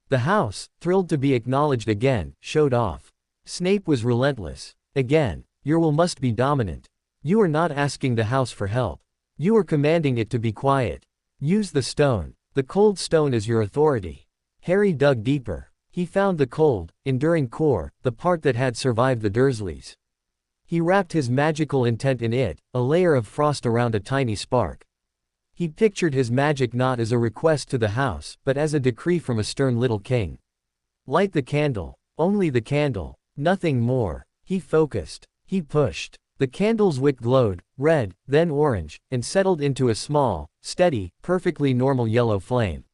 The house, thrilled to be acknowledged again, showed off. Snape was relentless. Again, your will must be dominant. You are not asking the house for help. You are commanding it to be quiet. Use the stone. The cold stone as your authority. Harry dug deeper. He found the cold, enduring core, the part that had survived the Dursleys. He wrapped his magical intent in it, a layer of frost around a tiny spark. He pictured his magic not as a request to the house, but as a decree from a stern little king. Light the candle. Only the candle. Nothing more. He focused. He pushed. The candle's wick glowed, red, then orange, and settled into a small, steady, perfectly normal yellow flame.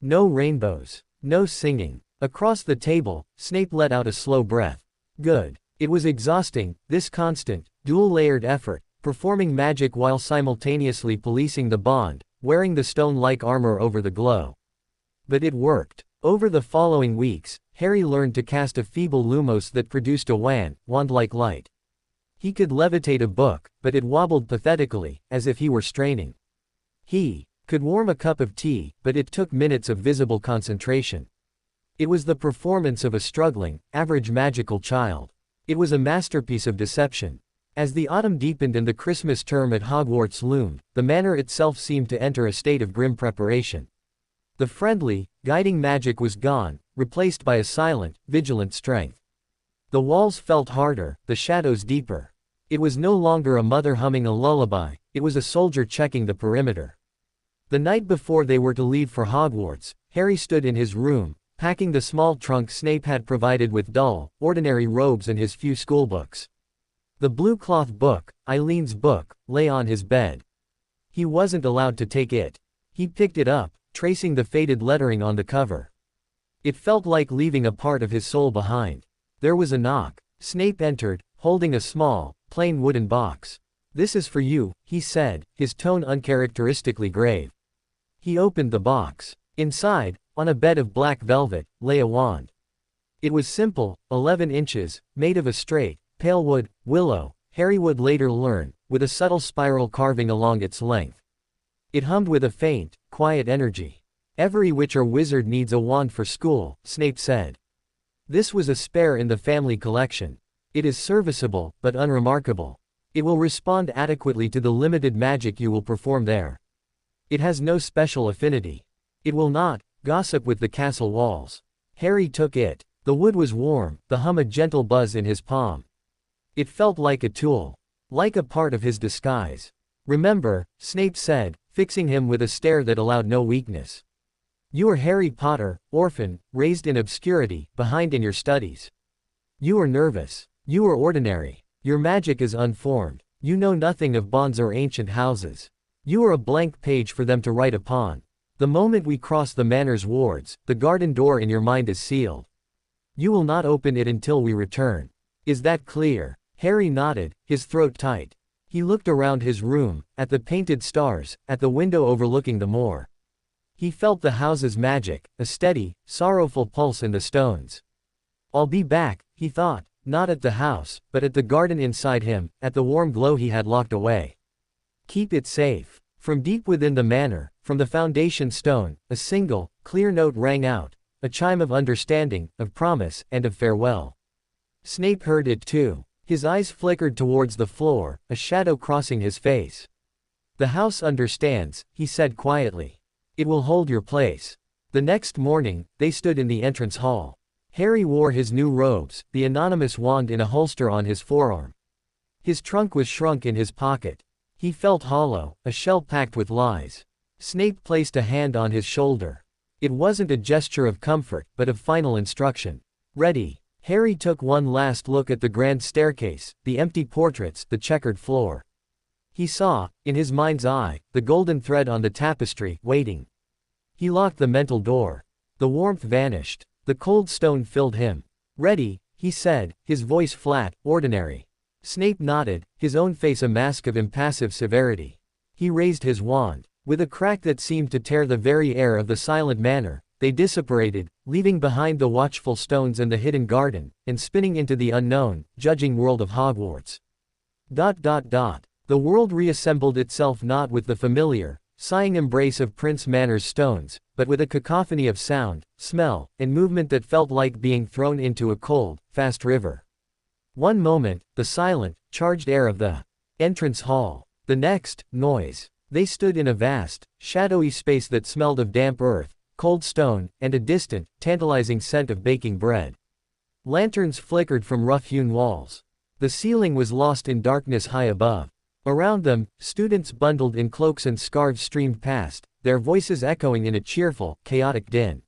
No rainbows. No singing. Across the table, Snape let out a slow breath. Good. It was exhausting, this constant, dual-layered effort, performing magic while simultaneously policing the bond, wearing the stone-like armor over the glow. But it worked. Over the following weeks, Harry learned to cast a feeble lumos that produced a wand-like light. He could levitate a book, but it wobbled pathetically, as if he were straining. He could warm a cup of tea, but it took minutes of visible concentration. It was the performance of a struggling, average magical child. It was a masterpiece of deception. As the autumn deepened and the Christmas term at Hogwarts loomed, the manor itself seemed to enter a state of grim preparation. The friendly, guiding magic was gone, replaced by a silent, vigilant strength. The walls felt harder, the shadows deeper. It was no longer a mother humming a lullaby, it was a soldier checking the perimeter. The night before they were to leave for Hogwarts, Harry stood in his room, packing the small trunk Snape had provided with dull, ordinary robes and his few schoolbooks. The blue cloth book, Eileen's book, lay on his bed. He wasn't allowed to take it. He picked it up, tracing the faded lettering on the cover. It felt like leaving a part of his soul behind. There was a knock. Snape entered, holding a small, plain wooden box. "This is for you," he said, his tone uncharacteristically grave. He opened the box. Inside, on a bed of black velvet, lay a wand. It was simple, 11 inches, made of a straight, pale wood, willow, Harry would later learn, with a subtle spiral carving along its length. It hummed with a faint, quiet energy. "Every witch or wizard needs a wand for school," Snape said. "This was a spare in the family collection. It is serviceable, but unremarkable. It will respond adequately to the limited magic you will perform there. It has no special affinity. It will not gossip with the castle walls." Harry took it. The wood was warm, the hum a gentle buzz in his palm. It felt like a tool. Like a part of his disguise. "Remember," Snape said, fixing him with a stare that allowed no weakness. "You are Harry Potter, orphan, raised in obscurity, behind in your studies. You are nervous. You are ordinary. Your magic is unformed. You know nothing of bonds or ancient houses. You are a blank page for them to write upon. The moment we cross the manor's wards, the garden door in your mind is sealed. You will not open it until we return. Is that clear?" Harry nodded, his throat tight. He looked around his room, at the painted stars, at the window overlooking the moor. He felt the house's magic, a steady, sorrowful pulse in the stones. "I'll be back," he thought, not at the house, but at the garden inside him, at the warm glow he had locked away. "Keep it safe." From deep within the manor, from the foundation stone, a single, clear note rang out, a chime of understanding, of promise, and of farewell. Snape heard it too. His eyes flickered towards the floor, a shadow crossing his face. "The house understands," he said quietly. "It will hold your place." The next morning, they stood in the entrance hall. Harry wore his new robes, the anonymous wand in a holster on his forearm. His trunk was shrunk in his pocket. He felt hollow, a shell packed with lies. Snape placed a hand on his shoulder. It wasn't a gesture of comfort, but of final instruction. "Ready." Harry took one last look at the grand staircase, the empty portraits, the checkered floor. He saw, in his mind's eye, the golden thread on the tapestry, waiting. He locked the mental door. The warmth vanished. The cold stone filled him. "Ready," he said, his voice flat, ordinary. Snape nodded, his own face a mask of impassive severity. He raised his wand. With a crack that seemed to tear the very air of the silent manor, they disapparated, leaving behind the watchful stones and the hidden garden, and spinning into the unknown, judging world of Hogwarts. The world reassembled itself not with the familiar, sighing embrace of Prince Manor's stones, but with a cacophony of sound, smell, and movement that felt like being thrown into a cold, fast river. One moment, the silent, charged air of the entrance hall. The next, noise. They stood in a vast, shadowy space that smelled of damp earth, cold stone, and a distant, tantalizing scent of baking bread. Lanterns flickered from rough-hewn walls. The ceiling was lost in darkness high above. Around them, students bundled in cloaks and scarves streamed past, their voices echoing in a cheerful, chaotic din.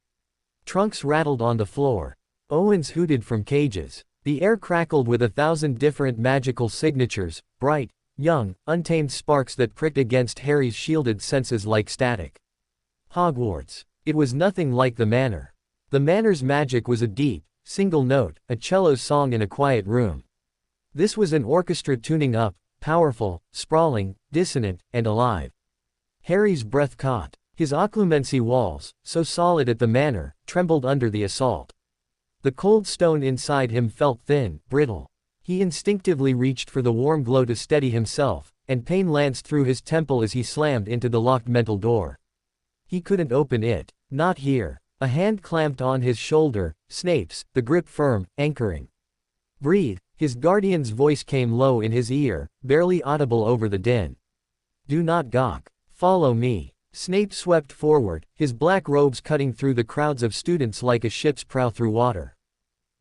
Trunks rattled on the floor. Owens hooted from cages. The air crackled with 1,000 different magical signatures, bright, young, untamed sparks that pricked against Harry's shielded senses like static. Hogwarts. It was nothing like the manor. The manor's magic was a deep, single note, a cello song in a quiet room. This was an orchestra tuning up, powerful, sprawling, dissonant, and alive. Harry's breath caught. His occlumency walls, so solid at the manor, trembled under the assault. The cold stone inside him felt thin, brittle. He instinctively reached for the warm glow to steady himself, and pain lanced through his temple as he slammed into the locked metal door. He couldn't open it. Not here. A hand clamped on his shoulder, Snape's, the grip firm, anchoring. Breathe. His guardian's voice came low in his ear, barely audible over the din. Do not gawk. Follow me. Snape swept forward, his black robes cutting through the crowds of students like a ship's prow through water.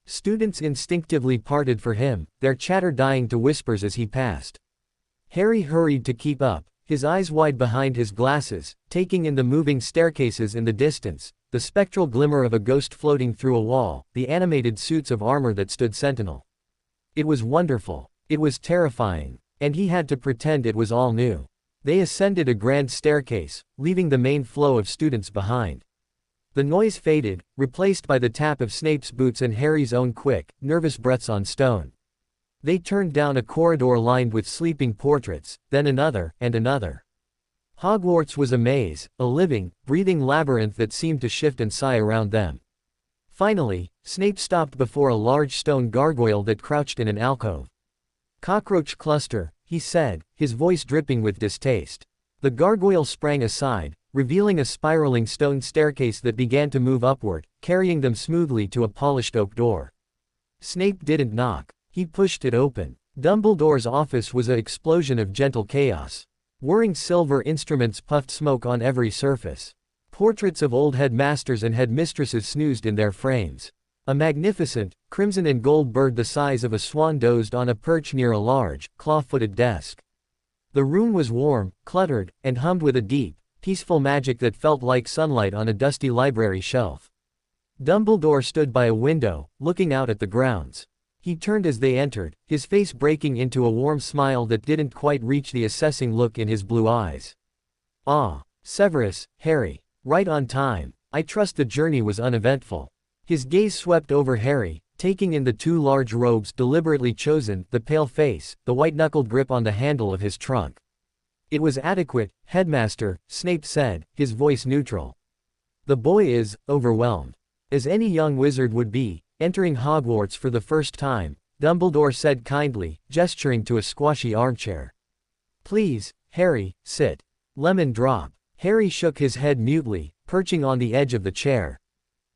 Students instinctively parted for him, their chatter dying to whispers as he passed. Harry hurried to keep up, his eyes wide behind his glasses, taking in the moving staircases in the distance, the spectral glimmer of a ghost floating through a wall, the animated suits of armor that stood sentinel. It was wonderful. It was terrifying. And he had to pretend it was all new. They ascended a grand staircase, leaving the main flow of students behind. The noise faded, replaced by the tap of Snape's boots and Harry's own quick, nervous breaths on stone. They turned down a corridor lined with sleeping portraits, then another, and another. Hogwarts was a maze, a living, breathing labyrinth that seemed to shift and sigh around them. Finally, Snape stopped before a large stone gargoyle that crouched in an alcove. Cockroach cluster, he said, his voice dripping with distaste. The gargoyle sprang aside, revealing a spiraling stone staircase that began to move upward, carrying them smoothly to a polished oak door. Snape didn't knock. He pushed it open. Dumbledore's office was an explosion of gentle chaos. Whirring silver instruments puffed smoke on every surface. Portraits of old headmasters and headmistresses snoozed in their frames. A magnificent, crimson and gold bird the size of a swan dozed on a perch near a large, claw-footed desk. The room was warm, cluttered, and hummed with a deep, peaceful magic that felt like sunlight on a dusty library shelf. Dumbledore stood by a window, looking out at the grounds. He turned as they entered, his face breaking into a warm smile that didn't quite reach the assessing look in his blue eyes. Ah, Severus, Harry. Right on time. I trust the journey was uneventful. His gaze swept over Harry, taking in the two large robes deliberately chosen, the pale face, the white-knuckled grip on the handle of his trunk. It was adequate, Headmaster, Snape said, his voice neutral. The boy is overwhelmed. As any young wizard would be, entering Hogwarts for the first time, Dumbledore said kindly, gesturing to a squashy armchair. Please, Harry, sit. Lemon drop. Harry shook his head mutely, perching on the edge of the chair.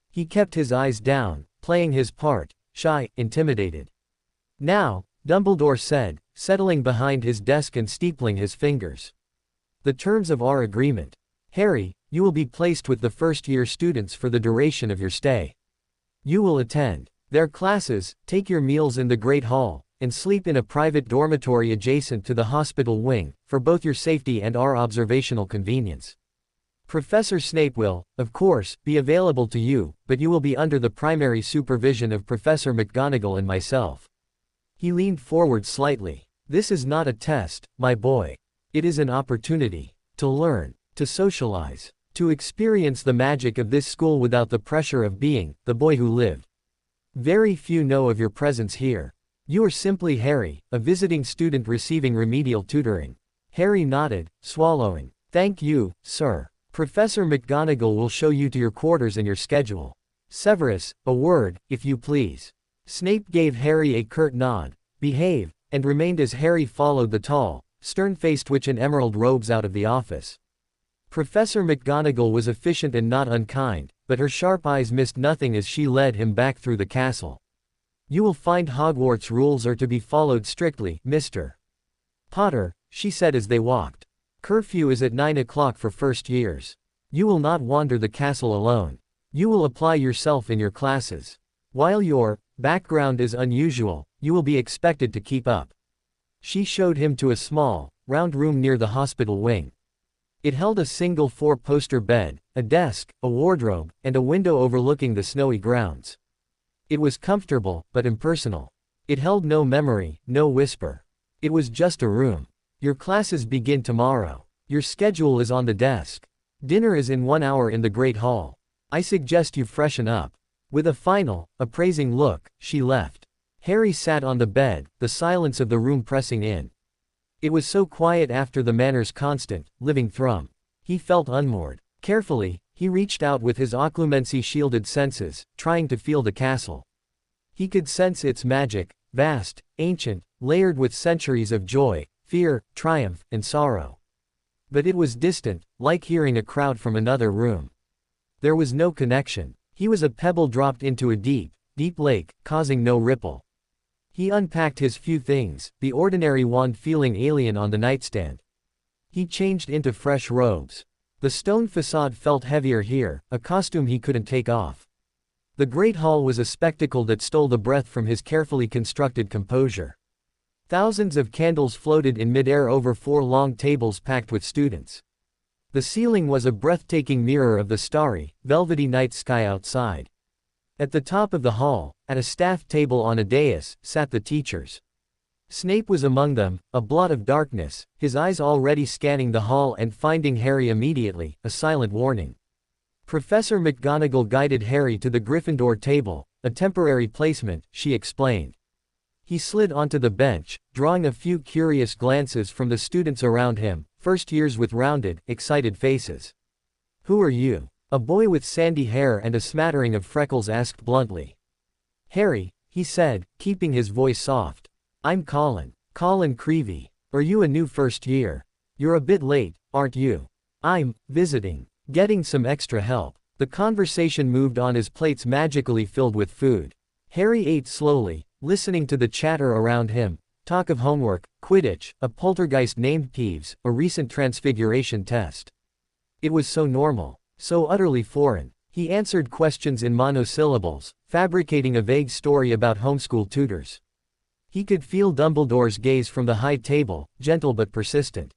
He kept his eyes down, playing his part, shy, intimidated. Now, Dumbledore said, settling behind his desk and steepling his fingers. The terms of our agreement. Harry, you will be placed with the first-year students for the duration of your stay. You will attend their classes, take your meals in the Great Hall, and sleep in a private dormitory adjacent to the hospital wing, for both your safety and our observational convenience. Professor Snape will, of course, be available to you, but you will be under the primary supervision of Professor McGonagall and myself. He leaned forward slightly. This is not a test, my boy. It is an opportunity to learn, to socialize, to experience the magic of this school without the pressure of being the boy who lived. Very few know of your presence here. You are simply Harry, a visiting student receiving remedial tutoring. Harry nodded, swallowing. Thank you, sir. Professor McGonagall will show you to your quarters and your schedule. Severus, a word, if you please. Snape gave Harry a curt nod. Behave, and remained as Harry followed the tall, stern-faced witch in emerald robes out of the office. Professor McGonagall was efficient and not unkind, but her sharp eyes missed nothing as she led him back through the castle. You will find Hogwarts rules are to be followed strictly, Mr. Potter, she said as they walked. Curfew is at 9 o'clock for first years. You will not wander the castle alone. You will apply yourself in your classes. While your background is unusual, you will be expected to keep up. She showed him to a small, round room near the hospital wing. It held a single four-poster bed, a desk, a wardrobe, and a window overlooking the snowy grounds. It was comfortable, but impersonal. It held no memory, no whisper. It was just a room. Your classes begin tomorrow. Your schedule is on the desk. Dinner is in 1 hour in the Great Hall. I suggest you freshen up. With a final, appraising look, she left. Harry sat on the bed, the silence of the room pressing in. It was so quiet after the Manor's constant, living thrum. He felt unmoored. Carefully, he reached out with his occlumency-shielded senses, trying to feel the castle. He could sense its magic, vast, ancient, layered with centuries of joy, fear, triumph, and sorrow. But it was distant, like hearing a crowd from another room. There was no connection. He was a pebble dropped into a deep, deep lake, causing no ripple. He unpacked his few things, the ordinary wand feeling alien on the nightstand. He changed into fresh robes. The stone facade felt heavier here, a costume he couldn't take off. The Great Hall was a spectacle that stole the breath from his carefully constructed composure. Thousands of candles floated in midair over 4 long tables packed with students. The ceiling was a breathtaking mirror of the starry, velvety night sky outside. At the top of the hall, at a staff table on a dais, sat the teachers. Snape was among them, a blot of darkness, his eyes already scanning the hall and finding Harry immediately, a silent warning. Professor McGonagall guided Harry to the Gryffindor table, a temporary placement, she explained. He slid onto the bench, drawing a few curious glances from the students around him, first years with rounded, excited faces. "Who are you?" A boy with sandy hair and a smattering of freckles asked bluntly. "Harry," he said, keeping his voice soft. "I'm Colin. Colin Creevey. Are you a new first year? You're a bit late, aren't you?" "I'm visiting. Getting some extra help." The conversation moved on as plates magically filled with food. Harry ate slowly, listening to the chatter around him. Talk of homework, Quidditch, a poltergeist named Peeves, a recent transfiguration test. It was so normal, so utterly foreign. He answered questions in monosyllables, fabricating a vague story about homeschool tutors. He could feel Dumbledore's gaze from the high table, gentle but persistent.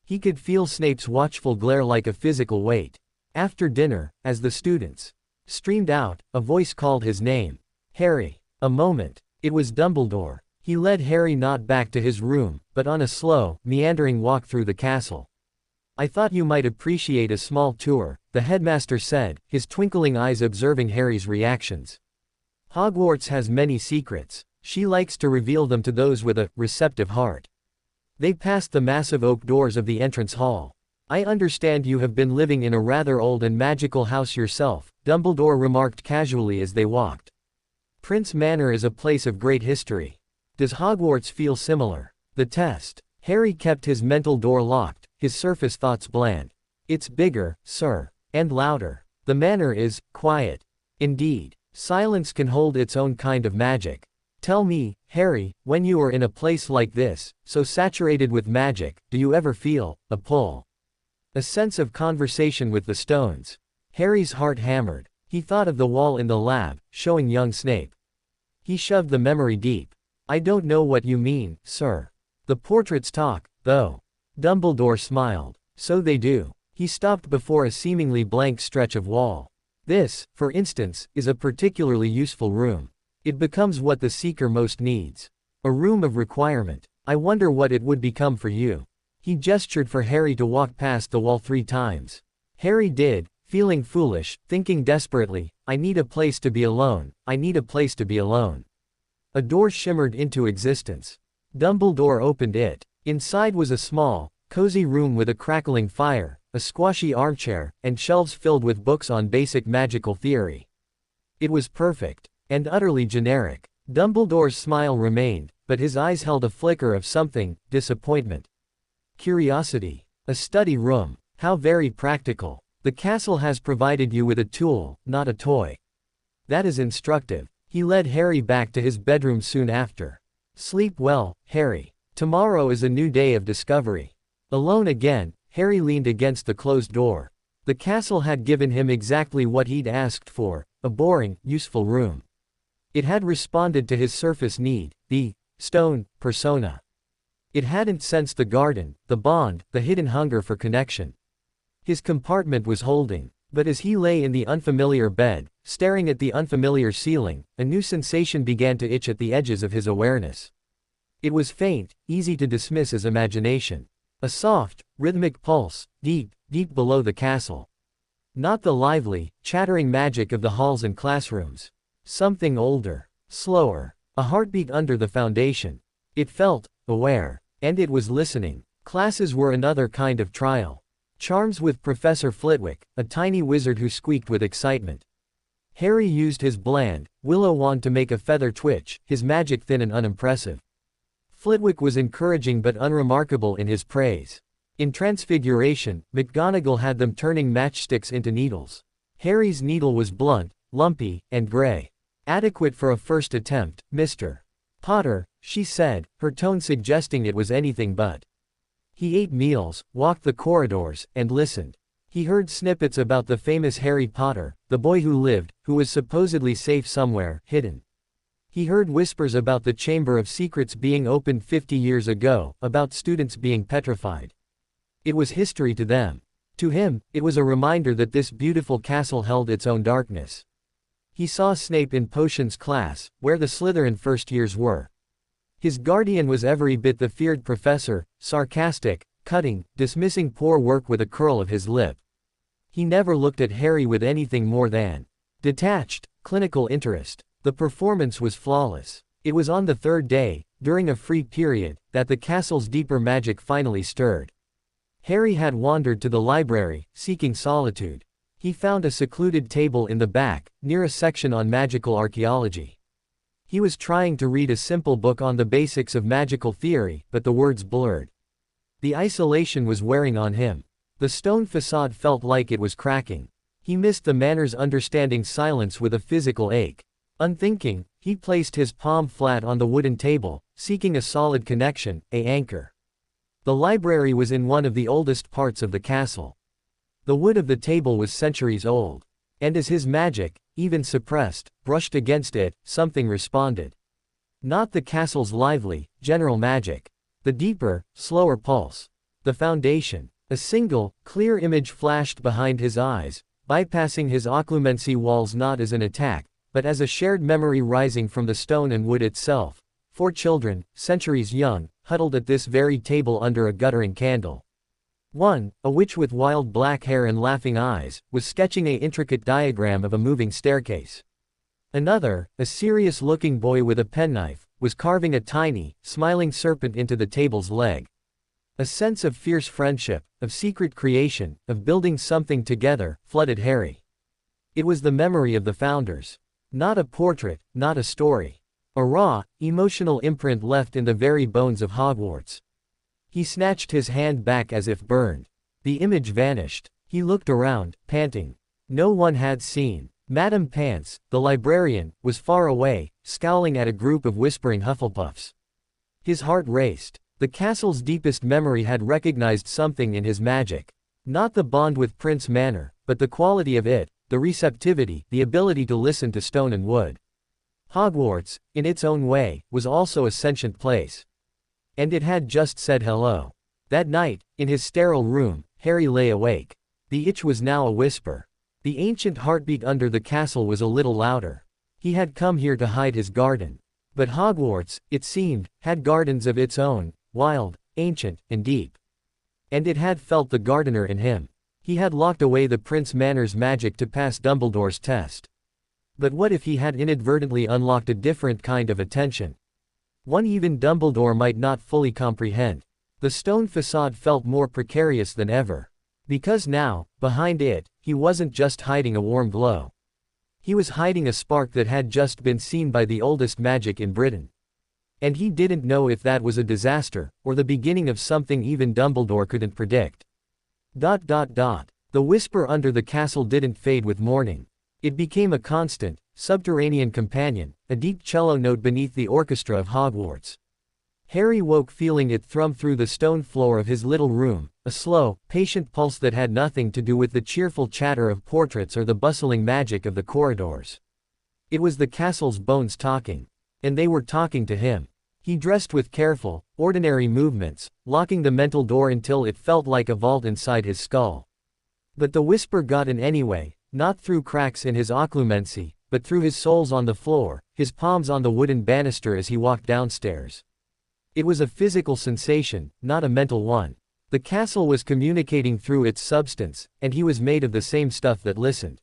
He could feel Snape's watchful glare like a physical weight. After dinner, as the students streamed out, a voice called his name. "Harry." A moment. It was Dumbledore. He led Harry not back to his room, but on a slow, meandering walk through the castle. "I thought you might appreciate a small tour," the headmaster said, his twinkling eyes observing Harry's reactions. "Hogwarts has many secrets. She likes to reveal them to those with a receptive heart." They passed the massive oak doors of the entrance hall. "I understand you have been living in a rather old and magical house yourself," Dumbledore remarked casually as they walked. "Prince Manor is a place of great history. Does Hogwarts feel similar?" The test. Harry kept his mental door locked, his surface thoughts bland. "It's bigger, sir. And louder. The manor is quiet. Indeed. Silence can hold its own kind of magic. Tell me, Harry, when you are in a place like this, so saturated with magic, do you ever feel a pull? A sense of conversation with the stones?" Harry's heart hammered. He thought of the wall in the lab, showing young Snape. He shoved the memory deep. "I don't know what you mean, sir. The portraits talk, though." Dumbledore smiled. "So they do." He stopped before a seemingly blank stretch of wall. "This, for instance, is a particularly useful room. It becomes what the seeker most needs. A room of requirement. I wonder what it would become for you." He gestured for Harry to walk past the wall 3 times. Harry did, feeling foolish, thinking desperately, "I need a place to be alone, I need a place to be alone." A door shimmered into existence. Dumbledore opened it. Inside was a small, cozy room with a crackling fire, a squashy armchair, and shelves filled with books on basic magical theory. It was perfect. And utterly generic. Dumbledore's smile remained, but his eyes held a flicker of something, disappointment. Curiosity. A study room. How very practical. The castle has provided you with a tool, not a toy. That is instructive. He led Harry back to his bedroom soon after. "Sleep well, Harry. Tomorrow is a new day of discovery." Alone again, Harry leaned against the closed door. The castle had given him exactly what he'd asked for, a boring, useful room. It had responded to his surface need, the stone persona. It hadn't sensed the garden, the bond, the hidden hunger for connection. His compartment was holding, but as he lay in the unfamiliar bed, staring at the unfamiliar ceiling, a new sensation began to itch at the edges of his awareness. It was faint, easy to dismiss as imagination. A soft, rhythmic pulse, deep, deep below the castle. Not the lively, chattering magic of the halls and classrooms. Something older, slower, a heartbeat under the foundation. It felt aware, and it was listening. Classes were another kind of trial. Charms with Professor Flitwick, a tiny wizard who squeaked with excitement. Harry used his bland, willow wand to make a feather twitch, his magic thin and unimpressive. Flitwick was encouraging but unremarkable in his praise. In Transfiguration, McGonagall had them turning matchsticks into needles. Harry's needle was blunt, lumpy, and gray. Adequate for a first attempt, Mr. Potter, she said, her tone suggesting it was anything but. He ate meals, walked the corridors, and listened. He heard snippets about the famous Harry Potter, the boy who lived, who was supposedly safe somewhere, hidden. He heard whispers about the Chamber of Secrets being opened 50 years ago, about students being petrified. It was history to them. To him, it was a reminder that this beautiful castle held its own darkness. He saw Snape in Potions class, where the Slytherin first years were. His guardian was every bit the feared professor, sarcastic, cutting, dismissing poor work with a curl of his lip. He never looked at Harry with anything more than detached, clinical interest. The performance was flawless. It was on the third day, during a free period, that the castle's deeper magic finally stirred. Harry had wandered to the library, seeking solitude. He found a secluded table in the back, near a section on magical archaeology. He was trying to read a simple book on the basics of magical theory, but the words blurred. The isolation was wearing on him. The stone facade felt like it was cracking. He missed the manor's understanding silence with a physical ache. Unthinking, he placed his palm flat on the wooden table, seeking a solid connection, an anchor. The library was in one of the oldest parts of the castle. The wood of the table was centuries old. And as his magic, even suppressed, brushed against it, something responded. Not the castle's lively, general magic. The deeper, slower pulse. The foundation. A single, clear image flashed behind his eyes, bypassing his occlumency walls not as an attack, but as a shared memory rising from the stone and wood itself. 4 children, centuries young, huddled at this very table under a guttering candle. One, a witch with wild black hair and laughing eyes, was sketching an intricate diagram of a moving staircase. Another, a serious-looking boy with a penknife, was carving a tiny, smiling serpent into the table's leg. A sense of fierce friendship, of secret creation, of building something together, flooded Harry. It was the memory of the founders. Not a portrait, not a story. A raw, emotional imprint left in the very bones of Hogwarts. He snatched his hand back as if burned. The image vanished. He looked around, panting. No one had seen. Madame Pants, the librarian, was far away, scowling at a group of whispering Hufflepuffs. His heart raced. The castle's deepest memory had recognized something in his magic. Not the bond with Prince Manor, but the quality of it, the receptivity, the ability to listen to stone and wood. Hogwarts, in its own way, was also a sentient place. And it had just said hello. That night, in his sterile room, Harry lay awake. The itch was now a whisper. The ancient heartbeat under the castle was a little louder. He had come here to hide his garden. But Hogwarts, it seemed, had gardens of its own, wild, ancient, and deep. And it had felt the gardener in him. He had locked away the Prince Manor's magic to pass Dumbledore's test. But what if he had inadvertently unlocked a different kind of attention? One even Dumbledore might not fully comprehend. The stone facade felt more precarious than ever. Because now, behind it, he wasn't just hiding a warm glow. He was hiding a spark that had just been seen by the oldest magic in Britain. And he didn't know if that was a disaster, or the beginning of something even Dumbledore couldn't predict. The whisper under the castle didn't fade with morning. It became a constant, subterranean companion, a deep cello note beneath the orchestra of Hogwarts. Harry woke feeling it thrum through the stone floor of his little room, a slow, patient pulse that had nothing to do with the cheerful chatter of portraits or the bustling magic of the corridors. It was the castle's bones talking. And they were talking to him. He dressed with careful, ordinary movements, locking the mental door until it felt like a vault inside his skull. But the whisper got in anyway, not through cracks in his occlumency, but through his soles on the floor, his palms on the wooden banister as he walked downstairs. It was a physical sensation, not a mental one. The castle was communicating through its substance, and he was made of the same stuff that listened.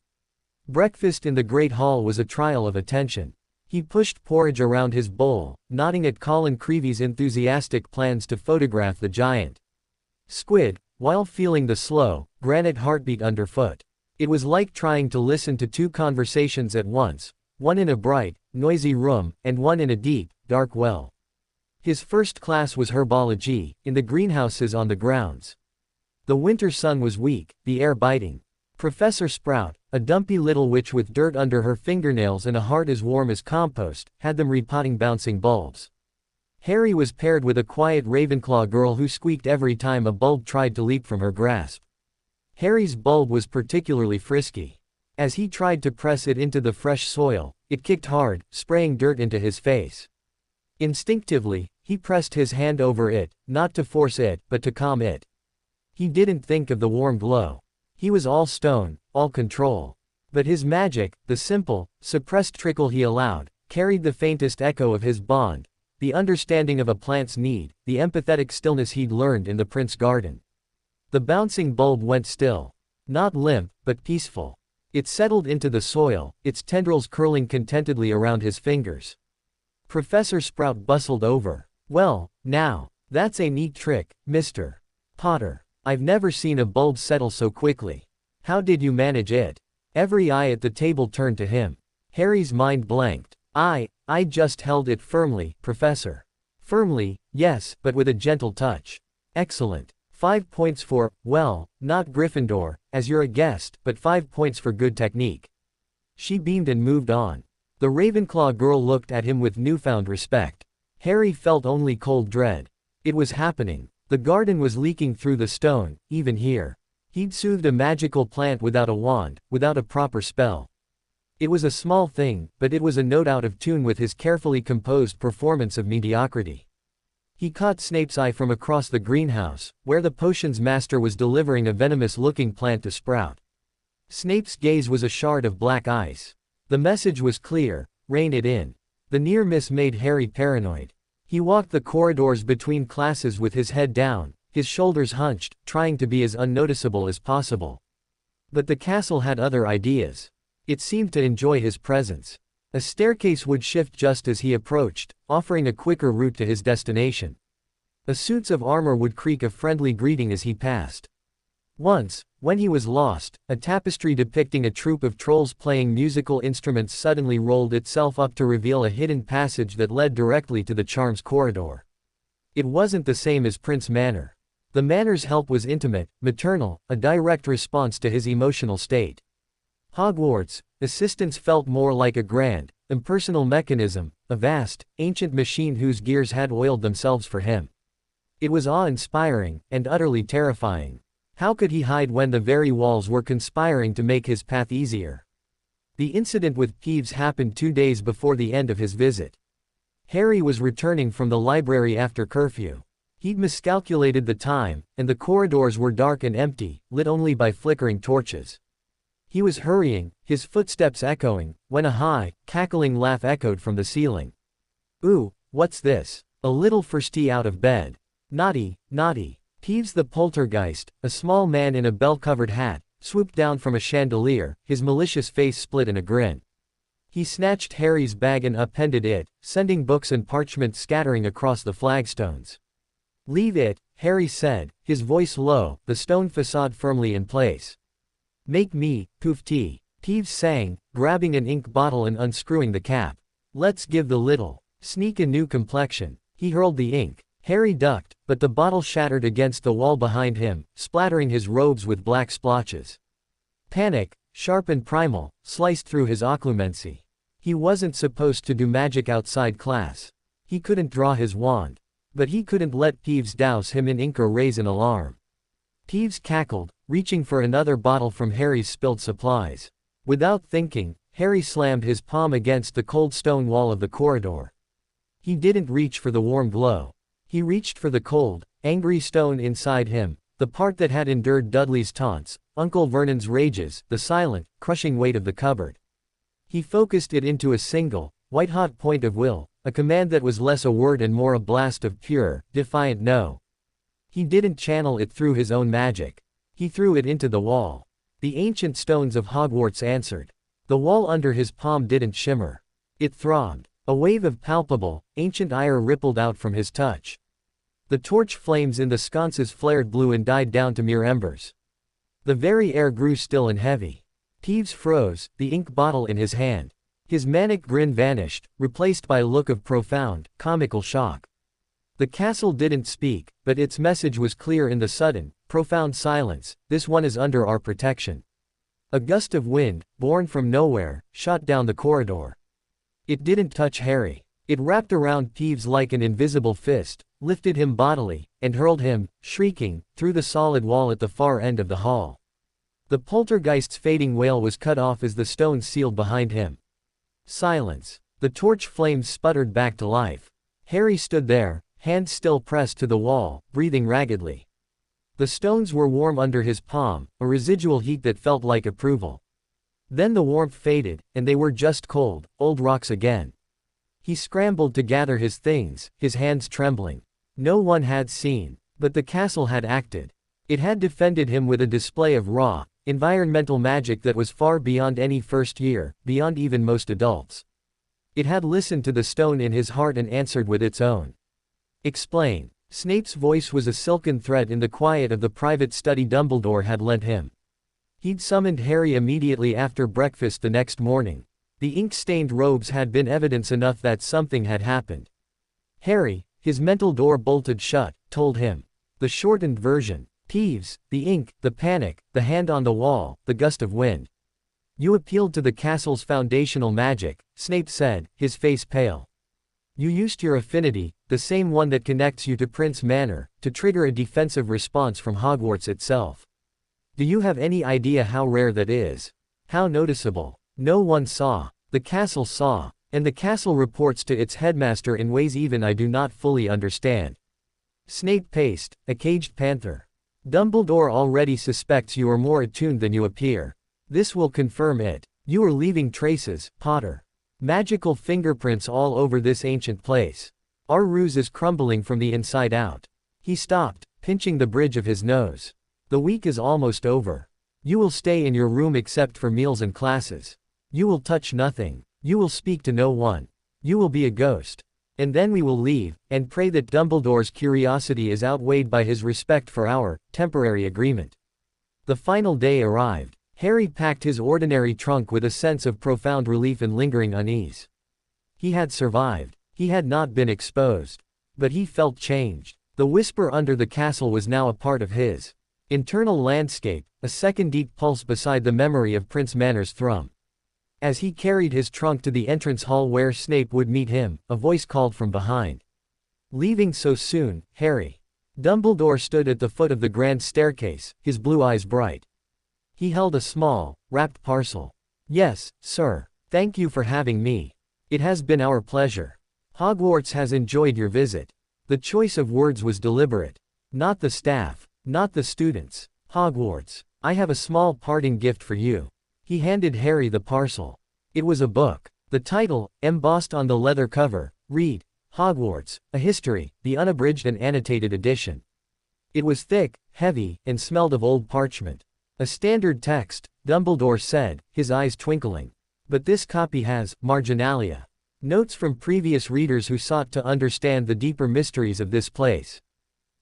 Breakfast in the great hall was a trial of attention. He pushed porridge around his bowl, nodding at Colin Creevy's enthusiastic plans to photograph the giant squid, while feeling the slow, granite heartbeat underfoot. It was like trying to listen to two conversations at once, one in a bright, noisy room, and one in a deep, dark well. His first class was herbology, in the greenhouses on the grounds. The winter sun was weak, the air biting. Professor Sprout, a dumpy little witch with dirt under her fingernails and a heart as warm as compost, had them repotting bouncing bulbs. Harry was paired with a quiet Ravenclaw girl who squeaked every time a bulb tried to leap from her grasp. Harry's bulb was particularly frisky. As he tried to press it into the fresh soil, it kicked hard, spraying dirt into his face. Instinctively, he pressed his hand over it, not to force it, but to calm it. He didn't think of the warm glow. He was all stone, all control. But his magic, the simple, suppressed trickle he allowed, carried the faintest echo of his bond, the understanding of a plant's need, the empathetic stillness he'd learned in the Prince Garden. The bouncing bulb went still. Not limp, but peaceful. It settled into the soil, its tendrils curling contentedly around his fingers. Professor Sprout bustled over. "Well, now, that's a neat trick, Mr. Potter. I've never seen a bulb settle so quickly. How did you manage it?" Every eye at the table turned to him. Harry's mind blanked. I just held it firmly, Professor." "Firmly, yes, but with a gentle touch." "Excellent. 5 points for, well, not Gryffindor, as you're a guest, but 5 points for good technique." She beamed and moved on. The Ravenclaw girl looked at him with newfound respect. Harry felt only cold dread. It was happening. The garden was leaking through the stone, even here. He'd soothed a magical plant without a wand, without a proper spell. It was a small thing, but it was a note out of tune with his carefully composed performance of mediocrity. He caught Snape's eye from across the greenhouse, where the potions master was delivering a venomous-looking plant to Sprout. Snape's gaze was a shard of black ice. The message was clear: rein it in. The near miss made Harry paranoid. He walked the corridors between classes with his head down, his shoulders hunched, trying to be as unnoticeable as possible. But the castle had other ideas. It seemed to enjoy his presence. A staircase would shift just as he approached, offering a quicker route to his destination. The suits of armor would creak a friendly greeting as he passed. Once, when he was lost, a tapestry depicting a troupe of trolls playing musical instruments suddenly rolled itself up to reveal a hidden passage that led directly to the charms corridor. It wasn't the same as Prince Manor. The Manor's help was intimate, maternal, a direct response to his emotional state. Hogwarts' assistance felt more like a grand, impersonal mechanism, a vast, ancient machine whose gears had oiled themselves for him. It was awe-inspiring, and utterly terrifying. How could he hide when the very walls were conspiring to make his path easier? The incident with Peeves happened 2 days before the end of his visit. Harry was returning from the library after curfew. He'd miscalculated the time, and the corridors were dark and empty, lit only by flickering torches. He was hurrying, his footsteps echoing, when a high, cackling laugh echoed from the ceiling. "Ooh, what's this?" A little Firsty out of bed. "Naughty, naughty." Peeves the poltergeist, a small man in a bell-covered hat, swooped down from a chandelier, his malicious face split in a grin. He snatched Harry's bag and upended it, sending books and parchment scattering across the flagstones. "Leave it," Harry said, his voice low, the stone facade firmly in place. "Make me, poof tea," Peeves sang, grabbing an ink bottle and unscrewing the cap. "Let's give the little sneak a new complexion." He hurled the ink. Harry ducked, but the bottle shattered against the wall behind him, splattering his robes with black splotches. Panic, sharp and primal, sliced through his occlumency. He wasn't supposed to do magic outside class. He couldn't draw his wand. But he couldn't let Peeves douse him in ink or raise an alarm. Peeves cackled, reaching for another bottle from Harry's spilled supplies. Without thinking, Harry slammed his palm against the cold stone wall of the corridor. He didn't reach for the warm glow. He reached for the cold, angry stone inside him, the part that had endured Dudley's taunts, Uncle Vernon's rages, the silent, crushing weight of the cupboard. He focused it into a single, white-hot point of will, a command that was less a word and more a blast of pure, defiant no. He didn't channel it through his own magic. He threw it into the wall. The ancient stones of Hogwarts answered. The wall under his palm didn't shimmer. It throbbed. A wave of palpable, ancient ire rippled out from his touch. The torch flames in the sconces flared blue and died down to mere embers. The very air grew still and heavy. Peeves froze, the ink bottle in his hand. His manic grin vanished, replaced by a look of profound, comical shock. The castle didn't speak, but its message was clear in the sudden, profound silence: this one is under our protection. A gust of wind, born from nowhere, shot down the corridor. It didn't touch Harry. It wrapped around Peeves like an invisible fist, lifted him bodily, and hurled him, shrieking, through the solid wall at the far end of the hall. The poltergeist's fading wail was cut off as the stones sealed behind him. Silence. The torch flames sputtered back to life. Harry stood there, hands still pressed to the wall, breathing raggedly. The stones were warm under his palm, a residual heat that felt like approval. Then the warmth faded, and they were just cold, old rocks again. He scrambled to gather his things, his hands trembling. No one had seen, but the castle had acted. It had defended him with a display of raw, environmental magic that was far beyond any first year, beyond even most adults. It had listened to the stone in his heart and answered with its own. Explain. Snape's voice was a silken thread in the quiet of the private study Dumbledore had lent him. He'd summoned Harry immediately after breakfast the next morning. The ink-stained robes had been evidence enough that something had happened. Harry, his mental door bolted shut, told him. The shortened version. Peeves, the ink, the panic, the hand on the wall, the gust of wind. You appealed to the castle's foundational magic, Snape said, his face pale. You used your affinity, the same one that connects you to Prince Manor, to trigger a defensive response from Hogwarts itself. Do you have any idea how rare that is? How noticeable? No one saw. The castle saw, and the castle reports to its headmaster in ways even I do not fully understand. Snape paced, a caged panther. Dumbledore already suspects you are more attuned than you appear. This will confirm it. You are leaving traces, Potter. Magical fingerprints all over this ancient place. Our ruse is crumbling from the inside out. He stopped, pinching the bridge of his nose. The week is almost over. You will stay in your room except for meals and classes. You will touch nothing. You will speak to no one. You will be a ghost. And then we will leave, and pray that Dumbledore's curiosity is outweighed by his respect for our temporary agreement. The final day arrived. Harry packed his ordinary trunk with a sense of profound relief and lingering unease. He had survived. He had not been exposed. But he felt changed. The whisper under the castle was now a part of his internal landscape, a second deep pulse beside the memory of Prince Manor's thrum. As he carried his trunk to the entrance hall where Snape would meet him, a voice called from behind. Leaving so soon, Harry? Dumbledore stood at the foot of the grand staircase, his blue eyes bright. He held a small, wrapped parcel. Yes, sir. Thank you for having me. It has been our pleasure. Hogwarts has enjoyed your visit. The choice of words was deliberate. Not the staff. Not the students. Hogwarts. I have a small parting gift for you. He handed Harry the parcel. It was a book. The title, embossed on the leather cover, read, Hogwarts, A History, the unabridged and annotated edition. It was thick, heavy, and smelled of old parchment. A standard text, Dumbledore said, his eyes twinkling. But this copy has marginalia. Notes from previous readers who sought to understand the deeper mysteries of this place.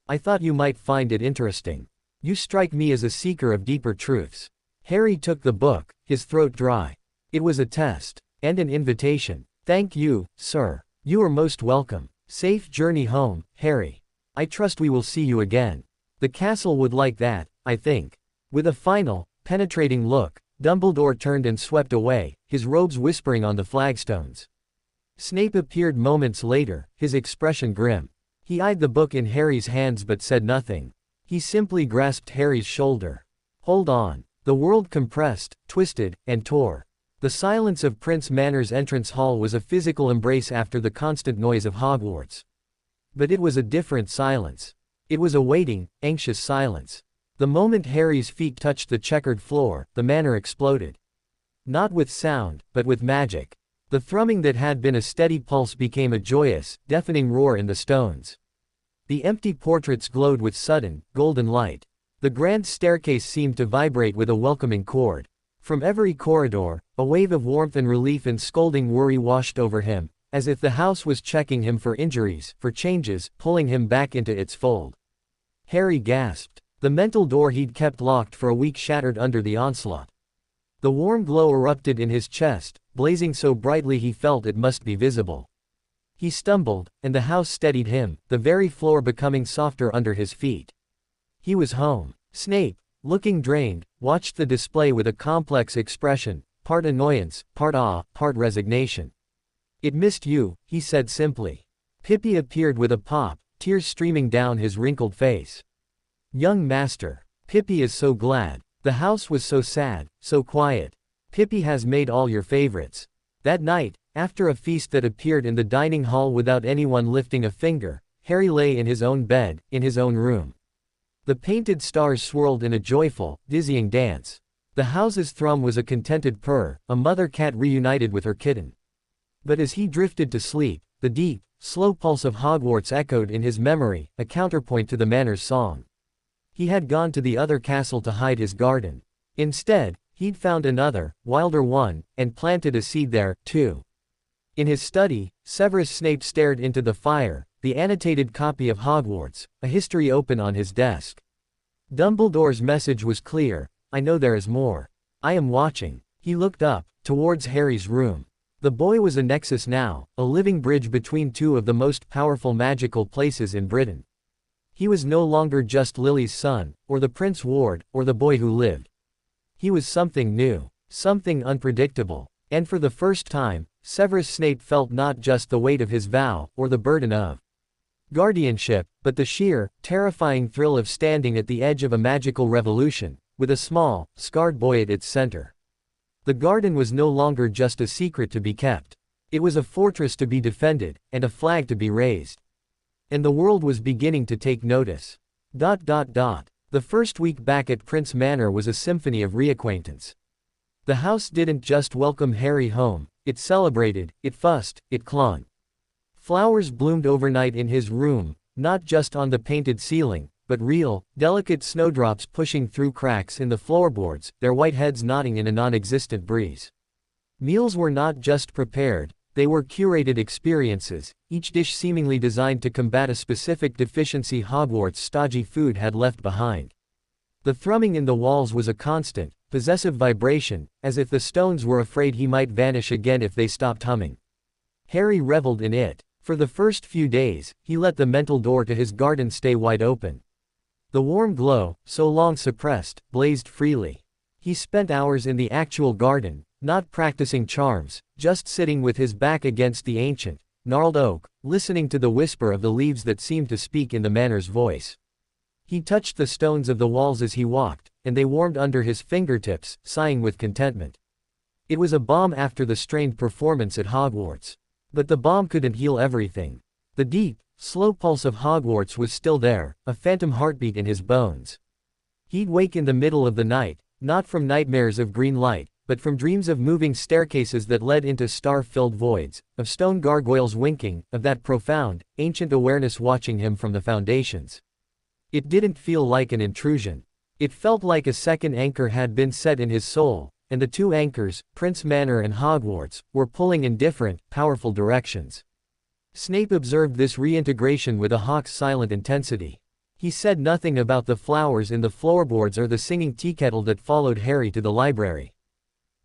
I thought you might find it interesting. You strike me as a seeker of deeper truths. Harry took the book, his throat dry. It was a test. And an invitation. Thank you, sir. You are most welcome. Safe journey home, Harry. I trust we will see you again. The castle would like that, I think. With a final, penetrating look, Dumbledore turned and swept away, his robes whispering on the flagstones. Snape appeared moments later, his expression grim. He eyed the book in Harry's hands but said nothing. He simply grasped Harry's shoulder. Hold on. The world compressed, twisted, and tore. The silence of Prince Manor's entrance hall was a physical embrace after the constant noise of Hogwarts. But it was a different silence. It was a waiting, anxious silence. The moment Harry's feet touched the checkered floor, the manor exploded. Not with sound, but with magic. The thrumming that had been a steady pulse became a joyous, deafening roar in the stones. The empty portraits glowed with sudden, golden light. The grand staircase seemed to vibrate with a welcoming chord. From every corridor, a wave of warmth and relief and scolding worry washed over him, as if the house was checking him for injuries, for changes, pulling him back into its fold. Harry gasped. The mental door he'd kept locked for a week shattered under the onslaught. The warm glow erupted in his chest, blazing so brightly he felt it must be visible. He stumbled, and the house steadied him, the very floor becoming softer under his feet. He was home. Snape, looking drained, watched the display with a complex expression, part annoyance, part awe, part resignation. "It missed you," he said simply. Pippi appeared with a pop, tears streaming down his wrinkled face. "Young master. Pippi is so glad. The house was so sad, so quiet. Pippi has made all your favorites." That night, after a feast that appeared in the dining hall without anyone lifting a finger, Harry lay in his own bed, in his own room. The painted stars swirled in a joyful, dizzying dance. The house's thrum was a contented purr, a mother cat reunited with her kitten. But as he drifted to sleep, the deep, slow pulse of Hogwarts echoed in his memory, a counterpoint to the manor's song. He had gone to the other castle to hide his garden. Instead, he'd found another, wilder one, and planted a seed there, too. In his study, Severus Snape stared into the fire, the annotated copy of Hogwarts, a history open on his desk. Dumbledore's message was clear: "I know there is more. I am watching." He looked up, towards Harry's room. The boy was a nexus now, a living bridge between two of the most powerful magical places in Britain. He was no longer just Lily's son, or the Prince Ward, or the boy who lived. He was something new, something unpredictable, and for the first time, Severus Snape felt not just the weight of his vow, or the burden of guardianship, but the sheer, terrifying thrill of standing at the edge of a magical revolution, with a small, scarred boy at its center. The garden was no longer just a secret to be kept. It was a fortress to be defended, and a flag to be raised. And the world was beginning to take notice. The first week back at Prince Manor was a symphony of reacquaintance. The house didn't just welcome Harry home, it celebrated, it fussed, it clung. Flowers bloomed overnight in his room, not just on the painted ceiling, but real, delicate snowdrops pushing through cracks in the floorboards, their white heads nodding in a non-existent breeze. Meals were not just prepared, they were curated experiences, each dish seemingly designed to combat a specific deficiency Hogwarts' stodgy food had left behind. The thrumming in the walls was a constant, possessive vibration, as if the stones were afraid he might vanish again if they stopped humming. Harry reveled in it. For the first few days, he let the mental door to his garden stay wide open. The warm glow, so long suppressed, blazed freely. He spent hours in the actual garden, not practicing charms, just sitting with his back against the ancient, gnarled oak, listening to the whisper of the leaves that seemed to speak in the manor's voice. He touched the stones of the walls as he walked, and they warmed under his fingertips, sighing with contentment. It was a balm after the strained performance at Hogwarts. But the balm couldn't heal everything. The deep, slow pulse of Hogwarts was still there, a phantom heartbeat in his bones. He'd wake in the middle of the night, not from nightmares of green light, but from dreams of moving staircases that led into star-filled voids, of stone gargoyles winking, of that profound, ancient awareness watching him from the foundations. It didn't feel like an intrusion. It felt like a second anchor had been set in his soul, and the two anchors, Prince Manor and Hogwarts, were pulling in different, powerful directions. Snape observed this reintegration with a hawk's silent intensity. He said nothing about the flowers in the floorboards or the singing teakettle that followed Harry to the library.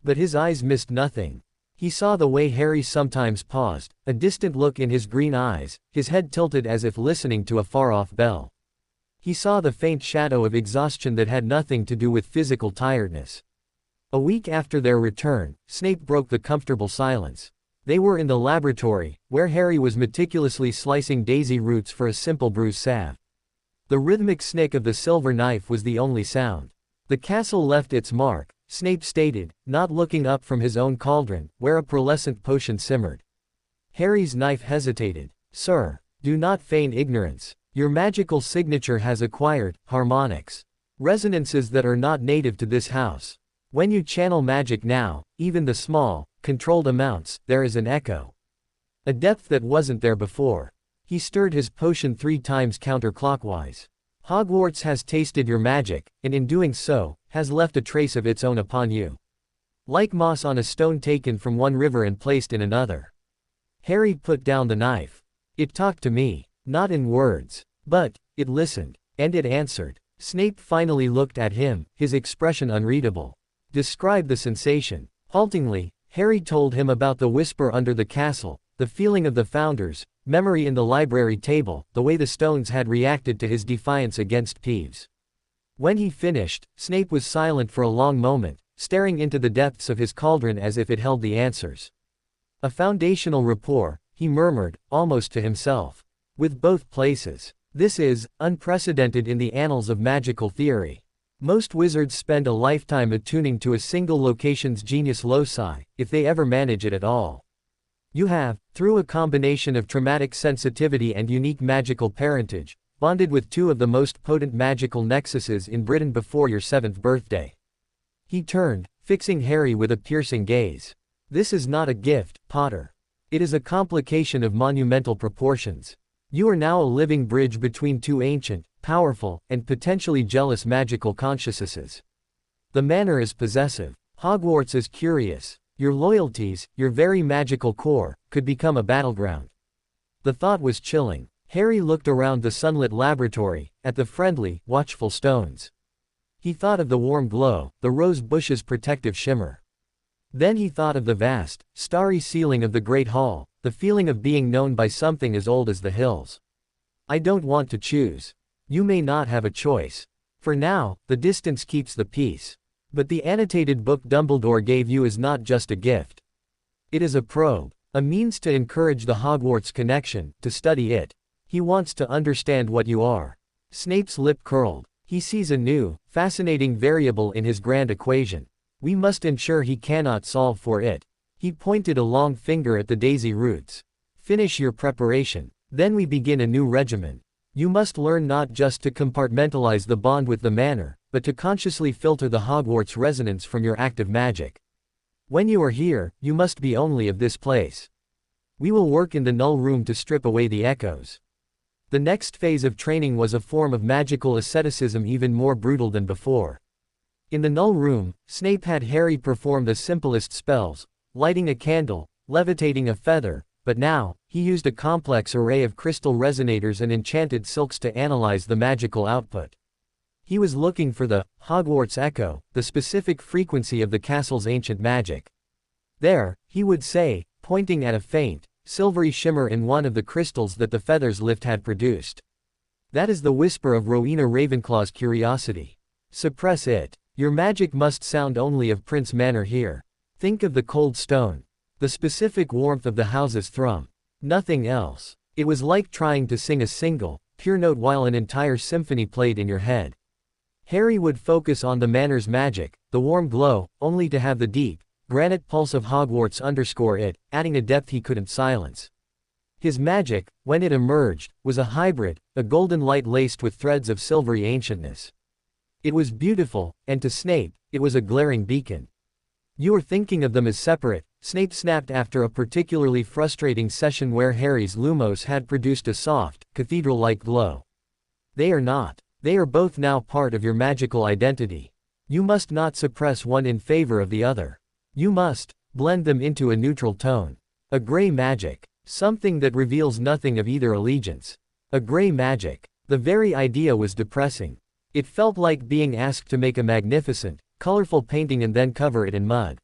But his eyes missed nothing. He saw the way Harry sometimes paused, a distant look in his green eyes, his head tilted as if listening to a far-off bell. He saw the faint shadow of exhaustion that had nothing to do with physical tiredness. A week after their return, Snape broke the comfortable silence. They were in the laboratory, where Harry was meticulously slicing daisy roots for a simple bruise salve. The rhythmic snick of the silver knife was the only sound. The castle left its mark, Snape stated, not looking up from his own cauldron, where a pearlescent potion simmered. Harry's knife hesitated. Sir, do not feign ignorance. Your magical signature has acquired harmonics, resonances that are not native to this house. When you channel magic now, even the small, controlled amounts, there is an echo. A depth that wasn't there before. He stirred his potion 3 times counterclockwise. Hogwarts has tasted your magic, and in doing so, has left a trace of its own upon you. Like moss on a stone taken from one river and placed in another. Harry put down the knife. It talked to me, not in words, but it listened, and it answered. Snape finally looked at him, his expression unreadable. Describe the sensation. Haltingly, Harry told him about the whisper under the castle, the feeling of the founders, memory in the library table, the way the stones had reacted to his defiance against Peeves. When he finished, Snape was silent for a long moment, staring into the depths of his cauldron as if it held the answers. A foundational rapport, he murmured, almost to himself. With both places. This is unprecedented in the annals of magical theory. Most wizards spend a lifetime attuning to a single location's genius loci, if they ever manage it at all. You have, through a combination of traumatic sensitivity and unique magical parentage, bonded with 2 of the most potent magical nexuses in Britain before your 7th birthday. He turned, fixing Harry with a piercing gaze. This is not a gift, Potter. It is a complication of monumental proportions. You are now a living bridge between 2 ancient, powerful, and potentially jealous magical consciousnesses. The manor is possessive. Hogwarts is curious. Your loyalties, your very magical core, could become a battleground. The thought was chilling. Harry looked around the sunlit laboratory, at the friendly, watchful stones. He thought of the warm glow, the rose bush's protective shimmer. Then he thought of the vast, starry ceiling of the Great Hall, the feeling of being known by something as old as the hills. I don't want to choose. You may not have a choice. For now, the distance keeps the peace. But the annotated book Dumbledore gave you is not just a gift. It is a probe, a means to encourage the Hogwarts connection, to study it. He wants to understand what you are. Snape's lip curled. He sees a new, fascinating variable in his grand equation. We must ensure he cannot solve for it. He pointed a long finger at the daisy roots. Finish your preparation. Then we begin a new regimen. You must learn not just to compartmentalize the bond with the manor, but to consciously filter the Hogwarts resonance from your active magic. When you are here, you must be only of this place. We will work in the null room to strip away the echoes. The next phase of training was a form of magical asceticism even more brutal than before. In the null room, Snape had Harry perform the simplest spells, lighting a candle, levitating a feather, but now, he used a complex array of crystal resonators and enchanted silks to analyze the magical output. He was looking for the Hogwarts echo, the specific frequency of the castle's ancient magic. There, he would say, pointing at a faint, silvery shimmer in one of the crystals that the feather's lift had produced. That is the whisper of Rowena Ravenclaw's curiosity. Suppress it. Your magic must sound only of Prince Manor here. Think of the cold stone. The specific warmth of the house's thrum. Nothing else. It was like trying to sing a single, pure note while an entire symphony played in your head. Harry would focus on the manor's magic, the warm glow, only to have the deep, granite pulse of Hogwarts underscore it, adding a depth he couldn't silence. His magic, when it emerged, was a hybrid, a golden light laced with threads of silvery ancientness. It was beautiful, and to Snape, it was a glaring beacon. You are thinking of them as separate, Snape snapped after a particularly frustrating session where Harry's Lumos had produced a soft, cathedral-like glow. They are not. They are both now part of your magical identity. You must not suppress one in favor of the other. You must blend them into a neutral tone. A gray magic. Something that reveals nothing of either allegiance. A gray magic. The very idea was depressing. It felt like being asked to make a magnificent, colorful painting and then cover it in mud.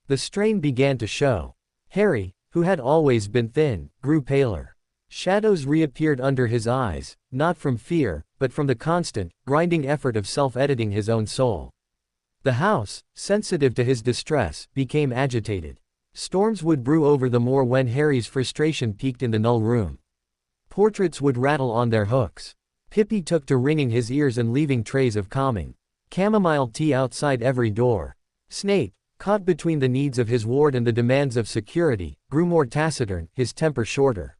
The strain began to show. Harry, who had always been thin, grew paler. Shadows reappeared under his eyes, not from fear, but from the constant, grinding effort of self-editing his own soul. The house, sensitive to his distress, became agitated. Storms would brew over the moor when Harry's frustration peaked in the null room. Portraits would rattle on their hooks. Pippi took to wringing his ears and leaving trays of calming chamomile tea outside every door. Snape, caught between the needs of his ward and the demands of security, grew more taciturn, his temper shorter.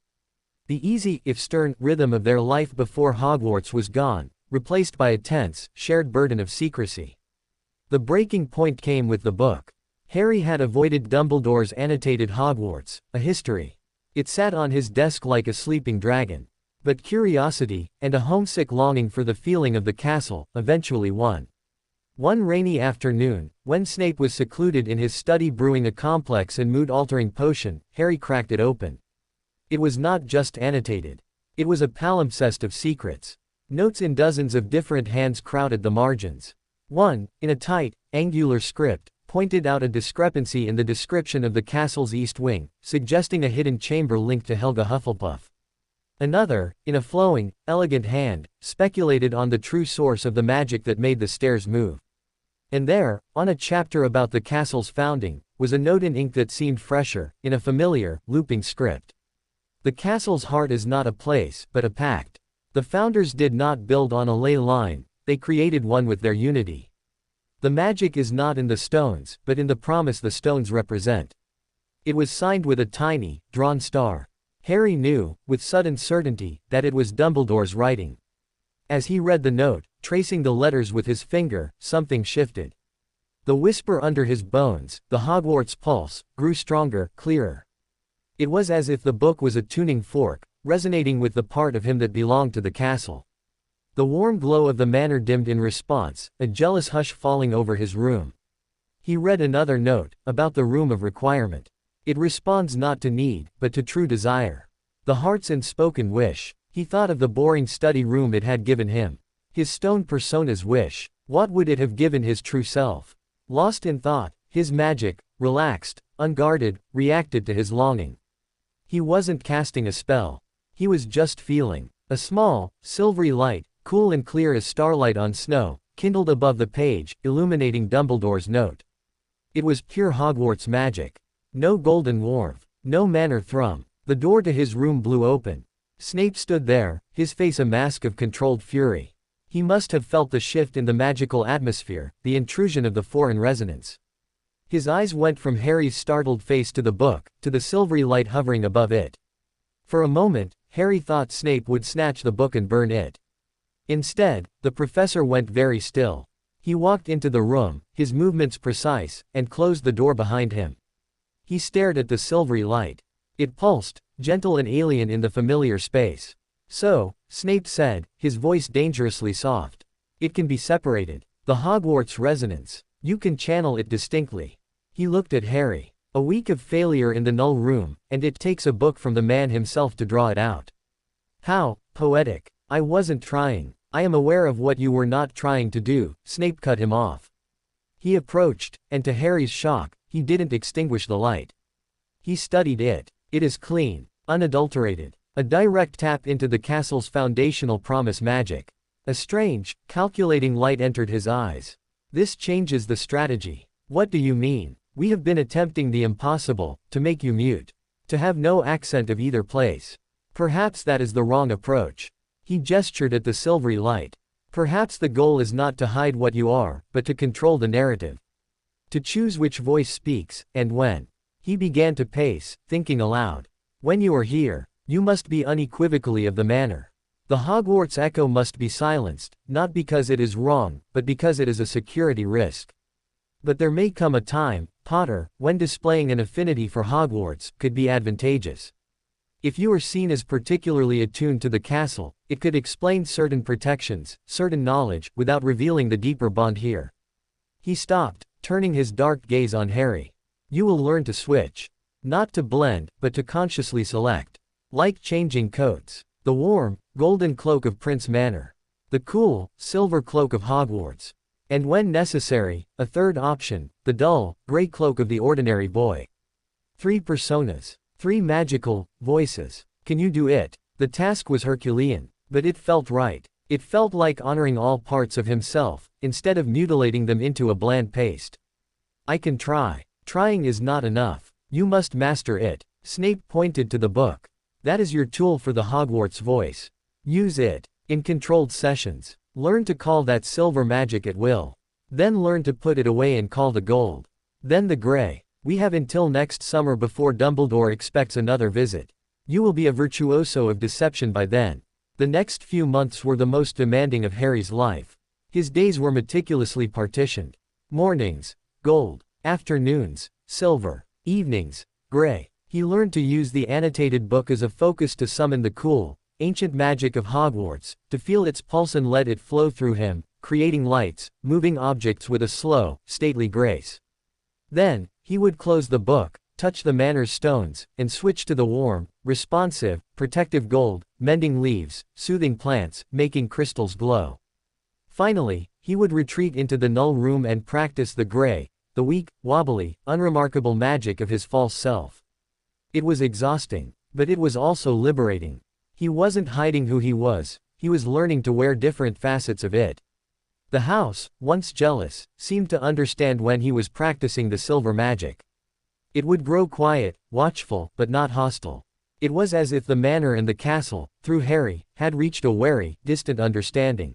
The easy, if stern, rhythm of their life before Hogwarts was gone, replaced by a tense, shared burden of secrecy. The breaking point came with the book. Harry had avoided Dumbledore's annotated Hogwarts, a history. It sat on his desk like a sleeping dragon. But curiosity, and a homesick longing for the feeling of the castle, eventually won. One rainy afternoon, when Snape was secluded in his study brewing a complex and mood-altering potion, Harry cracked it open. It was not just annotated. It was a palimpsest of secrets. Notes in dozens of different hands crowded the margins. One, in a tight, angular script, pointed out a discrepancy in the description of the castle's east wing, suggesting a hidden chamber linked to Helga Hufflepuff. Another, in a flowing, elegant hand, speculated on the true source of the magic that made the stairs move. And there, on a chapter about the castle's founding, was a note in ink that seemed fresher, in a familiar, looping script. The castle's heart is not a place, but a pact. The founders did not build on a ley line, they created one with their unity. The magic is not in the stones, but in the promise the stones represent. It was signed with a tiny, drawn star. Harry knew, with sudden certainty, that it was Dumbledore's writing. As he read the note, tracing the letters with his finger, something shifted. The whisper under his bones, the Hogwarts pulse, grew stronger, clearer. It was as if the book was a tuning fork, resonating with the part of him that belonged to the castle. The warm glow of the manor dimmed in response, a jealous hush falling over his room. He read another note, about the room of requirement. It responds not to need, but to true desire. The heart's unspoken wish. He thought of the boring study room it had given him. His stone persona's wish. What would it have given his true self? Lost in thought, his magic, relaxed, unguarded, reacted to his longing. He wasn't casting a spell. He was just feeling. A small, silvery light, cool and clear as starlight on snow, kindled above the page, illuminating Dumbledore's note. It was pure Hogwarts magic. No golden wharf, no manor thrum. The door to his room blew open. Snape stood there, his face a mask of controlled fury. He must have felt the shift in the magical atmosphere, the intrusion of the foreign resonance. His eyes went from Harry's startled face to the book, to the silvery light hovering above it. For a moment, Harry thought Snape would snatch the book and burn it. Instead, the professor went very still. He walked into the room, his movements precise, and closed the door behind him. He stared at the silvery light. It pulsed, gentle and alien in the familiar space. So, Snape said, his voice dangerously soft. It can be separated. The Hogwarts resonance. You can channel it distinctly. He looked at Harry. A week of failure in the null room, and it takes a book from the man himself to draw it out. How poetic. I wasn't trying. I am aware of what you were not trying to do, Snape cut him off. He approached, and to Harry's shock, he didn't extinguish the light. He studied it. It is clean, unadulterated. A direct tap into the castle's foundational promise magic. A strange, calculating light entered his eyes. This changes the strategy. What do you mean? We have been attempting the impossible, to make you mute. To have no accent of either place. Perhaps that is the wrong approach. He gestured at the silvery light. Perhaps the goal is not to hide what you are, but to control the narrative. To choose which voice speaks, and when. He began to pace, thinking aloud. When you are here, you must be unequivocally of the manor. The Hogwarts echo must be silenced, not because it is wrong, but because it is a security risk. But there may come a time, Potter, when displaying an affinity for Hogwarts could be advantageous. If you are seen as particularly attuned to the castle, it could explain certain protections, certain knowledge, without revealing the deeper bond here. He stopped, turning his dark gaze on Harry. You will learn to switch. Not to blend, but to consciously select. Like changing coats. The warm, golden cloak of Prince Manor. The cool, silver cloak of Hogwarts. And when necessary, a third option, the dull, gray cloak of the ordinary boy. 3 personas. 3 magical voices. Can you do it? The task was Herculean, but it felt right. It felt like honoring all parts of himself, instead of mutilating them into a bland paste. I can try. Trying is not enough. You must master it. Snape pointed to the book. That is your tool for the Hogwarts voice. Use it. In controlled sessions. Learn to call that silver magic at will. Then learn to put it away and call the gold. Then the gray. We have until next summer before Dumbledore expects another visit. You will be a virtuoso of deception by then. The next few months were the most demanding of Harry's life. His days were meticulously partitioned. Mornings, gold. Afternoons, silver. Evenings, gray. He learned to use the annotated book as a focus to summon the cool, ancient magic of Hogwarts, to feel its pulse and let it flow through him, creating lights, moving objects with a slow, stately grace. Then, he would close the book, touch the Manor's stones, and switch to the warm, responsive, protective gold, mending leaves, soothing plants, making crystals glow. Finally, he would retreat into the null room and practice the gray, the weak, wobbly, unremarkable magic of his false self. It was exhausting, but it was also liberating. He wasn't hiding who he was learning to wear different facets of it. The house, once jealous, seemed to understand when he was practicing the silver magic. It would grow quiet, watchful, but not hostile. It was as if the manor and the castle, through Harry, had reached a wary, distant understanding.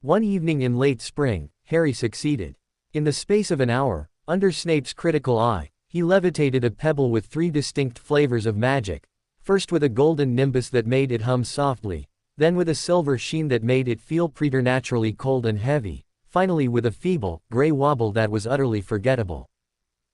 One evening in late spring, Harry succeeded. In the space of an hour, under Snape's critical eye, he levitated a pebble with 3 distinct flavors of magic, first with a golden nimbus that made it hum softly, then with a silver sheen that made it feel preternaturally cold and heavy, finally with a feeble, gray wobble that was utterly forgettable.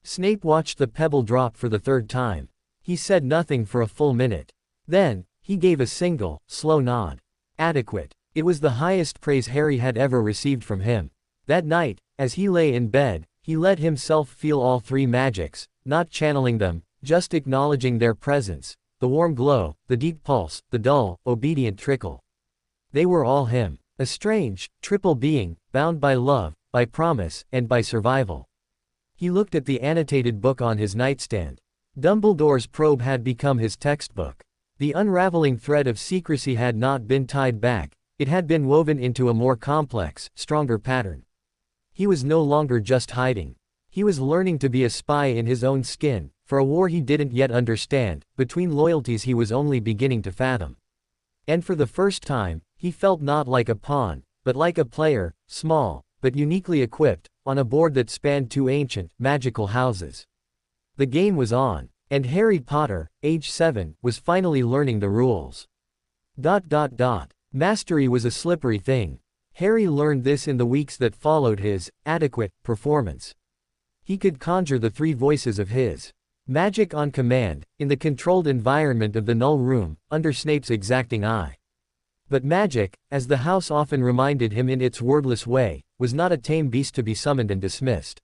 Snape watched the pebble drop for the 3rd time. He said nothing for a full minute. Then, he gave a single, slow nod. Adequate. It was the highest praise Harry had ever received from him. That night, as he lay in bed, he let himself feel all 3 magics, not channeling them, just acknowledging their presence, the warm glow, the deep pulse, the dull, obedient trickle. They were all him, a strange, triple being, bound by love, by promise, and by survival. He looked at the annotated book on his nightstand. Dumbledore's probe had become his textbook. The unraveling thread of secrecy had not been tied back, it had been woven into a more complex, stronger pattern. He was no longer just hiding. He was learning to be a spy in his own skin, for a war he didn't yet understand, between loyalties he was only beginning to fathom. And for the first time, he felt not like a pawn, but like a player, small, but uniquely equipped, on a board that spanned 2 ancient, magical houses. The game was on, and Harry Potter, age 7, was finally learning the rules. Mastery was a slippery thing. Harry learned this in the weeks that followed his adequate performance. He could conjure the 3 voices of his magic on command, in the controlled environment of the null room, under Snape's exacting eye. But magic, as the house often reminded him in its wordless way, was not a tame beast to be summoned and dismissed.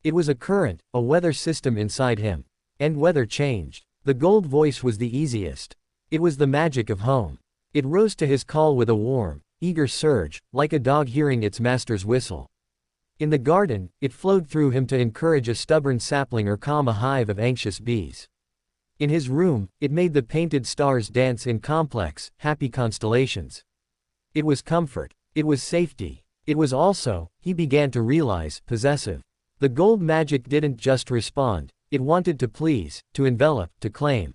It was a current, a weather system inside him. And weather changed. The gold voice was the easiest. It was the magic of home. It rose to his call with a warm, eager surge, like a dog hearing its master's whistle. In the garden, it flowed through him to encourage a stubborn sapling or calm a hive of anxious bees. In his room, it made the painted stars dance in complex, happy constellations. It was comfort. It was safety. It was also, he began to realize, possessive. The gold magic didn't just respond, it wanted to please, to envelop, to claim.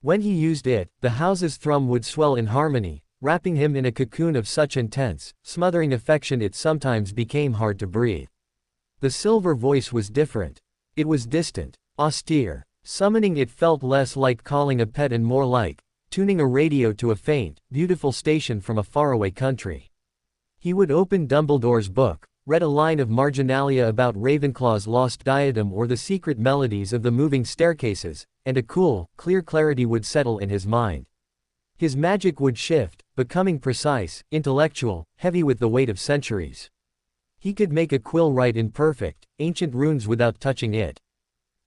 When he used it, the house's thrum would swell in harmony, wrapping him in a cocoon of such intense, smothering affection it sometimes became hard to breathe. The silver voice was different. It was distant, austere. Summoning it felt less like calling a pet and more like tuning a radio to a faint, beautiful station from a faraway country. He would open Dumbledore's book, read a line of marginalia about Ravenclaw's lost diadem or the secret melodies of the moving staircases, and a cool, clear clarity would settle in his mind. His magic would shift, becoming precise, intellectual, heavy with the weight of centuries. He could make a quill write in perfect, ancient runes without touching it.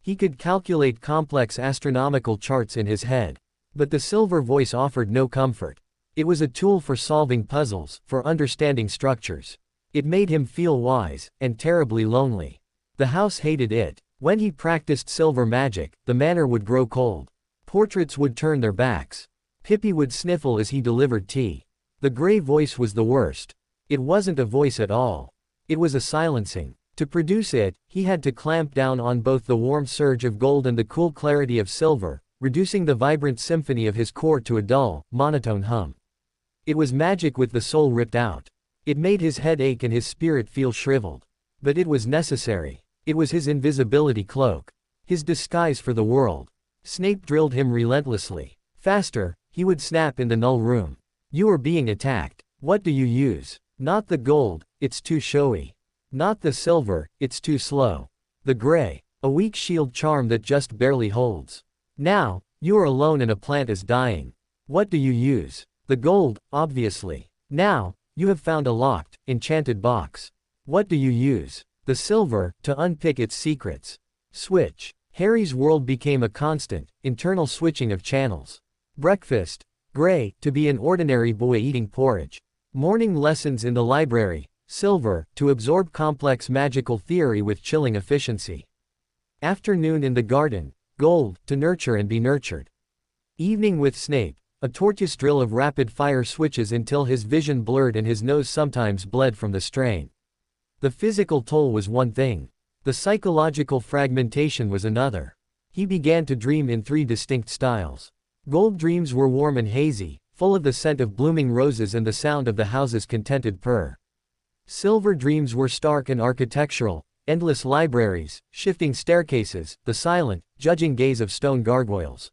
He could calculate complex astronomical charts in his head. But the silver voice offered no comfort. It was a tool for solving puzzles, for understanding structures. It made him feel wise, and terribly lonely. The house hated it. When he practiced silver magic, the manor would grow cold. Portraits would turn their backs. Pippi would sniffle as he delivered tea. The gray voice was the worst. It wasn't a voice at all. It was a silencing. To produce it, he had to clamp down on both the warm surge of gold and the cool clarity of silver, reducing the vibrant symphony of his core to a dull, monotone hum. It was magic with the soul ripped out. It made his head ache and his spirit feel shriveled. But it was necessary. It was his invisibility cloak. His disguise for the world. Snape drilled him relentlessly. Faster, he would snap in the null room. You are being attacked. What do you use? Not the gold, it's too showy. Not the silver, it's too slow. The gray, a weak shield charm that just barely holds. Now, you are alone and a plant is dying. What do you use? The gold, obviously. Now, you have found a locked, enchanted box. What do you use? The silver, to unpick its secrets. Switch. Harry's world became a constant, internal switching of channels. Breakfast. Gray, to be an ordinary boy eating porridge. Morning lessons in the library. Silver, to absorb complex magical theory with chilling efficiency. Afternoon in the garden. Gold, to nurture and be nurtured. Evening with Snape, a tortoise drill of rapid-fire switches until his vision blurred and his nose sometimes bled from the strain. The physical toll was one thing. The psychological fragmentation was another. He began to dream in 3 distinct styles. Gold dreams were warm and hazy, full of the scent of blooming roses and the sound of the house's contented purr. Silver dreams were stark and architectural, endless libraries, shifting staircases, the silent, judging gaze of stone gargoyles.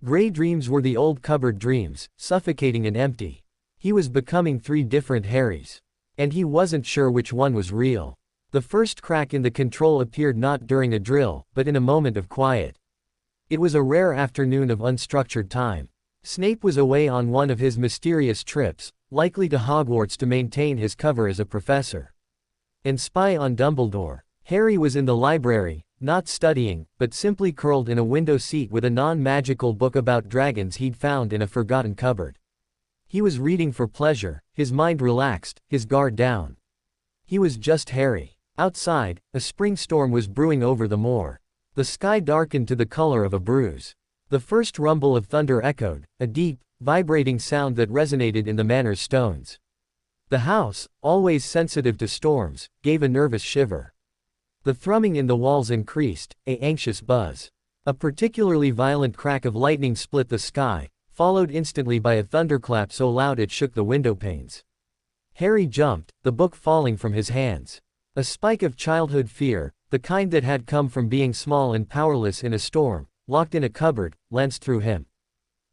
Gray dreams were the old cupboard dreams, suffocating and empty. He was becoming 3 different Harrys. And he wasn't sure which one was real. The first crack in the control appeared not during a drill, but in a moment of quiet. It was a rare afternoon of unstructured time. Snape was away on one of his mysterious trips, likely to Hogwarts to maintain his cover as a professor and spy on Dumbledore. Harry was in the library, not studying, but simply curled in a window seat with a non-magical book about dragons he'd found in a forgotten cupboard. He was reading for pleasure, his mind relaxed, his guard down. He was just Harry. Outside, a spring storm was brewing over the moor. The sky darkened to the color of a bruise. The first rumble of thunder echoed, a deep, vibrating sound that resonated in the manor's stones. The house, always sensitive to storms, gave a nervous shiver. The thrumming in the walls increased, an anxious buzz. A particularly violent crack of lightning split the sky, followed instantly by a thunderclap so loud it shook the window panes. Harry jumped, the book falling from his hands. A spike of childhood fear, the kind that had come from being small and powerless in a storm, locked in a cupboard, lanced through him.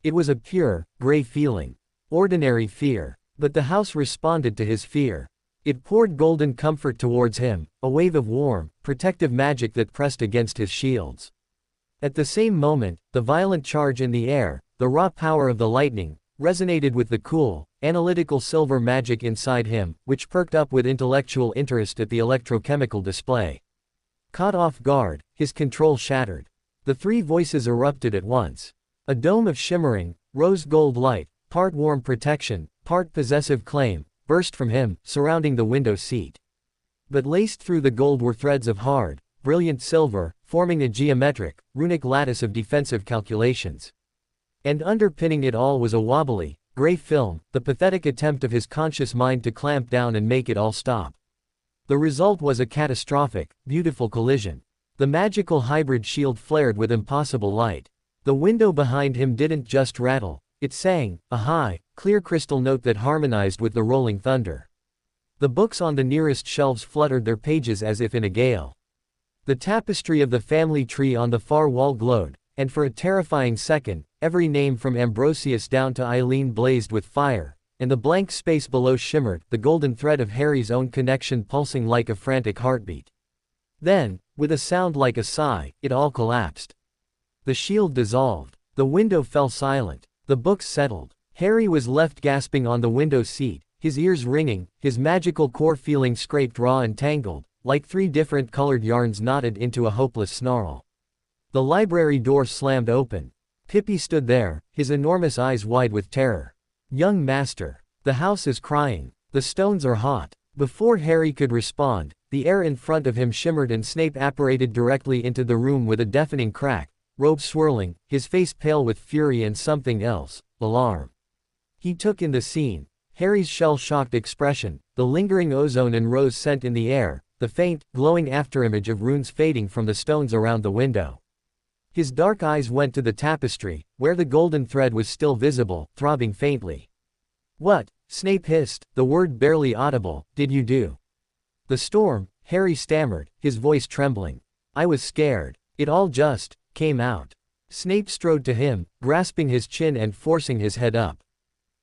It was a pure, gray feeling. Ordinary fear. But the house responded to his fear. It poured golden comfort towards him, a wave of warm, protective magic that pressed against his shields. At the same moment, the violent charge in the air, the raw power of the lightning, resonated with the cool, analytical silver magic inside him, which perked up with intellectual interest at the electrochemical display. Caught off guard, his control shattered. The 3 voices erupted at once. A dome of shimmering, rose-gold light, part warm protection, part possessive claim, burst from him, surrounding the window seat. But laced through the gold were threads of hard, brilliant silver, forming a geometric, runic lattice of defensive calculations. And underpinning it all was a wobbly, gray film, the pathetic attempt of his conscious mind to clamp down and make it all stop. The result was a catastrophic, beautiful collision. The magical hybrid shield flared with impossible light. The window behind him didn't just rattle, it sang, a high, clear crystal note that harmonized with the rolling thunder. The books on the nearest shelves fluttered their pages as if in a gale. The tapestry of the family tree on the far wall glowed, and for a terrifying second, every name from Ambrosius down to Eileen blazed with fire, and the blank space below shimmered, the golden thread of Harry's own connection pulsing like a frantic heartbeat. Then, with a sound like a sigh, it all collapsed. The shield dissolved. The window fell silent. The books settled. Harry was left gasping on the window seat, his ears ringing, his magical core feeling scraped raw and tangled, like 3 different colored yarns knotted into a hopeless snarl. The library door slammed open. Pippi stood there, his enormous eyes wide with terror. Young master. The house is crying. The stones are hot. Before Harry could respond, the air in front of him shimmered and Snape apparated directly into the room with a deafening crack, robe swirling, his face pale with fury and something else, alarm. He took in the scene. Harry's shell-shocked expression, the lingering ozone and rose scent in the air, the faint, glowing afterimage of runes fading from the stones around the window. His dark eyes went to the tapestry, where the golden thread was still visible, throbbing faintly. "What?" Snape hissed, the word barely audible, "did you do?" "The storm," Harry stammered, his voice trembling. "I was scared. It all just came out." Snape strode to him, grasping his chin and forcing his head up.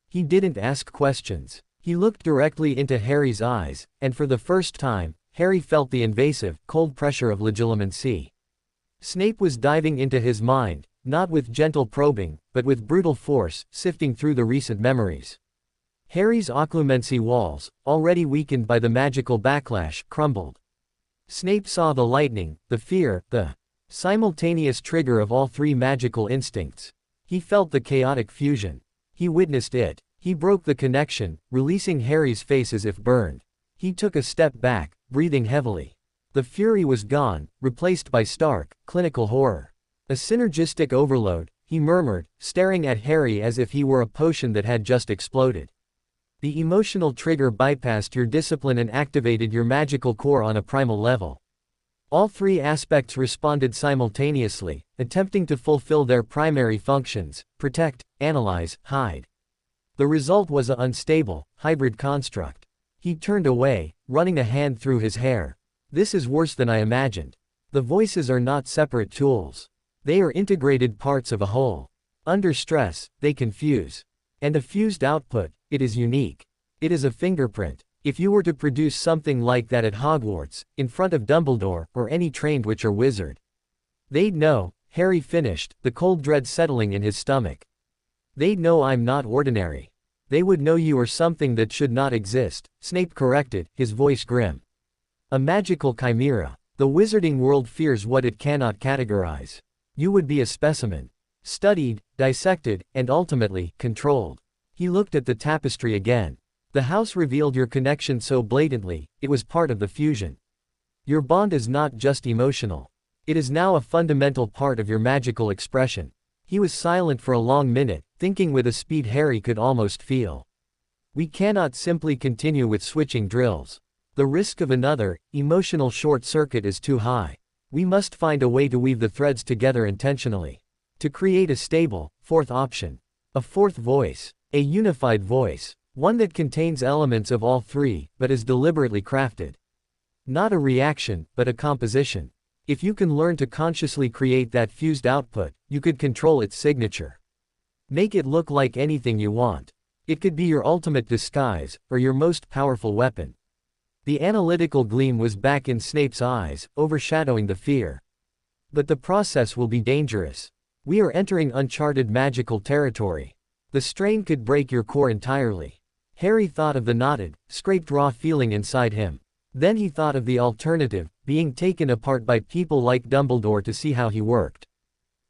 He didn't ask questions. He looked directly into Harry's eyes, and for the first time, Harry felt the invasive, cold pressure of legilimency. Snape was diving into his mind, not with gentle probing, but with brutal force, sifting through the recent memories. Harry's occlumency walls, already weakened by the magical backlash, crumbled. Snape saw the lightning, the fear, the simultaneous trigger of all three magical instincts. He felt the chaotic fusion. He witnessed it. He broke the connection, releasing Harry's face as if burned. He took a step back, breathing heavily. The fury was gone, replaced by stark, clinical horror. A synergistic overload, he murmured, staring at Harry as if he were a potion that had just exploded. The emotional trigger bypassed your discipline and activated your magical core on a primal level. All three aspects responded simultaneously, attempting to fulfill their primary functions: protect, analyze, hide. The result was an unstable, hybrid construct. He turned away, running a hand through his hair. "This is worse than I imagined. The voices are not separate tools. They are integrated parts of a whole. Under stress, they confuse. And a fused output, it is unique. It is a fingerprint. If you were to produce something like that at Hogwarts, in front of Dumbledore, or any trained witch or wizard, they'd know," Harry finished, the cold dread settling in his stomach. "They'd know I'm not ordinary. They would know you are something that should not exist," Snape corrected, his voice grim. "A magical chimera. The wizarding world fears what it cannot categorize. You would be a specimen. Studied, dissected, and ultimately, controlled." He looked at the tapestry again. "The house revealed your connection so blatantly, it was part of the fusion. Your bond is not just emotional. It is now a fundamental part of your magical expression." He was silent for a long minute, thinking with a speed Harry could almost feel. "We cannot simply continue with switching drills. The risk of another, emotional short-circuit is too high. We must find a way to weave the threads together intentionally. To create a stable, fourth option. A fourth voice. A unified voice. One that contains elements of all three, but is deliberately crafted. Not a reaction, but a composition. If you can learn to consciously create that fused output, you could control its signature. Make it look like anything you want. It could be your ultimate disguise, or your most powerful weapon." The analytical gleam was back in Snape's eyes, overshadowing the fear. "But the process will be dangerous. We are entering uncharted magical territory. The strain could break your core entirely." Harry thought of the knotted, scraped raw feeling inside him. Then he thought of the alternative, being taken apart by people like Dumbledore to see how he worked.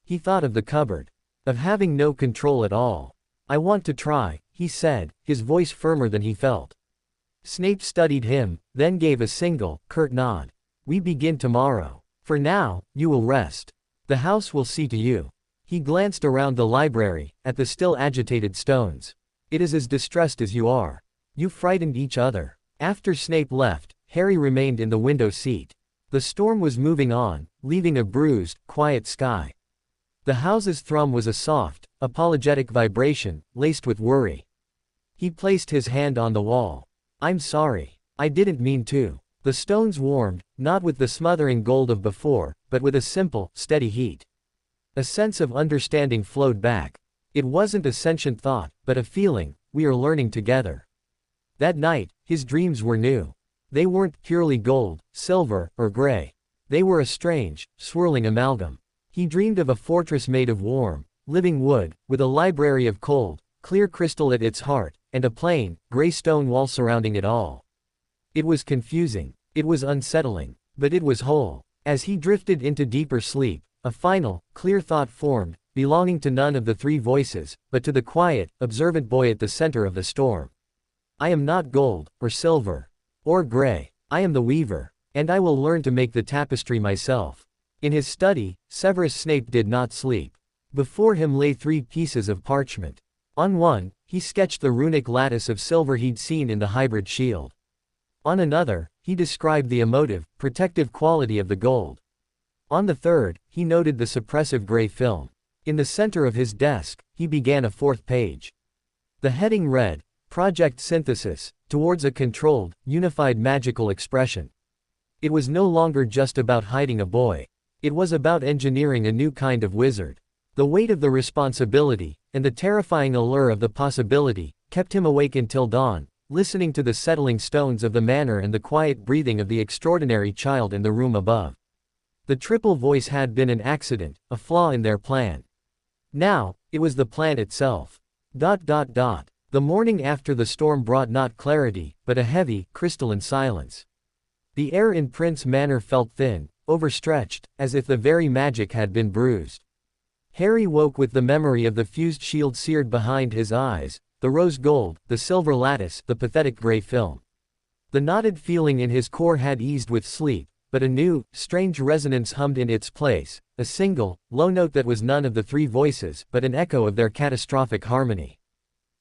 He thought of the cupboard. Of having no control at all. "I want to try," he said, his voice firmer than he felt. Snape studied him, then gave a single, curt nod. "We begin tomorrow. For now, you will rest. The house will see to you." He glanced around the library, at the still agitated stones. "It is as distressed as you are. You frightened each other." After Snape left, Harry remained in the window seat. The storm was moving on, leaving a bruised, quiet sky. The house's thrum was a soft, apologetic vibration, laced with worry. He placed his hand on the wall. "I'm sorry. I didn't mean to." The stones warmed, not with the smothering gold of before, but with a simple, steady heat. A sense of understanding flowed back. It wasn't a sentient thought, but a feeling: we are learning together. That night, his dreams were new. They weren't purely gold, silver, or gray. They were a strange, swirling amalgam. He dreamed of a fortress made of warm, living wood, with a library of cold, clear crystal at its heart, and a plain, gray stone wall surrounding it all. It was confusing. It was unsettling. But it was whole. As he drifted into deeper sleep, a final, clear thought formed, belonging to none of the three voices, but to the quiet, observant boy at the center of the storm. "I am not gold, or silver, or gray. I am the weaver. And I will learn to make the tapestry myself." In his study, Severus Snape did not sleep. Before him lay 3 pieces of parchment. On one, he sketched the runic lattice of silver he'd seen in the hybrid shield. On another, he described the emotive, protective quality of the gold. On the third, he noted the suppressive gray film. In the center of his desk, he began a fourth page. The heading read, Project Synthesis, Towards a Controlled, Unified Magical Expression. It was no longer just about hiding a boy. It was about engineering a new kind of wizard. The weight of the responsibility, and the terrifying allure of the possibility, kept him awake until dawn, listening to the settling stones of the manor and the quiet breathing of the extraordinary child in the room above. The triple voice had been an accident, a flaw in their plan. Now, it was the plan itself. The morning after the storm brought not clarity, but a heavy, crystalline silence. The air in Prince Manor felt thin, overstretched, as if the very magic had been bruised. Harry woke with the memory of the fused shield seared behind his eyes, the rose gold, the silver lattice, the pathetic gray film. The knotted feeling in his core had eased with sleep, but a new, strange resonance hummed in its place, a single, low note that was none of the three voices, but an echo of their catastrophic harmony.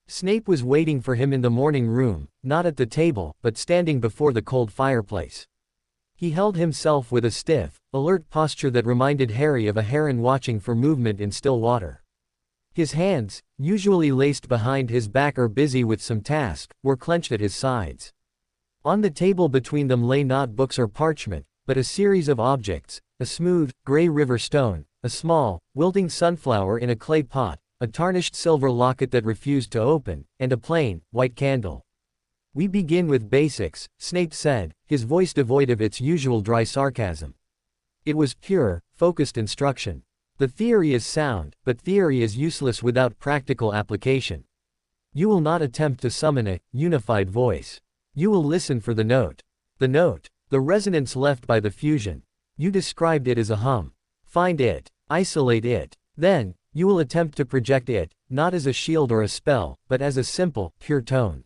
Snape was waiting for him in the morning room, not at the table, but standing before the cold fireplace. He held himself with a stiff, alert posture that reminded Harry of a heron watching for movement in still water. His hands, usually laced behind his back or busy with some task, were clenched at his sides. On the table between them lay not books or parchment, but a series of objects, a smooth, gray river stone, a small, wilting sunflower in a clay pot, a tarnished silver locket that refused to open, and a plain, white candle. "We begin with basics," Snape said, his voice devoid of its usual dry sarcasm. It was pure, focused instruction. The theory is sound, but theory is useless without practical application. You will not attempt to summon a unified voice. You will listen for the note. The note, the resonance left by the fusion. You described it as a hum. Find it, isolate it. Then, you will attempt to project it, not as a shield or a spell, but as a simple, pure tone.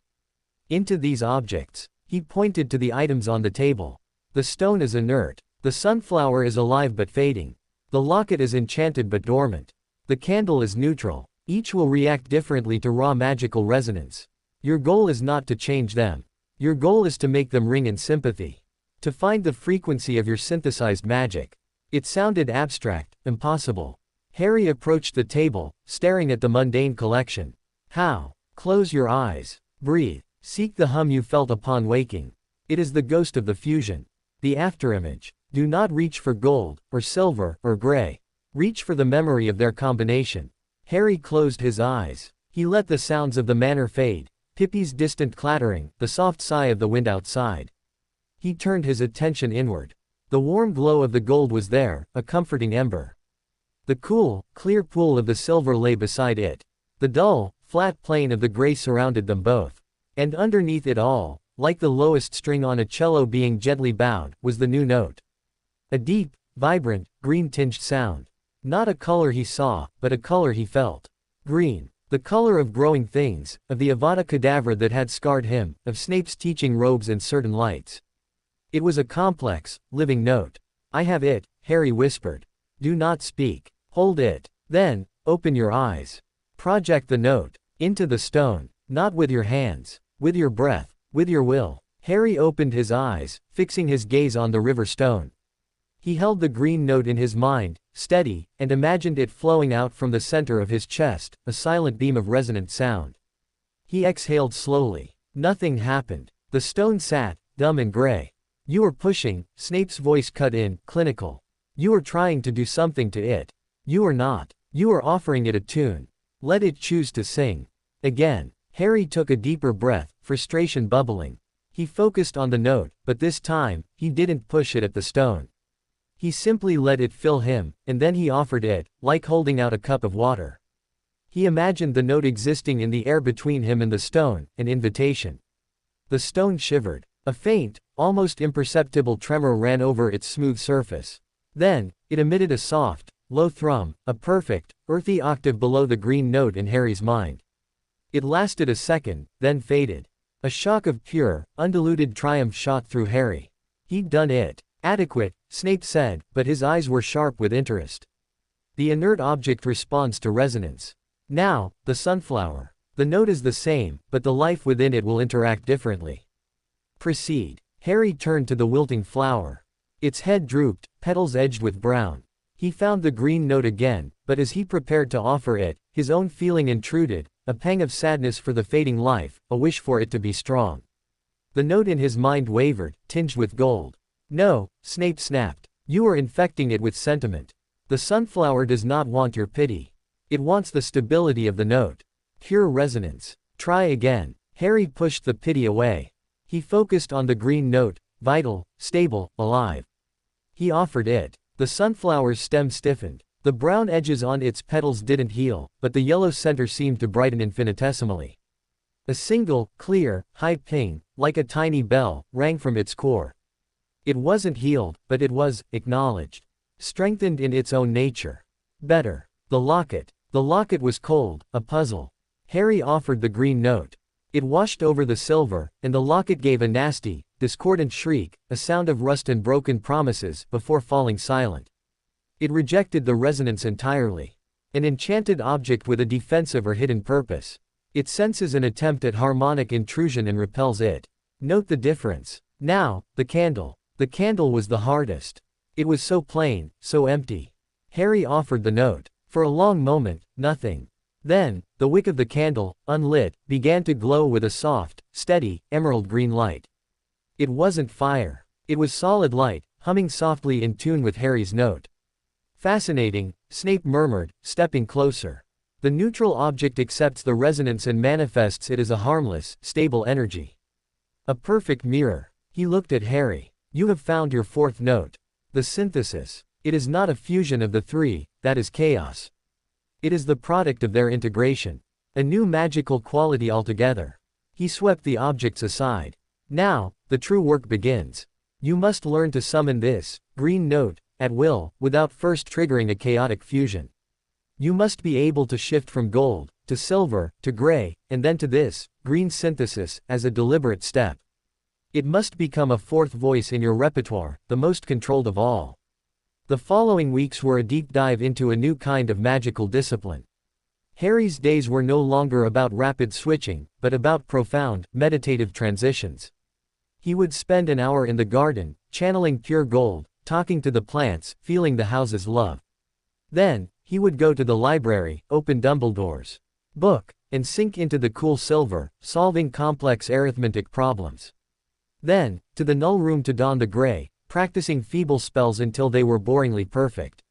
Into these objects. He pointed to the items on the table. The stone is inert. The sunflower is alive but fading. The locket is enchanted but dormant. The candle is neutral. Each will react differently to raw magical resonance. Your goal is not to change them. Your goal is to make them ring in sympathy. To find the frequency of your synthesized magic. It sounded abstract, impossible. Harry approached the table, staring at the mundane collection. How? Close your eyes. Breathe. Seek the hum you felt upon waking. It is the ghost of the fusion. The afterimage. Do not reach for gold, or silver, or gray. Reach for the memory of their combination. Harry closed his eyes. He let the sounds of the manor fade. Pippi's distant clattering, the soft sigh of the wind outside. He turned his attention inward. The warm glow of the gold was there, a comforting ember. The cool, clear pool of the silver lay beside it. The dull, flat plane of the gray surrounded them both. And underneath it all, like the lowest string on a cello being gently bowed, was the new note. A deep, vibrant, green-tinged sound. Not a color he saw, but a color he felt. Green. The color of growing things, of the Avada Kedavra that had scarred him, of Snape's teaching robes and certain lights. It was a complex, living note. I have it, Harry whispered. Do not speak. Hold it. Then, open your eyes. Project the note. Into the stone. Not with your hands. With your breath. With your will. Harry opened his eyes, fixing his gaze on the river stone. He held the green note in his mind, steady, and imagined it flowing out from the center of his chest, a silent beam of resonant sound. He exhaled slowly. Nothing happened. The stone sat, dumb and gray. You are pushing, Snape's voice cut in, clinical. You are trying to do something to it. You are not. You are offering it a tune. Let it choose to sing. Again. Harry took a deeper breath, frustration bubbling. He focused on the note, but this time, he didn't push it at the stone. He simply let it fill him, and then he offered it, like holding out a cup of water. He imagined the note existing in the air between him and the stone, an invitation. The stone shivered. A faint, almost imperceptible tremor ran over its smooth surface. Then, it emitted a soft, low thrum, a perfect, earthy octave below the green note in Harry's mind. It lasted a second, then faded. A shock of pure, undiluted triumph shot through Harry. He'd done it. Adequate, Snape said, but his eyes were sharp with interest. The inert object responds to resonance. Now, the sunflower. The note is the same, but the life within it will interact differently. Proceed. Harry turned to the wilting flower. Its head drooped, petals edged with brown. He found the green note again, but as he prepared to offer it, his own feeling intruded, a pang of sadness for the fading life, a wish for it to be strong. The note in his mind wavered, tinged with gold. "No," Snape snapped. "You are infecting it with sentiment. The sunflower does not want your pity. It wants the stability of the note. Pure resonance. Try again." Harry pushed the pity away. He focused on the green note, vital, stable, alive. He offered it. The sunflower's stem stiffened. The brown edges on its petals didn't heal, but the yellow center seemed to brighten infinitesimally. A single, clear, high ping, like a tiny bell, rang from its core. It wasn't healed, but it was acknowledged. Strengthened in its own nature. Better. The locket. The locket was cold, a puzzle. Harry offered the green note. It washed over the silver, and the locket gave a nasty, discordant shriek, a sound of rust and broken promises, before falling silent. It rejected the resonance entirely. An enchanted object with a defensive or hidden purpose. It senses an attempt at harmonic intrusion and repels it. Note the difference. Now, the candle. The candle was the hardest. It was so plain, so empty. Harry offered the note. For a long moment, nothing. Then, the wick of the candle, unlit, began to glow with a soft, steady, emerald green light. It wasn't fire. It was solid light, humming softly in tune with Harry's note. "Fascinating," Snape murmured, stepping closer. "The neutral object accepts the resonance and manifests it as a harmless, stable energy. A perfect mirror." He looked at Harry. "You have found your fourth note. The synthesis. It is not a fusion of the three, that is chaos. It is the product of their integration. A new magical quality altogether." He swept the objects aside. "Now, the true work begins. You must learn to summon this green note at will, without first triggering a chaotic fusion. You must be able to shift from gold, to silver, to gray, and then to this green synthesis, as a deliberate step. It must become a fourth voice in your repertoire, the most controlled of all." The following weeks were a deep dive into a new kind of magical discipline. Harry's days were no longer about rapid switching, but about profound, meditative transitions. He would spend an hour in the garden, channeling pure gold, talking to the plants, feeling the house's love. Then, he would go to the library, open Dumbledore's book, and sink into the cool silver, solving complex arithmetic problems. Then, to the null room to don the gray, practicing feeble spells until they were boringly perfect.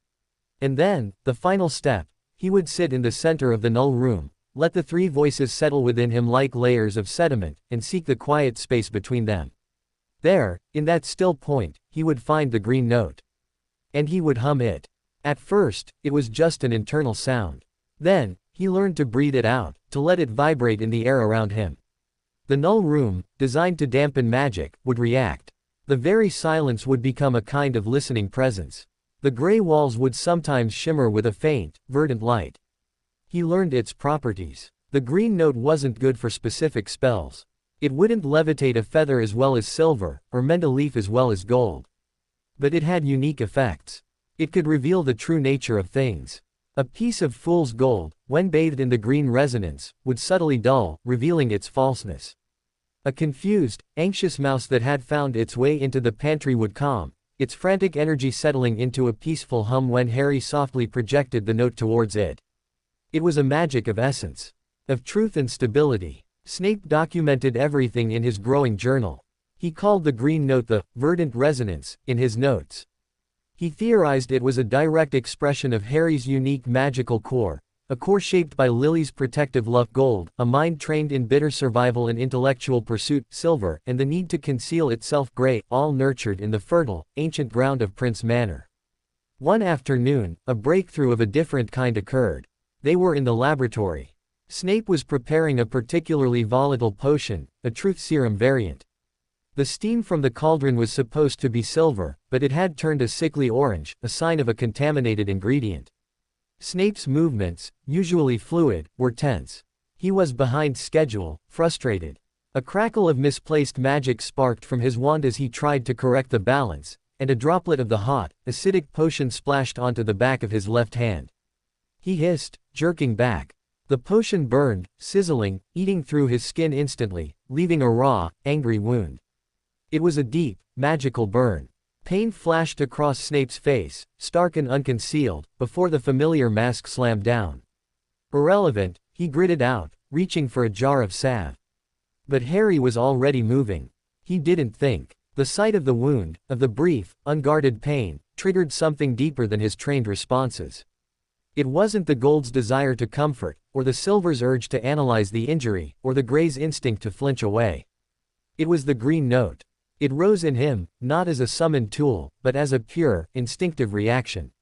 And then, the final step, he would sit in the center of the null room, let the three voices settle within him like layers of sediment, and seek the quiet space between them. There, in that still point, he would find the green note. And he would hum it. At first, it was just an internal sound. Then, he learned to breathe it out, to let it vibrate in the air around him. The null room, designed to dampen magic, would react. The very silence would become a kind of listening presence. The gray walls would sometimes shimmer with a faint, verdant light. He learned its properties. The green note wasn't good for specific spells. It wouldn't levitate a feather as well as silver, or mend a leaf as well as gold. But it had unique effects. It could reveal the true nature of things. A piece of fool's gold, when bathed in the green resonance, would subtly dull, revealing its falseness. A confused, anxious mouse that had found its way into the pantry would calm, its frantic energy settling into a peaceful hum when Harry softly projected the note towards it. It was a magic of essence. Of truth and stability. Snape documented everything in his growing journal. He called the green note the verdant resonance in his notes. He theorized it was a direct expression of Harry's unique magical core, a core shaped by Lily's protective love gold, a mind trained in bitter survival and intellectual pursuit silver, and the need to conceal itself gray, all nurtured in the fertile, ancient ground of Prince Manor. One afternoon, a breakthrough of a different kind occurred. They were in the laboratory. Snape was preparing a particularly volatile potion, a truth serum variant. The steam from the cauldron was supposed to be silver, but it had turned a sickly orange, a sign of a contaminated ingredient. Snape's movements, usually fluid, were tense. He was behind schedule, frustrated. A crackle of misplaced magic sparked from his wand as he tried to correct the balance, and a droplet of the hot, acidic potion splashed onto the back of his left hand. He hissed, jerking back. The potion burned, sizzling, eating through his skin instantly, leaving a raw, angry wound. It was a deep, magical burn. Pain flashed across Snape's face, stark and unconcealed, before the familiar mask slammed down. Irrelevant, he gritted out, reaching for a jar of salve. But Harry was already moving. He didn't think. The sight of the wound, of the brief, unguarded pain, triggered something deeper than his trained responses. It wasn't the gold's desire to comfort, or the silver's urge to analyze the injury, or the gray's instinct to flinch away. It was the green note. It rose in him, not as a summoned tool, but as a pure, instinctive reaction.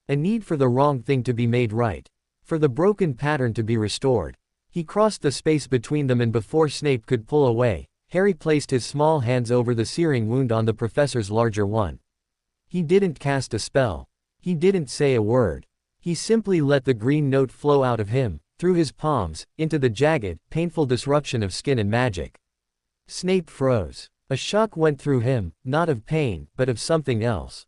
A need for the wrong thing to be made right. For the broken pattern to be restored. He crossed the space between them, and before Snape could pull away, Harry placed his small hands over the searing wound on the professor's larger one. He didn't cast a spell. He didn't say a word. He simply let the green note flow out of him, through his palms, into the jagged, painful disruption of skin and magic. Snape froze. A shock went through him, not of pain, but of something else.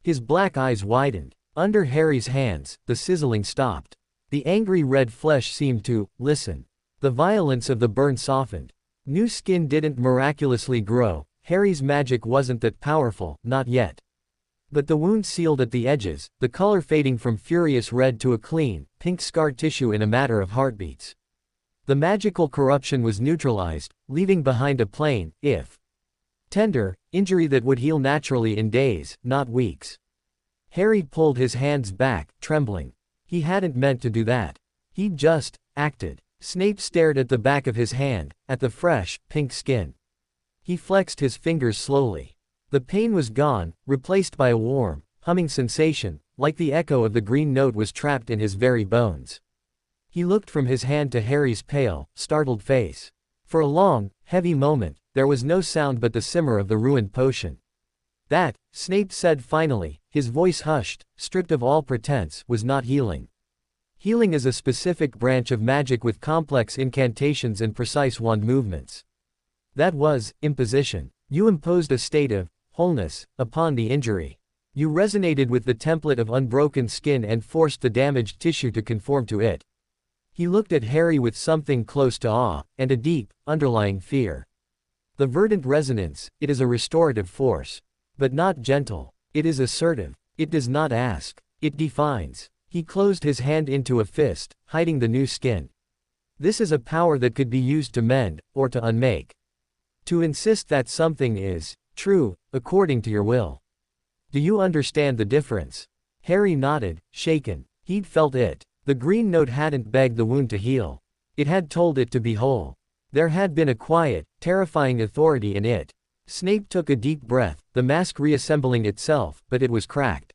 His black eyes widened. Under Harry's hands, the sizzling stopped. The angry red flesh seemed to listen. The violence of the burn softened. New skin didn't miraculously grow. Harry's magic wasn't that powerful, not yet. But the wound sealed at the edges, the color fading from furious red to a clean, pink scar tissue in a matter of heartbeats. The magical corruption was neutralized, leaving behind a plain, if tender, injury that would heal naturally in days, not weeks. Harry pulled his hands back, trembling. He hadn't meant to do that. He'd just acted. Snape stared at the back of his hand, at the fresh, pink skin. He flexed his fingers slowly. The pain was gone, replaced by a warm, humming sensation, like the echo of the green note was trapped in his very bones. He looked from his hand to Harry's pale, startled face. For a long, heavy moment, there was no sound but the simmer of the ruined potion. That, Snape said finally, his voice hushed, stripped of all pretense, was not healing. Healing is a specific branch of magic with complex incantations and precise wand movements. That was imposition. You imposed a state of wholeness upon the injury. You resonated with the template of unbroken skin and forced the damaged tissue to conform to it. He looked at Harry with something close to awe, and a deep, underlying fear. The verdant resonance, it is a restorative force. But not gentle. It is assertive. It does not ask. It defines. He closed his hand into a fist, hiding the new skin. This is a power that could be used to mend, or to unmake. To insist that something is true, according to your will. Do you understand the difference? Harry nodded, shaken. He'd felt it. The green note hadn't begged the wound to heal. It had told it to be whole. There had been a quiet, terrifying authority in it. Snape took a deep breath, the mask reassembling itself, but it was cracked.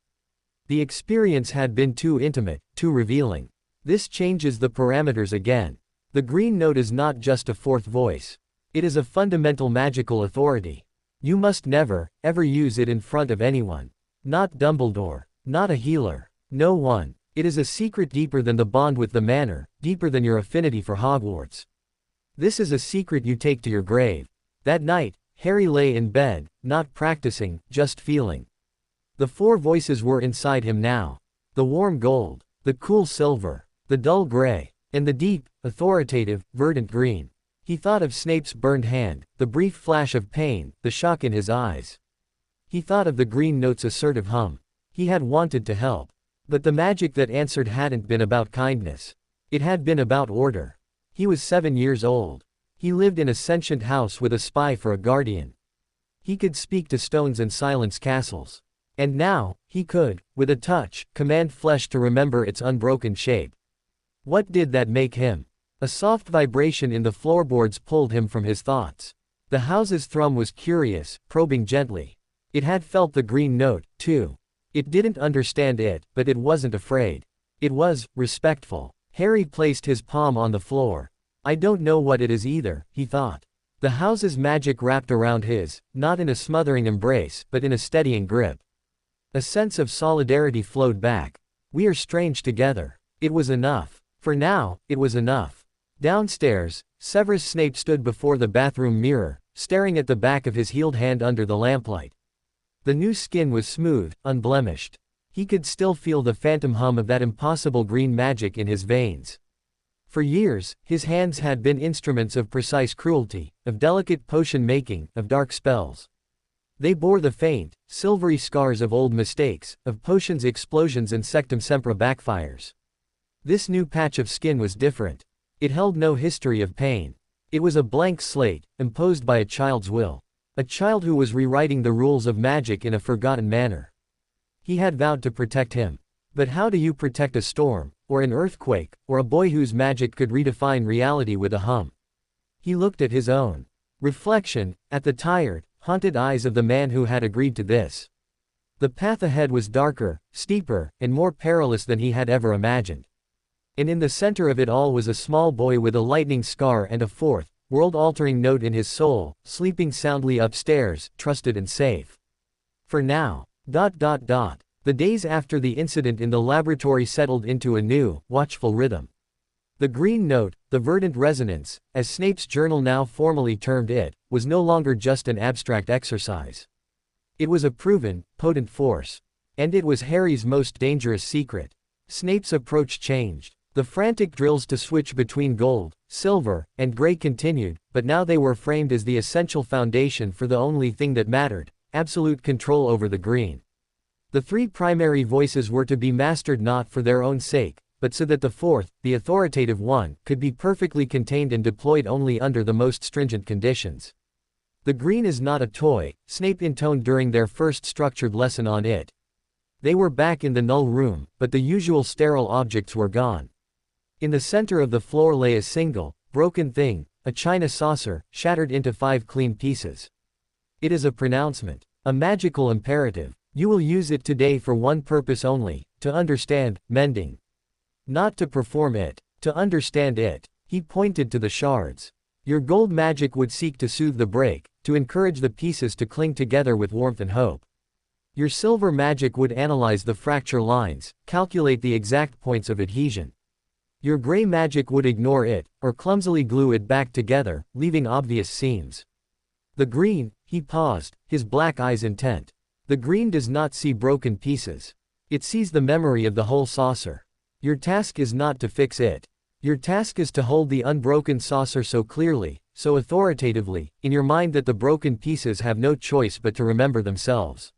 The experience had been too intimate, too revealing. This changes the parameters again. The green note is not just a fourth voice. It is a fundamental magical authority. You must never, ever use it in front of anyone. Not Dumbledore. Not a healer. No one. It is a secret deeper than the bond with the manor, deeper than your affinity for Hogwarts. This is a secret you take to your grave. That night, Harry lay in bed, not practicing, just feeling. The four voices were inside him now. The warm gold, the cool silver, the dull gray, and the deep, authoritative, verdant green. He thought of Snape's burned hand, the brief flash of pain, the shock in his eyes. He thought of the green note's assertive hum. He had wanted to help. But the magic that answered hadn't been about kindness. It had been about order. He was 7 years old. He lived in a sentient house with a spy for a guardian. He could speak to stones and silence castles. And now, he could, with a touch, command flesh to remember its unbroken shape. What did that make him? A soft vibration in the floorboards pulled him from his thoughts. The house's thrum was curious, probing gently. It had felt the green note, too. It didn't understand it, but it wasn't afraid. It was respectful. Harry placed his palm on the floor. I don't know what it is either, he thought. The house's magic wrapped around his, not in a smothering embrace, but in a steadying grip. A sense of solidarity flowed back. We are strange together. It was enough. For now, it was enough. Downstairs, Severus Snape stood before the bathroom mirror, staring at the back of his healed hand under the lamplight. The new skin was smooth, unblemished. He could still feel the phantom hum of that impossible green magic in his veins. For years, his hands had been instruments of precise cruelty, of delicate potion making, of dark spells. They bore the faint, silvery scars of old mistakes, of potions explosions and sectum sempra backfires. This new patch of skin was different. It held no history of pain. It was a blank slate, imposed by a child's will. A child who was rewriting the rules of magic in a forgotten manner. He had vowed to protect him. But how do you protect a storm, or an earthquake, or a boy whose magic could redefine reality with a hum? He looked at his own reflection, at the tired, haunted eyes of the man who had agreed to this. The path ahead was darker, steeper, and more perilous than he had ever imagined. And in the center of it all was a small boy with a lightning scar and a fourth, world-altering note in his soul, sleeping soundly upstairs, trusted and safe. For now. The days after the incident in the laboratory settled into a new, watchful rhythm. The green note, the verdant resonance, as Snape's journal now formally termed it, was no longer just an abstract exercise. It was a proven, potent force. And it was Harry's most dangerous secret. Snape's approach changed. The frantic drills to switch between gold, silver, and gray continued, but now they were framed as the essential foundation for the only thing that mattered: absolute control over the green. The three primary voices were to be mastered not for their own sake, but so that the fourth, the authoritative one, could be perfectly contained and deployed only under the most stringent conditions. The green is not a toy, Snape intoned during their first structured lesson on it. They were back in the null room, but the usual sterile objects were gone. In the center of the floor lay a single, broken thing, a china saucer, shattered into 5 clean pieces. It is a pronouncement, a magical imperative. You will use it today for one purpose only: to understand mending. Not to perform it, to understand it. He pointed to the shards. Your gold magic would seek to soothe the break, to encourage the pieces to cling together with warmth and hope. Your silver magic would analyze the fracture lines, calculate the exact points of adhesion. Your gray magic would ignore it, or clumsily glue it back together, leaving obvious seams. The green, he paused, his black eyes intent. The green does not see broken pieces. It sees the memory of the whole saucer. Your task is not to fix it. Your task is to hold the unbroken saucer so clearly, so authoritatively, in your mind that the broken pieces have no choice but to remember themselves.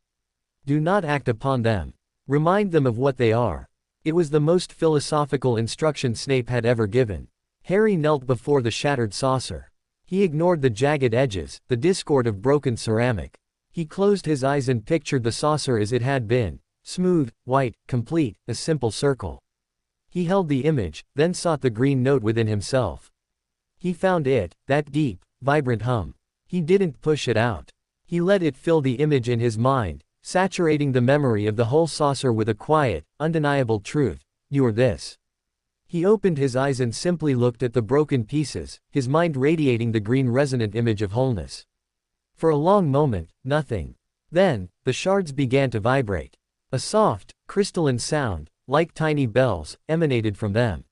Do not act upon them. Remind them of what they are. It was the most philosophical instruction Snape had ever given. Harry knelt before the shattered saucer. He ignored the jagged edges, the discord of broken ceramic. He closed his eyes and pictured the saucer as it had been: smooth, white, complete, a simple circle. He held the image, then sought the green note within himself. He found it, that deep, vibrant hum. He didn't push it out. He let it fill the image in his mind, saturating the memory of the whole saucer with a quiet, undeniable truth: you are this. He opened his eyes and simply looked at the broken pieces, his mind radiating the green resonant image of wholeness. For a long moment, nothing. Then, the shards began to vibrate. A soft, crystalline sound, like tiny bells, emanated from them.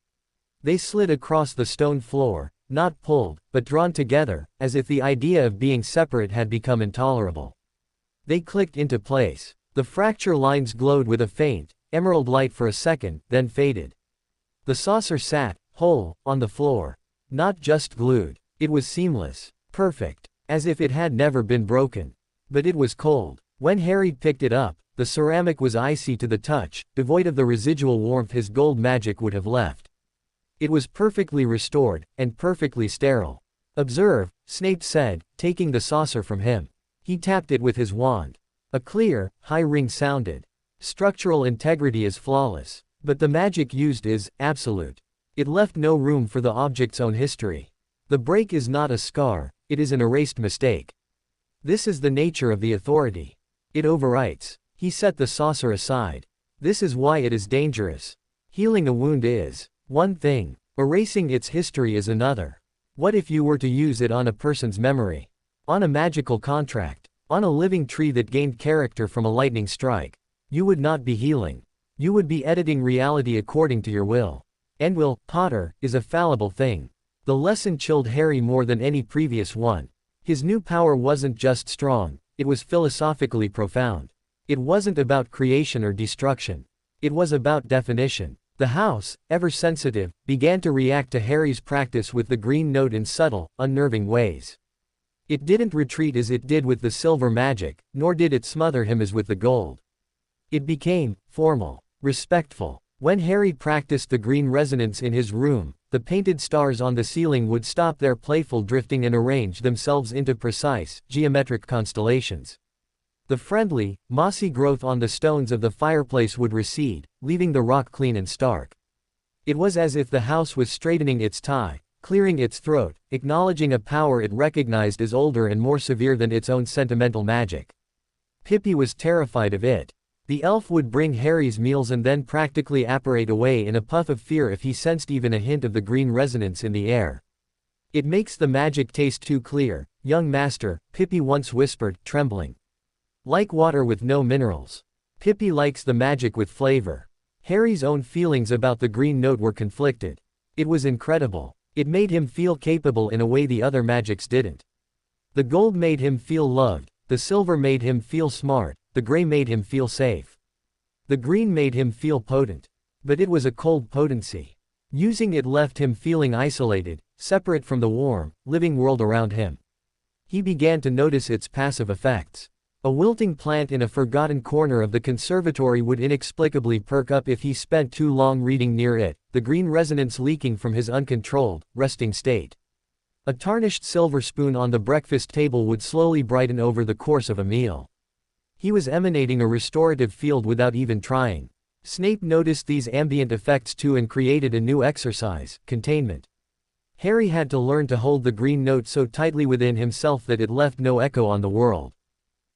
They slid across the stone floor, not pulled, but drawn together, as if the idea of being separate had become intolerable. They clicked into place. The fracture lines glowed with a faint, emerald light for a second, then faded. The saucer sat, whole, on the floor. Not just glued. It was seamless. Perfect. As if it had never been broken. But it was cold. When Harry picked it up, the ceramic was icy to the touch, devoid of the residual warmth his gold magic would have left. It was perfectly restored, and perfectly sterile. Observe, Snape said, taking the saucer from him. He tapped it with his wand. A clear, high ring sounded. Structural integrity is flawless. But the magic used is absolute. It left no room for the object's own history. The break is not a scar, it is an erased mistake. This is the nature of the authority. It overwrites. He set the saucer aside. This is why it is dangerous. Healing a wound is one thing. Erasing its history is another. What if you were to use it on a person's memory? On a magical contract? On a living tree that gained character from a lightning strike? You would not be healing. You would be editing reality according to your will. And will, Potter, is a fallible thing. The lesson chilled Harry more than any previous one. His new power wasn't just strong, it was philosophically profound. It wasn't about creation or destruction. It was about definition. The house, ever sensitive, began to react to Harry's practice with the green note in subtle, unnerving ways. It didn't retreat as it did with the silver magic, nor did it smother him as with the gold. It became formal, respectful. When Harry practiced the green resonance in his room, the painted stars on the ceiling would stop their playful drifting and arrange themselves into precise, geometric constellations. The friendly, mossy growth on the stones of the fireplace would recede, leaving the rock clean and stark. It was as if the house was straightening its tie, clearing its throat, acknowledging a power it recognized as older and more severe than its own sentimental magic. Pippi was terrified of it. The elf would bring Harry's meals and then practically apparate away in a puff of fear if he sensed even a hint of the green resonance in the air. "It makes the magic taste too clear, young master," Pippi once whispered, trembling. "Like water with no minerals. Pippi likes the magic with flavor." Harry's own feelings about the green note were conflicted. It was incredible. It made him feel capable in a way the other magics didn't. The gold made him feel loved, the silver made him feel smart, the gray made him feel safe. The green made him feel potent. But it was a cold potency. Using it left him feeling isolated, separate from the warm, living world around him. He began to notice its passive effects. A wilting plant in a forgotten corner of the conservatory would inexplicably perk up if he spent too long reading near it, the green resonance leaking from his uncontrolled, resting state. A tarnished silver spoon on the breakfast table would slowly brighten over the course of a meal. He was emanating a restorative field without even trying. Snape noticed these ambient effects too and created a new exercise: containment. Harry had to learn to hold the green note so tightly within himself that it left no echo on the world.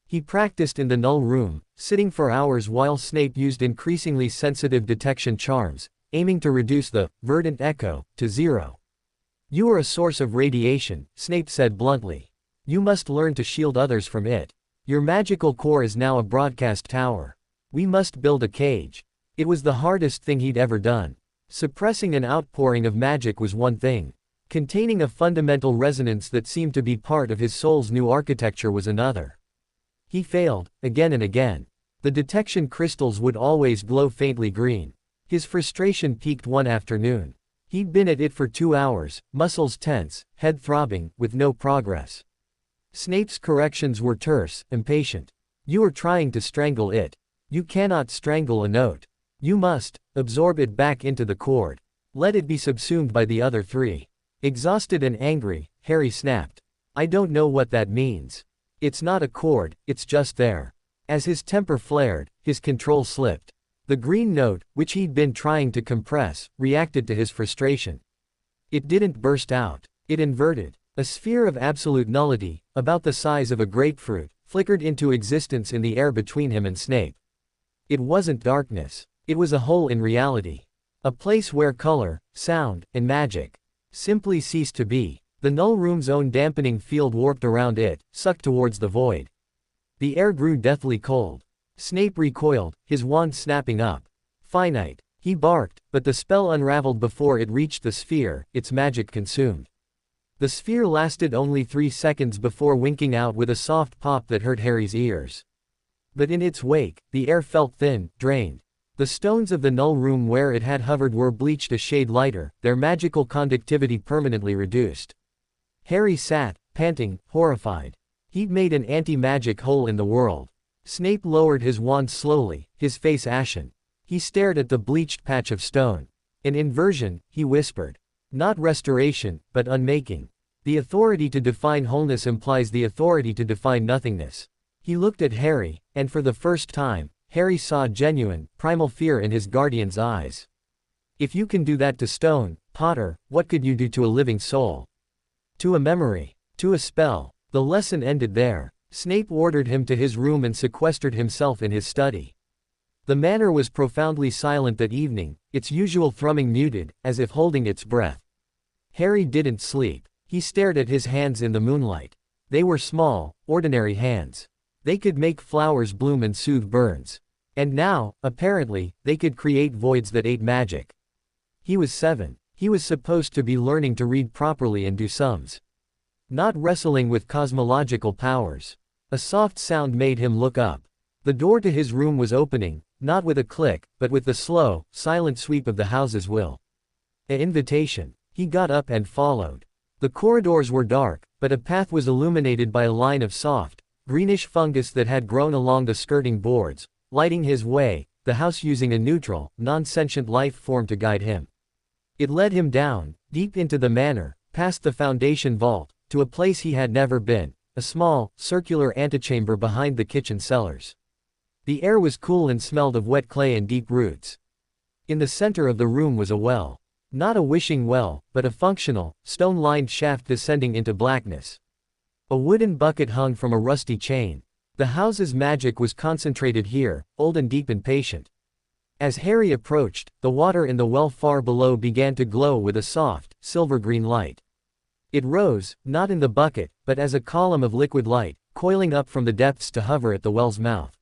He practiced in the null room, sitting for hours while Snape used increasingly sensitive detection charms, aiming to reduce the verdant echo to zero. "You are a source of radiation," Snape said bluntly. "You must learn to shield others from it. Your magical core is now a broadcast tower. We must build a cage." It was the hardest thing he'd ever done. Suppressing an outpouring of magic was one thing. Containing a fundamental resonance that seemed to be part of his soul's new architecture was another. He failed, again and again. The detection crystals would always glow faintly green. His frustration peaked one afternoon. He'd been at it for 2 hours, muscles tense, head throbbing, with no progress. Snape's corrections were terse, impatient. "You are trying to strangle it. You cannot strangle a note. You must absorb it back into the chord. Let it be subsumed by the other three." Exhausted and angry, Harry snapped. "I don't know what that means. It's not a chord, it's just there." As his temper flared, his control slipped. The green note, which he'd been trying to compress, reacted to his frustration. It didn't burst out. It inverted. A sphere of absolute nullity, about the size of a grapefruit, flickered into existence in the air between him and Snape. It wasn't darkness. It was a hole in reality. A place where color, sound, and magic simply ceased to be. The null room's own dampening field warped around it, sucked towards the void. The air grew deathly cold. Snape recoiled, his wand snapping up. "Finite," he barked, but the spell unraveled before it reached the sphere, its magic consumed. The sphere lasted only 3 seconds before winking out with a soft pop that hurt Harry's ears. But in its wake, the air felt thin, drained. The stones of the null room where it had hovered were bleached a shade lighter, their magical conductivity permanently reduced. Harry sat, panting, horrified. He'd made an anti-magic hole in the world. Snape lowered his wand slowly, his face ashen. He stared at the bleached patch of stone. "An inversion," he whispered. "Not restoration, but unmaking. The authority to define wholeness implies the authority to define nothingness." He looked at Harry, and for the first time, Harry saw genuine, primal fear in his guardian's eyes. "If you can do that to stone, Potter, what could you do to a living soul? To a memory? To a spell?" The lesson ended there. Snape ordered him to his room and sequestered himself in his study. The manor was profoundly silent that evening, its usual thrumming muted, as if holding its breath. Harry didn't sleep. He stared at his hands in the moonlight. They were small, ordinary hands. They could make flowers bloom and soothe burns. And now, apparently, they could create voids that ate magic. He was 7. He was supposed to be learning to read properly and do sums. Not wrestling with cosmological powers. A soft sound made him look up. The door to his room was opening, not with a click, but with the slow, silent sweep of the house's will. An invitation. He got up and followed. The corridors were dark, but a path was illuminated by a line of soft, greenish fungus that had grown along the skirting boards, lighting his way, the house using a neutral, non-sentient life form to guide him. It led him down, deep into the manor, past the foundation vault, to a place he had never been, a small, circular antechamber behind the kitchen cellars. The air was cool and smelled of wet clay and deep roots. In the center of the room was a well. Not a wishing well, but a functional, stone-lined shaft descending into blackness. A wooden bucket hung from a rusty chain. The house's magic was concentrated here, old and deep and patient. As Harry approached, the water in the well far below began to glow with a soft, silver-green light. It rose, not in the bucket, but as a column of liquid light, coiling up from the depths to hover at the well's mouth.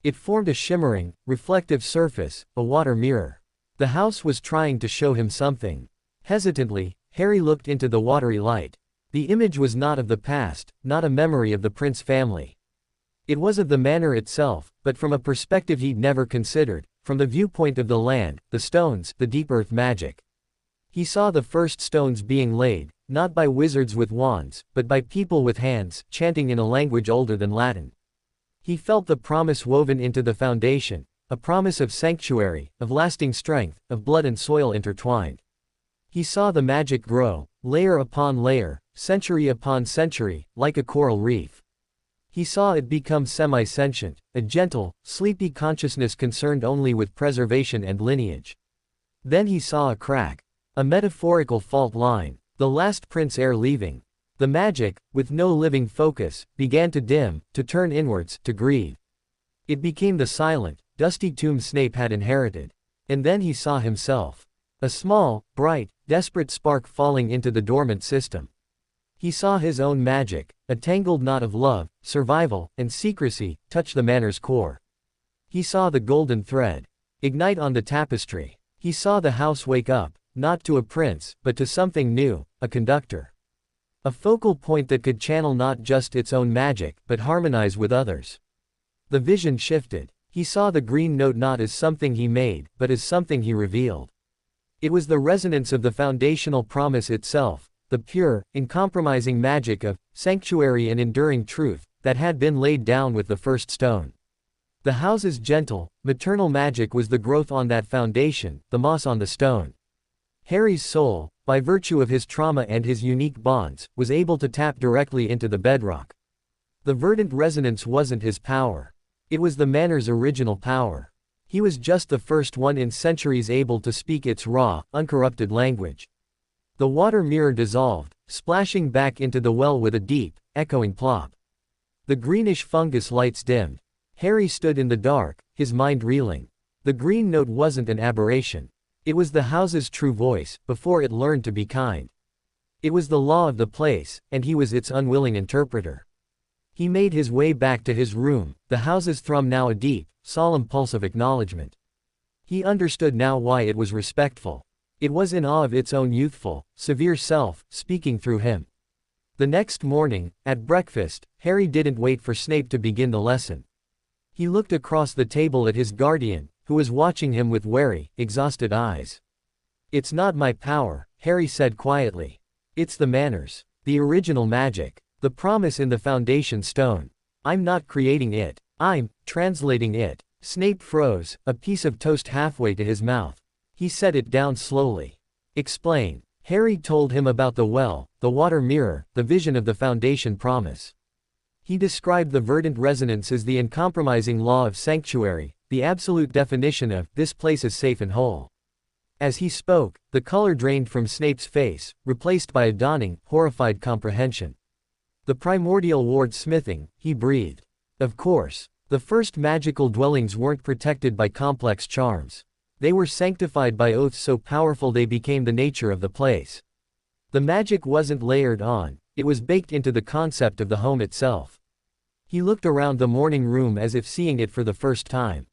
It formed a shimmering, reflective surface, a water mirror. The house was trying to show him something. Hesitantly, Harry looked into the watery light. The image was not of the past, not a memory of the Prince family. It was of the manor itself, but from a perspective he'd never considered, from the viewpoint of the land, the stones, the deep earth magic. He saw the first stones being laid, not by wizards with wands, but by people with hands, chanting in a language older than Latin. He felt the promise woven into the foundation, a promise of sanctuary, of lasting strength, of blood and soil intertwined. He saw the magic grow, layer upon layer, century upon century, like a coral reef. He saw it become semi-sentient, a gentle, sleepy consciousness concerned only with preservation and lineage. Then he saw a crack, a metaphorical fault line, the last prince heir leaving. The magic, with no living focus, began to dim, to turn inwards, to grieve. It became the silent, dusty tomb Snape had inherited. And then he saw himself. A small, bright, desperate spark falling into the dormant system. He saw his own magic, a tangled knot of love, survival, and secrecy, touch the manor's core. He saw the golden thread ignite on the tapestry. He saw the house wake up, not to a prince, but to something new, a conductor. A focal point that could channel not just its own magic, but harmonize with others. The vision shifted. He saw the green note not as something he made, but as something he revealed. It was the resonance of the foundational promise itself, the pure, uncompromising magic of sanctuary and enduring truth that had been laid down with the first stone. The house's gentle, maternal magic was the growth on that foundation, the moss on the stone. Harry's soul, by virtue of his trauma and his unique bonds, was able to tap directly into the bedrock. The verdant resonance wasn't his power. It was the manor's original power. He was just the first one in centuries able to speak its raw, uncorrupted language. The water mirror dissolved, splashing back into the well with a deep, echoing plop. The greenish fungus lights dimmed. Harry stood in the dark, his mind reeling. The green note wasn't an aberration. It was the house's true voice, before it learned to be kind. It was the law of the place, and he was its unwilling interpreter. He made his way back to his room, the house's thrum now a deep, solemn pulse of acknowledgement. He understood now why it was respectful. It was in awe of its own youthful, severe self, speaking through him. The next morning, at breakfast, Harry didn't wait for Snape to begin the lesson. He looked across the table at his guardian, who was watching him with wary, exhausted eyes. "It's not my power," Harry said quietly. "It's the manor's. The original magic. The promise in the foundation stone. I'm not creating it. I'm translating it." Snape froze, a piece of toast halfway to his mouth. He set it down slowly. "Explain." Harry told him about the well, the water mirror, the vision of the foundation promise. He described the verdant resonance as the uncompromising law of sanctuary, the absolute definition of, "this place is safe and whole." As he spoke, the color drained from Snape's face, replaced by a dawning, horrified comprehension. "The primordial ward smithing," he breathed. Of course. The first magical dwellings weren't protected by complex charms. They were sanctified by oaths so powerful they became the nature of the place. The magic wasn't layered on, it was baked into the concept of the home itself. He looked around the morning room as if seeing it for the first time.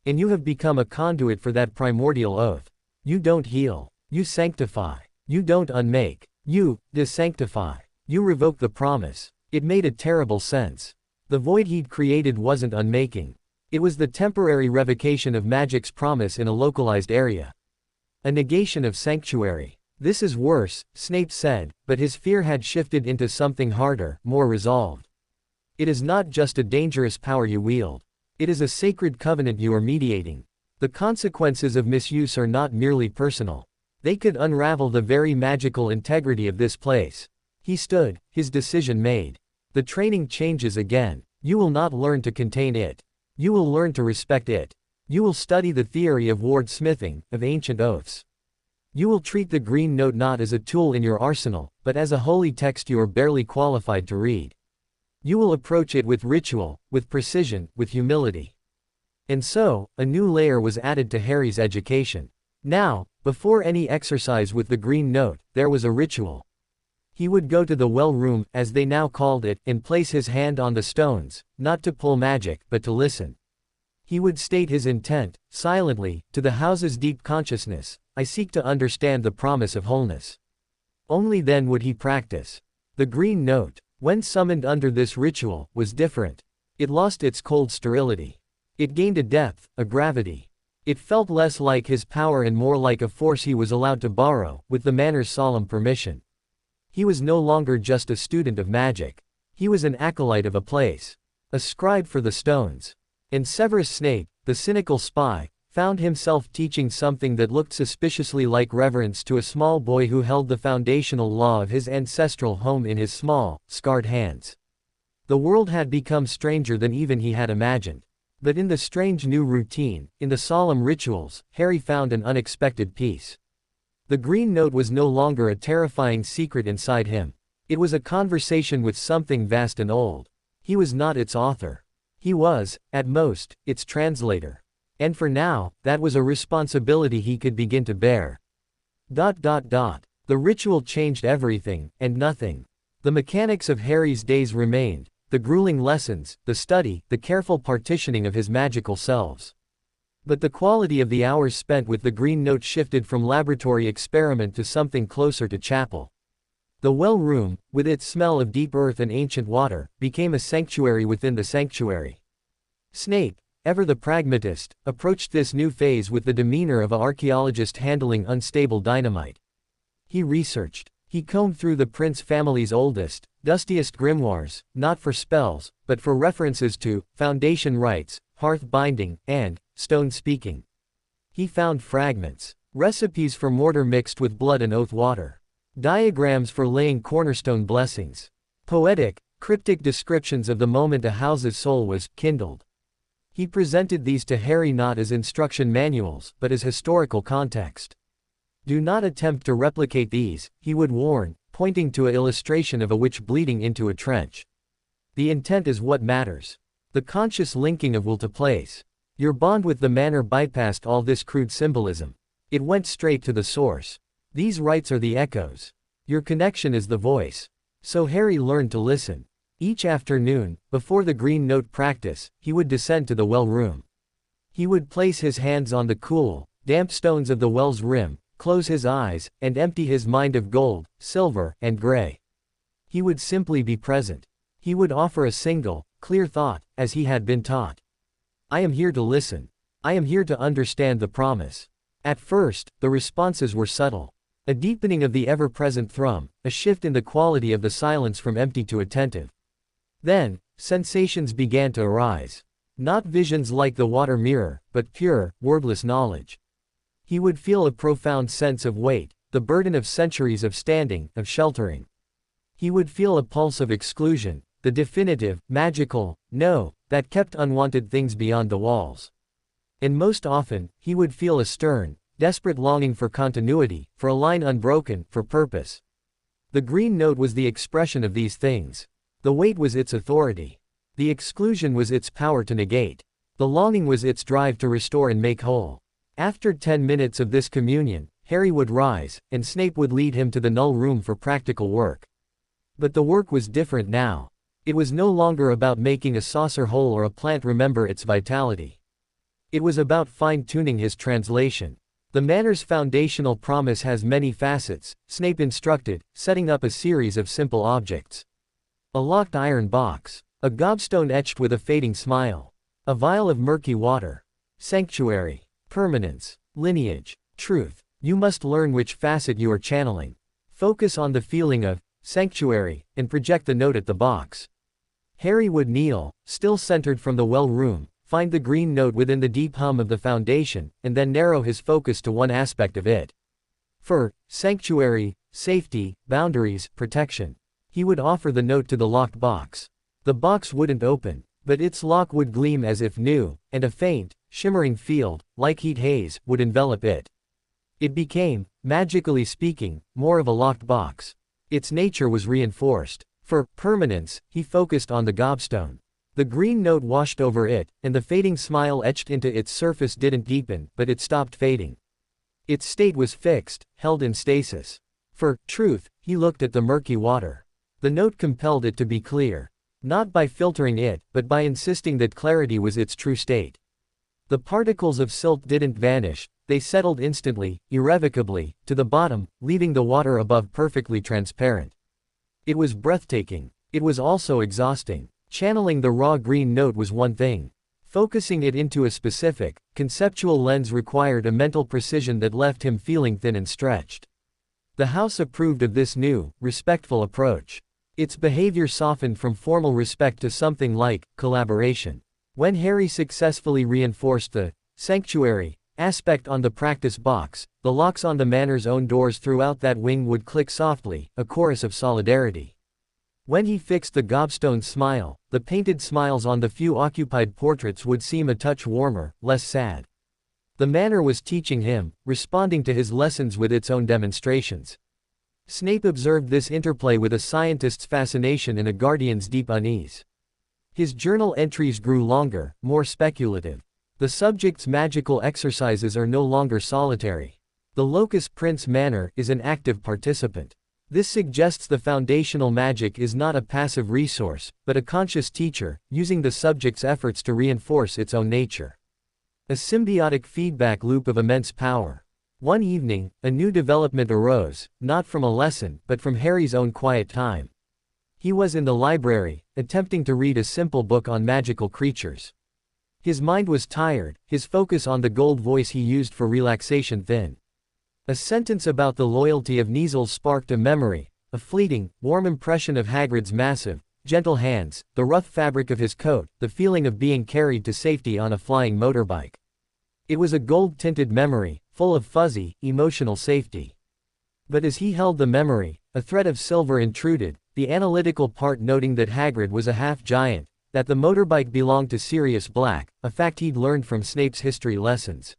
"And you have become a conduit for that primordial oath. You don't heal. You sanctify. You don't unmake. You desanctify. You revoke the promise." It made a terrible sense. The void he'd created wasn't unmaking. It was the temporary revocation of magic's promise in a localized area. A negation of sanctuary. This is worse, Snape said, but his fear had shifted into something harder, more resolved. It is not just a dangerous power you wield. It is a sacred covenant you are mediating. The consequences of misuse are not merely personal. They could unravel the very magical integrity of this place. He stood, his decision made. The training changes again. You will not learn to contain it. You will learn to respect it. You will study the theory of wordsmithing, of ancient oaths. You will treat the green note not as a tool in your arsenal, but as a holy text you are barely qualified to read. You will approach it with ritual, with precision, with humility. And so, a new layer was added to Harry's education. Now, before any exercise with the green note, there was a ritual. He would go to the well room, as they now called it, and place his hand on the stones, not to pull magic, but to listen. He would state his intent, silently, to the house's deep consciousness: I seek to understand the promise of wholeness. Only then would he practice. The green note, when summoned under this ritual, was different. It lost its cold sterility. It gained a depth, a gravity. It felt less like his power and more like a force he was allowed to borrow, with the Manor's solemn permission. He was no longer just a student of magic. He was an acolyte of a place. A scribe for the stones. And Severus Snape, the cynical spy, found himself teaching something that looked suspiciously like reverence to a small boy who held the foundational law of his ancestral home in his small, scarred hands. The world had become stranger than even he had imagined. But in the strange new routine, in the solemn rituals, Harry found an unexpected peace. The green note was no longer a terrifying secret inside him. It was a conversation with something vast and old. He was not its author. He was, at most, its translator. And for now, that was a responsibility he could begin to bear. The ritual changed everything, and nothing. The mechanics of Harry's days remained, the grueling lessons, the study, the careful partitioning of his magical selves. But the quality of the hours spent with the green note shifted from laboratory experiment to something closer to chapel. The well room, with its smell of deep earth and ancient water, became a sanctuary within the sanctuary. Snape, ever the pragmatist, approached this new phase with the demeanor of an archaeologist handling unstable dynamite. He researched. He combed through the Prince family's oldest, dustiest grimoires, not for spells, but for references to foundation rites, hearth binding, and stone speaking. He found fragments, recipes for mortar mixed with blood and oath water, diagrams for laying cornerstone blessings, poetic, cryptic descriptions of the moment a house's soul was kindled. He presented these to Harry not as instruction manuals, but as historical context. Do not attempt to replicate these, he would warn, pointing to an illustration of a witch bleeding into a trench. The intent is what matters. The conscious linking of will to place. Your bond with the Manor bypassed all this crude symbolism. It went straight to the source. These rites are the echoes. Your connection is the voice. So Harry learned to listen. Each afternoon, before the green note practice, he would descend to the well room. He would place his hands on the cool, damp stones of the well's rim, close his eyes, and empty his mind of gold, silver, and gray. He would simply be present. He would offer a single, clear thought, as he had been taught. I am here to listen. I am here to understand the promise. At first, the responses were subtle. A deepening of the ever-present thrum, a shift in the quality of the silence from empty to attentive. Then, sensations began to arise. Not visions like the water mirror, but pure, wordless knowledge. He would feel a profound sense of weight, the burden of centuries of standing, of sheltering. He would feel a pulse of exclusion, the definitive, magical, no, that kept unwanted things beyond the walls. And most often, he would feel a stern, desperate longing for continuity, for a line unbroken, for purpose. The green note was the expression of these things. The weight was its authority. The exclusion was its power to negate. The longing was its drive to restore and make whole. After 10 minutes of this communion, Harry would rise, and Snape would lead him to the null room for practical work. But the work was different now. It was no longer about making a saucer whole or a plant remember its vitality. It was about fine-tuning his translation. The Manor's foundational promise has many facets, Snape instructed, setting up a series of simple objects. A locked iron box. A gobstone etched with a fading smile. A vial of murky water. Sanctuary. Permanence. Lineage. Truth. You must learn which facet you are channeling. Focus on the feeling of sanctuary, and project the note at the box. Harry would kneel, still centered from the well room, find the green note within the deep hum of the foundation, and then narrow his focus to one aspect of it. For sanctuary, safety, boundaries, protection. He would offer the note to the locked box. The box wouldn't open, but its lock would gleam as if new, and a faint, shimmering field, like heat haze, would envelop it. It became, magically speaking, more of a locked box. Its nature was reinforced. For permanence, he focused on the gobstone. The green note washed over it, and the fading smile etched into its surface didn't deepen, but it stopped fading. Its state was fixed, held in stasis. For truth, he looked at the murky water. The note compelled it to be clear. Not by filtering it, but by insisting that clarity was its true state. The particles of silt didn't vanish, they settled instantly, irrevocably, to the bottom, leaving the water above perfectly transparent. It was breathtaking. It was also exhausting. Channeling the raw green note was one thing. Focusing it into a specific, conceptual lens required a mental precision that left him feeling thin and stretched. The house approved of this new, respectful approach. Its behavior softened from formal respect to something like collaboration. When Harry successfully reinforced the sanctuary aspect on the practice box, the locks on the manor's own doors throughout that wing would click softly, a chorus of solidarity. When he fixed the gobstone's smile, the painted smiles on the few occupied portraits would seem a touch warmer, less sad. The manor was teaching him, responding to his lessons with its own demonstrations. Snape observed this interplay with a scientist's fascination and a guardian's deep unease. His journal entries grew longer, more speculative. The subject's magical exercises are no longer solitary. The locus Prince Manor is an active participant. This suggests the foundational magic is not a passive resource, but a conscious teacher, using the subject's efforts to reinforce its own nature. A symbiotic feedback loop of immense power. One evening, a new development arose, not from a lesson, but from Harry's own quiet time. He was in the library, attempting to read a simple book on magical creatures. His mind was tired, his focus on the gold voice he used for relaxation thin. A sentence about the loyalty of Kneazles sparked a memory, a fleeting, warm impression of Hagrid's massive, gentle hands, the rough fabric of his coat, the feeling of being carried to safety on a flying motorbike. It was a gold-tinted memory, full of fuzzy, emotional safety. But as he held the memory, a thread of silver intruded, the analytical part noting that Hagrid was a half-giant, that the motorbike belonged to Sirius Black, a fact he'd learned from Snape's history lessons.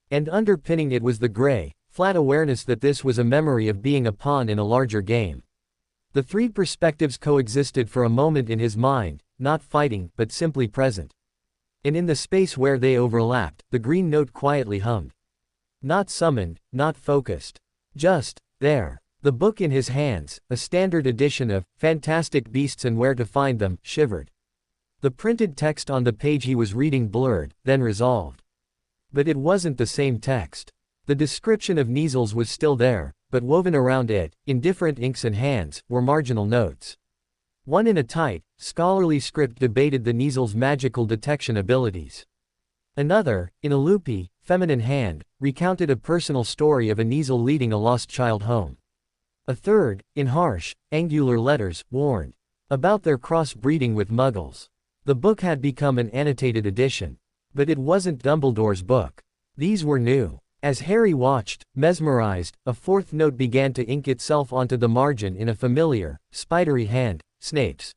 And underpinning it was the gray, flat awareness that this was a memory of being a pawn in a larger game. The three perspectives coexisted for a moment in his mind, not fighting, but simply present. And in the space where they overlapped, the green note quietly hummed. Not summoned, not focused. Just there. The book in his hands, a standard edition of Fantastic Beasts and Where to Find Them, shivered. The printed text on the page he was reading blurred, then resolved. But it wasn't the same text. The description of Kneazles was still there, but woven around it, in different inks and hands, were marginal notes. One in a tight, scholarly script debated the Kneazles' magical detection abilities. Another, in a loopy, feminine hand, recounted a personal story of a Kneazle leading a lost child home. A third, in harsh, angular letters, warned about their cross-breeding with Muggles. The book had become an annotated edition. But it wasn't Dumbledore's book. These were new. As Harry watched, mesmerized, a fourth note began to ink itself onto the margin in a familiar, spidery hand, Snape's.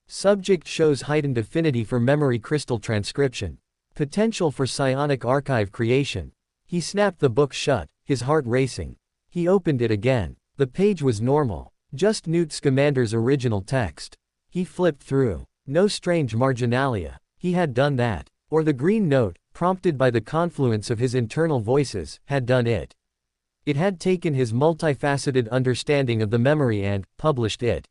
Subject shows heightened affinity for memory crystal transcription. Potential for psionic archive creation. He snapped the book shut, his heart racing. He opened it again. The page was normal. Just Newt Scamander's original text. He flipped through. No strange marginalia. He had done that. Or the green note, prompted by the confluence of his internal voices, had done it. It had taken his multifaceted understanding of the memory and published it.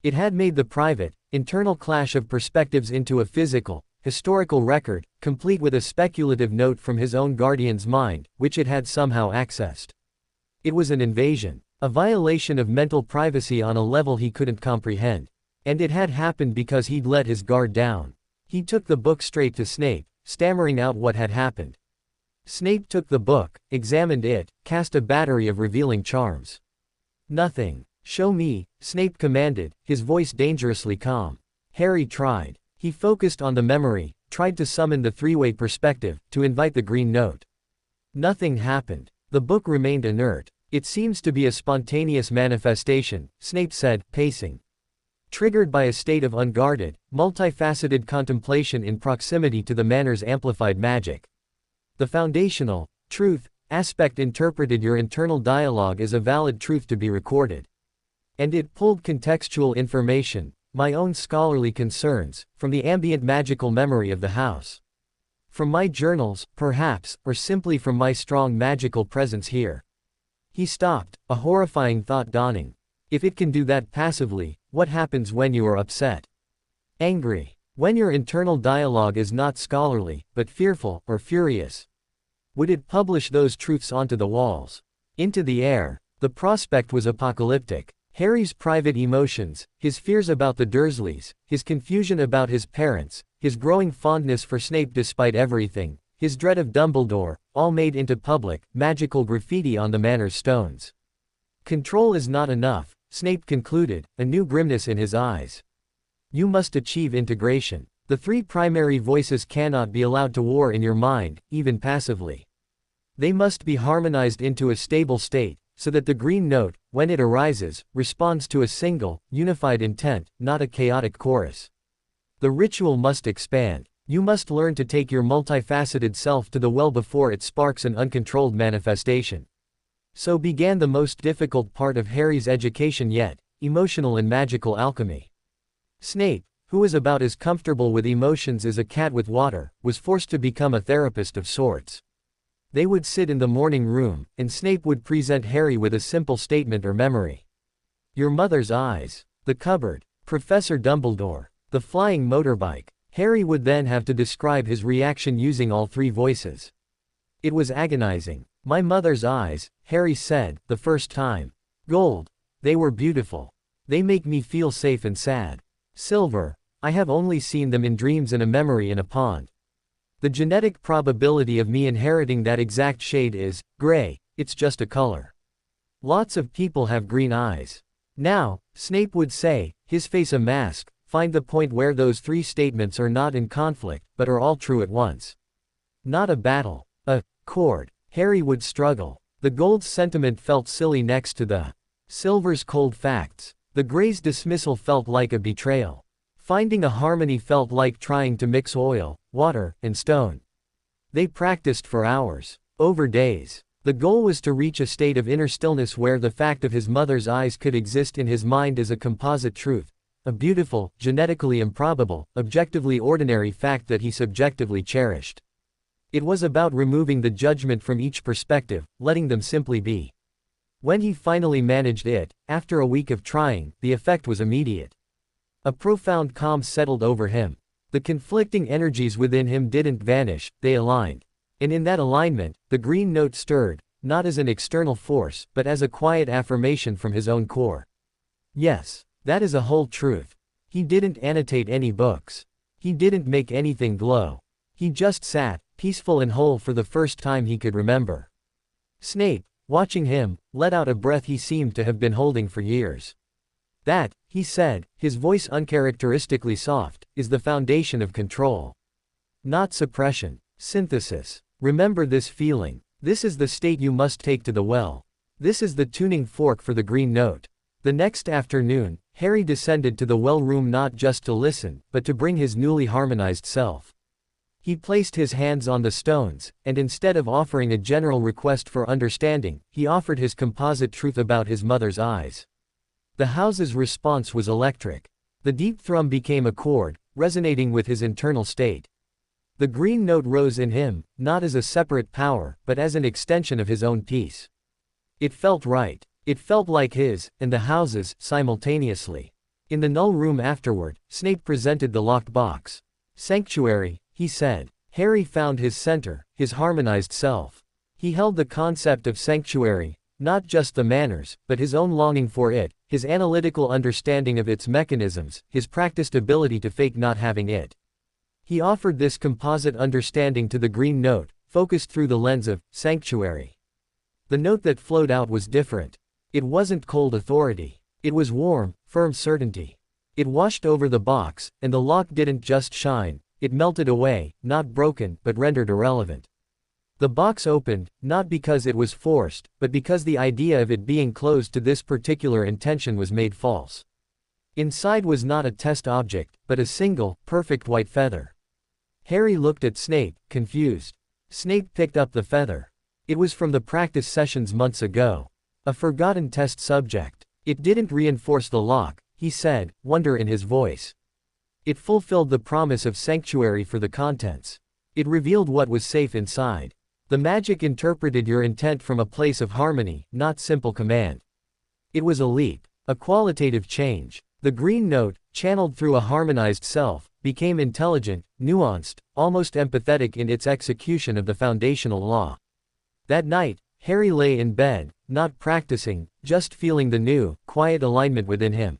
It had made the private, internal clash of perspectives into a physical, historical record, complete with a speculative note from his own guardian's mind, which it had somehow accessed. It was an invasion, a violation of mental privacy on a level he couldn't comprehend. And it had happened because he'd let his guard down. He took the book straight to Snape, stammering out what had happened. Snape took the book, examined it, cast a battery of revealing charms. Nothing. Show me, Snape commanded, his voice dangerously calm. Harry tried. He focused on the memory, tried to summon the three-way perspective, to invite the green note. Nothing happened. The book remained inert. It seems to be a spontaneous manifestation, Snape said, pacing. Triggered by a state of unguarded, multifaceted contemplation in proximity to the manor's amplified magic. The foundational, truth, aspect interpreted your internal dialogue as a valid truth to be recorded. And it pulled contextual information, my own scholarly concerns, from the ambient magical memory of the house. From my journals, perhaps, or simply from my strong magical presence here. He stopped, a horrifying thought dawning. If it can do that passively, what happens when you are upset? Angry. When your internal dialogue is not scholarly, but fearful, or furious? Would it publish those truths onto the walls? Into the air? The prospect was apocalyptic. Harry's private emotions, his fears about the Dursleys, his confusion about his parents, his growing fondness for Snape despite everything, his dread of Dumbledore, all made into public, magical graffiti on the manor's stones. Control is not enough, Snape concluded, a new grimness in his eyes. You must achieve integration. The three primary voices cannot be allowed to war in your mind, even passively. They must be harmonized into a stable state, so that the green note, when it arises, responds to a single, unified intent, not a chaotic chorus. The ritual must expand. You must learn to take your multifaceted self to the well before it sparks an uncontrolled manifestation. So began the most difficult part of Harry's education yet, emotional and magical alchemy. Snape, who was about as comfortable with emotions as a cat with water, was forced to become a therapist of sorts. They would sit in the morning room, and Snape would present Harry with a simple statement or memory. Your mother's eyes. The cupboard. Professor Dumbledore. The flying motorbike. Harry would then have to describe his reaction using all three voices. It was agonizing. My mother's eyes, Harry said, the first time. Gold. They were beautiful. They make me feel safe and sad. Silver. I have only seen them in dreams and a memory in a pond. The genetic probability of me inheriting that exact shade is gray, it's just a color. Lots of people have green eyes. Now, Snape would say, his face a mask, find the point where those three statements are not in conflict, but are all true at once. Not a battle. A chord. Harry would struggle. The gold's sentiment felt silly next to the silver's cold facts. The gray's dismissal felt like a betrayal. Finding a harmony felt like trying to mix oil, water, and stone. They practiced for hours, over days. The goal was to reach a state of inner stillness where the fact of his mother's eyes could exist in his mind as a composite truth, a beautiful, genetically improbable, objectively ordinary fact that he subjectively cherished. It was about removing the judgment from each perspective, letting them simply be. When he finally managed it, after a week of trying, the effect was immediate. A profound calm settled over him. The conflicting energies within him didn't vanish, they aligned. And in that alignment, the green note stirred, not as an external force, but as a quiet affirmation from his own core. Yes, that is a whole truth. He didn't annotate any books. He didn't make anything glow. He just sat, peaceful and whole for the first time he could remember. Snape, watching him, let out a breath he seemed to have been holding for years. That, he said, his voice uncharacteristically soft, is the foundation of control. Not suppression. Synthesis. Remember this feeling. This is the state you must take to the well. This is the tuning fork for the green note. The next afternoon, Harry descended to the well room not just to listen, but to bring his newly harmonized self. He placed his hands on the stones, and instead of offering a general request for understanding, he offered his composite truth about his mother's eyes. The house's response was electric. The deep thrum became a chord, resonating with his internal state. The green note rose in him, not as a separate power, but as an extension of his own peace. It felt right. It felt like his, and the house's, simultaneously. In the null room afterward, Snape presented the locked box. Sanctuary, he said. Harry found his center, his harmonized self. He held the concept of sanctuary, not just the manners, but his own longing for it, his analytical understanding of its mechanisms, his practiced ability to fake not having it. He offered this composite understanding to the green note, focused through the lens of sanctuary. The note that flowed out was different. It wasn't cold authority. It was warm, firm certainty. It washed over the box, and the lock didn't just shine, it melted away, not broken, but rendered irrelevant. The box opened, not because it was forced, but because the idea of it being closed to this particular intention was made false. Inside was not a test object, but a single, perfect white feather. Harry looked at Snape, confused. Snape picked up the feather. It was from the practice sessions months ago. A forgotten test subject. It didn't reinforce the lock, he said, wonder in his voice. It fulfilled the promise of sanctuary for the contents. It revealed what was safe inside. The magic interpreted your intent from a place of harmony, not simple command. It was a leap, a qualitative change. The green note, channeled through a harmonized self, became intelligent, nuanced, almost empathetic in its execution of the foundational law. That night, Harry lay in bed, not practicing, just feeling the new, quiet alignment within him.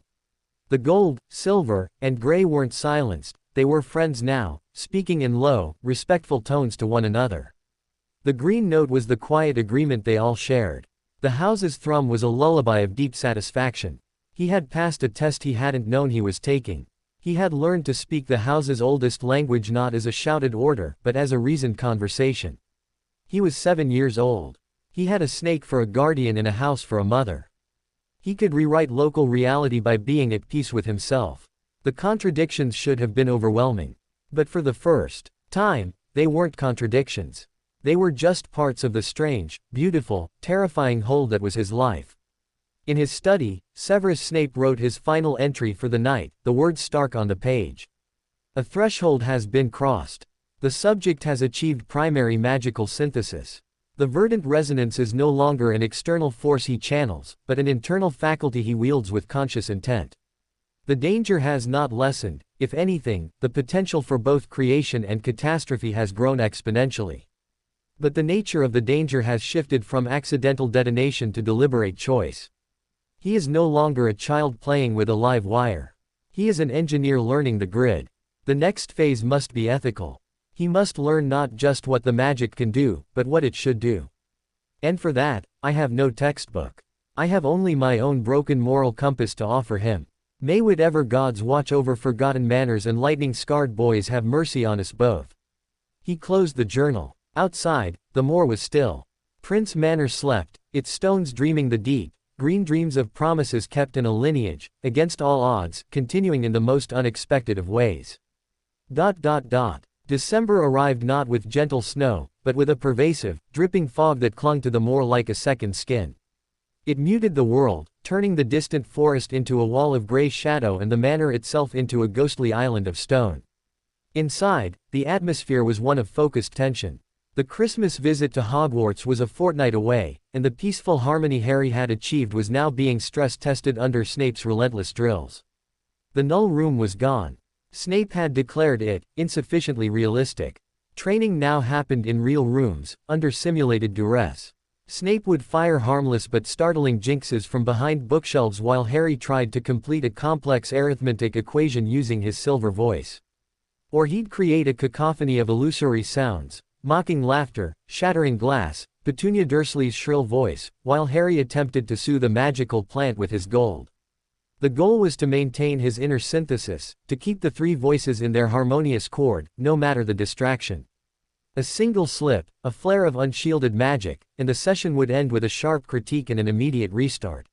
The gold, silver, and gray weren't silenced, they were friends now, speaking in low, respectful tones to one another. The green note was the quiet agreement they all shared. The house's thrum was a lullaby of deep satisfaction. He had passed a test he hadn't known he was taking. He had learned to speak the house's oldest language not as a shouted order, but as a reasoned conversation. He was 7 years old. He had a snake for a guardian and a house for a mother. He could rewrite local reality by being at peace with himself. The contradictions should have been overwhelming. But for the first time, they weren't contradictions. They were just parts of the strange, beautiful, terrifying whole that was his life. In his study, Severus Snape wrote his final entry for the night, the words stark on the page. A threshold has been crossed. The subject has achieved primary magical synthesis. The verdant resonance is no longer an external force he channels, but an internal faculty he wields with conscious intent. The danger has not lessened, if anything, the potential for both creation and catastrophe has grown exponentially. But the nature of the danger has shifted from accidental detonation to deliberate choice. He is no longer a child playing with a live wire. He is an engineer learning the grid. The next phase must be ethical. He must learn not just what the magic can do, but what it should do. And for that, I have no textbook. I have only my own broken moral compass to offer him. May whatever gods watch over forgotten manners and lightning-scarred boys have mercy on us both. He closed the journal. Outside, the moor was still. Prince Manor slept, its stones dreaming the deep, green dreams of promises kept in a lineage, against all odds, continuing in the most unexpected of ways. December arrived not with gentle snow, but with a pervasive, dripping fog that clung to the moor like a second skin. It muted the world, turning the distant forest into a wall of gray shadow and the manor itself into a ghostly island of stone. Inside, the atmosphere was one of focused tension. The Christmas visit to Hogwarts was a fortnight away, and the peaceful harmony Harry had achieved was now being stress-tested under Snape's relentless drills. The null room was gone. Snape had declared it insufficiently realistic. Training now happened in real rooms, under simulated duress. Snape would fire harmless but startling jinxes from behind bookshelves while Harry tried to complete a complex arithmetic equation using his silver voice. Or he'd create a cacophony of illusory sounds, mocking laughter, shattering glass, Petunia Dursley's shrill voice, while Harry attempted to soothe a magical plant with his gold. The goal was to maintain his inner synthesis, to keep the three voices in their harmonious chord, no matter the distraction. A single slip, a flare of unshielded magic, and the session would end with a sharp critique and an immediate restart.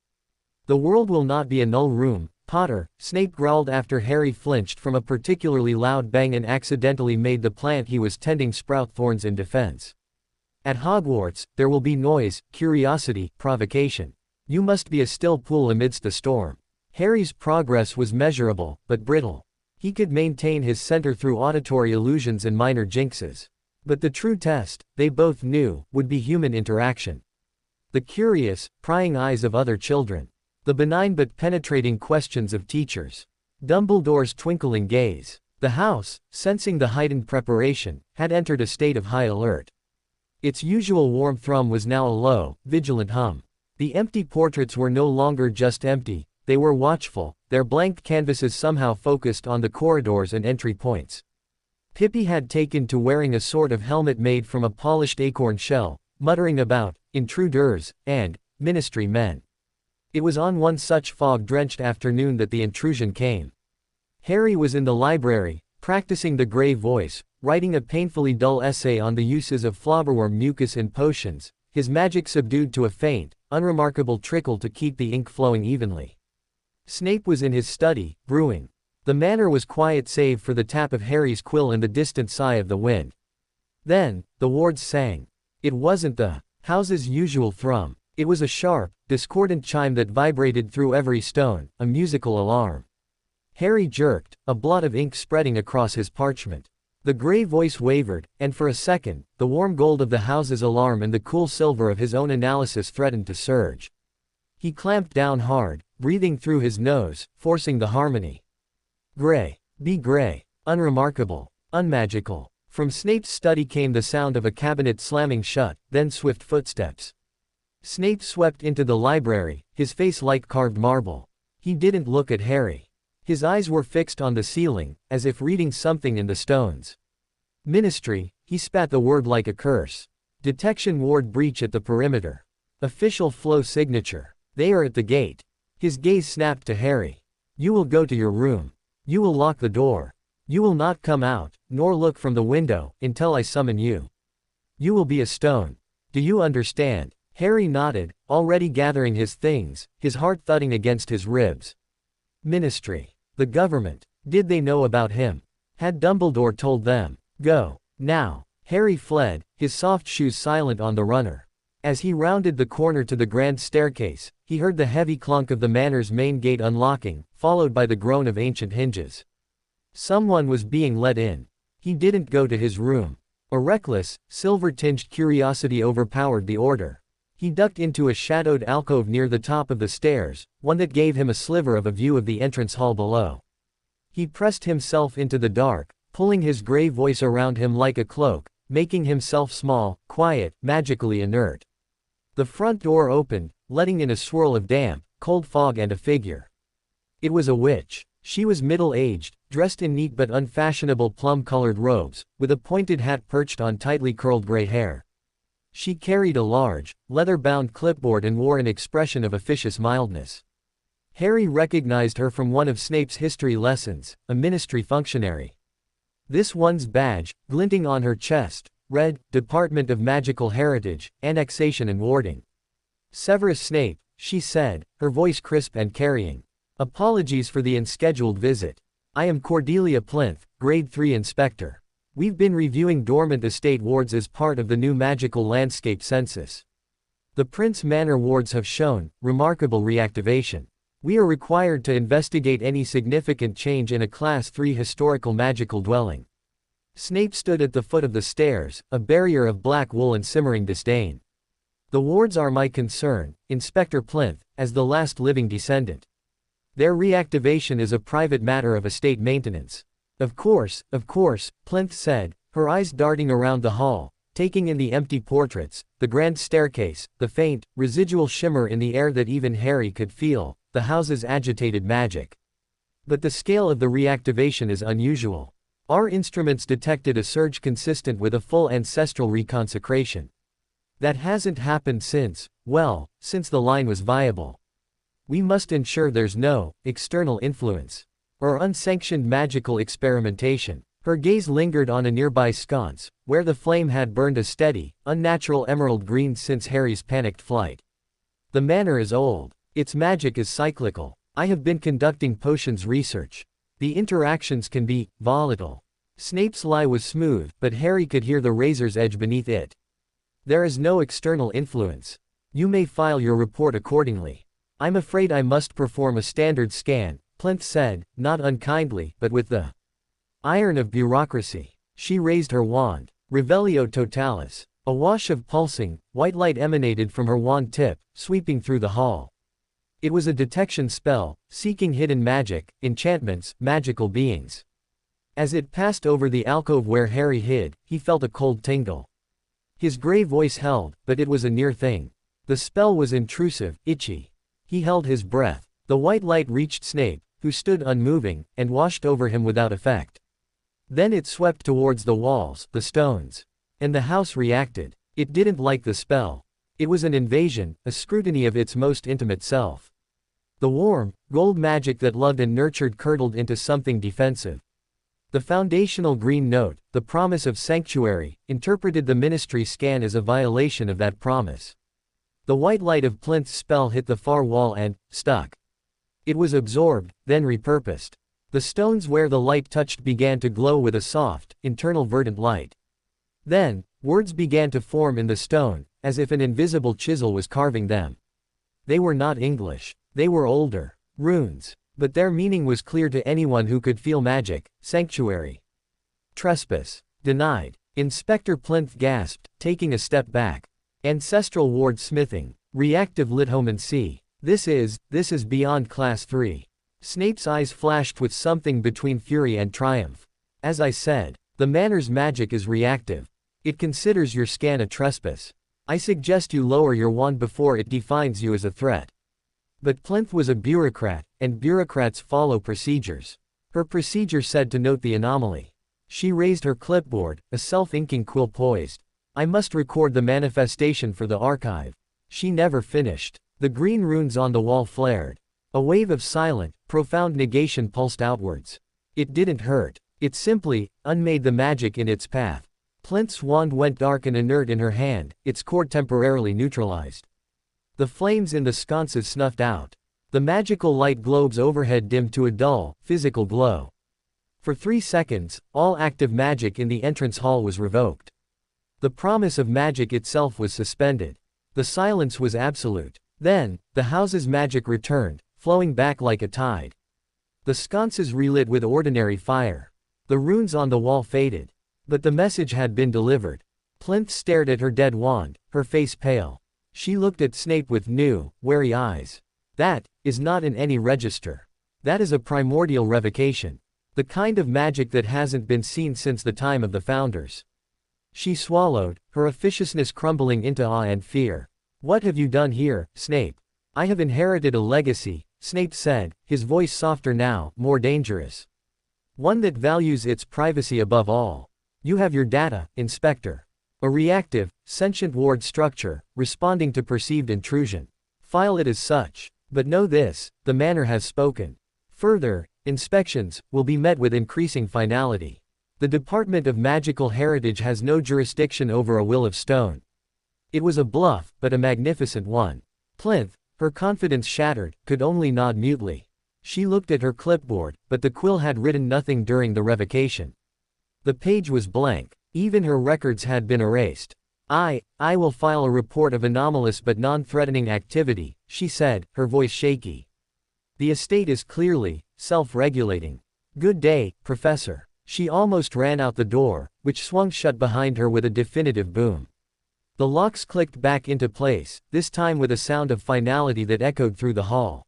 The world will not be a null room, Potter, Snape growled after Harry flinched from a particularly loud bang and accidentally made the plant he was tending sprout thorns in defense. At Hogwarts, there will be noise, curiosity, provocation. You must be a still pool amidst the storm. Harry's progress was measurable, but brittle. He could maintain his center through auditory illusions and minor jinxes. But the true test, they both knew, would be human interaction. The curious, prying eyes of other children. The benign but penetrating questions of teachers. Dumbledore's twinkling gaze. The house, sensing the heightened preparation, had entered a state of high alert. Its usual warm thrum was now a low, vigilant hum. The empty portraits were no longer just empty, They were watchful, their blank canvases somehow focused on the corridors and entry points. Pippi had taken to wearing a sort of helmet made from a polished acorn shell, muttering about intruders and ministry men. It was on one such fog-drenched afternoon that the intrusion came. Harry was in the library, practicing the grave voice, writing a painfully dull essay on the uses of flobberworm mucus in potions, his magic subdued to a faint, unremarkable trickle to keep the ink flowing evenly. Snape was in his study, brewing. The manor was quiet save for the tap of Harry's quill and the distant sigh of the wind. Then, the wards sang. It wasn't the house's usual thrum. It was a sharp, discordant chime that vibrated through every stone, a musical alarm. Harry jerked, a blot of ink spreading across his parchment. The grey voice wavered, and for a second, the warm gold of the house's alarm and the cool silver of his own analysis threatened to surge. He clamped down hard, breathing through his nose, forcing the harmony. Grey. Be grey. Unremarkable. Unmagical. From Snape's study came the sound of a cabinet slamming shut, then swift footsteps. Snape swept into the library, his face like carved marble. He didn't look at Harry. His eyes were fixed on the ceiling, as if reading something in the stones. Ministry, he spat the word like a curse. Detection ward breach at the perimeter. Official flow signature. They are at the gate. His gaze snapped to Harry. You will go to your room. You will lock the door. You will not come out, nor look from the window, until I summon you. You will be a stone. Do you understand? Harry nodded, already gathering his things, his heart thudding against his ribs. Ministry. The government. Did they know about him? Had Dumbledore told them? Go. Now. Harry fled, his soft shoes silent on the runner. As he rounded the corner to the grand staircase, he heard the heavy clunk of the manor's main gate unlocking, followed by the groan of ancient hinges. Someone was being let in. He didn't go to his room. A reckless, silver-tinged curiosity overpowered the order. He ducked into a shadowed alcove near the top of the stairs, one that gave him a sliver of a view of the entrance hall below. He pressed himself into the dark, pulling his grey voice around him like a cloak, making himself small, quiet, magically inert. The front door opened, letting in a swirl of damp, cold fog and a figure. It was a witch. She was middle-aged, dressed in neat but unfashionable plum-colored robes, with a pointed hat perched on tightly curled gray hair. She carried a large, leather-bound clipboard and wore an expression of officious mildness. Harry recognized her from one of Snape's history lessons, a ministry functionary. This one's badge, glinting on her chest, read, Department of Magical Heritage, Annexation and Warding. Severus Snape, she said, her voice crisp and carrying. Apologies for the unscheduled visit. I am Cordelia Plinth, Grade 3 Inspector. We've been reviewing dormant estate wards as part of the new magical landscape census. The Prince Manor wards have shown remarkable reactivation. We are required to investigate any significant change in a Class 3 historical magical dwelling. Snape stood at the foot of the stairs, a barrier of black wool and simmering disdain. The wards are my concern, Inspector Plinth, as the last living descendant. Their reactivation is a private matter of estate maintenance. Of course, Plinth said, her eyes darting around the hall, taking in the empty portraits, the grand staircase, the faint, residual shimmer in the air that even Harry could feel, the house's agitated magic. But the scale of the reactivation is unusual. Our instruments detected a surge consistent with a full ancestral reconsecration. That hasn't happened since the line was viable. We must ensure there's no external influence or unsanctioned magical experimentation. Her gaze lingered on a nearby sconce, where the flame had burned a steady, unnatural emerald green since Harry's panicked flight. The manor is old. Its magic is cyclical. I have been conducting potions research. The interactions can be volatile. Snape's lie was smooth, but Harry could hear the razor's edge beneath it. There is no external influence. You may file your report accordingly. I'm afraid I must perform a standard scan, Plinth said, not unkindly, but with the iron of bureaucracy. She raised her wand. Revelio totalis. A wash of pulsing, white light emanated from her wand tip, sweeping through the hall. It was a detection spell, seeking hidden magic, enchantments, magical beings. As it passed over the alcove where Harry hid, he felt a cold tingle. His gray voice held, but it was a near thing. The spell was intrusive, itchy. He held his breath. The white light reached Snape, who stood unmoving, and washed over him without effect. Then it swept towards the walls, the stones. And the house reacted. It didn't like the spell. It was an invasion, a scrutiny of its most intimate self. The warm, gold magic that loved and nurtured curdled into something defensive. The foundational green note, the promise of sanctuary, interpreted the ministry scan as a violation of that promise. The white light of Plinth's spell hit the far wall and stuck. It was absorbed, then repurposed. The stones where the light touched began to glow with a soft, internal verdant light. Then, words began to form in the stone, as if an invisible chisel was carving them. They were not English. They were older runes, but their meaning was clear to anyone who could feel magic. Sanctuary. Trespass. Denied. Inspector Plinth gasped, taking a step back. Ancestral ward smithing. Reactive lithomancy. This is beyond Class 3. Snape's eyes flashed with something between fury and triumph. As I said, the Manor's magic is reactive. It considers your scan a trespass. I suggest you lower your wand before it defines you as a threat. But Plinth was a bureaucrat, and bureaucrats follow procedures. Her procedure said to note the anomaly. She raised her clipboard, a self-inking quill poised. I must record the manifestation for the archive. She never finished. The green runes on the wall flared. A wave of silent, profound negation pulsed outwards. It didn't hurt. It simply unmade the magic in its path. Plinth's wand went dark and inert in her hand, its cord temporarily neutralized. The flames in the sconces snuffed out. The magical light globes overhead dimmed to a dull, physical glow. For 3 seconds, all active magic in the entrance hall was revoked. The promise of magic itself was suspended. The silence was absolute. Then, the house's magic returned, flowing back like a tide. The sconces relit with ordinary fire. The runes on the wall faded. But the message had been delivered. Plinth stared at her dead wand, her face pale. She looked at Snape with new, wary eyes. That is not in any register. That is a primordial revocation. The kind of magic that hasn't been seen since the time of the founders. She swallowed, her officiousness crumbling into awe and fear. What have you done here, Snape? I have inherited a legacy, Snape said, his voice softer now, more dangerous. One that values its privacy above all. You have your data, Inspector. A reactive, sentient ward structure, responding to perceived intrusion. File it as such. But know this, the Manor has spoken. Further, inspections will be met with increasing finality. The Department of Magical Heritage has no jurisdiction over a will of stone. It was a bluff, but a magnificent one. Plinth, her confidence shattered, could only nod mutely. She looked at her clipboard, but the quill had written nothing during the revocation. The page was blank. Even her records had been erased. I will file a report of anomalous but non-threatening activity, she said, her voice shaky. The estate is clearly self-regulating. Good day, Professor. She almost ran out the door, which swung shut behind her with a definitive boom. The locks clicked back into place, this time with a sound of finality that echoed through the hall.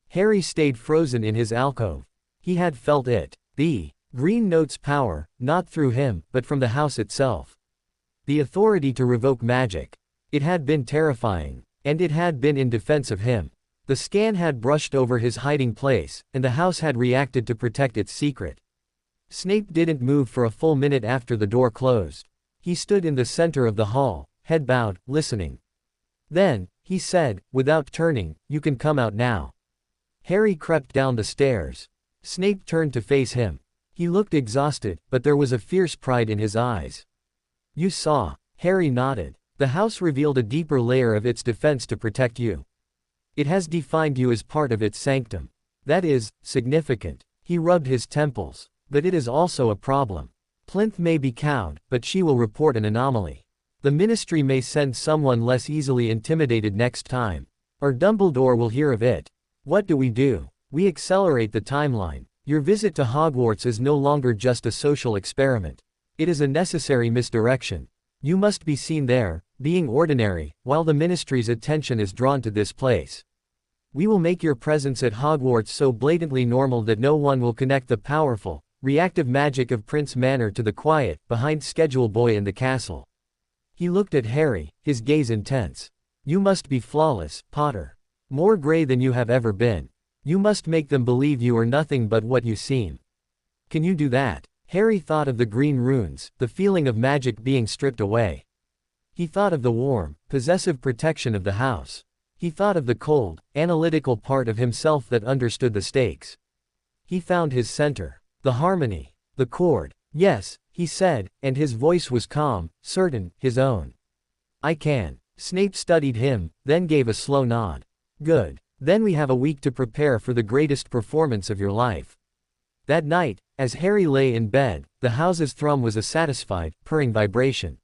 Harry stayed frozen in his alcove. He had felt it. The green note's power, not through him, but from the house itself. The authority to revoke magic. It had been terrifying. And it had been in defense of him. The scan had brushed over his hiding place, and the house had reacted to protect its secret. Snape didn't move for a full minute after the door closed. He stood in the center of the hall, head bowed, listening. Then, he said, without turning, "You can come out now." Harry crept down the stairs. Snape turned to face him. He looked exhausted, but there was a fierce pride in his eyes. You saw. Harry nodded. The house revealed a deeper layer of its defense to protect you. It has defined you as part of its sanctum. That is significant. He rubbed his temples. But it is also a problem. Plinth may be cowed, but she will report an anomaly. The ministry may send someone less easily intimidated next time. Or Dumbledore will hear of it. What do? We accelerate the timeline. Your visit to Hogwarts is no longer just a social experiment. It is a necessary misdirection. You must be seen there, being ordinary, while the ministry's attention is drawn to this place. We will make your presence at Hogwarts so blatantly normal that no one will connect the powerful, reactive magic of Prince Manor to the quiet, behind-schedule boy in the castle. He looked at Harry, his gaze intense. You must be flawless, Potter. More gray than you have ever been. You must make them believe you are nothing but what you seem. Can you do that? Harry thought of the green runes, the feeling of magic being stripped away. He thought of the warm, possessive protection of the house. He thought of the cold, analytical part of himself that understood the stakes. He found his center. The harmony. The chord. Yes, he said, and his voice was calm, certain, his own. I can. Snape studied him, then gave a slow nod. Good. Then we have a week to prepare for the greatest performance of your life. That night, as Harry lay in bed, the house's thrum was a satisfied, purring vibration.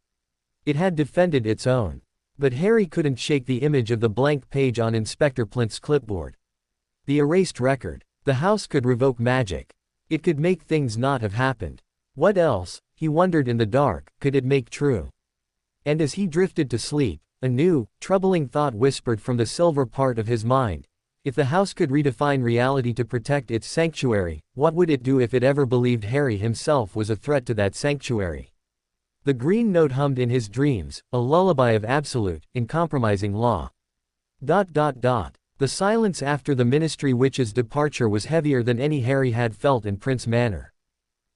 It had defended its own. But Harry couldn't shake the image of the blank page on Inspector Plint's clipboard. The erased record. The house could revoke magic. It could make things not have happened. What else, he wondered in the dark, could it make true? And as he drifted to sleep, a new, troubling thought whispered from the silver part of his mind. If the house could redefine reality to protect its sanctuary, what would it do if it ever believed Harry himself was a threat to that sanctuary? The green note hummed in his dreams, a lullaby of absolute, uncompromising law. The silence after the Ministry Witch's departure was heavier than any Harry had felt in Prince Manor.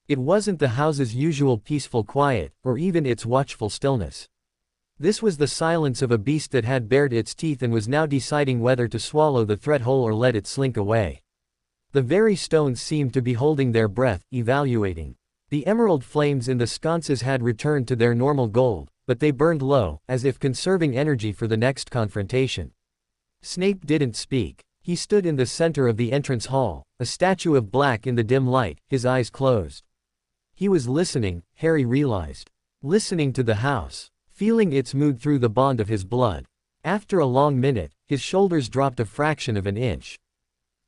It wasn't the house's usual peaceful quiet, or even its watchful stillness. This was the silence of a beast that had bared its teeth and was now deciding whether to swallow the threat whole or let it slink away. The very stones seemed to be holding their breath, evaluating. The emerald flames in the sconces had returned to their normal gold, but they burned low, as if conserving energy for the next confrontation. Snape didn't speak. He stood in the center of the entrance hall, a statue of black in the dim light, his eyes closed. He was listening, Harry realized. Listening to the house. Feeling its mood through the bond of his blood. After a long minute, his shoulders dropped a fraction of an inch.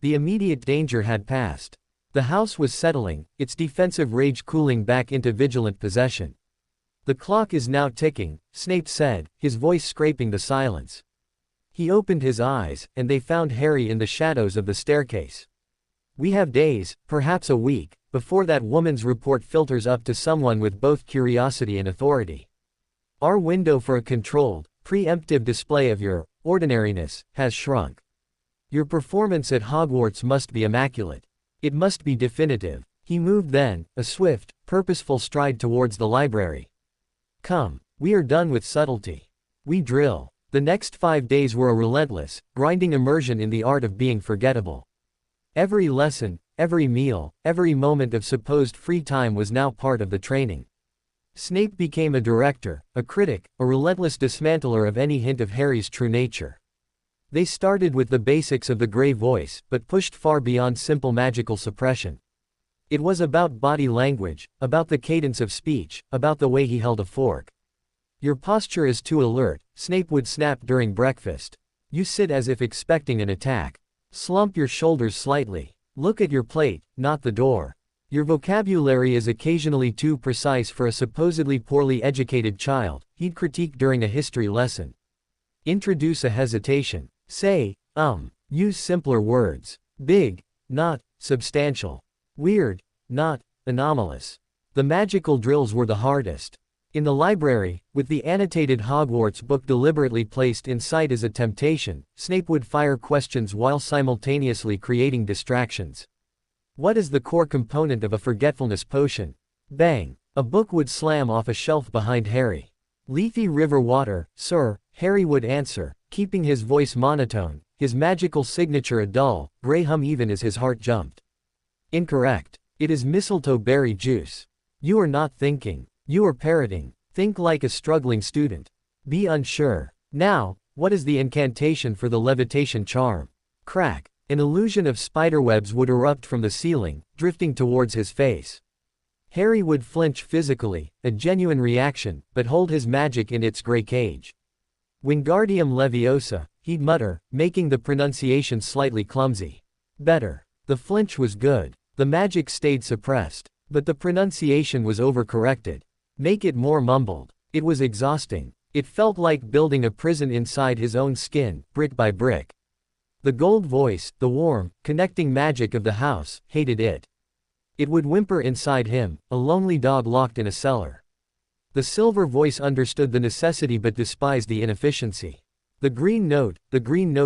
The immediate danger had passed. The house was settling, its defensive rage cooling back into vigilant possession. The clock is now ticking, Snape said, his voice scraping the silence. He opened his eyes, and they found Harry in the shadows of the staircase. We have days, perhaps a week, before that woman's report filters up to someone with both curiosity and authority. Our window for a controlled, preemptive display of your ordinariness has shrunk. Your performance at Hogwarts must be immaculate. It must be definitive. He moved then, a swift, purposeful stride towards the library. Come, we are done with subtlety. We drill. The next 5 days were a relentless, grinding immersion in the art of being forgettable. Every lesson, every meal, every moment of supposed free time was now part of the training. Snape became a director, a critic, a relentless dismantler of any hint of Harry's true nature. They started with the basics of the Grey Voice, but pushed far beyond simple magical suppression. It was about body language, about the cadence of speech, about the way he held a fork. Your posture is too alert, Snape would snap during breakfast. You sit as if expecting an attack. Slump your shoulders slightly. Look at your plate, not the door. Your vocabulary is occasionally too precise for a supposedly poorly educated child, he'd critique during a history lesson. Introduce a hesitation. Say, use simpler words. Big, not substantial. Weird, not anomalous. The magical drills were the hardest. In the library, with the annotated Hogwarts book deliberately placed in sight as a temptation, Snape would fire questions while simultaneously creating distractions. What is the core component of a forgetfulness potion? Bang! A book would slam off a shelf behind Harry. Lethe River water, sir, Harry would answer, keeping his voice monotone, his magical signature a dull, grey hum even as his heart jumped. Incorrect. It is mistletoe berry juice. You are not thinking. You are parroting. Think like a struggling student. Be unsure. Now, what is the incantation for the levitation charm? Crack. An illusion of spiderwebs would erupt from the ceiling, drifting towards his face. Harry would flinch physically, a genuine reaction, but hold his magic in its grey cage. Wingardium Leviosa, he'd mutter, making the pronunciation slightly clumsy. Better. The flinch was good. The magic stayed suppressed. But the pronunciation was overcorrected. Make it more mumbled. It was exhausting. It felt like building a prison inside his own skin, brick by brick. The gold voice, the warm, connecting magic of the house, hated it. It would whimper inside him, a lonely dog locked in a cellar. The silver voice understood the necessity but despised the inefficiency. The green note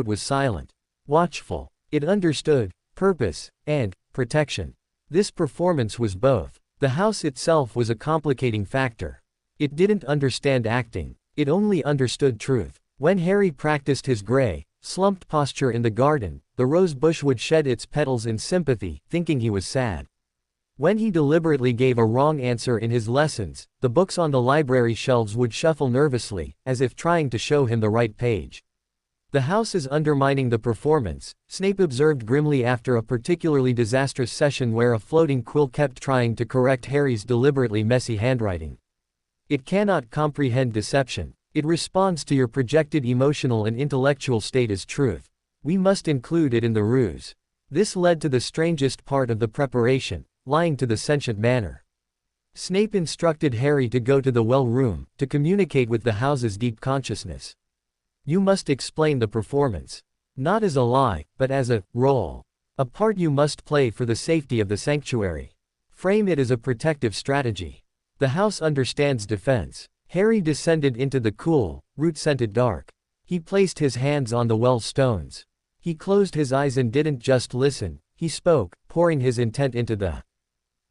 was silent. Watchful. It understood, purpose, and protection. This performance was both. The house itself was a complicating factor. It didn't understand acting, it only understood truth. When Harry practiced his gray, slumped posture in the garden, the rose bush would shed its petals in sympathy, thinking he was sad. When he deliberately gave a wrong answer in his lessons, the books on the library shelves would shuffle nervously, as if trying to show him the right page. The house is undermining the performance, Snape observed grimly after a particularly disastrous session where a floating quill kept trying to correct Harry's deliberately messy handwriting. It cannot comprehend deception. It responds to your projected emotional and intellectual state as truth. We must include it in the ruse. This led to the strangest part of the preparation, lying to the sentient manor. Snape instructed Harry to go to the well room, to communicate with the house's deep consciousness. You must explain the performance. Not as a lie, but as a role. A part you must play for the safety of the sanctuary. Frame it as a protective strategy. The house understands defense. Harry descended into the cool, root-scented dark. He placed his hands on the well stones. He closed his eyes and didn't just listen, he spoke, pouring his intent into the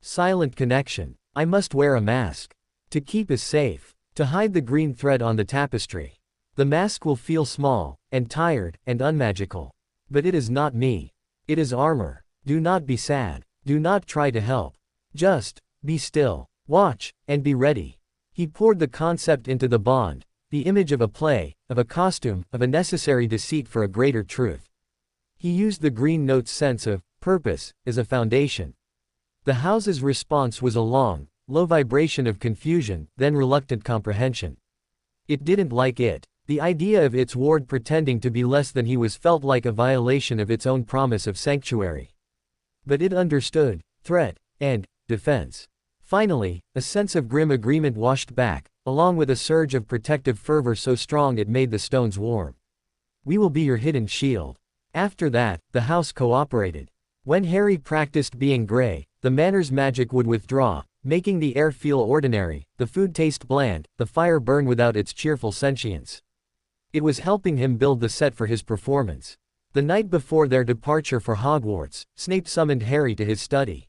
silent connection. I must wear a mask. To keep us safe. To hide the green thread on the tapestry. The mask will feel small, and tired, and unmagical. But it is not me. It is armor. Do not be sad. Do not try to help. Just be still. Watch, and be ready. He poured the concept into the bond, the image of a play, of a costume, of a necessary deceit for a greater truth. He used the green note's sense of purpose as a foundation. The house's response was a long, low vibration of confusion, then reluctant comprehension. It didn't like it. The idea of its ward pretending to be less than he was felt like a violation of its own promise of sanctuary. But it understood threat and defense. Finally, a sense of grim agreement washed back, along with a surge of protective fervor so strong it made the stones warm. We will be your hidden shield. After that, the house cooperated. When Harry practiced being gray, the manor's magic would withdraw, making the air feel ordinary, the food taste bland, the fire burn without its cheerful sentience. It was helping him build the set for his performance. The night before their departure for Hogwarts, Snape summoned Harry to his study.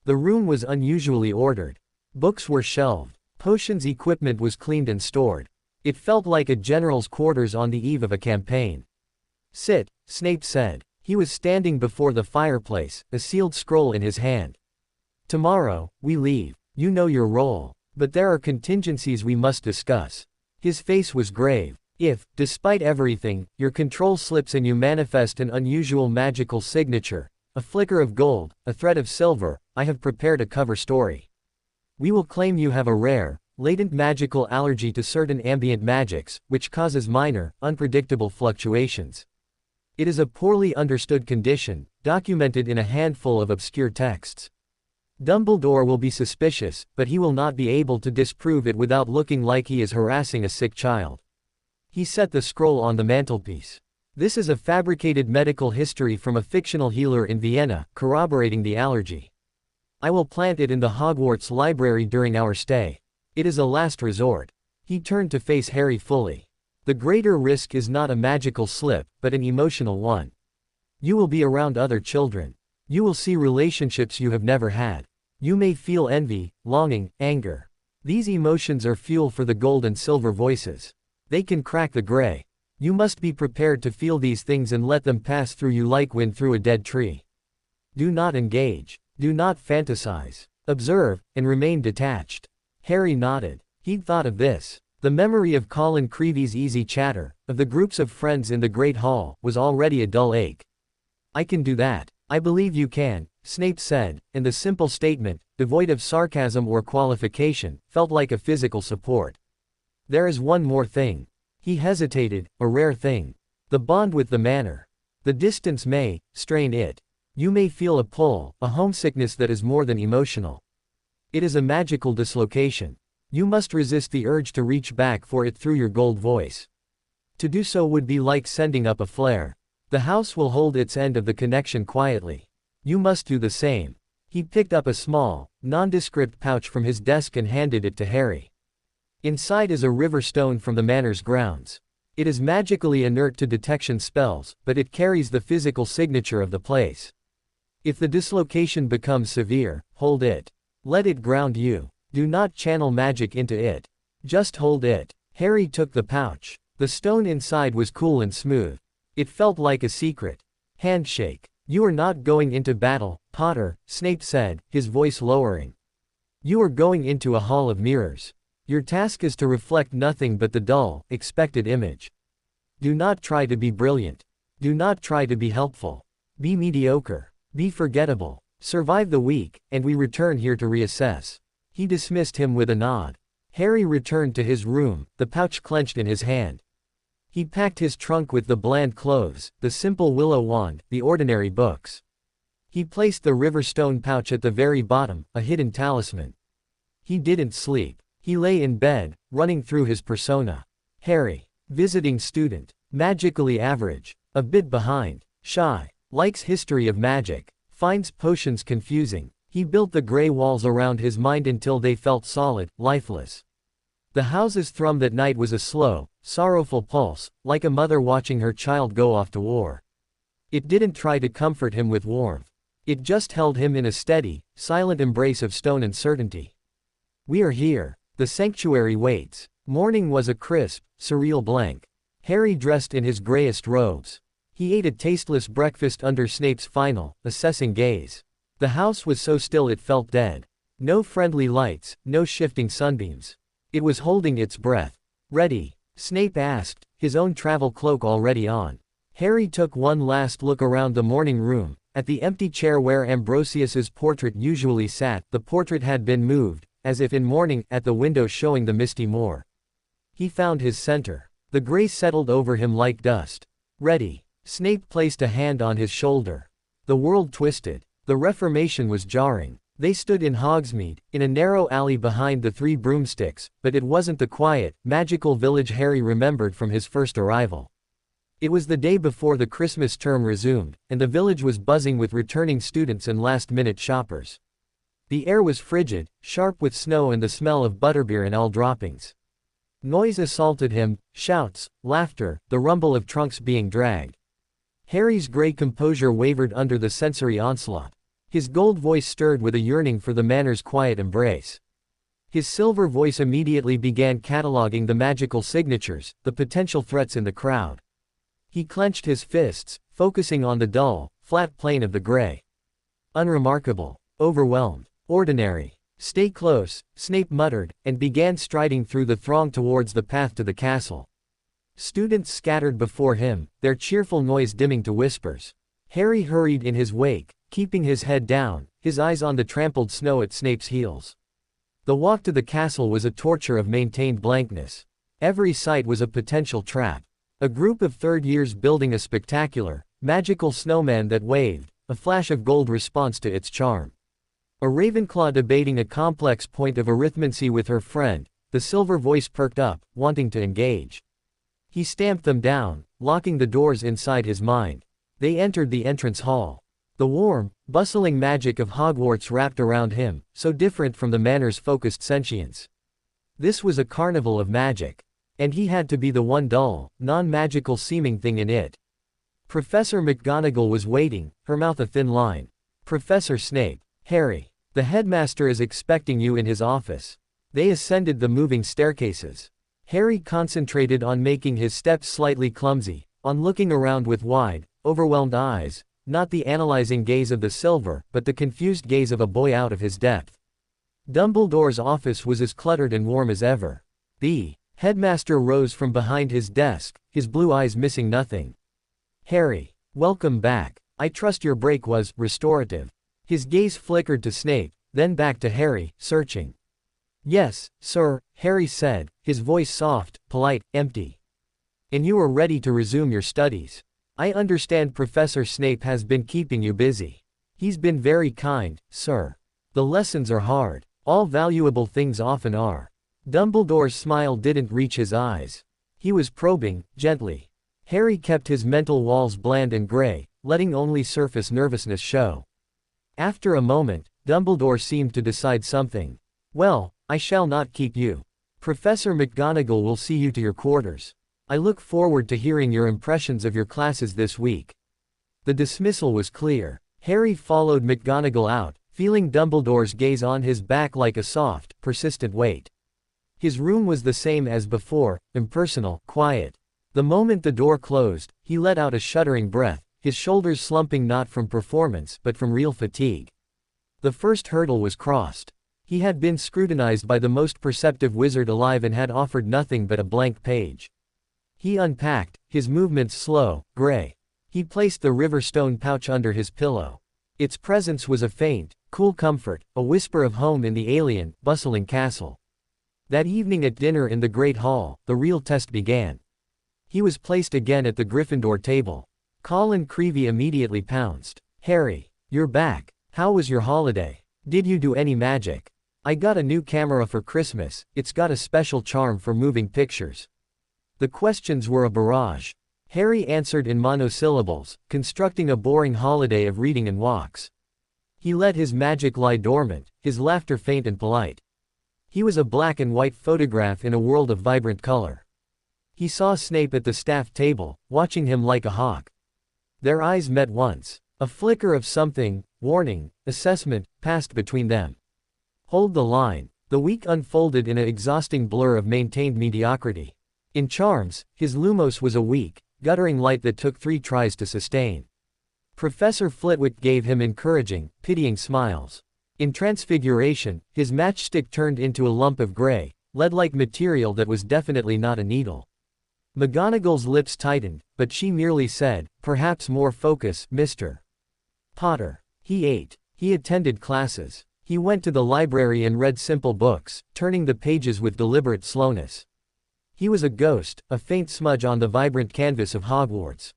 The room was unusually ordered. Books were shelved. Potions equipment was cleaned and stored. It felt like a general's quarters on the eve of a campaign. Sit, Snape said. He was standing before the fireplace, a sealed scroll in his hand. Tomorrow, we leave. You know your role. But there are contingencies we must discuss. His face was grave. If, despite everything, your control slips and you manifest an unusual magical signature, a flicker of gold, a thread of silver, I have prepared a cover story. We will claim you have a rare, latent magical allergy to certain ambient magics, which causes minor, unpredictable fluctuations. It is a poorly understood condition, documented in a handful of obscure texts. Dumbledore will be suspicious, but he will not be able to disprove it without looking like he is harassing a sick child. He set the scroll on the mantelpiece. This is a fabricated medical history from a fictional healer in Vienna, corroborating the allergy. I will plant it in the Hogwarts library during our stay. It is a last resort. He turned to face Harry fully. The greater risk is not a magical slip, but an emotional one. You will be around other children. You will see relationships you have never had. You may feel envy, longing, anger. These emotions are fuel for the gold and silver voices. They can crack the gray. You must be prepared to feel these things and let them pass through you like wind through a dead tree. Do not engage. Do not fantasize. Observe, and remain detached. Harry nodded. He'd thought of this. The memory of Colin Creevy's easy chatter, of the groups of friends in the Great Hall, was already a dull ache. I can do that. I believe you can, Snape said, and the simple statement, devoid of sarcasm or qualification, felt like a physical support. There is one more thing. He hesitated, a rare thing. The bond with the manor. The distance may strain it. You may feel a pull, a homesickness that is more than emotional. It is a magical dislocation. You must resist the urge to reach back for it through your gold voice. To do so would be like sending up a flare. The house will hold its end of the connection quietly. You must do the same. He picked up a small, nondescript pouch from his desk and handed it to Harry. Inside is a river stone from the manor's grounds. It is magically inert to detection spells, but it carries the physical signature of the place. If the dislocation becomes severe, hold it. Let it ground you. Do not channel magic into it. Just hold it. Harry took the pouch. The stone inside was cool and smooth. It felt like a secret. Handshake. You are not going into battle, Potter, Snape said, his voice lowering. You are going into a hall of mirrors. Your task is to reflect nothing but the dull, expected image. Do not try to be brilliant. Do not try to be helpful. Be mediocre. Be forgettable. Survive the week, and we return here to reassess. He dismissed him with a nod. Harry returned to his room, the pouch clenched in his hand. He packed his trunk with the bland clothes, the simple willow wand, the ordinary books. He placed the river stone pouch at the very bottom, a hidden talisman. He didn't sleep. He lay in bed, running through his persona. Harry. Visiting student. Magically average. A bit behind. Shy. Likes history of magic. Finds potions confusing. He built the gray walls around his mind until they felt solid, lifeless. The house's thrum that night was a slow, sorrowful pulse, like a mother watching her child go off to war. It didn't try to comfort him with warmth. It just held him in a steady, silent embrace of stone and certainty. We are here. The sanctuary waits. Morning was a crisp, surreal blank. Harry dressed in his grayest robes. He ate a tasteless breakfast under Snape's final, assessing gaze. The house was so still it felt dead. No friendly lights, no shifting sunbeams. It was holding its breath. Ready? Snape asked, his own travel cloak already on. Harry took one last look around the morning room. At the empty chair where Ambrosius's portrait usually sat, the portrait had been moved, as if in mourning, at the window showing the misty moor. He found his center. The gray settled over him like dust. Ready? Snape placed a hand on his shoulder. The world twisted. The Reformation was jarring. They stood in Hogsmeade, in a narrow alley behind the Three Broomsticks, but it wasn't the quiet, magical village Harry remembered from his first arrival. It was the day before the Christmas term resumed, and the village was buzzing with returning students and last-minute shoppers. The air was frigid, sharp with snow and the smell of butterbeer and ale droppings. Noise assaulted him, shouts, laughter, the rumble of trunks being dragged. Harry's gray composure wavered under the sensory onslaught. His gold voice stirred with a yearning for the manor's quiet embrace. His silver voice immediately began cataloging the magical signatures, the potential threats in the crowd. He clenched his fists, focusing on the dull, flat plane of the gray. Unremarkable. Overwhelmed. Ordinary. Stay close, Snape muttered, and began striding through the throng towards the path to the castle. Students scattered before him, their cheerful noise dimming to whispers. Harry hurried in his wake, keeping his head down, his eyes on the trampled snow at Snape's heels. The walk to the castle was a torture of maintained blankness. Every sight was a potential trap. A group of third years building a spectacular, magical snowman that waved, a flash of gold response to its charm. A Ravenclaw debating a complex point of arithmancy with her friend, the silver voice perked up, wanting to engage. He stamped them down, locking the doors inside his mind. They entered the entrance hall. The warm, bustling magic of Hogwarts wrapped around him, so different from the manor's focused sentience. This was a carnival of magic. And he had to be the one dull, non-magical seeming thing in it. Professor McGonagall was waiting, her mouth a thin line. Professor Snape. Harry. The headmaster is expecting you in his office. They ascended the moving staircases. Harry concentrated on making his steps slightly clumsy, on looking around with wide, overwhelmed eyes, not the analyzing gaze of the silver, but the confused gaze of a boy out of his depth. Dumbledore's office was as cluttered and warm as ever. The headmaster rose from behind his desk, his blue eyes missing nothing. Harry, welcome back. I trust your break was restorative. His gaze flickered to Snape, then back to Harry, searching. Yes, sir, Harry said, his voice soft, polite, empty. And you are ready to resume your studies. I understand Professor Snape has been keeping you busy. He's been very kind, sir. The lessons are hard. All valuable things often are. Dumbledore's smile didn't reach his eyes. He was probing, gently. Harry kept his mental walls bland and gray, letting only surface nervousness show. After a moment, Dumbledore seemed to decide something. Well, I shall not keep you. Professor McGonagall will see you to your quarters. I look forward to hearing your impressions of your classes this week. The dismissal was clear. Harry followed McGonagall out, feeling Dumbledore's gaze on his back like a soft, persistent weight. His room was the same as before, impersonal, quiet. The moment the door closed, he let out a shuddering breath, his shoulders slumping not from performance but from real fatigue. The first hurdle was crossed. He had been scrutinized by the most perceptive wizard alive and had offered nothing but a blank page. He unpacked, his movements slow, gray. He placed the river stone pouch under his pillow. Its presence was a faint, cool comfort, a whisper of home in the alien, bustling castle. That evening at dinner in the Great Hall, the real test began. He was placed again at the Gryffindor table. Colin Creevey immediately pounced. "Harry, you're back. How was your holiday? Did you do any magic? I got a new camera for Christmas, it's got a special charm for moving pictures." The questions were a barrage. Harry answered in monosyllables, constructing a boring holiday of reading and walks. He let his magic lie dormant, his laughter faint and polite. He was a black and white photograph in a world of vibrant color. He saw Snape at the staff table, watching him like a hawk. Their eyes met once. A flicker of something, warning, assessment, passed between them. Hold the line. The week unfolded in an exhausting blur of maintained mediocrity. In charms, his Lumos was a weak, guttering light that took 3 tries to sustain. Professor Flitwick gave him encouraging, pitying smiles. In transfiguration, his matchstick turned into a lump of gray, lead-like material that was definitely not a needle. McGonagall's lips tightened, but she merely said, "Perhaps more focus, Mr. Potter." He ate. He attended classes. He went to the library and read simple books, turning the pages with deliberate slowness. He was a ghost, a faint smudge on the vibrant canvas of Hogwarts.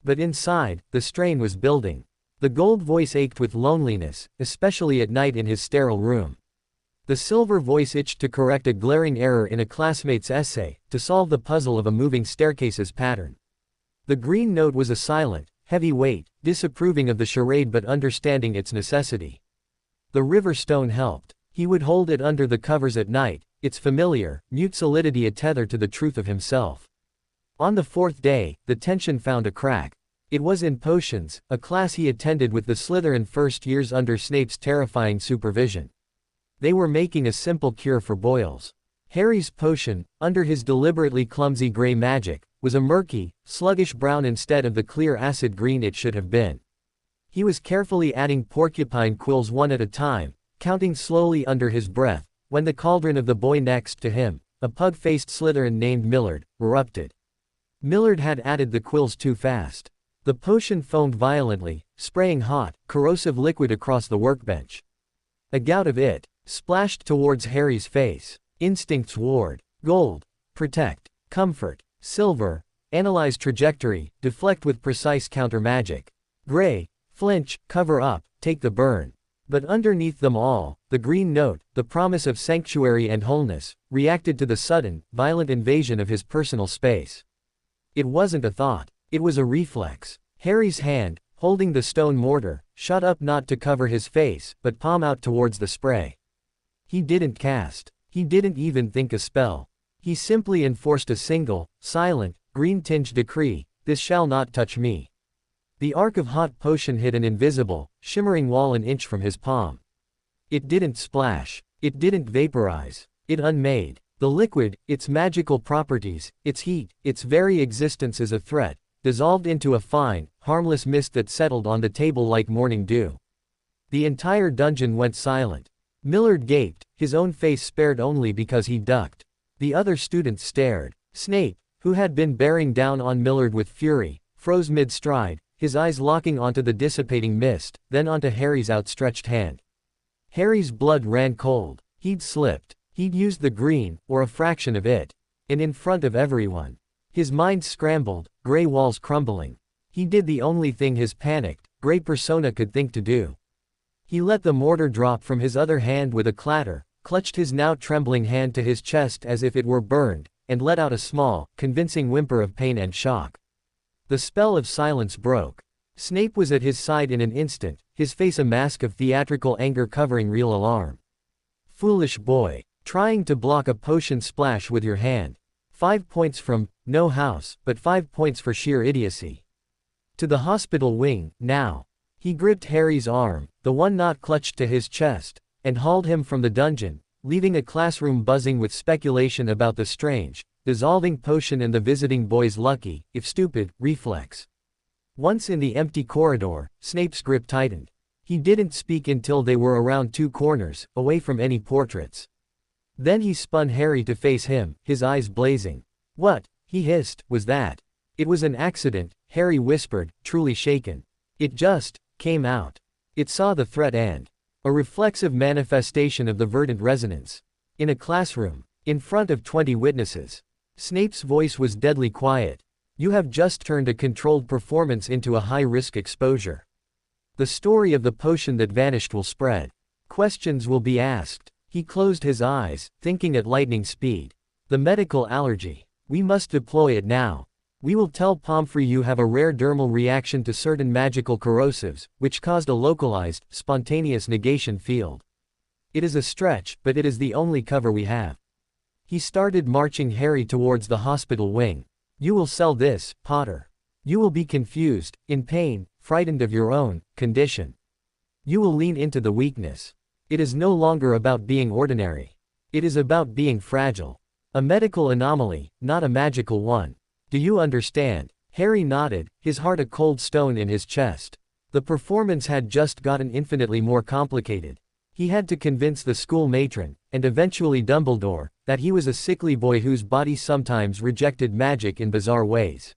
But inside, the strain was building. The gold voice ached with loneliness, especially at night in his sterile room. The silver voice itched to correct a glaring error in a classmate's essay, to solve the puzzle of a moving staircase's pattern. The green note was a silent, heavy weight, disapproving of the charade but understanding its necessity. The river stone helped. He would hold it under the covers at night, its familiar, mute solidity a tether to the truth of himself. On the 4th day, the tension found a crack. It was in potions, a class he attended with the Slytherin first years under Snape's terrifying supervision. They were making a simple cure for boils. Harry's potion, under his deliberately clumsy gray magic, was a murky, sluggish brown instead of the clear acid green it should have been. He was carefully adding porcupine quills one at a time, counting slowly under his breath, when the cauldron of the boy next to him, a pug-faced Slytherin named Millard, erupted. Millard had added the quills too fast. The potion foamed violently, spraying hot, corrosive liquid across the workbench. A gout of it splashed towards Harry's face. Instincts warred. Gold. Protect. Comfort. Silver. Analyze trajectory, deflect with precise counter-magic. Gray. Flinch, cover up, take the burn. But underneath them all, the green note, the promise of sanctuary and wholeness, reacted to the sudden, violent invasion of his personal space. It wasn't a thought. It was a reflex. Harry's hand, holding the stone mortar, shot up not to cover his face, but palm out towards the spray. He didn't cast. He didn't even think a spell. He simply enforced a single, silent, green-tinged decree: "This shall not touch me." The arc of hot potion hit an invisible, shimmering wall an inch from his palm. It didn't splash. It didn't vaporize. It unmade. The liquid, its magical properties, its heat, its very existence as a threat, dissolved into a fine, harmless mist that settled on the table like morning dew. The entire dungeon went silent. Millard gaped, his own face spared only because he ducked. The other students stared. Snape, who had been bearing down on Millard with fury, froze mid-stride, his eyes locking onto the dissipating mist, then onto Harry's outstretched hand. Harry's blood ran cold. He'd slipped. He'd used the green, or a fraction of it. And in front of everyone. His mind scrambled, gray walls crumbling. He did the only thing his panicked, gray persona could think to do. He let the mortar drop from his other hand with a clatter, clutched his now trembling hand to his chest as if it were burned, and let out a small, convincing whimper of pain and shock. The spell of silence broke. Snape was at his side in an instant, his face a mask of theatrical anger covering real alarm. "Foolish boy. Trying to block a potion splash with your hand. 5 points from, no house, but 5 points for sheer idiocy. To the hospital wing, now." He gripped Harry's arm, the one not clutched to his chest, and hauled him from the dungeon, leaving a classroom buzzing with speculation about the strange, dissolving potion and the visiting boy's lucky, if stupid, reflex. Once in the empty corridor, Snape's grip tightened. He didn't speak until they were around two corners, away from any portraits. Then he spun Harry to face him, his eyes blazing. "What," he hissed, "was that?" "It was an accident," Harry whispered, truly shaken. "It just came out." It saw the threat and a reflexive manifestation of the verdant resonance. In a classroom, in front of 20 witnesses, Snape's voice was deadly quiet. "You have just turned a controlled performance into a high-risk exposure. The story of the potion that vanished will spread. Questions will be asked." He closed his eyes, thinking at lightning speed. "The medical allergy. We must deploy it now. We will tell Pomfrey you have a rare dermal reaction to certain magical corrosives, which caused a localized, spontaneous negation field. It is a stretch, but it is the only cover we have." He started marching Harry towards the hospital wing. "You will sell this, Potter. You will be confused, in pain, frightened of your own condition. You will lean into the weakness. It is no longer about being ordinary. It is about being fragile. A medical anomaly, not a magical one. Do you understand?" Harry nodded, his heart a cold stone in his chest. The performance had just gotten infinitely more complicated. He had to convince the school matron, and eventually Dumbledore, that he was a sickly boy whose body sometimes rejected magic in bizarre ways.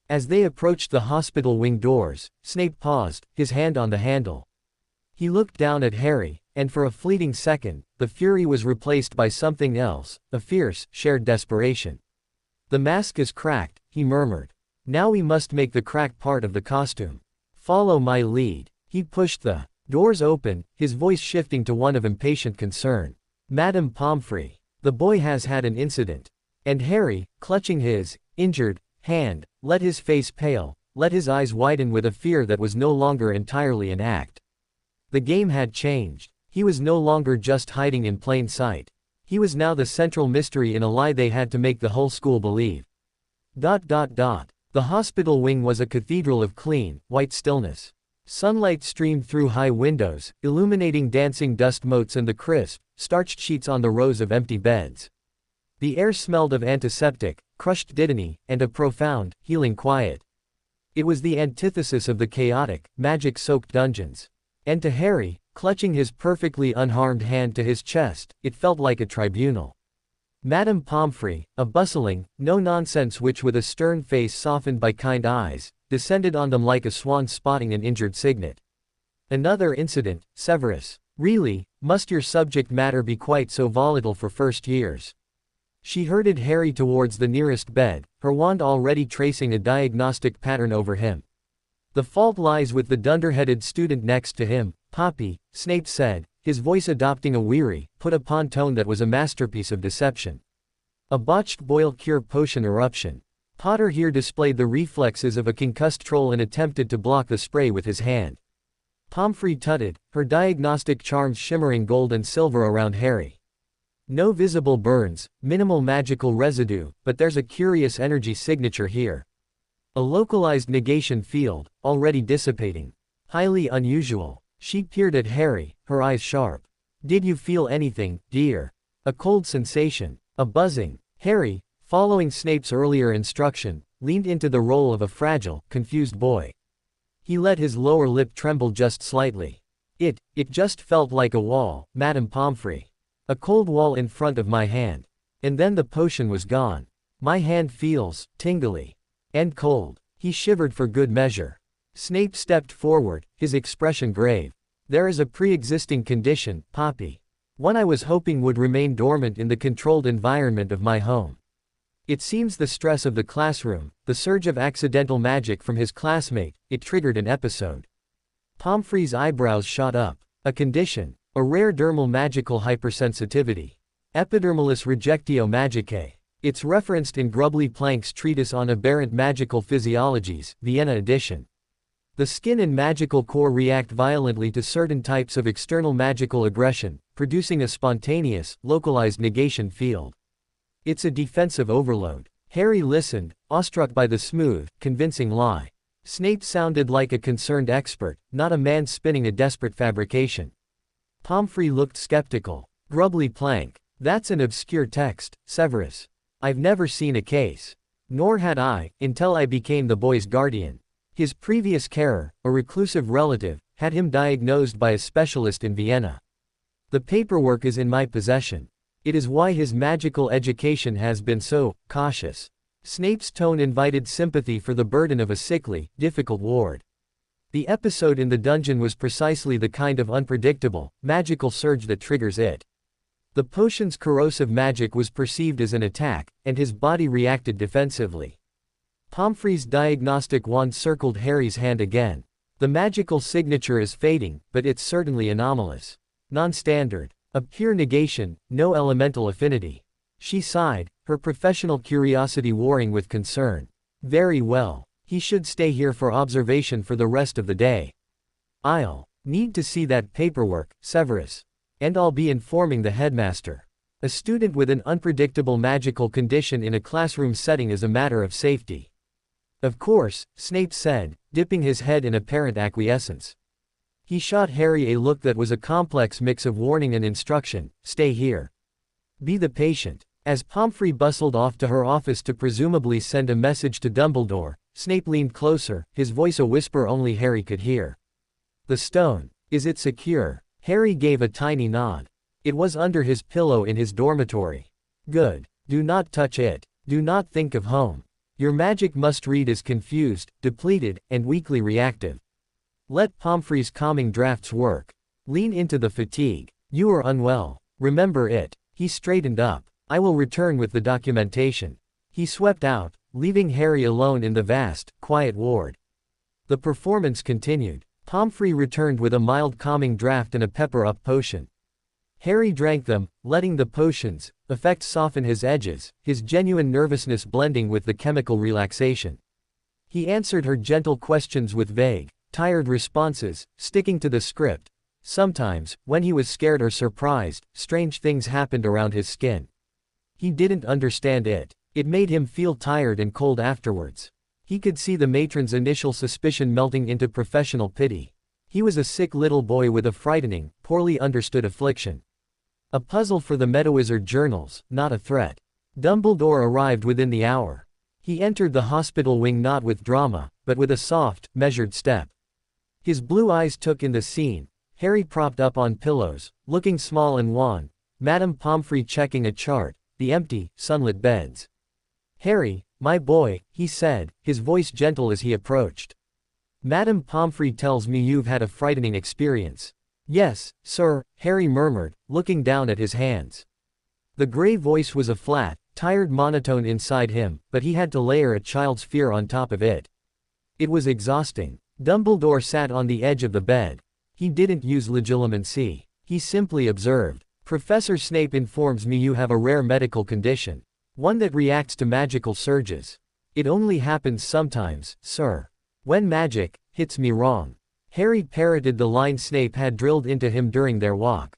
As they approached the hospital wing doors, Snape paused, his hand on the handle. He looked down at Harry, and for a fleeting second, the fury was replaced by something else, a fierce, shared desperation. "The mask is cracked," he murmured. "Now we must make the crack part of the costume. Follow my lead." He pushed the doors open, his voice shifting to one of impatient concern. "Madame Pomfrey, the boy has had an incident." And Harry, clutching his injured hand, let his face pale, let his eyes widen with a fear that was no longer entirely an act. The game had changed. He was no longer just hiding in plain sight. He was now the central mystery in a lie they had to make the whole school believe. The hospital wing was a cathedral of clean, white stillness. Sunlight streamed through high windows, illuminating dancing dust motes and the crisp, starched sheets on the rows of empty beds. The air smelled of antiseptic, crushed dittany, and a profound, healing quiet. It was the antithesis of the chaotic, magic-soaked dungeons. And to Harry, clutching his perfectly unharmed hand to his chest, it felt like a tribunal. Madame Pomfrey, a bustling, no-nonsense witch with a stern face softened by kind eyes, descended on them like a swan spotting an injured cygnet. "Another incident, Severus. Really, must your subject matter be quite so volatile for first years?" She herded Harry towards the nearest bed, her wand already tracing a diagnostic pattern over him. "The fault lies with the dunderheaded student next to him, Poppy," Snape said, his voice adopting a weary, put-upon tone that was a masterpiece of deception. "A botched boil cure potion eruption." Potter here displayed the reflexes of a concussed troll and attempted to block the spray with his hand. Pomfrey tutted, her diagnostic charms shimmering gold and silver around Harry. "No visible burns, minimal magical residue, but there's a curious energy signature here. A localized negation field, already dissipating. Highly unusual." She peered at Harry, her eyes sharp. "Did you feel anything, dear?" "A cold sensation. A buzzing." Harry, following Snape's earlier instruction, leaned into the role of a fragile, confused boy. He let his lower lip tremble just slightly. It just felt like a wall, Madame Pomfrey. A cold wall in front of my hand. And then the potion was gone. My hand feels tingly. And cold." He shivered for good measure. Snape stepped forward, his expression grave. "There is a pre-existing condition, Poppy. One I was hoping would remain dormant in the controlled environment of my home. It seems the stress of the classroom, the surge of accidental magic from his classmate, it triggered an episode." Pomfrey's eyebrows shot up. "A condition. A rare dermal magical hypersensitivity. Epidermalis rejectio magicae. It's referenced in Grubbly Plank's treatise on aberrant magical physiologies, Vienna edition. The skin and magical core react violently to certain types of external magical aggression, producing a spontaneous, localized negation field. It's a defensive overload." Harry listened, awestruck by the smooth, convincing lie. Snape sounded like a concerned expert, not a man spinning a desperate fabrication. Pomfrey looked skeptical. Grubbly Plank. That's an obscure text, Severus. I've never seen a case. Nor had I, until I became the boy's guardian. His previous carer, a reclusive relative, had him diagnosed by a specialist in Vienna. The paperwork is in my possession. It is why his magical education has been so cautious. Snape's tone invited sympathy for the burden of a sickly, difficult ward. The episode in the dungeon was precisely the kind of unpredictable, magical surge that triggers it. The potion's corrosive magic was perceived as an attack, and his body reacted defensively. Pomfrey's diagnostic wand circled Harry's hand again. The magical signature is fading, but it's certainly anomalous. Non-standard. A pure negation, no elemental affinity. She sighed, her professional curiosity warring with concern. Very well. He should stay here for observation for the rest of the day. I'll need to see that paperwork, Severus. And I'll be informing the headmaster. A student with an unpredictable magical condition in a classroom setting is a matter of safety. Of course, Snape said, dipping his head in apparent acquiescence. He shot Harry a look that was a complex mix of warning and instruction. Stay here. Be the patient. As Pomfrey bustled off to her office to presumably send a message to Dumbledore, Snape leaned closer, his voice a whisper only Harry could hear. The stone. Is it secure? Harry gave a tiny nod. It was under his pillow in his dormitory. Good. Do not touch it. Do not think of home. Your magic must read is confused, depleted, and weakly reactive. Let Pomfrey's calming drafts work. Lean into the fatigue. You are unwell. Remember it. He straightened up. I will return with the documentation. He swept out, leaving Harry alone in the vast, quiet ward. The performance continued. Pomfrey returned with a mild calming draft and a pepper-up potion. Harry drank them, letting the potion's effect soften his edges, his genuine nervousness blending with the chemical relaxation. He answered her gentle questions with vague, tired responses, sticking to the script. Sometimes, when he was scared or surprised, strange things happened around his skin. He didn't understand it. It made him feel tired and cold afterwards. He could see the matron's initial suspicion melting into professional pity. He was a sick little boy with a frightening, poorly understood affliction. A puzzle for the Medawizard journals, not a threat. Dumbledore arrived within the hour. He entered the hospital wing not with drama, but with a soft, measured step. His blue eyes took in the scene. Harry propped up on pillows, looking small and wan. Madame Pomfrey checking a chart. The empty, sunlit beds. Harry, my boy, he said, his voice gentle as he approached. Madame Pomfrey tells me you've had a frightening experience. Yes, sir, Harry murmured, looking down at his hands. The gray voice was a flat, tired monotone inside him, but he had to layer a child's fear on top of it. It was exhausting. Dumbledore sat on the edge of the bed. He didn't use legilimency. He simply observed. Professor Snape informs me you have a rare medical condition. One that reacts to magical surges. It only happens sometimes, sir. When magic hits me wrong. Harry parroted the line Snape had drilled into him during their walk.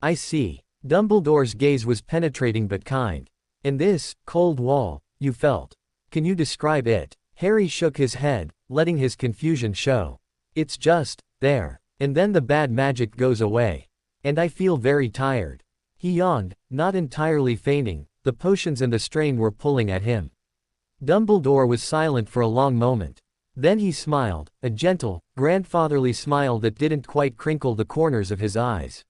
I see. Dumbledore's gaze was penetrating but kind. And this cold wall you felt. Can you describe it? Harry shook his head, letting his confusion show. It's just there. And then the bad magic goes away. And I feel very tired. He yawned, not entirely feigning. The potions and the strain were pulling at him. Dumbledore was silent for a long moment. Then he smiled, a gentle, grandfatherly smile that didn't quite crinkle the corners of his eyes.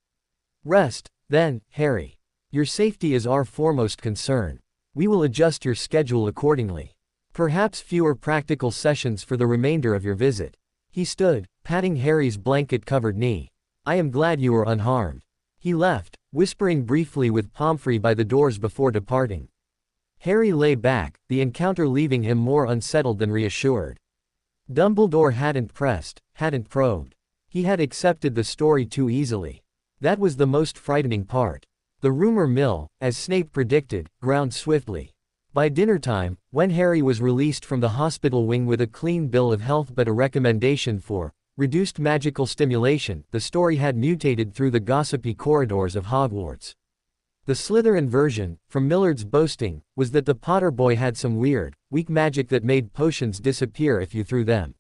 Rest, then, Harry. Your safety is our foremost concern. We will adjust your schedule accordingly. Perhaps fewer practical sessions for the remainder of your visit. He stood, patting Harry's blanket-covered knee. I am glad you were unharmed. He left, whispering briefly with Pomfrey by the doors before departing. Harry lay back, the encounter leaving him more unsettled than reassured. Dumbledore hadn't pressed, hadn't probed. He had accepted the story too easily. That was the most frightening part. The rumor mill, as Snape predicted, ground swiftly. By dinner time, when Harry was released from the hospital wing with a clean bill of health but a recommendation for reduced magical stimulation, the story had mutated through the gossipy corridors of Hogwarts. The Slytherin version, from Millard's boasting, was that the Potter boy had some weird, weak magic that made potions disappear if you threw them.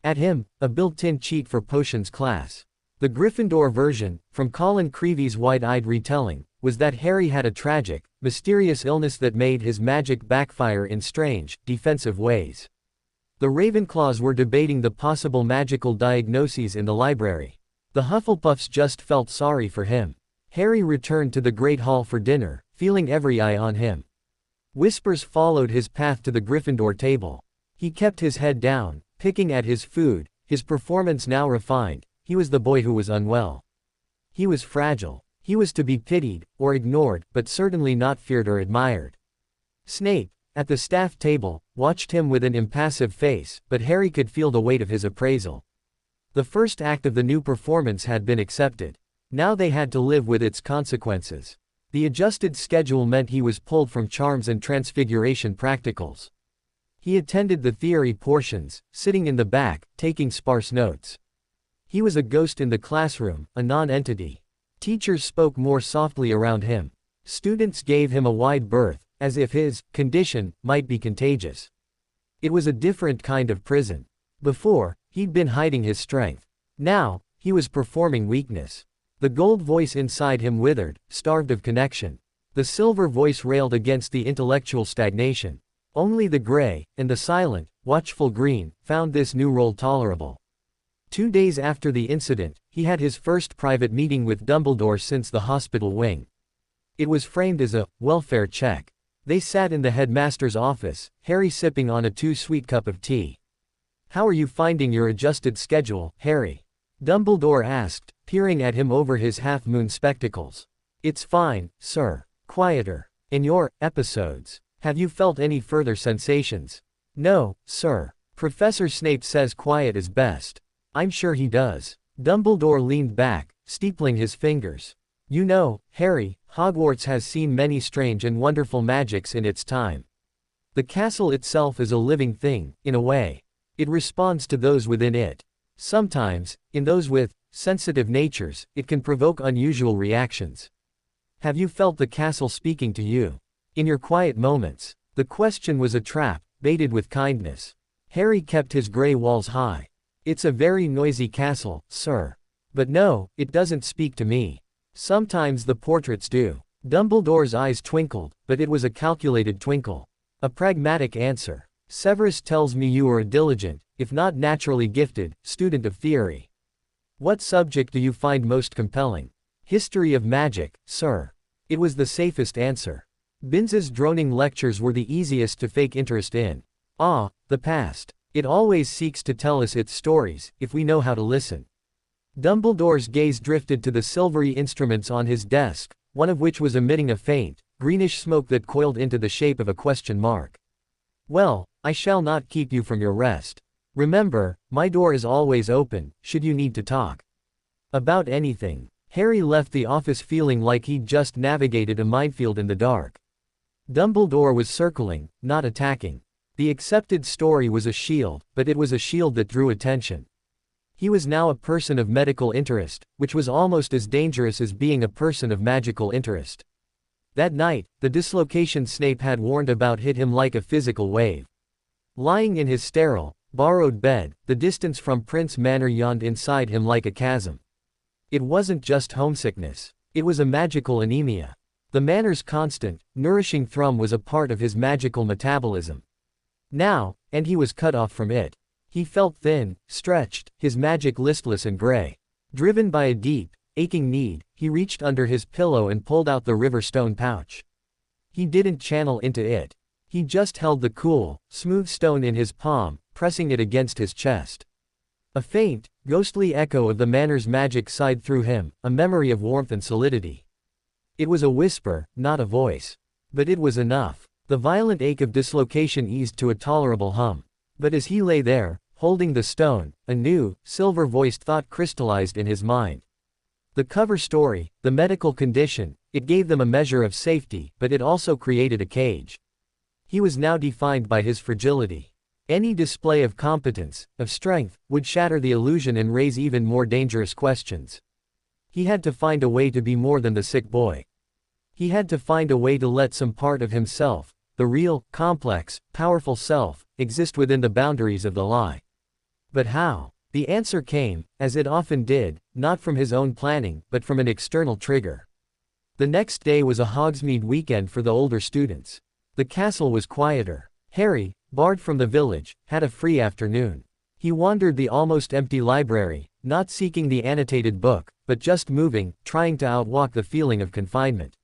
At him, a built-in cheat for potions class. The Gryffindor version, from Colin Creevy's wide-eyed retelling, was that Harry had a tragic, mysterious illness that made his magic backfire in strange, defensive ways. The Ravenclaws were debating the possible magical diagnoses in the library. The Hufflepuffs just felt sorry for him. Harry returned to the Great Hall for dinner, feeling every eye on him. Whispers followed his path to the Gryffindor table. He kept his head down, picking at his food, his performance now refined. He was the boy who was unwell. He was fragile. He was to be pitied, or ignored, but certainly not feared or admired. Snape, at the staff table, watched him with an impassive face, but Harry could feel the weight of his appraisal. The first act of the new performance had been accepted. Now they had to live with its consequences. The adjusted schedule meant he was pulled from charms and transfiguration practicals. He attended the theory portions, sitting in the back, taking sparse notes. He was a ghost in the classroom, a non-entity. Teachers spoke more softly around him. Students gave him a wide berth, as if his condition might be contagious. It was a different kind of prison. Before, he'd been hiding his strength. Now, he was performing weakness. The gold voice inside him withered, starved of connection. The silver voice railed against the intellectual stagnation. Only the gray, and the silent, watchful green, found this new role tolerable. 2 days after the incident, he had his first private meeting with Dumbledore since the hospital wing. It was framed as a welfare check. They sat in the headmaster's office, Harry sipping on a too-sweet cup of tea. "How are you finding your adjusted schedule, Harry?" Dumbledore asked, peering at him over his half-moon spectacles. "It's fine, sir. Quieter. In your episodes, have you felt any further sensations?" "No, sir. Professor Snape says quiet is best." "I'm sure he does." Dumbledore leaned back, steepling his fingers. "You know, Harry, Hogwarts has seen many strange and wonderful magics in its time. The castle itself is a living thing, in a way. It responds to those within it. Sometimes, in those with sensitive natures, it can provoke unusual reactions. Have you felt the castle speaking to you? In your quiet moments?" The question was a trap, baited with kindness. Harry kept his gray walls high. "It's a very noisy castle, sir. But no, it doesn't speak to me. Sometimes the portraits do." Dumbledore's eyes twinkled, but it was a calculated twinkle. A pragmatic answer. "Severus tells me you are a diligent, if not naturally gifted, student of theory. What subject do you find most compelling?" "History of magic, sir." It was the safest answer. Binns's droning lectures were the easiest to fake interest in. The past. It always seeks to tell us its stories, if we know how to listen. Dumbledore's gaze drifted to the silvery instruments on his desk, one of which was emitting a faint, greenish smoke that coiled into the shape of a question mark. "Well, I shall not keep you from your rest. Remember, my door is always open, should you need to talk about anything." Harry left the office feeling like he'd just navigated a minefield in the dark. Dumbledore was circling, not attacking. The accepted story was a shield, but it was a shield that drew attention. He was now a person of medical interest, which was almost as dangerous as being a person of magical interest. That night, the dislocation Snape had warned about hit him like a physical wave. Lying in his sterile, borrowed bed, the distance from Prince Manor yawned inside him like a chasm. It wasn't just homesickness. It was a magical anemia. The Manor's constant, nourishing thrum was a part of his magical metabolism. Now, and he was cut off from it. He felt thin, stretched, his magic listless and gray. Driven by a deep, aching need, he reached under his pillow and pulled out the river stone pouch. He didn't channel into it. He just held the cool, smooth stone in his palm, pressing it against his chest. A faint, ghostly echo of the Manor's magic sighed through him, a memory of warmth and solidity. It was a whisper, not a voice. But it was enough. The violent ache of dislocation eased to a tolerable hum. But as he lay there, holding the stone, a new, silver-voiced thought crystallized in his mind. The cover story, the medical condition, it gave them a measure of safety, but it also created a cage. He was now defined by his fragility. Any display of competence, of strength, would shatter the illusion and raise even more dangerous questions. He had to find a way to be more than the sick boy. He had to find a way to let some part of himself, the real, complex, powerful self, exist within the boundaries of the lie. But how? The answer came, as it often did, not from his own planning, but from an external trigger. The next day was a Hogsmeade weekend for the older students. The castle was quieter. Harry, barred from the village, had a free afternoon. He wandered the almost empty library, not seeking the annotated book, but just moving, trying to outwalk the feeling of confinement.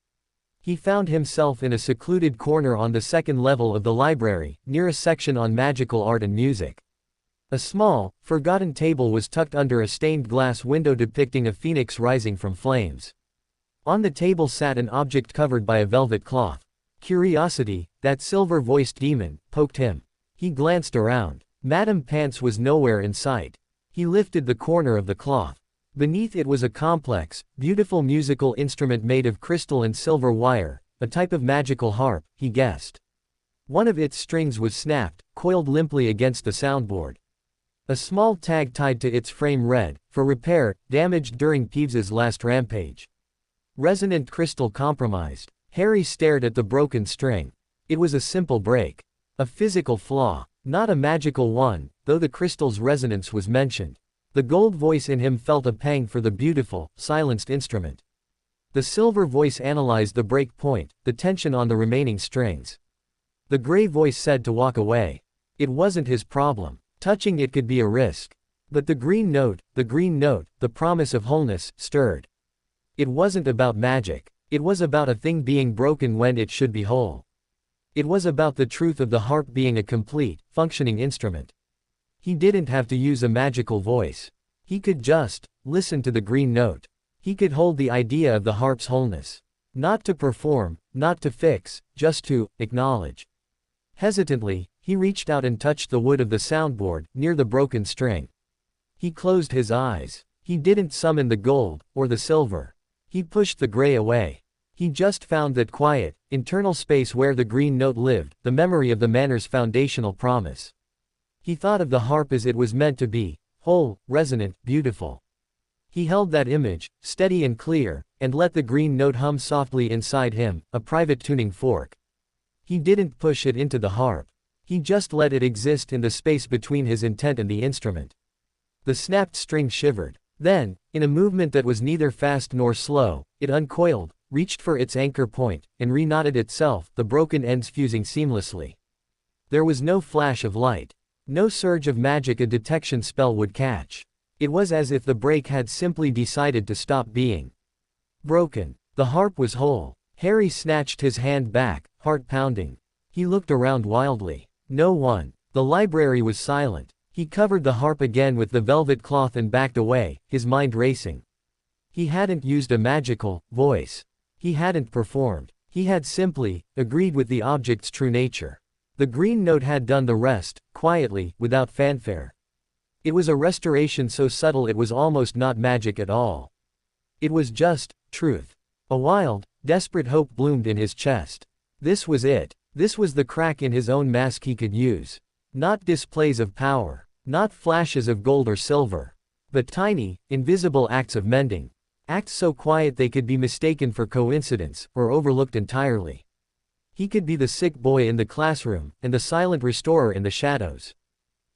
He found himself in a secluded corner on the second level of the library, near a section on magical art and music. A small, forgotten table was tucked under a stained glass window depicting a phoenix rising from flames. On the table sat an object covered by a velvet cloth. Curiosity, that silver-voiced demon, poked him. He glanced around. Madame Pants was nowhere in sight. He lifted the corner of the cloth. Beneath it was a complex, beautiful musical instrument made of crystal and silver wire, a type of magical harp, he guessed. One of its strings was snapped, coiled limply against the soundboard. A small tag tied to its frame read, "For repair, damaged during Peeves's last rampage." Resonant crystal compromised. Harry stared at the broken string. It was a simple break. A physical flaw. Not a magical one, though the crystal's resonance was mentioned. The gold voice in him felt a pang for the beautiful, silenced instrument. The silver voice analyzed the break point, the tension on the remaining strings. The gray voice said to walk away. It wasn't his problem. Touching it could be a risk. But the green note, the promise of wholeness, stirred. It wasn't about magic. It was about a thing being broken when it should be whole. It was about the truth of the harp being a complete, functioning instrument. He didn't have to use a magical voice. He could just listen to the green note. He could hold the idea of the harp's wholeness. Not to perform, not to fix, just to acknowledge. Hesitantly, he reached out and touched the wood of the soundboard, near the broken string. He closed his eyes. He didn't summon the gold, or the silver. He pushed the gray away. He just found that quiet, internal space where the green note lived, the memory of the manor's foundational promise. He thought of the harp as it was meant to be, whole, resonant, beautiful. He held that image, steady and clear, and let the green note hum softly inside him, a private tuning fork. He didn't push it into the harp. He just let it exist in the space between his intent and the instrument. The snapped string shivered. Then, in a movement that was neither fast nor slow, it uncoiled, reached for its anchor point, and reknotted itself, the broken ends fusing seamlessly. There was no flash of light. No surge of magic a detection spell would catch. It was as if the break had simply decided to stop being broken. The harp was whole. Harry snatched his hand back, heart pounding. He looked around wildly. No one. The library was silent. He covered the harp again with the velvet cloth and backed away, his mind racing. He hadn't used a magical voice. He hadn't performed. He had simply agreed with the object's true nature. The green note had done the rest, quietly, without fanfare. It was a restoration so subtle it was almost not magic at all. It was just truth. A wild, desperate hope bloomed in his chest. This was it. This was the crack in his own mask he could use. Not displays of power. Not flashes of gold or silver. But tiny, invisible acts of mending. Acts so quiet they could be mistaken for coincidence, or overlooked entirely. He could be the sick boy in the classroom, and the silent restorer in the shadows.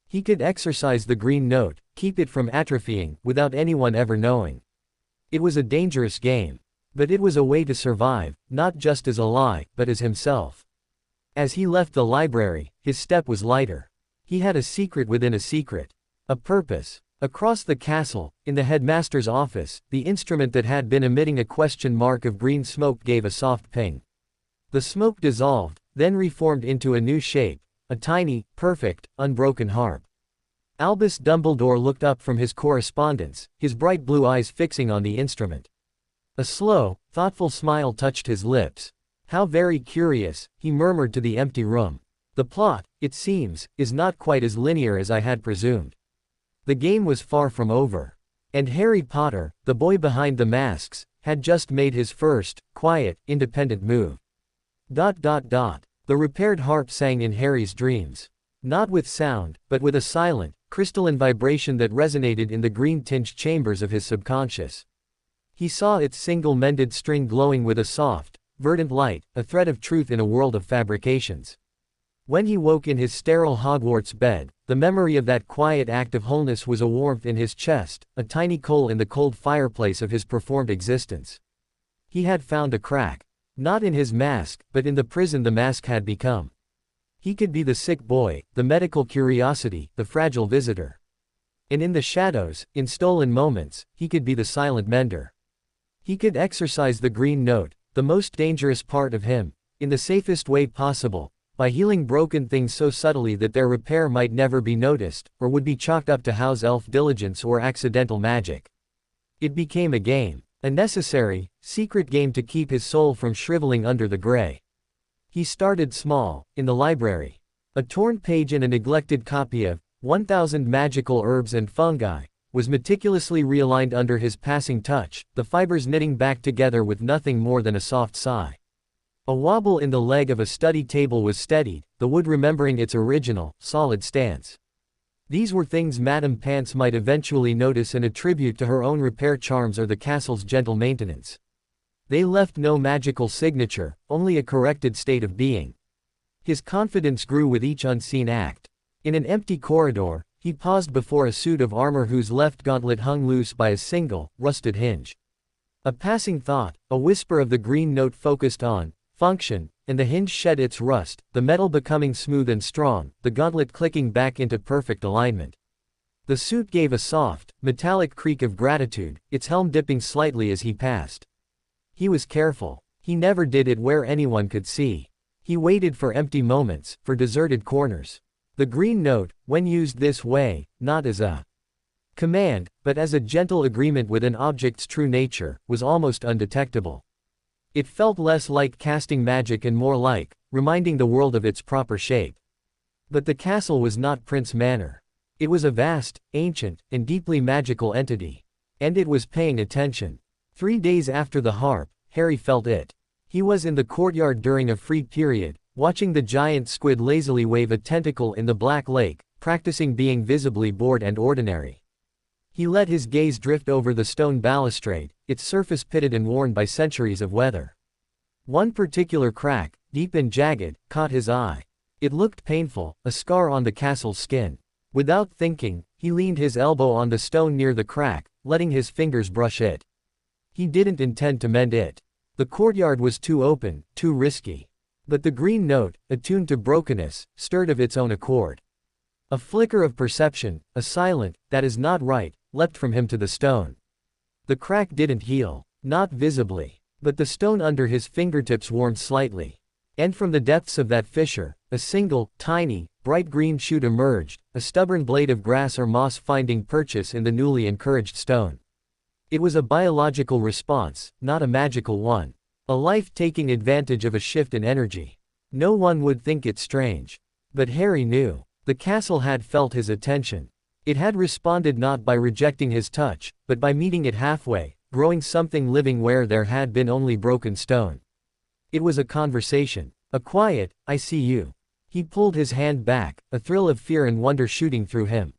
He could exercise the green note, keep it from atrophying, without anyone ever knowing. It was a dangerous game. But it was a way to survive, not just as a lie, but as himself. As he left the library, his step was lighter. He had a secret within a secret. A purpose. Across the castle, in the headmaster's office, the instrument that had been emitting a question mark of green smoke gave a soft ping. The smoke dissolved, then reformed into a new shape, a tiny, perfect, unbroken harp. Albus Dumbledore looked up from his correspondence, his bright blue eyes fixing on the instrument. A slow, thoughtful smile touched his lips. How very curious, he murmured to the empty room. The plot, it seems, is not quite as linear as I had presumed. The game was far from over. And Harry Potter, the boy behind the masks, had just made his first, quiet, independent move. The repaired harp sang in Harry's dreams. Not with sound, but with a silent, crystalline vibration that resonated in the green-tinged chambers of his subconscious. He saw its single mended string glowing with a soft, verdant light, a thread of truth in a world of fabrications. When he woke in his sterile Hogwarts bed, the memory of that quiet act of wholeness was a warmth in his chest, a tiny coal in the cold fireplace of his performed existence. He had found a crack. Not in his mask, but in the prison the mask had become. He could be the sick boy, the medical curiosity, the fragile visitor. And in the shadows, in stolen moments, he could be the silent mender. He could exercise the green note, the most dangerous part of him, in the safest way possible, by healing broken things so subtly that their repair might never be noticed, or would be chalked up to house elf diligence or accidental magic. It became a game. A necessary, secret game to keep his soul from shriveling under the gray. He started small, in the library. A torn page in a neglected copy of 1000 Magical Herbs and Fungi was meticulously realigned under his passing touch, the fibers knitting back together with nothing more than a soft sigh. A wobble in the leg of a study table was steadied, the wood remembering its original, solid stance. These were things Madame Pants might eventually notice and attribute to her own repair charms or the castle's gentle maintenance. They left no magical signature, only a corrected state of being. His confidence grew with each unseen act. In an empty corridor, he paused before a suit of armor whose left gauntlet hung loose by a single, rusted hinge. A passing thought, a whisper of the green note focused on function, and the hinge shed its rust, the metal becoming smooth and strong, the gauntlet clicking back into perfect alignment. The suit gave a soft, metallic creak of gratitude, its helm dipping slightly as he passed. He was careful. He never did it where anyone could see. He waited for empty moments, for deserted corners. The green note, when used this way, not as a command, but as a gentle agreement with an object's true nature, was almost undetectable. It felt less like casting magic and more like reminding the world of its proper shape. But the castle was not Prince Manor. It was a vast, ancient, and deeply magical entity. And it was paying attention. 3 days after the harp, Harry felt it. He was in the courtyard during a free period, watching the giant squid lazily wave a tentacle in the black lake, practicing being visibly bored and ordinary. He let his gaze drift over the stone balustrade, its surface pitted and worn by centuries of weather. One particular crack, deep and jagged, caught his eye. It looked painful, a scar on the castle's skin. Without thinking, he leaned his elbow on the stone near the crack, letting his fingers brush it. He didn't intend to mend it. The courtyard was too open, too risky. But the green note, attuned to brokenness, stirred of its own accord. A flicker of perception, a silent, "that is not right," leapt from him to the stone. The crack didn't heal, not visibly, but the stone under his fingertips warmed slightly. And from the depths of that fissure, a single, tiny, bright green shoot emerged, a stubborn blade of grass or moss finding purchase in the newly encouraged stone. It was a biological response, not a magical one. A life taking advantage of a shift in energy. No one would think it strange. But Harry knew. The castle had felt his attention. It had responded not by rejecting his touch, but by meeting it halfway, growing something living where there had been only broken stone. It was a conversation. A quiet, "I see you." He pulled his hand back, a thrill of fear and wonder shooting through him.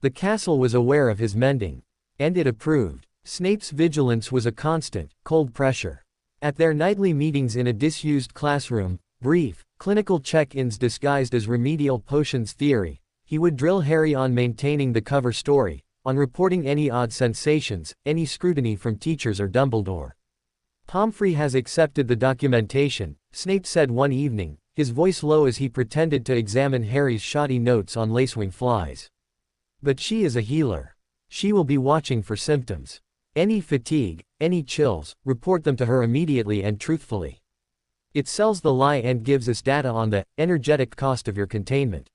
The castle was aware of his mending. And it approved. Snape's vigilance was a constant, cold pressure. At their nightly meetings in a disused classroom, brief, clinical check-ins disguised as remedial potions theory, he would drill Harry on maintaining the cover story, on reporting any odd sensations, any scrutiny from teachers or Dumbledore. "Pomfrey has accepted the documentation," Snape said one evening, his voice low as he pretended to examine Harry's shoddy notes on lacewing flies. "But she is a healer. She will be watching for symptoms. Any fatigue, any chills, report them to her immediately and truthfully. It sells the lie and gives us data on the energetic cost of your containment."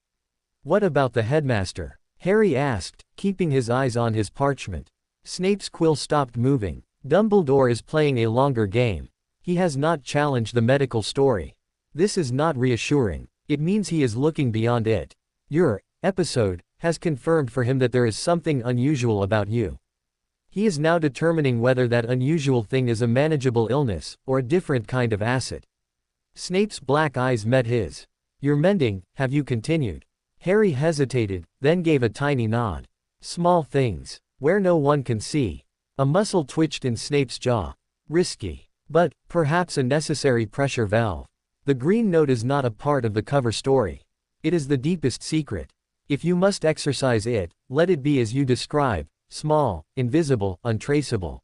"What about the headmaster?" Harry asked, keeping his eyes on his parchment. Snape's quill stopped moving. "Dumbledore is playing a longer game. He has not challenged the medical story. This is not reassuring. It means he is looking beyond it. Your episode has confirmed for him that there is something unusual about you. He is now determining whether that unusual thing is a manageable illness, or a different kind of acid." Snape's black eyes met his. "You're mending, have you?" continued. Harry hesitated, then gave a tiny nod. "Small things. Where no one can see." A muscle twitched in Snape's jaw. "Risky. But, perhaps a necessary pressure valve." The green note is not a part of the cover story. It is the deepest secret. If you must exercise it, let it be as you describe, small, invisible, untraceable.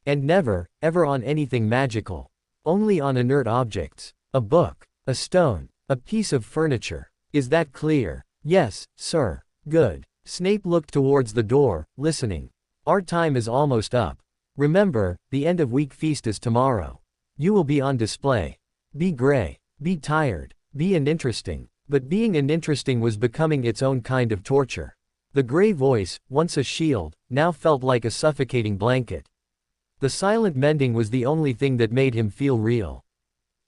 And never, ever on anything magical. Only on inert objects. A book, a stone, a piece of furniture. Is that clear? Yes, sir. Good. Snape looked towards the door, listening. Our time is almost up. Remember, the end of week feast is tomorrow. You will be on display. Be gray. Be tired. Be uninteresting. But being uninteresting was becoming its own kind of torture. The gray voice, once a shield, now felt like a suffocating blanket. The silent mending was the only thing that made him feel real.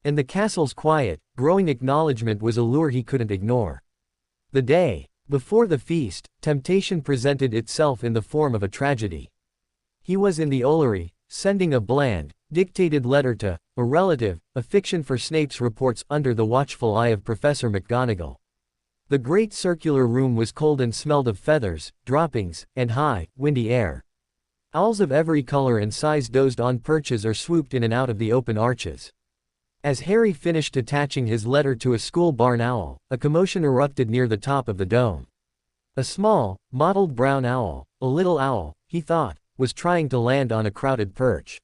And the castle's quiet, growing acknowledgement was a lure he couldn't ignore. The day before the feast, temptation presented itself in the form of a tragedy. He was in the Ollery, sending a bland, dictated letter to a relative, a fiction for Snape's reports under the watchful eye of Professor McGonagall. The great circular room was cold and smelled of feathers, droppings, and high, windy air. Owls of every color and size dozed on perches or swooped in and out of the open arches. As Harry finished attaching his letter to a school barn owl, a commotion erupted near the top of the dome. A small, mottled brown owl, a little owl, he thought, was trying to land on a crowded perch.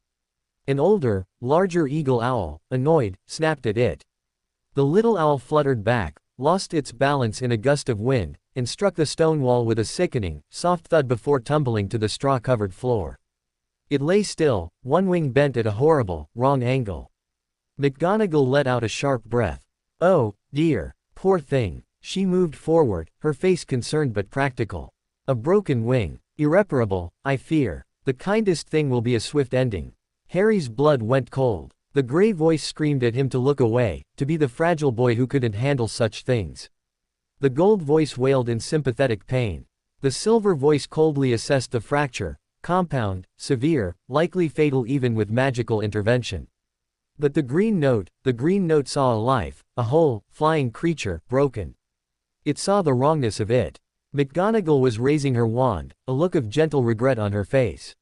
An older, larger eagle owl, annoyed, snapped at it. The little owl fluttered back, lost its balance in a gust of wind, and struck the stone wall with a sickening, soft thud before tumbling to the straw-covered floor. It lay still, one wing bent at a horrible, wrong angle. McGonagall let out a sharp breath. Oh, dear, poor thing. She moved forward, her face concerned but practical. A broken wing. Irreparable, I fear. The kindest thing will be a swift ending. Harry's blood went cold. The gray voice screamed at him to look away, to be the fragile boy who couldn't handle such things. The gold voice wailed in sympathetic pain. The silver voice coldly assessed the fracture, compound, severe, likely fatal even with magical intervention. But the green note saw a life, a whole, flying creature, broken. It saw the wrongness of it. McGonagall was raising her wand, a look of gentle regret on her face.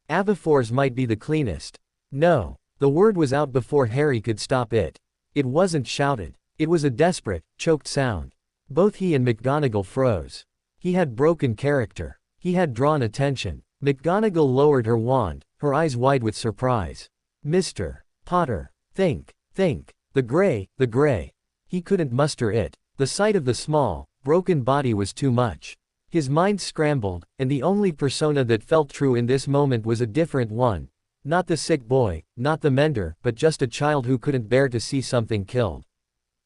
Avifors might be the cleanest. No. The word was out before Harry could stop it. It wasn't shouted. It was a desperate, choked sound. Both he and McGonagall froze. He had broken character. He had drawn attention. McGonagall lowered her wand, her eyes wide with surprise. Mr. Potter. Think. The gray. He couldn't muster it. The sight of the small, broken body was too much. His mind scrambled, and the only persona that felt true in this moment was a different one. Not the sick boy, not the mender, but just a child who couldn't bear to see something killed.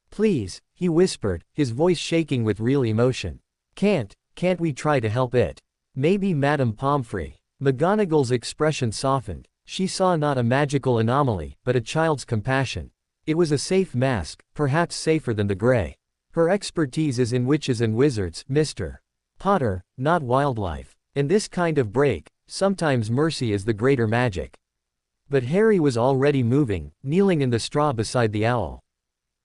Please, he whispered, his voice shaking with real emotion. Can't we try to help it? Maybe Madame Pomfrey. McGonagall's expression softened. She saw not a magical anomaly, but a child's compassion. It was a safe mask, perhaps safer than the gray. Her expertise is in witches and wizards, Mr. Potter, not wildlife. In this kind of break, sometimes mercy is the greater magic. But Harry was already moving, kneeling in the straw beside the owl.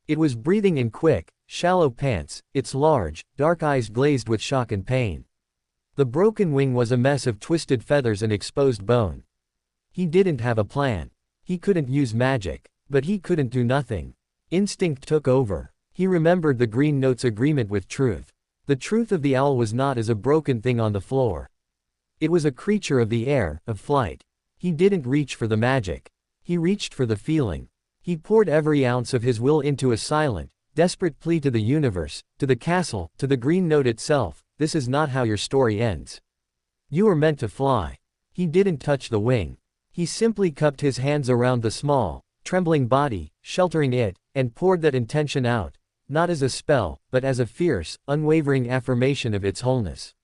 It was breathing in quick, shallow pants, its large, dark eyes glazed with shock and pain. The broken wing was a mess of twisted feathers and exposed bone. He didn't have a plan. He couldn't use magic. But he couldn't do nothing. Instinct took over. He remembered the green note's agreement with truth. The truth of the owl was not as a broken thing on the floor. It was a creature of the air, of flight. He didn't reach for the magic. He reached for the feeling. He poured every ounce of his will into a silent, desperate plea to the universe, to the castle, to the green note itself. This is not how your story ends. You are meant to fly. He didn't touch the wing. He simply cupped his hands around the small, trembling body, sheltering it, and poured that intention out, not as a spell, but as a fierce, unwavering affirmation of its wholeness.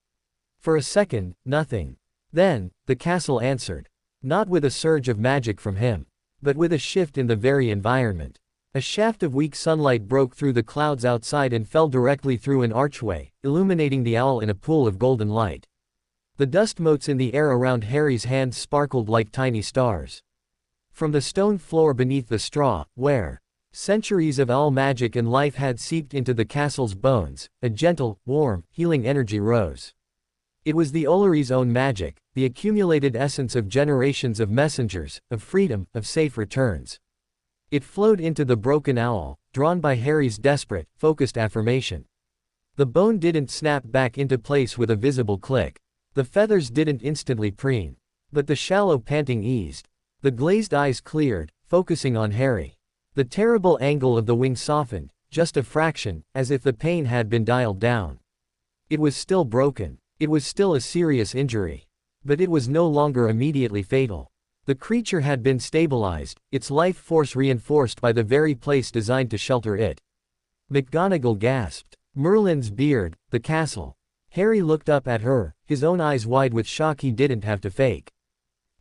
For a second, nothing. Then, the castle answered. Not with a surge of magic from him, but with a shift in the very environment. A shaft of weak sunlight broke through the clouds outside and fell directly through an archway, illuminating the owl in a pool of golden light. The dust motes in the air around Harry's hands sparkled like tiny stars. From the stone floor beneath the straw, where centuries of owl magic and life had seeped into the castle's bones, a gentle, warm, healing energy rose. It was the Ollery's own magic, the accumulated essence of generations of messengers, of freedom, of safe returns. It flowed into the broken owl, drawn by Harry's desperate, focused affirmation. The bone didn't snap back into place with a visible click. The feathers didn't instantly preen. But the shallow panting eased. The glazed eyes cleared, focusing on Harry. The terrible angle of the wing softened, just a fraction, as if the pain had been dialed down. It was still broken. It was still a serious injury. But it was no longer immediately fatal. The creature had been stabilized, its life force reinforced by the very place designed to shelter it. McGonagall gasped. Merlin's beard, the castle. Harry looked up at her, his own eyes wide with shock he didn't have to fake.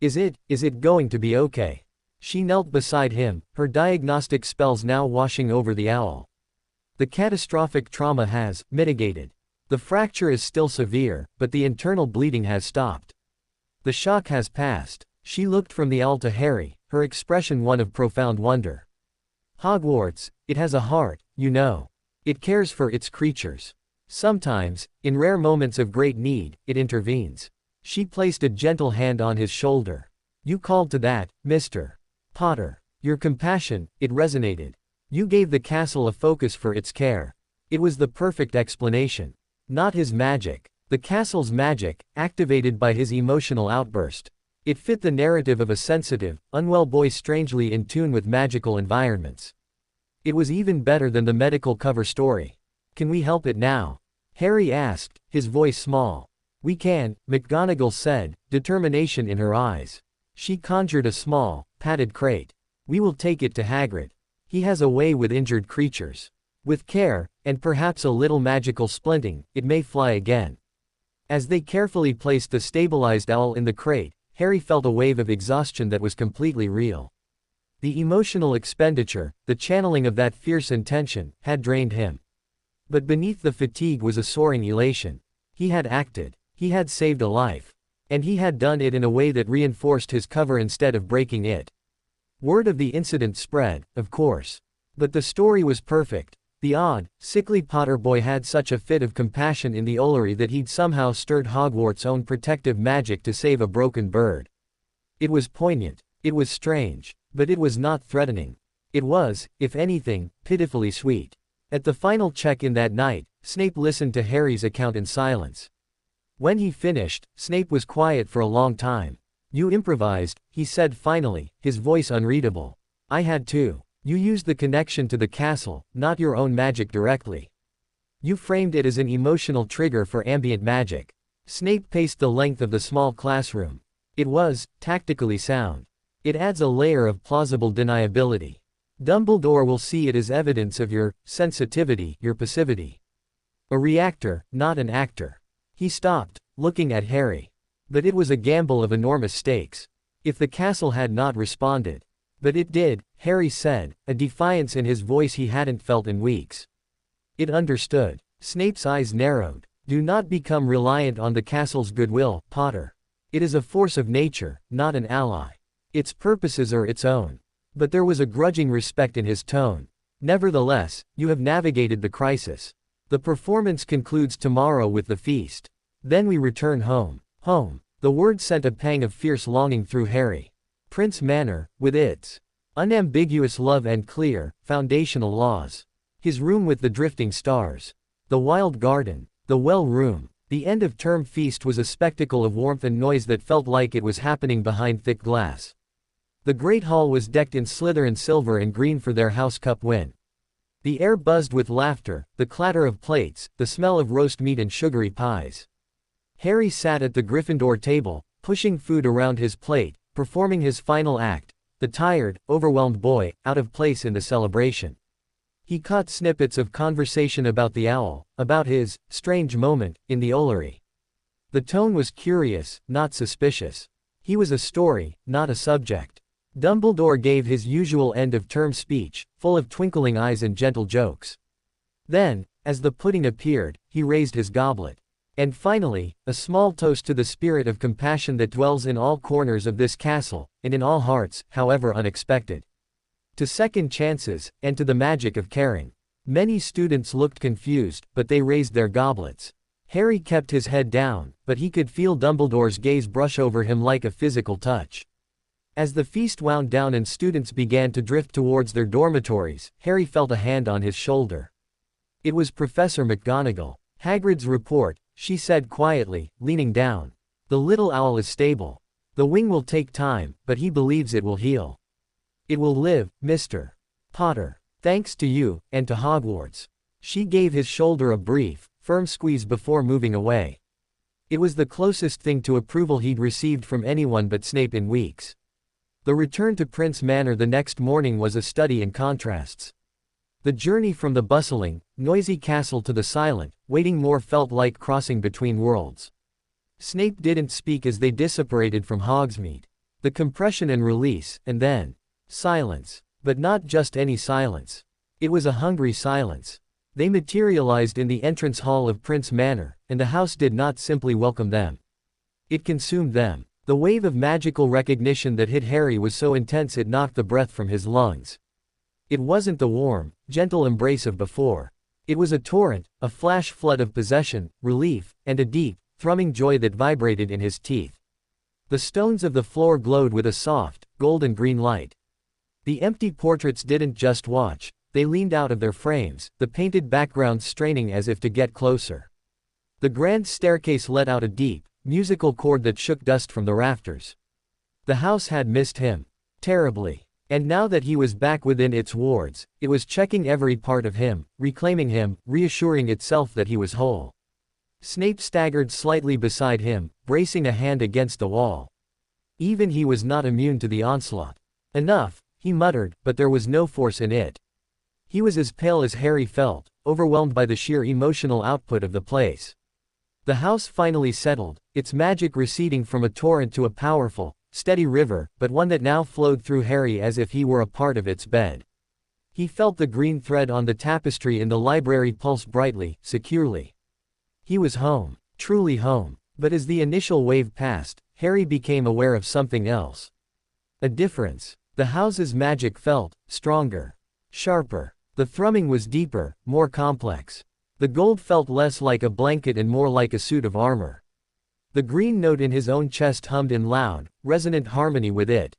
Is it going to be okay? She knelt beside him, her diagnostic spells now washing over the owl. The catastrophic trauma has mitigated. The fracture is still severe, but the internal bleeding has stopped. The shock has passed. She looked from the owl to Harry, her expression one of profound wonder. Hogwarts, it has a heart, you know. It cares for its creatures. Sometimes, in rare moments of great need, it intervenes. She placed a gentle hand on his shoulder. You called to that, Mr. Potter. Your compassion, it resonated. You gave the castle a focus for its care. It was the perfect explanation. Not his magic. The castle's magic, activated by his emotional outburst. It fit the narrative of a sensitive, unwell boy strangely in tune with magical environments. It was even better than the medical cover story. Can we help it now? Harry asked, his voice small. We can, McGonagall said, determination in her eyes. She conjured a small, padded crate. We will take it to Hagrid. He has a way with injured creatures. With care, and perhaps a little magical splinting, it may fly again. As they carefully placed the stabilized owl in the crate, Harry felt a wave of exhaustion that was completely real. The emotional expenditure, the channeling of that fierce intention, had drained him. But beneath the fatigue was a soaring elation. He had acted. He had saved a life. And he had done it in a way that reinforced his cover instead of breaking it. Word of the incident spread, of course. But the story was perfect. The odd, sickly Potter boy had such a fit of compassion in the Ullery that he'd somehow stirred Hogwarts' own protective magic to save a broken bird. It was poignant. It was strange. But it was not threatening. It was, if anything, pitifully sweet. At the final check-in that night, Snape listened to Harry's account in silence. When he finished, Snape was quiet for a long time. You improvised, he said finally, his voice unreadable. I had to. You used the connection to the castle, not your own magic directly. You framed it as an emotional trigger for ambient magic. Snape paced the length of the small classroom. It was, tactically sound. It adds a layer of plausible deniability. Dumbledore will see it as evidence of your sensitivity, your passivity. A reactor, not an actor. He stopped, looking at Harry. But it was a gamble of enormous stakes. If the castle had not responded. But it did, Harry said, a defiance in his voice he hadn't felt in weeks. It understood. Snape's eyes narrowed. Do not become reliant on the castle's goodwill, Potter. It is a force of nature, not an ally. Its purposes are its own. But there was a grudging respect in his tone. Nevertheless, you have navigated the crisis. The performance concludes tomorrow with the feast. Then we return home. Home. The word sent a pang of fierce longing through Harry. Prince Manor, with its unambiguous love and clear, foundational laws. His room with the drifting stars. The wild garden. The well room. The end-of-term feast was a spectacle of warmth and noise that felt like it was happening behind thick glass. The great hall was decked in Slytherin silver and green for their house cup win. The air buzzed with laughter, the clatter of plates, the smell of roast meat and sugary pies. Harry sat at the Gryffindor table, pushing food around his plate, performing his final act, the tired, overwhelmed boy, out of place in the celebration. He caught snippets of conversation about the owl, about his strange moment in the Ullery. The tone was curious, not suspicious. He was a story, not a subject. Dumbledore gave his usual end-of-term speech, full of twinkling eyes and gentle jokes. Then, as the pudding appeared, he raised his goblet. And finally, a small toast to the spirit of compassion that dwells in all corners of this castle, and in all hearts, however unexpected. To second chances, and to the magic of caring. Many students looked confused, but they raised their goblets. Harry kept his head down, but he could feel Dumbledore's gaze brush over him like a physical touch. As the feast wound down and students began to drift towards their dormitories, Harry felt a hand on his shoulder. It was Professor McGonagall. "Hagrid's report," she said quietly, leaning down. "The little owl is stable. The wing will take time, but he believes it will heal. It will live, Mr. Potter. Thanks to you, and to Hogwarts." She gave his shoulder a brief, firm squeeze before moving away. It was the closest thing to approval he'd received from anyone but Snape in weeks. The return to Prince Manor the next morning was a study in contrasts. The journey from the bustling, noisy castle to the silent, waiting moor felt like crossing between worlds. Snape didn't speak as they disapparated from Hogsmeade. The compression and release, and then silence. But not just any silence. It was a hungry silence. They materialized in the entrance hall of Prince Manor, and the house did not simply welcome them. It consumed them. The wave of magical recognition that hit Harry was so intense it knocked the breath from his lungs. It wasn't the warm, gentle embrace of before. It was a torrent, a flash flood of possession, relief, and a deep, thrumming joy that vibrated in his teeth. The stones of the floor glowed with a soft, golden green light. The empty portraits didn't just watch, they leaned out of their frames, the painted backgrounds straining as if to get closer. The grand staircase let out a deep, musical chord that shook dust from the rafters. The house had missed him. Terribly. And now that he was back within its wards, it was checking every part of him, reclaiming him, reassuring itself that he was whole. Snape staggered slightly beside him, bracing a hand against the wall. Even he was not immune to the onslaught. "Enough," he muttered, but there was no force in it. He was as pale as Harry felt, overwhelmed by the sheer emotional output of the place. The house finally settled, its magic receding from a torrent to a powerful, steady river, but one that now flowed through Harry as if he were a part of its bed. He felt the green thread on the tapestry in the library pulse brightly, securely. He was home, truly home. But as the initial wave passed, Harry became aware of something else. A difference. The house's magic felt stronger, sharper. The thrumming was deeper, more complex. The gold felt less like a blanket and more like a suit of armor. The green note in his own chest hummed in loud, resonant harmony with it.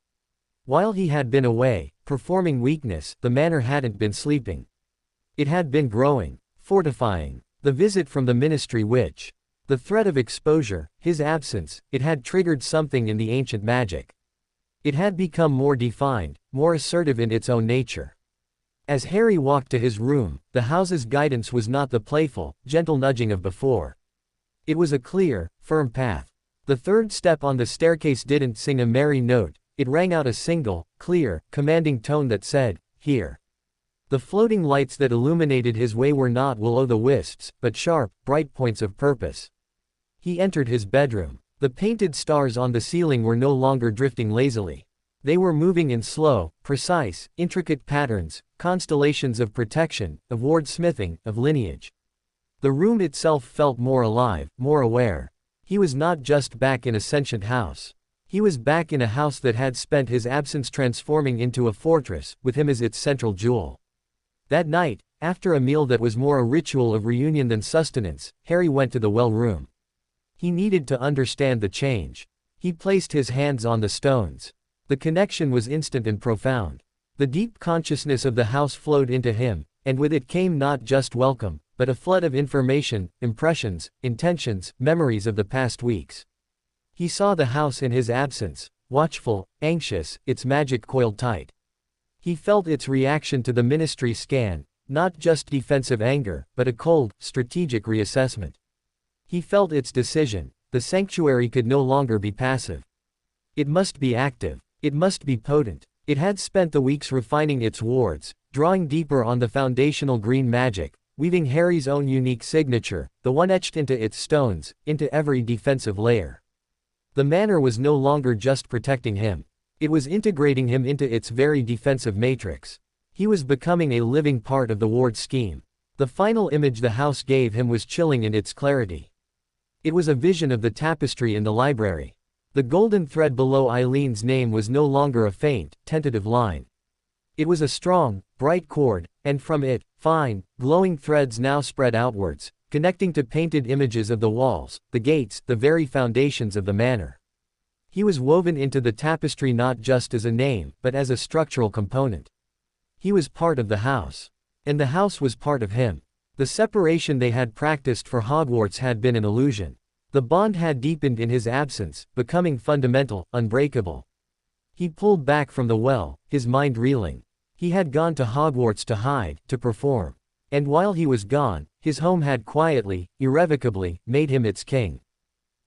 While he had been away, performing weakness, the manor hadn't been sleeping. It had been growing, fortifying. The visit from the Ministry Witch. The threat of exposure, his absence, it had triggered something in the ancient magic. It had become more defined, more assertive in its own nature. As Harry walked to his room, the house's guidance was not the playful, gentle nudging of before. It was a clear, firm path. The third step on the staircase didn't sing a merry note, it rang out a single, clear, commanding tone that said, "Here." The floating lights that illuminated his way were not will-o'-the-wisps, but sharp, bright points of purpose. He entered his bedroom. The painted stars on the ceiling were no longer drifting lazily. They were moving in slow, precise, intricate patterns, constellations of protection, of wordsmithing, of lineage. The room itself felt more alive, more aware. He was not just back in a sentient house. He was back in a house that had spent his absence transforming into a fortress, with him as its central jewel. That night, after a meal that was more a ritual of reunion than sustenance, Harry went to the well room. He needed to understand the change. He placed his hands on the stones. The connection was instant and profound. The deep consciousness of the house flowed into him, and with it came not just welcome, but a flood of information, impressions, intentions, memories of the past weeks. He saw the house in his absence, watchful, anxious, its magic coiled tight. He felt its reaction to the Ministry scan, not just defensive anger, but a cold, strategic reassessment. He felt its decision. The sanctuary could no longer be passive. It must be active. It must be potent. It had spent the weeks refining its wards, drawing deeper on the foundational green magic, weaving Harry's own unique signature, the one etched into its stones, into every defensive layer. The manor was no longer just protecting him. It was integrating him into its very defensive matrix. He was becoming a living part of the ward scheme. The final image the house gave him was chilling in its clarity. It was a vision of the tapestry in the library. The golden thread below Eileen's name was no longer a faint, tentative line. It was a strong, bright cord, and from it, fine, glowing threads now spread outwards, connecting to painted images of the walls, the gates, the very foundations of the manor. He was woven into the tapestry not just as a name, but as a structural component. He was part of the house. And the house was part of him. The separation they had practiced for Hogwarts had been an illusion. The bond had deepened in his absence, becoming fundamental, unbreakable. He pulled back from the well, his mind reeling. He had gone to Hogwarts to hide, to perform. And while he was gone, his home had quietly, irrevocably, made him its king.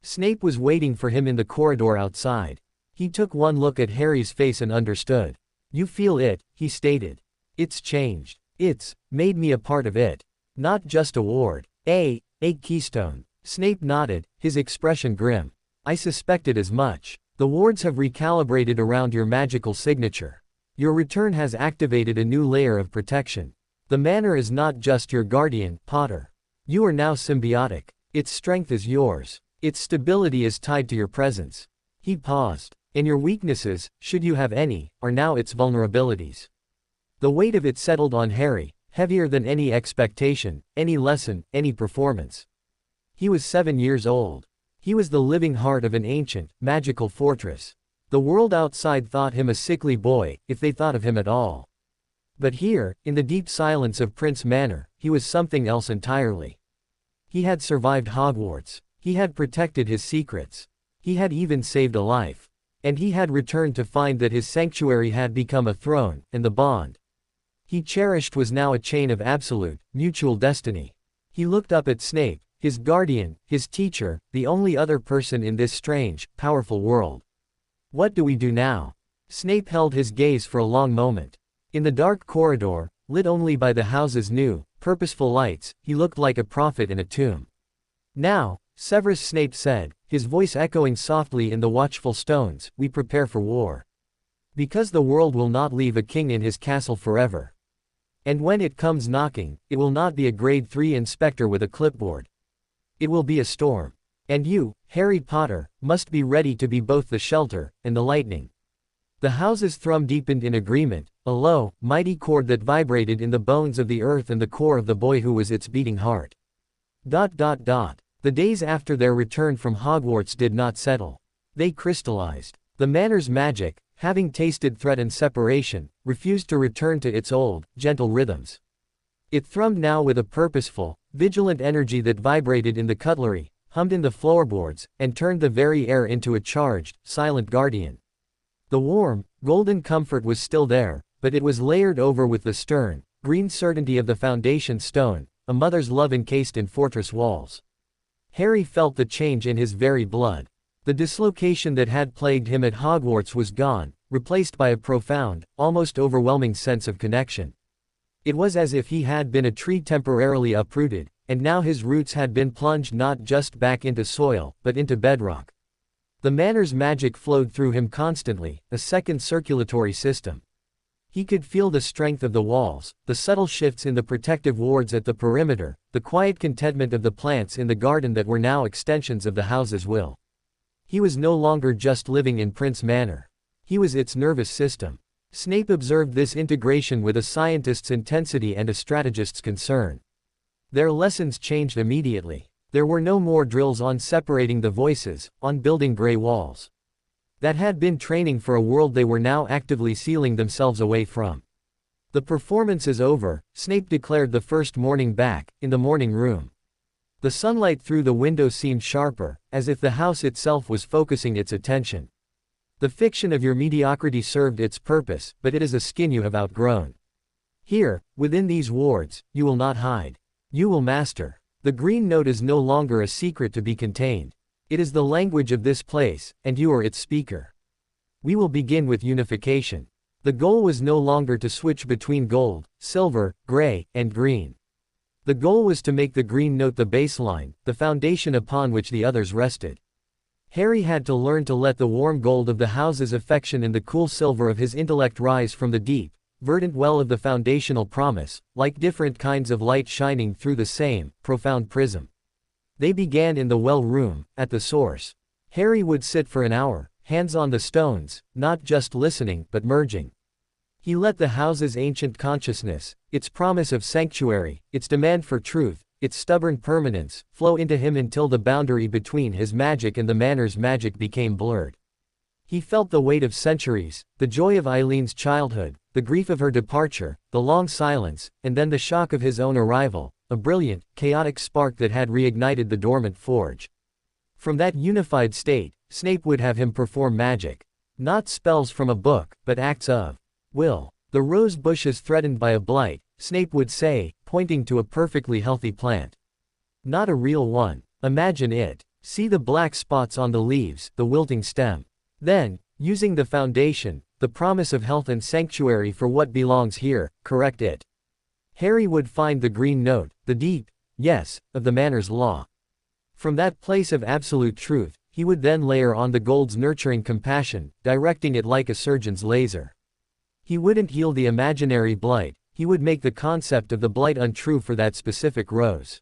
Snape was waiting for him in the corridor outside. He took one look at Harry's face and understood. "You feel it," he stated. "It's changed. It's made me a part of it. Not just a ward. A keystone." Snape nodded, his expression grim. "I suspected as much. The wards have recalibrated around your magical signature. Your return has activated a new layer of protection. The manor is not just your guardian, Potter. You are now symbiotic. Its strength is yours. Its stability is tied to your presence." He paused. "And your weaknesses, should you have any, are now its vulnerabilities." The weight of it settled on Harry, heavier than any expectation, any lesson, any performance. He was 7 years old. He was the living heart of an ancient, magical fortress. The world outside thought him a sickly boy, if they thought of him at all. But here, in the deep silence of Prince Manor, he was something else entirely. He had survived Hogwarts. He had protected his secrets. He had even saved a life. And he had returned to find that his sanctuary had become a throne, and the bond he cherished was now a chain of absolute, mutual destiny. He looked up at Snape, his guardian, his teacher, the only other person in this strange, powerful world. "What do we do now?" Snape held his gaze for a long moment. In the dark corridor, lit only by the house's new, purposeful lights, he looked like a prophet in a tomb. "Now," Severus Snape said, his voice echoing softly in the watchful stones, "we prepare for war. Because the world will not leave a king in his castle forever. And when it comes knocking, it will not be a grade 3 inspector with a clipboard. It will be a storm. And you, Harry Potter, must be ready to be both the shelter and the lightning." The house's thrum deepened in agreement, a low, mighty chord that vibrated in the bones of the earth and the core of the boy who was its beating heart. The days after their return from Hogwarts did not settle. They crystallized. The manor's magic, having tasted threat and separation, refused to return to its old, gentle rhythms. It thrummed now with a purposeful, vigilant energy that vibrated in the cutlery, hummed in the floorboards, and turned the very air into a charged, silent guardian. The warm, golden comfort was still there, but it was layered over with the stern, green certainty of the foundation stone, a mother's love encased in fortress walls. Harry felt the change in his very blood. The dislocation that had plagued him at Hogwarts was gone, replaced by a profound, almost overwhelming sense of connection. It was as if he had been a tree temporarily uprooted, and now his roots had been plunged not just back into soil, but into bedrock. The manor's magic flowed through him constantly, a second circulatory system. He could feel the strength of the walls, the subtle shifts in the protective wards at the perimeter, the quiet contentment of the plants in the garden that were now extensions of the house's will. He was no longer just living in Prince Manor. He was its nervous system. Snape observed this integration with a scientist's intensity and a strategist's concern. Their lessons changed immediately. There were no more drills on separating the voices, on building gray walls. That had been training for a world they were now actively sealing themselves away from. "The performance is over," Snape declared the first morning back, in the morning room. The sunlight through the window seemed sharper, as if the house itself was focusing its attention. "The fiction of your mediocrity served its purpose, but it is a skin you have outgrown. Here, within these wards, you will not hide. You will master. The green note is no longer a secret to be contained. It is the language of this place, and you are its speaker. We will begin with unification." The goal was no longer to switch between gold, silver, gray, and green. The goal was to make the green note the baseline, the foundation upon which the others rested. Harry had to learn to let the warm gold of the house's affection and the cool silver of his intellect rise from the deep, verdant well of the foundational promise, like different kinds of light shining through the same, profound prism. They began in the well room, at the source. Harry would sit for an hour, hands on the stones, not just listening, but merging. He let the house's ancient consciousness, its promise of sanctuary, its demand for truth, its stubborn permanence, flow into him until the boundary between his magic and the manor's magic became blurred. He felt the weight of centuries, the joy of Eileen's childhood, the grief of her departure, the long silence, and then the shock of his own arrival, a brilliant, chaotic spark that had reignited the dormant forge. From that unified state, Snape would have him perform magic. Not spells from a book, but acts of will. The rose bush is threatened by a blight, Snape would say, pointing to a perfectly healthy plant. Not a real one. Imagine it. See the black spots on the leaves, the wilting stem. Then, using the foundation, the promise of health and sanctuary for what belongs here, correct it. Harry would find the green note, the deep, yes, of the Manor's law. From that place of absolute truth, he would then layer on the gold's nurturing compassion, directing it like a surgeon's laser. He wouldn't heal the imaginary blight, he would make the concept of the blight untrue for that specific rose.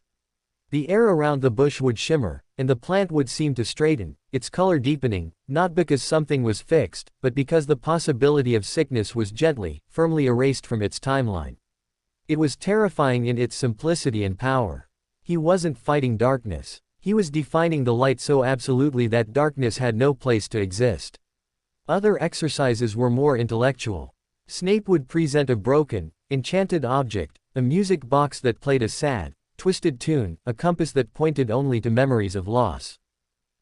The air around the bush would shimmer, and the plant would seem to straighten, its color deepening, not because something was fixed, but because the possibility of sickness was gently, firmly erased from its timeline. It was terrifying in its simplicity and power. He wasn't fighting darkness. He was defining the light so absolutely that darkness had no place to exist. Other exercises were more intellectual. Snape would present a broken, enchanted object, a music box that played a sad, twisted tune, a compass that pointed only to memories of loss.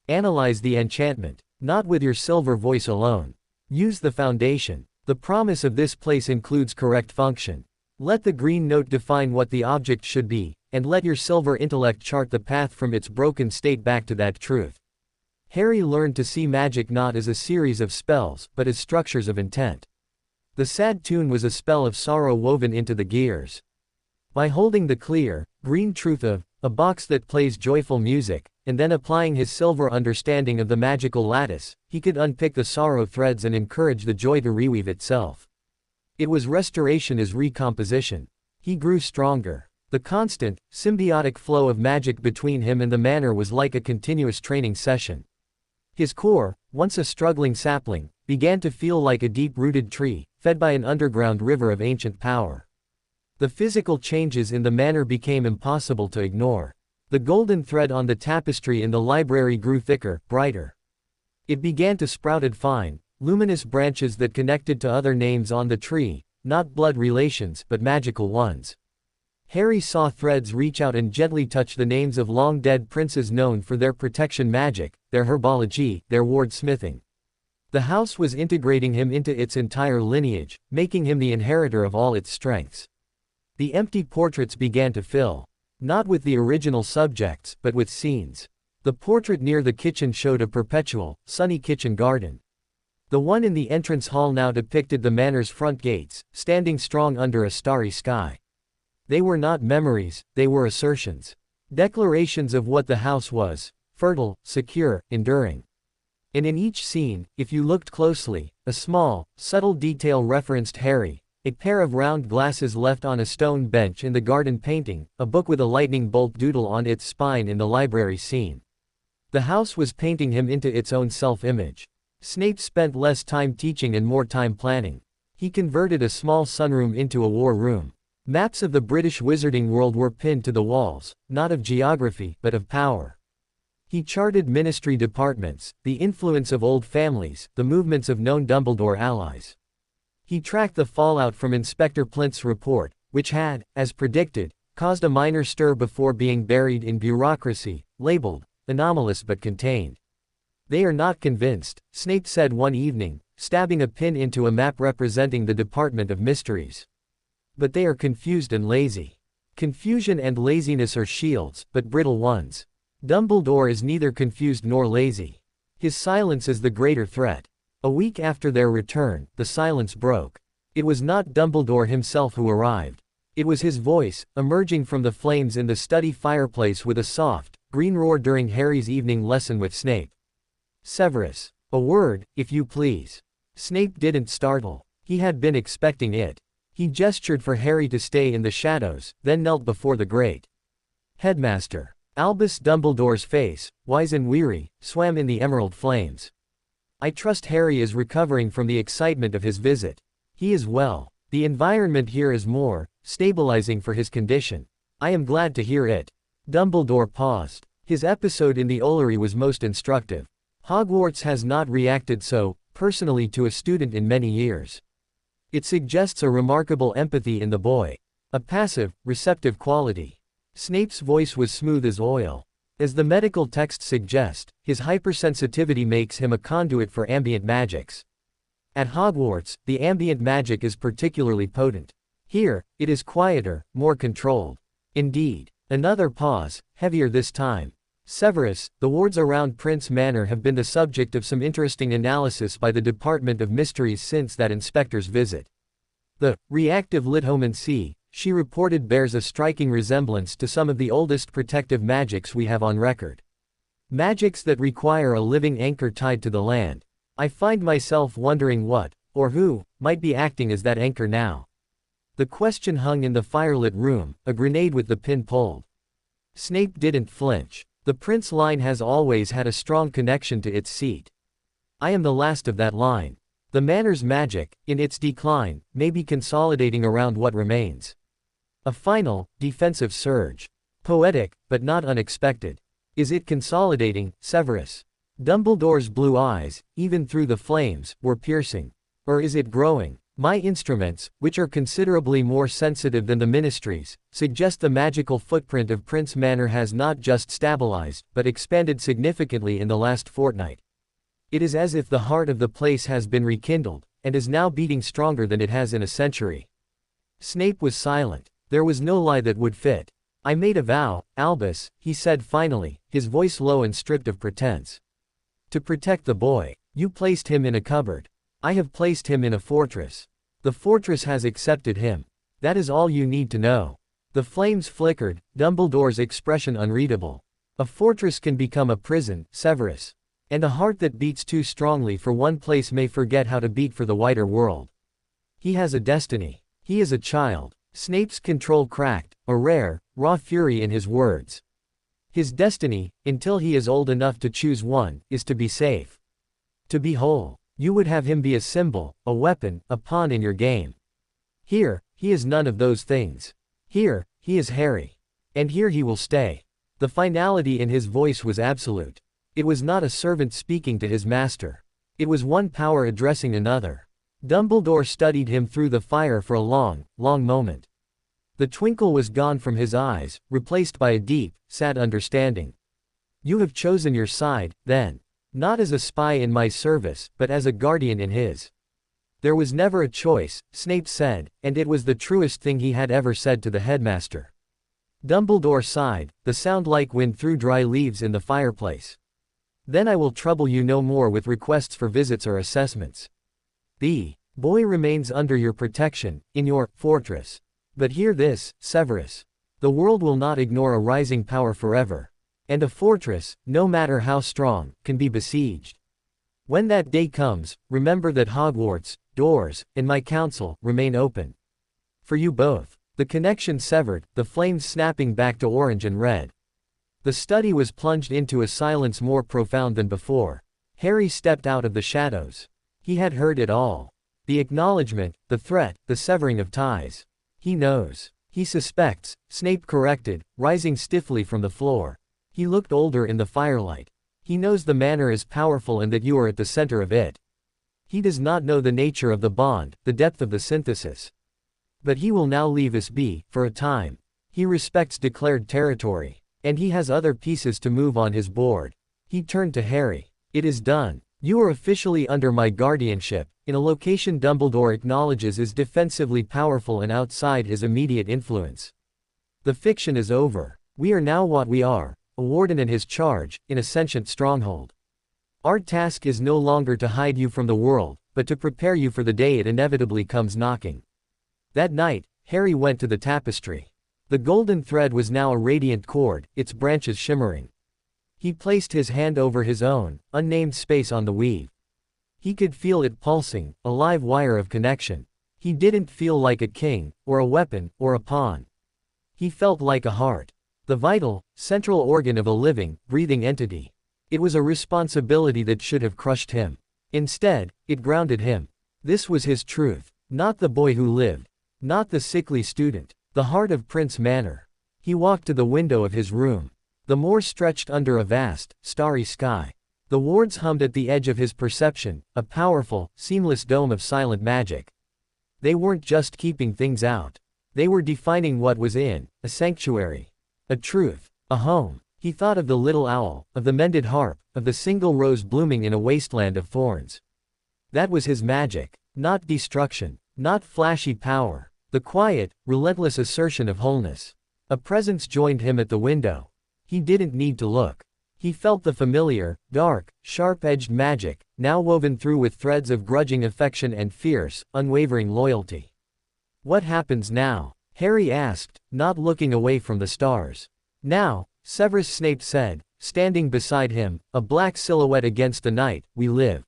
Analyze the enchantment, not with your silver voice alone. Use the foundation. The promise of this place includes correct function. Let the green note define what the object should be, and let your silver intellect chart the path from its broken state back to that truth. Harry learned to see magic not as a series of spells, but as structures of intent. The sad tune was a spell of sorrow woven into the gears. By holding the clear, green truth of a box that plays joyful music, and then applying his silver understanding of the magical lattice, he could unpick the sorrow threads and encourage the joy to reweave itself. It was restoration as recomposition. He grew stronger. The constant, symbiotic flow of magic between him and the Manor was like a continuous training session. His core, once a struggling sapling, began to feel like a deep-rooted tree, fed by an underground river of ancient power. The physical changes in the Manor became impossible to ignore. The golden thread on the tapestry in the library grew thicker, brighter. It began to sprout fine, luminous branches that connected to other names on the tree, not blood relations, but magical ones. Harry saw threads reach out and gently touch the names of long-dead princes known for their protection magic, their herbology, their wardsmithing. The house was integrating him into its entire lineage, making him the inheritor of all its strengths. The empty portraits began to fill. Not with the original subjects, but with scenes. The portrait near the kitchen showed a perpetual, sunny kitchen garden. The one in the entrance hall now depicted the Manor's front gates, standing strong under a starry sky. They were not memories, they were assertions. Declarations of what the house was: fertile, secure, enduring. And in each scene, if you looked closely, a small, subtle detail referenced Harry: a pair of round glasses left on a stone bench in the garden painting, a book with a lightning bolt doodle on its spine in the library scene. The house was painting him into its own self-image. Snape spent less time teaching and more time planning. He converted a small sunroom into a war room. Maps of the British wizarding world were pinned to the walls, not of geography, but of power. He charted ministry departments, the influence of old families, the movements of known Dumbledore allies. He tracked the fallout from Inspector Plint's report, which had, as predicted, caused a minor stir before being buried in bureaucracy, labeled anomalous but contained. "They are not convinced," Snape said one evening, stabbing a pin into a map representing the Department of Mysteries. "But they are confused and lazy. Confusion and laziness are shields, but brittle ones. Dumbledore is neither confused nor lazy. His silence is the greater threat." A week after their return, the silence broke. It was not Dumbledore himself who arrived. It was his voice, emerging from the flames in the study fireplace with a soft, green roar during Harry's evening lesson with Snape. "Severus. A word, if you please." Snape didn't startle. He had been expecting it. He gestured for Harry to stay in the shadows, then knelt before the grate. "Headmaster." Albus Dumbledore's face, wise and weary, swam in the emerald flames. "I trust Harry is recovering from the excitement of his visit. He is well. The environment here is more stabilizing for his condition. I am glad to hear it." Dumbledore paused. His episode in the Ollery was most instructive. Hogwarts has not reacted so personally to a student in many years. It suggests a remarkable empathy in the boy. A passive, receptive quality. Snape's voice was smooth as oil. As the medical texts suggest, his hypersensitivity makes him a conduit for ambient magics. At Hogwarts, the ambient magic is particularly potent. Here, it is quieter, more controlled. Indeed. Another pause, heavier this time. Severus, the wards around Prince Manor have been the subject of some interesting analysis by the Department of Mysteries since that inspector's visit. The reactive lithomancy, she reported, bears a striking resemblance to some of the oldest protective magics we have on record. Magics that require a living anchor tied to the land. I find myself wondering what, or who, might be acting as that anchor now. The question hung in the firelit room, a grenade with the pin pulled. Snape didn't flinch. The Prince line has always had a strong connection to its seat. I am the last of that line. The Manor's magic, in its decline, may be consolidating around what remains. A final, defensive surge. Poetic, but not unexpected. Is it consolidating, Severus? Dumbledore's blue eyes, even through the flames, were piercing. Or is it growing? My instruments, which are considerably more sensitive than the Ministry's, suggest the magical footprint of Prince Manor has not just stabilized, but expanded significantly in the last fortnight. It is as if the heart of the place has been rekindled, and is now beating stronger than it has in a century. Snape was silent. There was no lie that would fit. I made a vow, Albus, he said finally, his voice low and stripped of pretense. To protect the boy. You placed him in a cupboard. I have placed him in a fortress. The fortress has accepted him. That is all you need to know. The flames flickered, Dumbledore's expression unreadable. A fortress can become a prison, Severus. And a heart that beats too strongly for one place may forget how to beat for the wider world. He has a destiny. He is a child. Snape's control cracked, a rare, raw fury in his words. His destiny, until he is old enough to choose one, is to be safe. To be whole. You would have him be a symbol, a weapon, a pawn in your game. Here, he is none of those things. Here, he is Harry. And here he will stay. The finality in his voice was absolute. It was not a servant speaking to his master. It was one power addressing another. Dumbledore studied him through the fire for a long, long moment. The twinkle was gone from his eyes, replaced by a deep, sad understanding. You have chosen your side, then. Not as a spy in my service, but as a guardian in his. There was never a choice, Snape said, and it was the truest thing he had ever said to the headmaster. Dumbledore sighed, the sound like wind through dry leaves in the fireplace. Then I will trouble you no more with requests for visits or assessments. The boy remains under your protection, in your fortress. But hear this, Severus. The world will not ignore a rising power forever. And a fortress, no matter how strong, can be besieged. When that day comes, remember that Hogwarts' doors, and my counsel, remain open. For you both. The connection severed, the flames snapping back to orange and red. The study was plunged into a silence more profound than before. Harry stepped out of the shadows. He had heard it all. The acknowledgement, the threat, the severing of ties. He knows. He suspects, Snape corrected, rising stiffly from the floor. He looked older in the firelight. He knows the manor is powerful and that you are at the center of it. He does not know the nature of the bond, the depth of the synthesis. But he will now leave us be, for a time. He respects declared territory. And he has other pieces to move on his board. He turned to Harry. It is done. You are officially under my guardianship, in a location Dumbledore acknowledges is defensively powerful and outside his immediate influence. The fiction is over. We are now what we are. A warden and his charge, in a sentient stronghold. Our task is no longer to hide you from the world, but to prepare you for the day it inevitably comes knocking. That night, Harry went to the tapestry. The golden thread was now a radiant cord, its branches shimmering. He placed his hand over his own, unnamed space on the weave. He could feel it pulsing, a live wire of connection. He didn't feel like a king, or a weapon, or a pawn. He felt like a heart. The vital, central organ of a living, breathing entity. It was a responsibility that should have crushed him. Instead, it grounded him. This was his truth. Not the boy who lived. Not the sickly student. The heart of Prince Manor. He walked to the window of his room. The moor stretched under a vast, starry sky. The wards hummed at the edge of his perception, a powerful, seamless dome of silent magic. They weren't just keeping things out. They were defining what was in, a sanctuary. A truth. A home. He thought of the little owl, of the mended harp, of the single rose blooming in a wasteland of thorns. That was his magic. Not destruction. Not flashy power. The quiet, relentless assertion of wholeness. A presence joined him at the window. He didn't need to look. He felt the familiar, dark, sharp-edged magic, now woven through with threads of grudging affection and fierce, unwavering loyalty. "What happens now?" Harry asked, not looking away from the stars. "Now," Severus Snape said, standing beside him, a black silhouette against the night, "we live.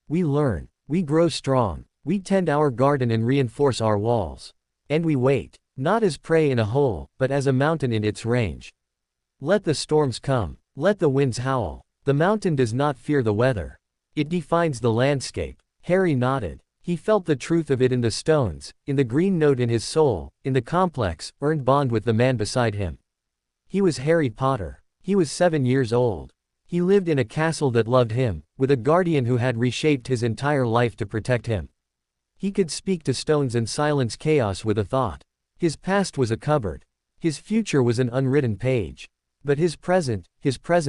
We learn. We grow strong. We tend our garden and reinforce our walls. And we wait, not as prey in a hole, but as a mountain in its range. Let the storms come. Let the winds howl. The mountain does not fear the weather. It defines the landscape." Harry nodded. He felt the truth of it in the stones, in the green note in his soul, in the complex, earned bond with the man beside him. He was Harry Potter. He was 7 years old. He lived in a castle that loved him, with a guardian who had reshaped his entire life to protect him. He could speak to stones and silence chaos with a thought. His past was a cupboard. His future was an unwritten page. But his present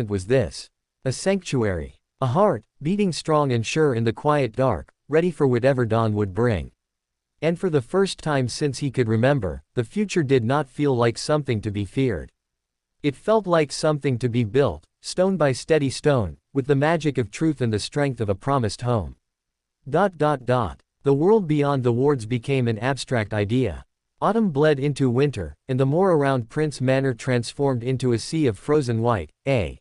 was this. A sanctuary. A heart, beating strong and sure in the quiet dark, ready for whatever dawn would bring. And for the first time since he could remember, the future did not feel like something to be feared. It felt like something to be built, stone by steady stone, with the magic of truth and the strength of a promised home. The world beyond the wards became an abstract idea. Autumn bled into winter, and the moor around Prince Manor transformed into a sea of frozen white, a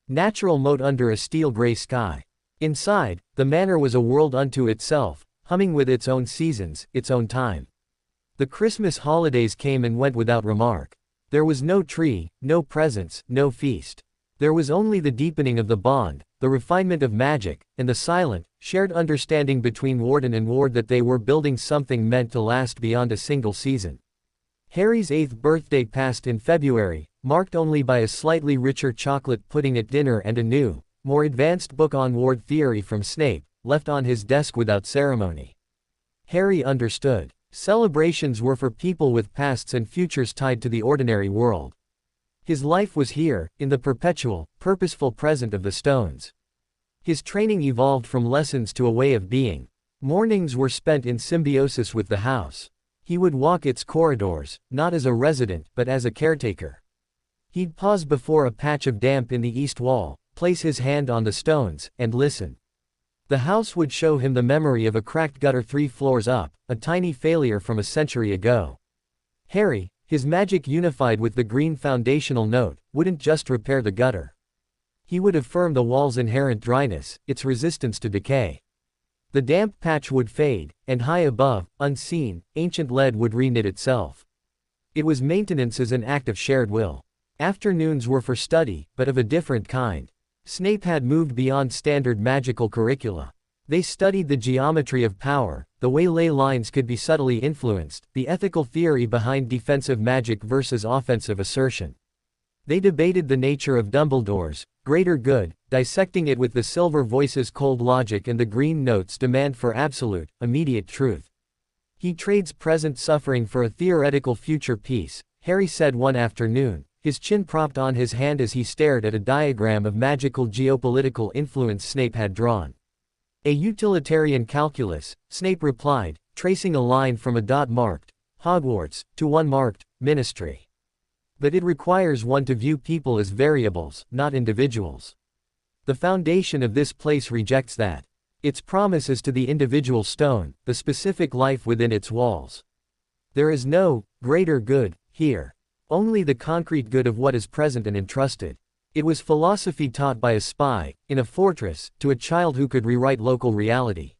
natural moat under a steel-gray sky. Inside, the manor was a world unto itself, humming with its own seasons, its own time. The Christmas holidays came and went without remark. There was no tree, no presents, no feast. There was only the deepening of the bond, the refinement of magic, and the silent, shared understanding between warden and ward that they were building something meant to last beyond a single season. Harry's 8th birthday passed in February, marked only by a slightly richer chocolate pudding at dinner and a new, more advanced book on ward theory from Snape, left on his desk without ceremony. Harry understood. Celebrations were for people with pasts and futures tied to the ordinary world. His life was here, in the perpetual, purposeful present of the stones. His training evolved from lessons to a way of being. Mornings were spent in symbiosis with the house. He would walk its corridors, not as a resident, but as a caretaker. He'd pause before a patch of damp in the east wall, place his hand on the stones, and listen. The house would show him the memory of a cracked gutter 3 floors up, a tiny failure from a century ago. Harry, his magic unified with the green foundational note, wouldn't just repair the gutter. He would affirm the wall's inherent dryness, its resistance to decay. The damp patch would fade, and high above, unseen, ancient lead would reknit itself. It was maintenance as an act of shared will. Afternoons were for study, but of a different kind. Snape had moved beyond standard magical curricula. They studied the geometry of power, the way ley lines could be subtly influenced, the ethical theory behind defensive magic versus offensive assertion. They debated the nature of Dumbledore's greater good, dissecting it with the silver voice's cold logic and the green note's demand for absolute, immediate truth. "He trades present suffering for a theoretical future peace," Harry said one afternoon, his chin propped on his hand as he stared at a diagram of magical geopolitical influence Snape had drawn. "A utilitarian calculus," Snape replied, tracing a line from a dot marked Hogwarts to one marked Ministry. "But it requires one to view people as variables, not individuals. The foundation of this place rejects that. Its promise is to the individual stone, the specific life within its walls. There is no greater good here. Only the concrete good of what is present and entrusted." It was philosophy taught by a spy, in a fortress, to a child who could rewrite local reality.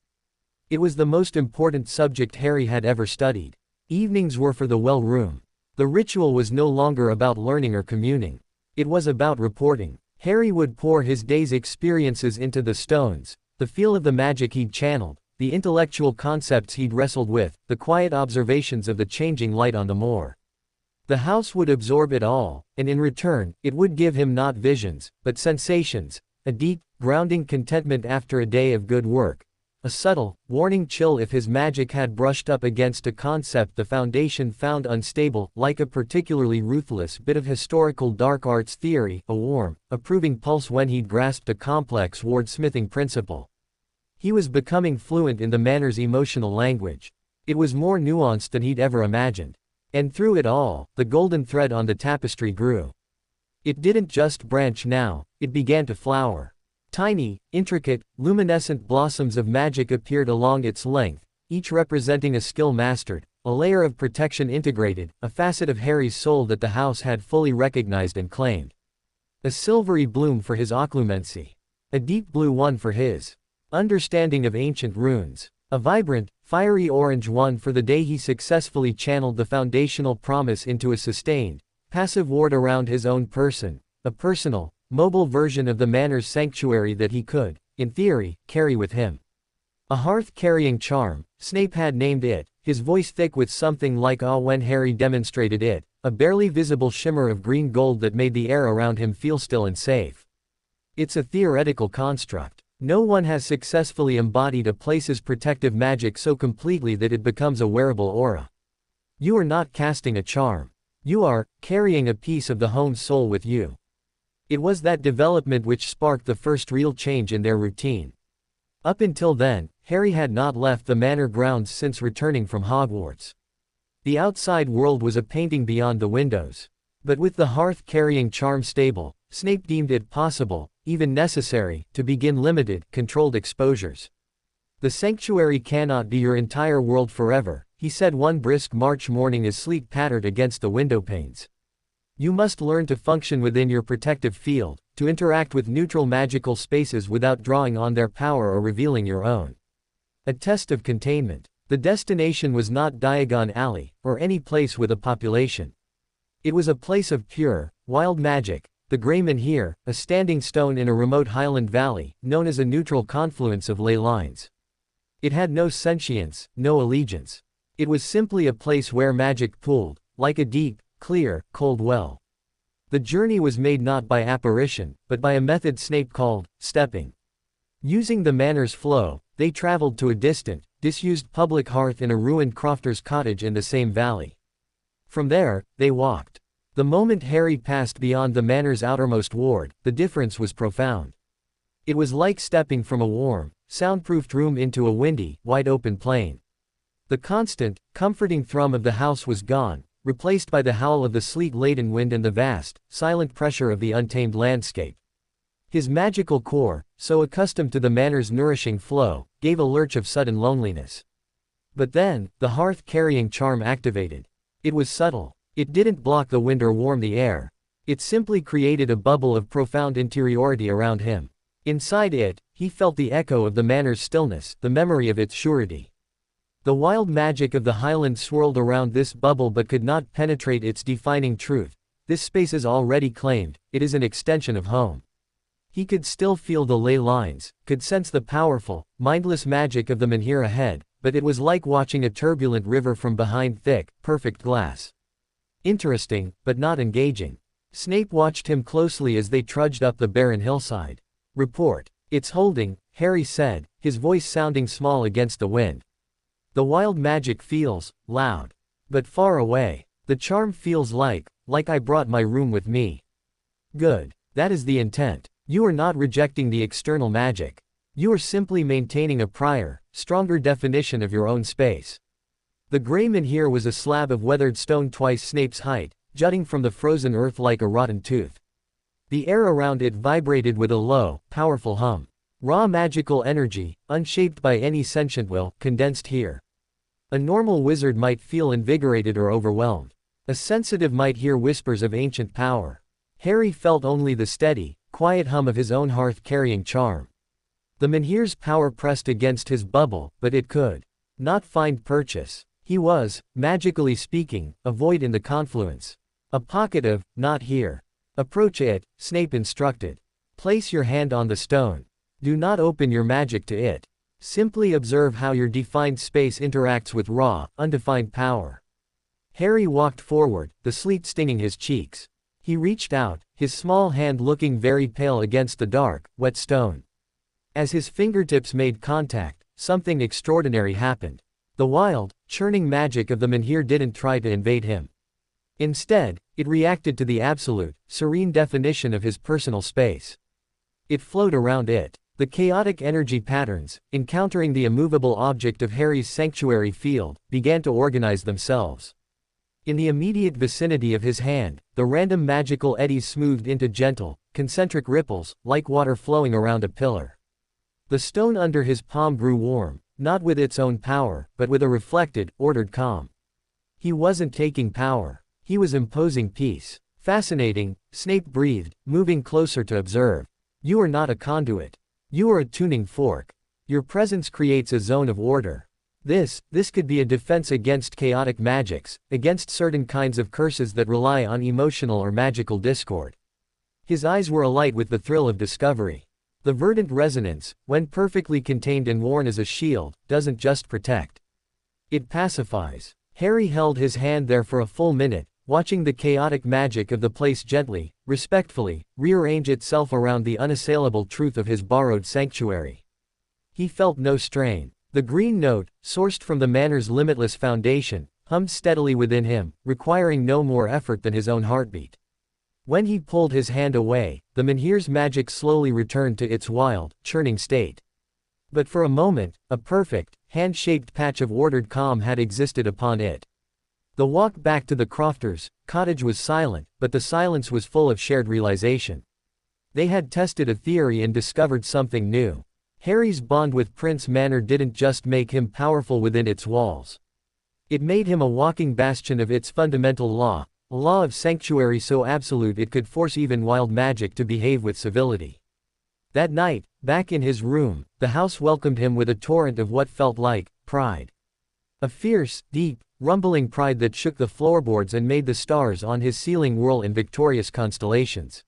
It was the most important subject Harry had ever studied. Evenings were for the well room. The ritual was no longer about learning or communing. It was about reporting. Harry would pour his day's experiences into the stones, the feel of the magic he'd channeled, the intellectual concepts he'd wrestled with, the quiet observations of the changing light on the moor. The house would absorb it all, and in return, it would give him not visions, but sensations, a deep, grounding contentment after a day of good work. A subtle, warning chill if his magic had brushed up against a concept the Foundation found unstable, like a particularly ruthless bit of historical dark arts theory, a warm, approving pulse when he'd grasped a complex wordsmithing principle. He was becoming fluent in the Manor's emotional language. It was more nuanced than he'd ever imagined. And through it all, the golden thread on the tapestry grew. It didn't just branch now, it began to flower. Tiny, intricate, luminescent blossoms of magic appeared along its length, each representing a skill mastered, a layer of protection integrated, a facet of Harry's soul that the house had fully recognized and claimed. A silvery bloom for his occlumency. A deep blue one for his understanding of ancient runes. A vibrant, fiery orange one for the day he successfully channeled the foundational promise into a sustained, passive ward around his own person, a personal, mobile version of the Manor's sanctuary that he could, in theory, carry with him. A hearth-carrying charm, Snape had named it, his voice thick with something like awe when Harry demonstrated it, a barely visible shimmer of green gold that made the air around him feel still and safe. It's a theoretical construct. No one has successfully embodied a place's protective magic so completely that it becomes a wearable aura. You are not casting a charm. You are carrying a piece of the home's soul with you. It was that development which sparked the first real change in their routine. Up until then, Harry had not left the manor grounds since returning from Hogwarts. The outside world was a painting beyond the windows. But with the hearth-carrying charm stable, Snape deemed it possible, even necessary, to begin limited, controlled exposures. The sanctuary cannot be your entire world forever, he said one brisk March morning as sleet pattered against the window panes. You must learn to function within your protective field, to interact with neutral magical spaces without drawing on their power or revealing your own. A test of containment. The destination was not Diagon Alley, or any place with a population. It was a place of pure, wild magic, the Grey Menhir, a standing stone in a remote highland valley, known as a neutral confluence of ley lines. It had no sentience, no allegiance. It was simply a place where magic pooled, like a deep, clear, cold well. The journey was made not by apparition, but by a method Snape called stepping. Using the manor's flow, they traveled to a distant, disused public hearth in a ruined crofter's cottage in the same valley. From there, they walked. The moment Harry passed beyond the manor's outermost ward, the difference was profound. It was like stepping from a warm, soundproofed room into a windy, wide-open plain. The constant, comforting thrum of the house was gone, replaced by the howl of the sleet-laden wind and the vast, silent pressure of the untamed landscape. His magical core, so accustomed to the manor's nourishing flow, gave a lurch of sudden loneliness. But then, the hearth-carrying charm activated. It was subtle. It didn't block the wind or warm the air. It simply created a bubble of profound interiority around him. Inside it, he felt the echo of the manor's stillness, the memory of its surety. The wild magic of the Highland swirled around this bubble but could not penetrate its defining truth. This space is already claimed, it is an extension of home. He could still feel the ley lines, could sense the powerful, mindless magic of the menhir ahead, but it was like watching a turbulent river from behind thick, perfect glass. Interesting, but not engaging. Snape watched him closely as they trudged up the barren hillside. "Report. It's holding," Harry said, his voice sounding small against the wind. "The wild magic feels loud. But far away. The charm feels like I brought my room with me." "Good. That is the intent. You are not rejecting the external magic. You are simply maintaining a prior, stronger definition of your own space." The Grey Menhir was a slab of weathered stone twice Snape's height, jutting from the frozen earth like a rotten tooth. The air around it vibrated with a low, powerful hum. Raw magical energy, unshaped by any sentient will, condensed here. A normal wizard might feel invigorated or overwhelmed. A sensitive might hear whispers of ancient power. Harry felt only the steady, quiet hum of his own hearth-carrying charm. The menhir's power pressed against his bubble, but it could not find purchase. He was, magically speaking, a void in the confluence. A pocket of, not here. "Approach it," Snape instructed. "Place your hand on the stone. Do not open your magic to it. Simply observe how your defined space interacts with raw, undefined power." Harry walked forward, the sleet stinging his cheeks. He reached out, his small hand looking very pale against the dark, wet stone. As his fingertips made contact, something extraordinary happened. The wild, churning magic of the menhir didn't try to invade him. Instead, it reacted to the absolute, serene definition of his personal space. It flowed around it. The chaotic energy patterns, encountering the immovable object of Harry's sanctuary field, began to organize themselves. In the immediate vicinity of his hand, the random magical eddies smoothed into gentle, concentric ripples, like water flowing around a pillar. The stone under his palm grew warm, not with its own power, but with a reflected, ordered calm. He wasn't taking power. He was imposing peace. Fascinating, Snape breathed, moving closer to observe. You are not a conduit. You are a tuning fork. Your presence creates a zone of order. This could be a defense against chaotic magics, against certain kinds of curses that rely on emotional or magical discord. His eyes were alight with the thrill of discovery. The verdant resonance, when perfectly contained and worn as a shield, doesn't just protect. It pacifies. Harry held his hand there for a full minute, watching the chaotic magic of the place gently, respectfully, rearrange itself around the unassailable truth of his borrowed sanctuary. He felt no strain. The green note, sourced from the manor's limitless foundation, hummed steadily within him, requiring no more effort than his own heartbeat. When he pulled his hand away, the menhir's magic slowly returned to its wild, churning state. But for a moment, a perfect, hand-shaped patch of ordered calm had existed upon it. The walk back to the Crofters' cottage was silent, but the silence was full of shared realization. They had tested a theory and discovered something new. Harry's bond with Prince Manor didn't just make him powerful within its walls. It made him a walking bastion of its fundamental law, a law of sanctuary so absolute it could force even wild magic to behave with civility. That night, back in his room, the house welcomed him with a torrent of what felt like pride. A fierce, deep, rumbling pride that shook the floorboards and made the stars on his ceiling whirl in victorious constellations.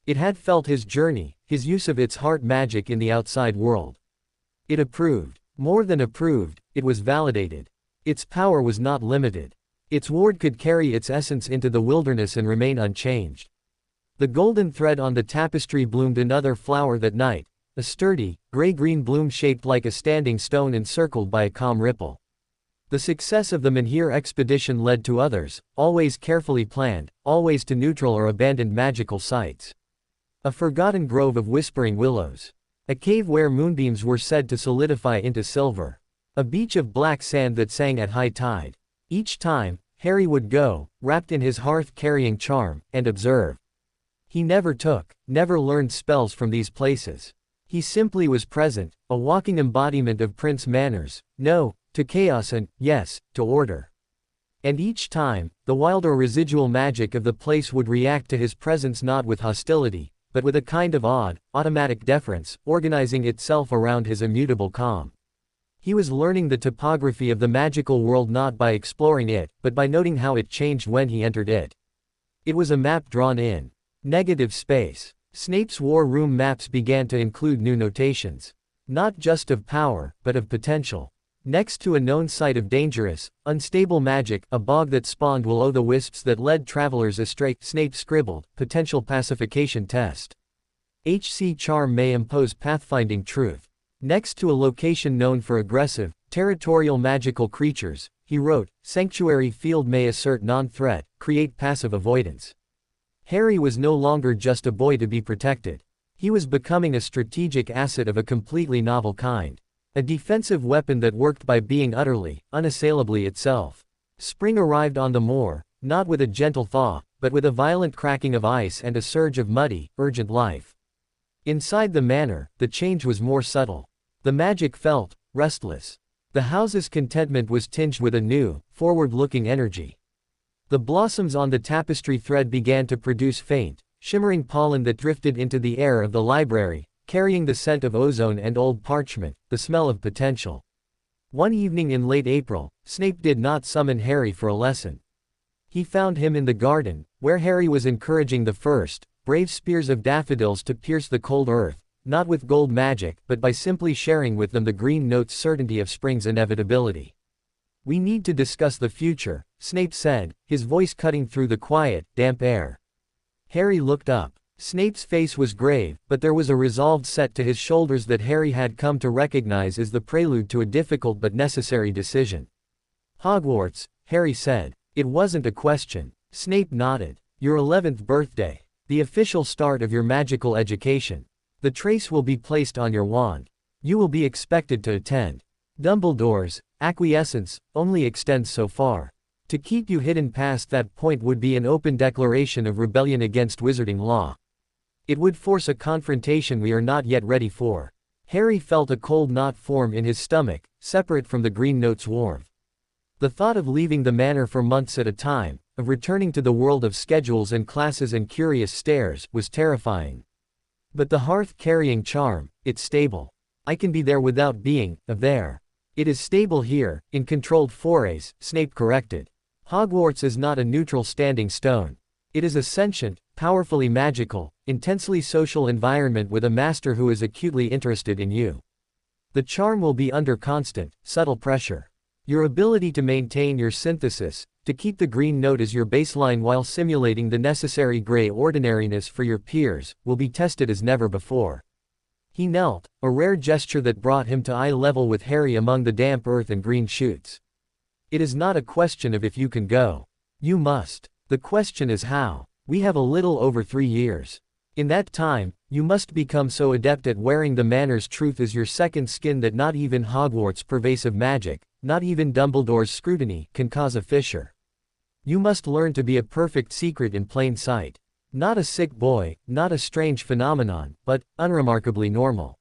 It had felt his journey, his use of its heart magic in the outside world. It approved. More than approved, it was validated. Its power was not limited. Its ward could carry its essence into the wilderness and remain unchanged. The golden thread on the tapestry bloomed another flower that night, a sturdy, gray-green bloom shaped like a standing stone encircled by a calm ripple. The success of the menhir expedition led to others, always carefully planned, always to neutral or abandoned magical sites. A forgotten grove of whispering willows. A cave where moonbeams were said to solidify into silver. A beach of black sand that sang at high tide. Each time, Harry would go, wrapped in his hearth-carrying charm, and observe. He never took, never learned spells from these places. He simply was present, a walking embodiment of Prince Manor's, no, to chaos and, yes, to order. And each time, the wild or residual magic of the place would react to his presence not with hostility, but with a kind of odd, automatic deference, organizing itself around his immutable calm. He was learning the topography of the magical world not by exploring it, but by noting how it changed when he entered it. It was a map drawn in negative space. Snape's war room maps began to include new notations. Not just of power, but of potential. Next to a known site of dangerous, unstable magic, a bog that spawned will-o'-the-wisps that led travelers astray, Snape scribbled, potential pacification test. HC charm may impose pathfinding truth. Next to a location known for aggressive, territorial magical creatures, he wrote, sanctuary field may assert non-threat, create passive avoidance. Harry was no longer just a boy to be protected. He was becoming a strategic asset of a completely novel kind. A defensive weapon that worked by being utterly, unassailably itself. Spring arrived on the moor, not with a gentle thaw, but with a violent cracking of ice and a surge of muddy, urgent life. Inside the manor, the change was more subtle. The magic felt restless. The house's contentment was tinged with a new, forward-looking energy. The blossoms on the tapestry thread began to produce faint, shimmering pollen that drifted into the air of the library, carrying the scent of ozone and old parchment, the smell of potential. One evening in late April, Snape did not summon Harry for a lesson. He found him in the garden, where Harry was encouraging the first, brave spears of daffodils to pierce the cold earth, not with gold magic, but by simply sharing with them the green note's certainty of spring's inevitability. We need to discuss the future, Snape said, his voice cutting through the quiet, damp air. Harry looked up. Snape's face was grave, but there was a resolved set to his shoulders that Harry had come to recognize as the prelude to a difficult but necessary decision. Hogwarts, Harry said. It wasn't a question. Snape nodded. Your 11th birthday. The official start of your magical education. The trace will be placed on your wand. You will be expected to attend. Dumbledore's acquiescence only extends so far. To keep you hidden past that point would be an open declaration of rebellion against wizarding law. It would force a confrontation we are not yet ready for. Harry felt a cold knot form in his stomach, separate from the green note's warmth. The thought of leaving the manor for months at a time, of returning to the world of schedules and classes and curious stares, was terrifying. But the hearth-carrying charm, it's stable. I can be there without being there. It is stable here, in controlled forays, Snape corrected. Hogwarts is not a neutral standing stone. It is a sentient, powerfully magical, intensely social environment with a master who is acutely interested in you. The charm will be under constant, subtle pressure. Your ability to maintain your synthesis, to keep the green note as your baseline while simulating the necessary gray ordinariness for your peers, will be tested as never before. He knelt, a rare gesture that brought him to eye level with Harry among the damp earth and green shoots. It is not a question of if you can go. You must. The question is how. We have a little over 3 years. In that time, you must become so adept at wearing the manor's truth as your second skin that not even Hogwarts' pervasive magic, not even Dumbledore's scrutiny, can cause a fissure. You must learn to be a perfect secret in plain sight. Not a sick boy, not a strange phenomenon, but unremarkably normal.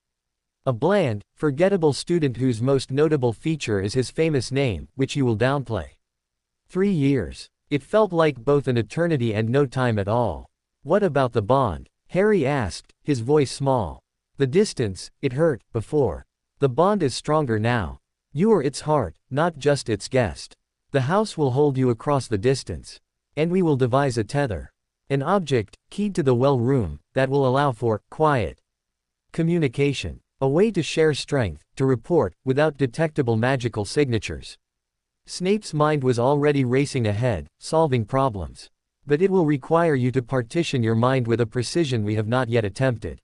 A bland, forgettable student whose most notable feature is his famous name, which you will downplay. 3 years. It felt like both an eternity and no time at all. What about the bond? Harry asked, his voice small. The distance, it hurt, before. The bond is stronger now. You are its heart, not just its guest. The house will hold you across the distance. And we will devise a tether. An object, keyed to the well room, that will allow for quiet communication. A way to share strength, to report, without detectable magical signatures. Snape's mind was already racing ahead, solving problems. But it will require you to partition your mind with a precision we have not yet attempted.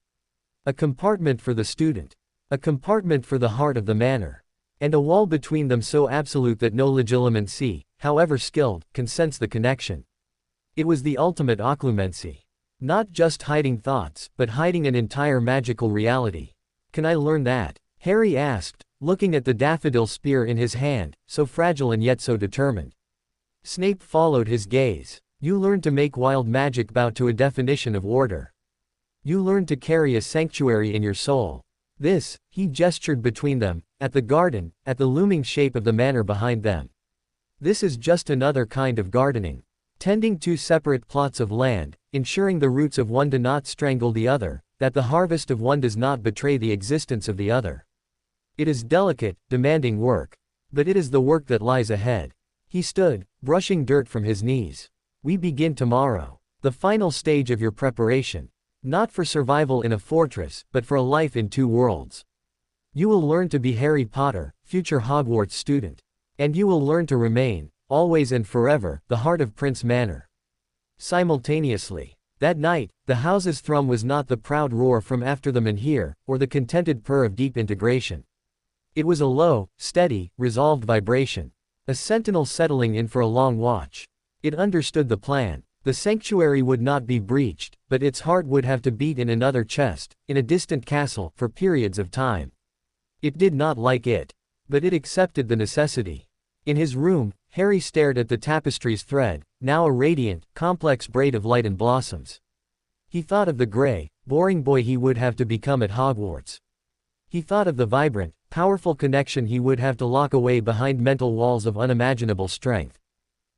A compartment for the student. A compartment for the heart of the manor. And a wall between them so absolute that no legilimency, however skilled, can sense the connection. It was the ultimate occlumency. Not just hiding thoughts, but hiding an entire magical reality. Can I learn that? Harry asked, looking at the daffodil spear in his hand, so fragile and yet so determined. Snape followed his gaze. You learn to make wild magic bow to a definition of order. You learn to carry a sanctuary in your soul. This, he gestured between them, at the garden, at the looming shape of the manor behind them. This is just another kind of gardening. Tending 2 separate plots of land, ensuring the roots of one do not strangle the other, that the harvest of one does not betray the existence of the other. It is delicate, demanding work. But it is the work that lies ahead. He stood, brushing dirt from his knees. We begin tomorrow. The final stage of your preparation. Not for survival in a fortress, but for a life in 2 worlds. You will learn to be Harry Potter, future Hogwarts student. And you will learn to remain, always and forever, the heart of Prince Manor. Simultaneously. That night, the house's thrum was not the proud roar from after them and here, or the contented purr of deep integration. It was a low, steady, resolved vibration. A sentinel settling in for a long watch. It understood the plan. The sanctuary would not be breached, but its heart would have to beat in another chest, in a distant castle, for periods of time. It did not like it. But it accepted the necessity. In his room, Harry stared at the tapestry's thread, now a radiant, complex braid of light and blossoms. He thought of the gray, boring boy he would have to become at Hogwarts. He thought of the vibrant, powerful connection he would have to lock away behind mental walls of unimaginable strength.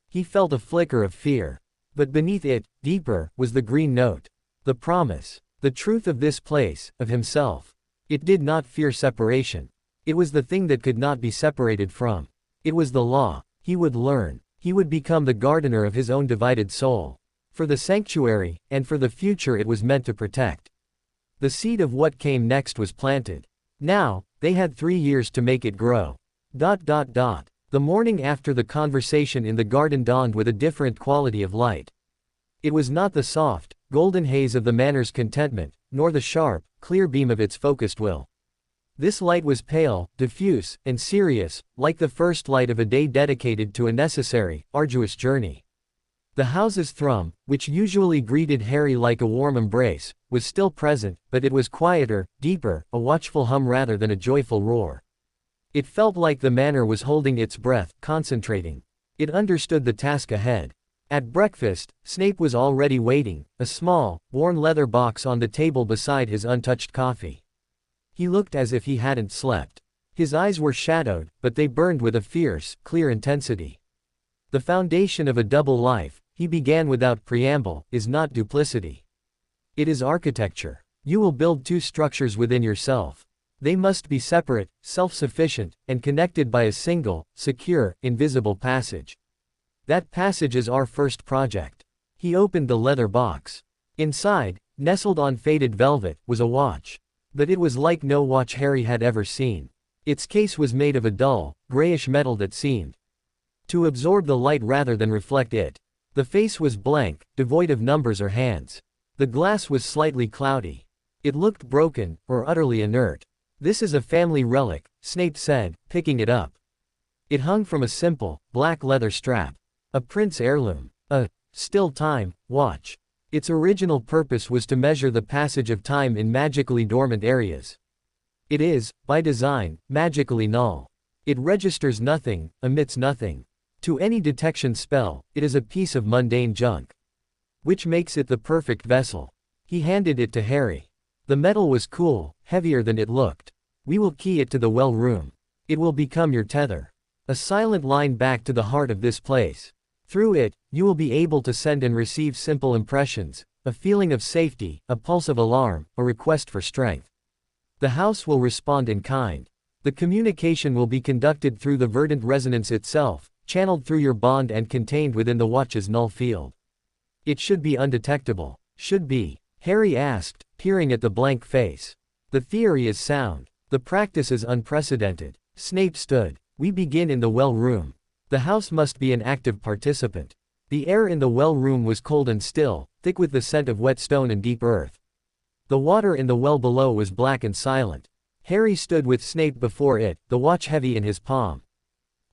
He felt a flicker of fear. But beneath it, deeper, was the green note. The promise. The truth of this place, of himself. It did not fear separation. It was the thing that could not be separated from. It was the law. He would learn. He would become the gardener of his own divided soul. For the sanctuary, and for the future it was meant to protect. The seed of what came next was planted. Now, they had 3 years to make it grow. The morning after the conversation in the garden dawned with a different quality of light. It was not the soft, golden haze of the manor's contentment, nor the sharp, clear beam of its focused will. This light was pale, diffuse, and serious, like the first light of a day dedicated to a necessary, arduous journey. The house's thrum, which usually greeted Harry like a warm embrace, was still present, but it was quieter, deeper, a watchful hum rather than a joyful roar. It felt like the manor was holding its breath, concentrating. It understood the task ahead. At breakfast, Snape was already waiting, a small, worn leather box on the table beside his untouched coffee. He looked as if he hadn't slept. His eyes were shadowed, but they burned with a fierce, clear intensity. The foundation of a double life, he began without preamble, is not duplicity. It is architecture. You will build two structures within yourself. They must be separate, self-sufficient, and connected by a single, secure, invisible passage. That passage is our first project. He opened the leather box. Inside, nestled on faded velvet, was a watch. But it was like no watch Harry had ever seen. Its case was made of a dull, grayish metal that seemed to absorb the light rather than reflect it. The face was blank, devoid of numbers or hands. The glass was slightly cloudy. It looked broken, or utterly inert. "This is a family relic," Snape said, picking it up. It hung from a simple, black leather strap. A prince heirloom. A still time watch. Its original purpose was to measure the passage of time in magically dormant areas. It is, by design, magically null. It registers nothing, emits nothing. To any detection spell, it is a piece of mundane junk. Which makes it the perfect vessel. He handed it to Harry. The metal was cool, heavier than it looked. "We will key it to the well room. It will become your tether. A silent line back to the heart of this place. Through it, you will be able to send and receive simple impressions, a feeling of safety, a pulse of alarm, a request for strength. The house will respond in kind. The communication will be conducted through the verdant resonance itself, channeled through your bond and contained within the watch's null field. It should be undetectable." "Should be?" Harry asked, peering at the blank face. "The theory is sound. The practice is unprecedented." Snape stood. "We begin in the well room. The house must be an active participant." The air in the well room was cold and still, thick with the scent of wet stone and deep earth. The water in the well below was black and silent. Harry stood with Snape before it, the watch heavy in his palm.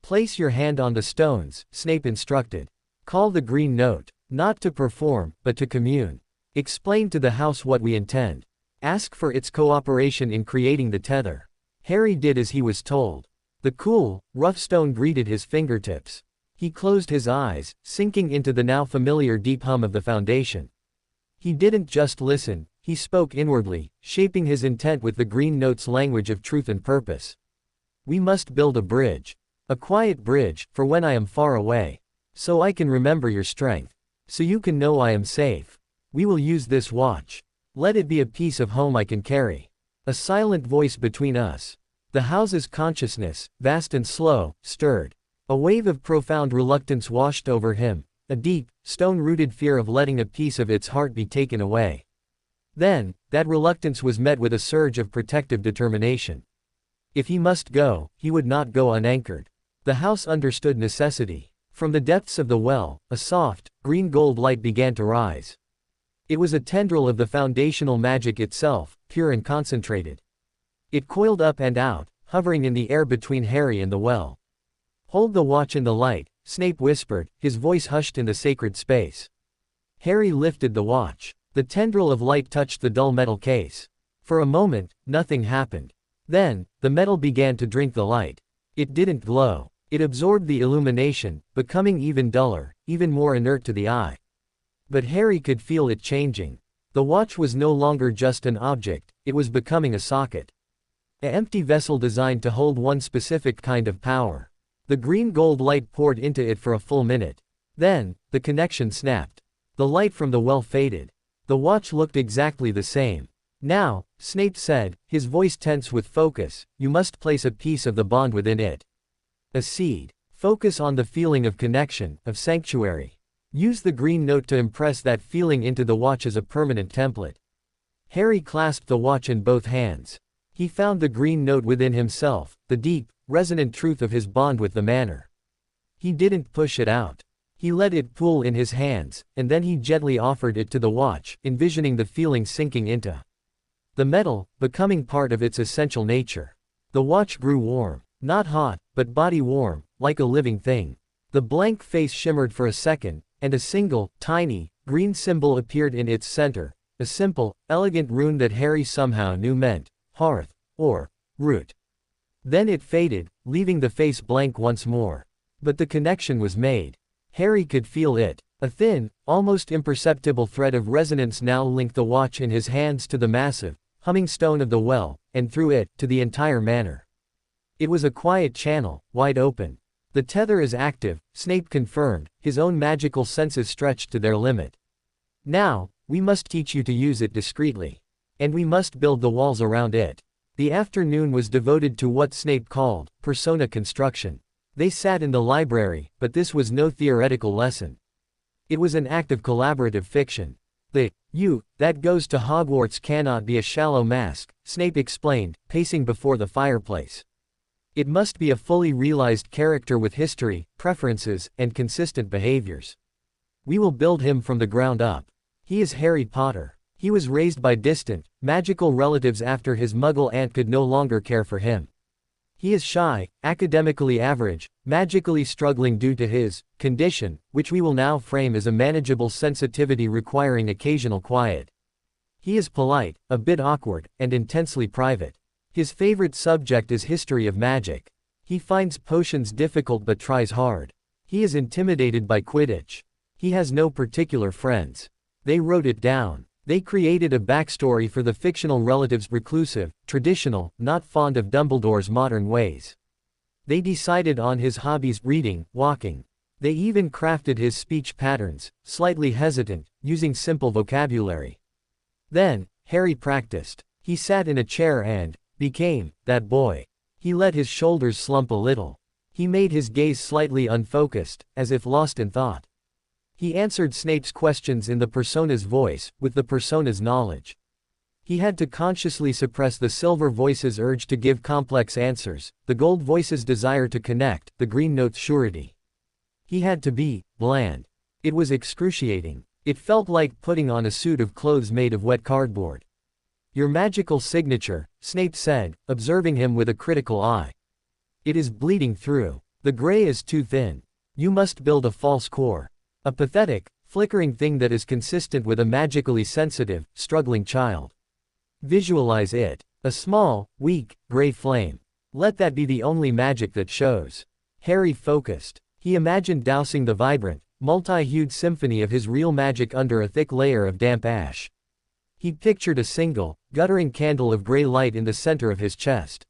"Place your hand on the stones," Snape instructed. "Call the green note. Not to perform, but to commune. Explain to the house what we intend. Ask for its cooperation in creating the tether." Harry did as he was told. The cool, rough stone greeted his fingertips. He closed his eyes, sinking into the now familiar deep hum of the foundation. He didn't just listen, he spoke inwardly, shaping his intent with the green note's language of truth and purpose. "We must build a bridge. A quiet bridge, for when I am far away. So I can remember your strength. So you can know I am safe. We will use this watch. Let it be a piece of home I can carry. A silent voice between us." The house's consciousness, vast and slow, stirred. A wave of profound reluctance washed over him, a deep, stone-rooted fear of letting a piece of its heart be taken away. Then, that reluctance was met with a surge of protective determination. If he must go, he would not go unanchored. The house understood necessity. From the depths of the well, a soft, green-gold light began to rise. It was a tendril of the foundational magic itself, pure and concentrated. It coiled up and out, hovering in the air between Harry and the well. "Hold the watch in the light," Snape whispered, his voice hushed in the sacred space. Harry lifted the watch. The tendril of light touched the dull metal case. For a moment, nothing happened. Then, the metal began to drink the light. It didn't glow. It absorbed the illumination, becoming even duller, even more inert to the eye. But Harry could feel it changing. The watch was no longer just an object, it was becoming a socket. An empty vessel designed to hold one specific kind of power. The green-gold light poured into it for a full minute. Then, the connection snapped. The light from the well faded. The watch looked exactly the same. "Now," Snape said, his voice tense with focus, "you must place a piece of the bond within it. A seed. Focus on the feeling of connection, of sanctuary. Use the green note to impress that feeling into the watch as a permanent template." Harry clasped the watch in both hands. He found the green note within himself, the deep, resonant truth of his bond with the manor. He didn't push it out. He let it pool in his hands, and then he gently offered it to the watch, envisioning the feeling sinking into the metal, becoming part of its essential nature. The watch grew warm. Not hot, but body warm, like a living thing. The blank face shimmered for a second, and a single, tiny, green symbol appeared in its center, a simple, elegant rune that Harry somehow knew meant hearth, or root. Then it faded, leaving the face blank once more. But the connection was made. Harry could feel it. A thin, almost imperceptible thread of resonance now linked the watch in his hands to the massive, humming stone of the well, and through it, to the entire manor. It was a quiet channel, wide open. The tether is active, Snape confirmed, his own magical senses stretched to their limit. Now, we must teach you to use it discreetly. And we must build the walls around it. The afternoon was devoted to what Snape called persona construction. They sat in the library, but this was no theoretical lesson. It was an act of collaborative fiction. The "you" that goes to Hogwarts cannot be a shallow mask, Snape explained, pacing before the fireplace. It must be a fully realized character with history, preferences, and consistent behaviors. We will build him from the ground up. He is Harry Potter. He was raised by distant, magical relatives after his Muggle aunt could no longer care for him. He is shy, academically average, magically struggling due to his condition, which we will now frame as a manageable sensitivity requiring occasional quiet. He is polite, a bit awkward, and intensely private. His favorite subject is history of magic. He finds potions difficult but tries hard. He is intimidated by Quidditch. He has no particular friends. They wrote it down. They created a backstory for the fictional relatives: reclusive, traditional, not fond of Dumbledore's modern ways. They decided on his hobbies: reading, walking. They even crafted his speech patterns, slightly hesitant, using simple vocabulary. Then, Harry practiced. He sat in a chair and became that boy. He let his shoulders slump a little. He made his gaze slightly unfocused, as if lost in thought. He answered Snape's questions in the persona's voice, with the persona's knowledge. He had to consciously suppress the silver voice's urge to give complex answers, the gold voice's desire to connect, the green note's surety. He had to be bland. It was excruciating. It felt like putting on a suit of clothes made of wet cardboard. Your magical signature, Snape said, observing him with a critical eye. It is bleeding through. The gray is too thin. You must build a false core. A pathetic, flickering thing that is consistent with a magically sensitive, struggling child. Visualize it. A small, weak, gray flame. Let that be the only magic that shows. Harry focused. He imagined dousing the vibrant, multi-hued symphony of his real magic under a thick layer of damp ash. He pictured a single, guttering candle of gray light in the center of his chest.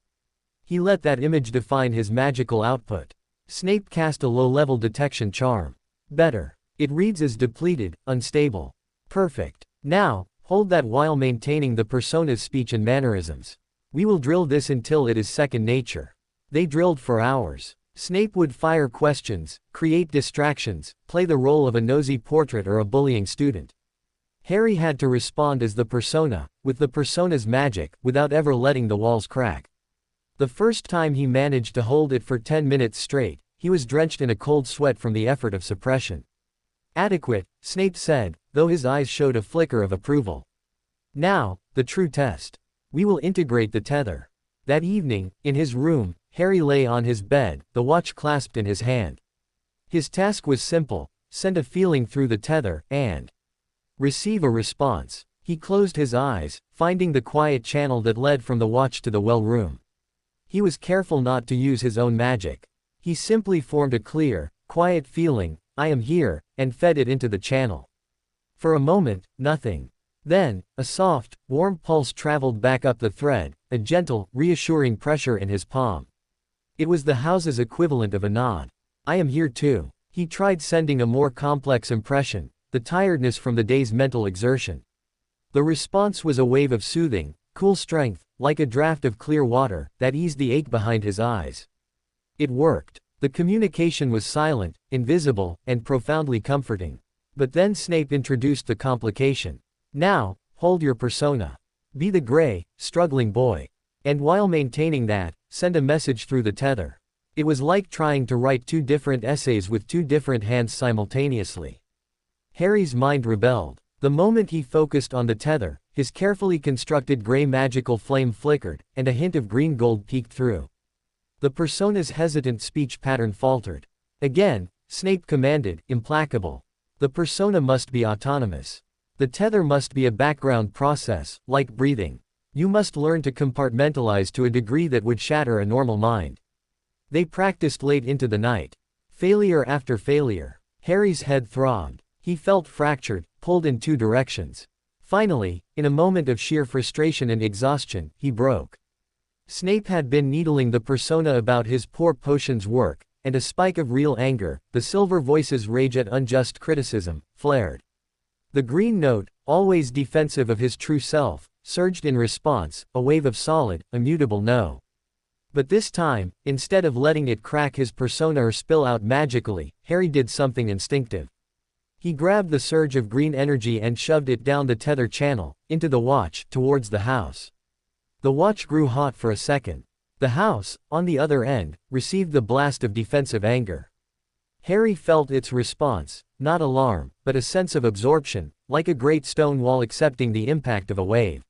He let that image define his magical output. Snape cast a low-level detection charm. Better. It reads as depleted, unstable. Perfect. Now, hold that while maintaining the persona's speech and mannerisms. We will drill this until it is second nature. They drilled for hours. Snape would fire questions, create distractions, play the role of a nosy portrait or a bullying student. Harry had to respond as the persona, with the persona's magic, without ever letting the walls crack. The first time he managed to hold it for 10 minutes straight, he was drenched in a cold sweat from the effort of suppression. Adequate, Snape said, though his eyes showed a flicker of approval. Now, the true test. We will integrate the tether. That evening, in his room, Harry lay on his bed, the watch clasped in his hand. His task was simple: send a feeling through the tether, and receive a response. He closed his eyes, finding the quiet channel that led from the watch to the well room. He was careful not to use his own magic. He simply formed a clear, quiet feeling, "I am here," and fed it into the channel. For a moment, nothing. Then, a soft, warm pulse traveled back up the thread, a gentle, reassuring pressure in his palm. It was the house's equivalent of a nod. "I am here too." He tried sending a more complex impression, the tiredness from the day's mental exertion. The response was a wave of soothing, cool strength, like a draft of clear water, that eased the ache behind his eyes. It worked. The communication was silent, invisible, and profoundly comforting. But then Snape introduced the complication. Now, hold your persona. Be the gray, struggling boy. And while maintaining that, send a message through the tether. It was like trying to write two different essays with two different hands simultaneously. Harry's mind rebelled. The moment he focused on the tether, his carefully constructed gray magical flame flickered, and a hint of green gold peeked through. The persona's hesitant speech pattern faltered. Again, Snape commanded, implacable. The persona must be autonomous. The tether must be a background process, like breathing. You must learn to compartmentalize to a degree that would shatter a normal mind. They practiced late into the night. Failure after failure. Harry's head throbbed. He felt fractured, pulled in two directions. Finally, in a moment of sheer frustration and exhaustion, he broke. Snape had been needling the persona about his poor potion's work, and a spike of real anger, the silver voice's rage at unjust criticism, flared. The green note, always defensive of his true self, surged in response, a wave of solid, immutable no. But this time, instead of letting it crack his persona or spill out magically, Harry did something instinctive. He grabbed the surge of green energy and shoved it down the tether channel, into the watch, towards the house. The watch grew hot for a second. The house, on the other end, received the blast of defensive anger. Harry felt its response, not alarm, but a sense of absorption, like a great stone wall accepting the impact of a wave.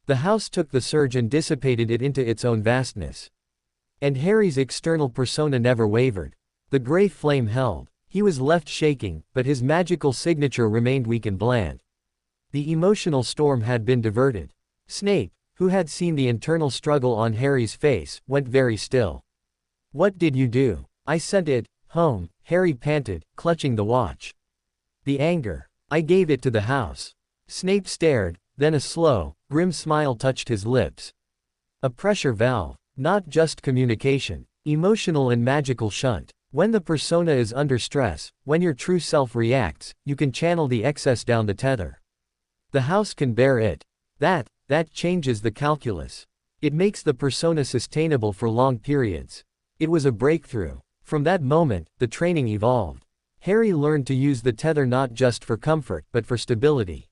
The house took the surge and dissipated it into its own vastness. And Harry's external persona never wavered. The gray flame held. He was left shaking, but his magical signature remained weak and bland. The emotional storm had been diverted. Snape, who had seen the internal struggle on Harry's face, went very still. "What did you do?" "I sent it home," Harry panted, clutching the watch. "The anger. I gave it to the house." Snape stared, then a slow, grim smile touched his lips. "A pressure valve. Not just communication. Emotional and magical shunt. When the persona is under stress, when your true self reacts, you can channel the excess down the tether. The house can bear it. That changes the calculus. It makes the persona sustainable for long periods." It was a breakthrough. From that moment, the training evolved. Harry learned to use the tether not just for comfort, but for stability.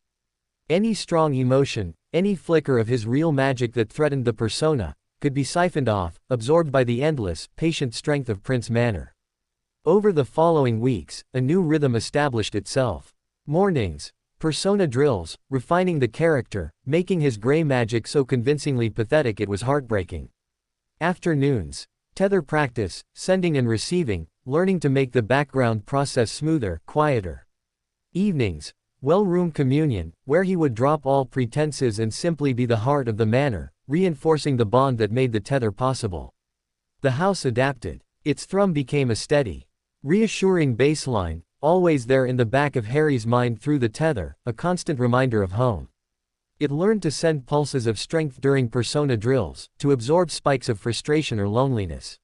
Any strong emotion, any flicker of his real magic that threatened the persona, could be siphoned off, absorbed by the endless, patient strength of Prince Manor. Over the following weeks, a new rhythm established itself. Mornings, persona drills, refining the character, making his gray magic so convincingly pathetic it was heartbreaking. Afternoons, tether practice, sending and receiving, learning to make the background process smoother, quieter. Evenings, well-room communion, where he would drop all pretenses and simply be the heart of the manor, reinforcing the bond that made the tether possible. The house adapted. Its thrum became a steady, reassuring baseline, always there in the back of Harry's mind through the tether, a constant reminder of home. It learned to send pulses of strength during persona drills, to absorb spikes of frustration or loneliness.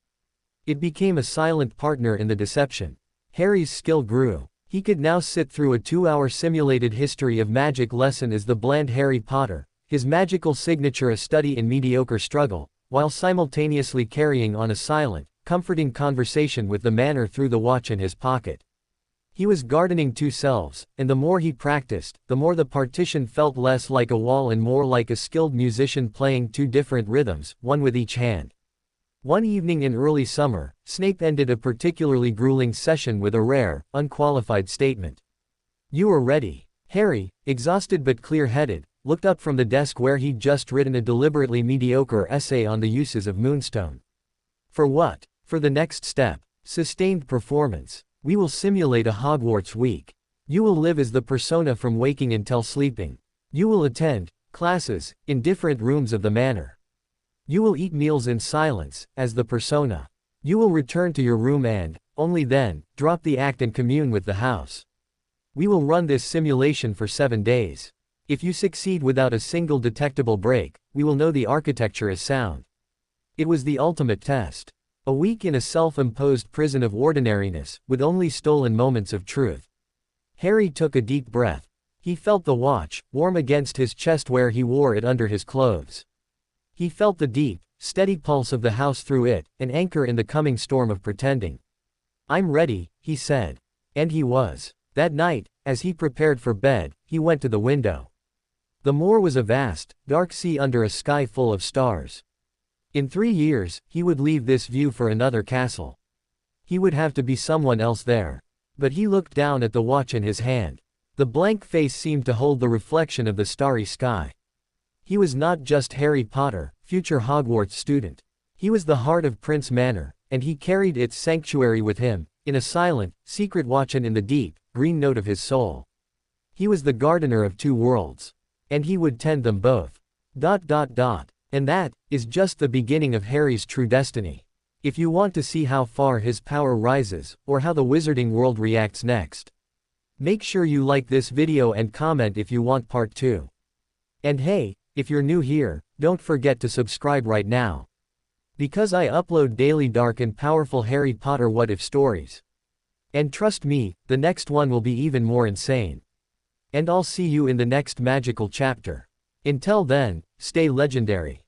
It became a silent partner in the deception. Harry's skill grew. He could now sit through a 2-hour simulated history of magic lesson as the bland Harry Potter, his magical signature a study in mediocre struggle, while simultaneously carrying on a silent, comforting conversation with the manor through the watch in his pocket. He was gardening two selves, and the more he practiced, the more the partition felt less like a wall and more like a skilled musician playing two different rhythms, one with each hand. One evening in early summer, Snape ended a particularly grueling session with a rare, unqualified statement. "You are ready." Harry, exhausted but clear-headed, looked up from the desk where he'd just written a deliberately mediocre essay on the uses of moonstone. "For what?" "For the next step. Sustained performance. We will simulate a Hogwarts week. You will live as the persona from waking until sleeping. You will attend classes in different rooms of the manor. You will eat meals in silence, as the persona. You will return to your room and, only then, drop the act and commune with the house. We will run this simulation for 7 days. If you succeed without a single detectable break, we will know the architecture is sound." It was the ultimate test. A week in a self-imposed prison of ordinariness, with only stolen moments of truth. Harry took a deep breath. He felt the watch, warm against his chest where he wore it under his clothes. He felt the deep, steady pulse of the house through it, an anchor in the coming storm of pretending. "I'm ready," he said. And he was. That night, as he prepared for bed, he went to the window. The moor was a vast, dark sea under a sky full of stars. In 3 years, he would leave this view for another castle. He would have to be someone else there. But he looked down at the watch in his hand. The blank face seemed to hold the reflection of the starry sky. He was not just Harry Potter, future Hogwarts student. He was the heart of Prince Manor, and he carried its sanctuary with him, in a silent, secret watch and in the deep, green note of his soul. He was the gardener of 2 worlds. And he would tend them both. And that is just the beginning of Harry's true destiny. If you want to see how far his power rises, or how the wizarding world reacts next, make sure you like this video and comment if you want part 2. And hey, if you're new here, don't forget to subscribe right now. Because I upload daily dark and powerful Harry Potter what-if stories. And trust me, the next one will be even more insane. And I'll see you in the next magical chapter. Until then, stay legendary.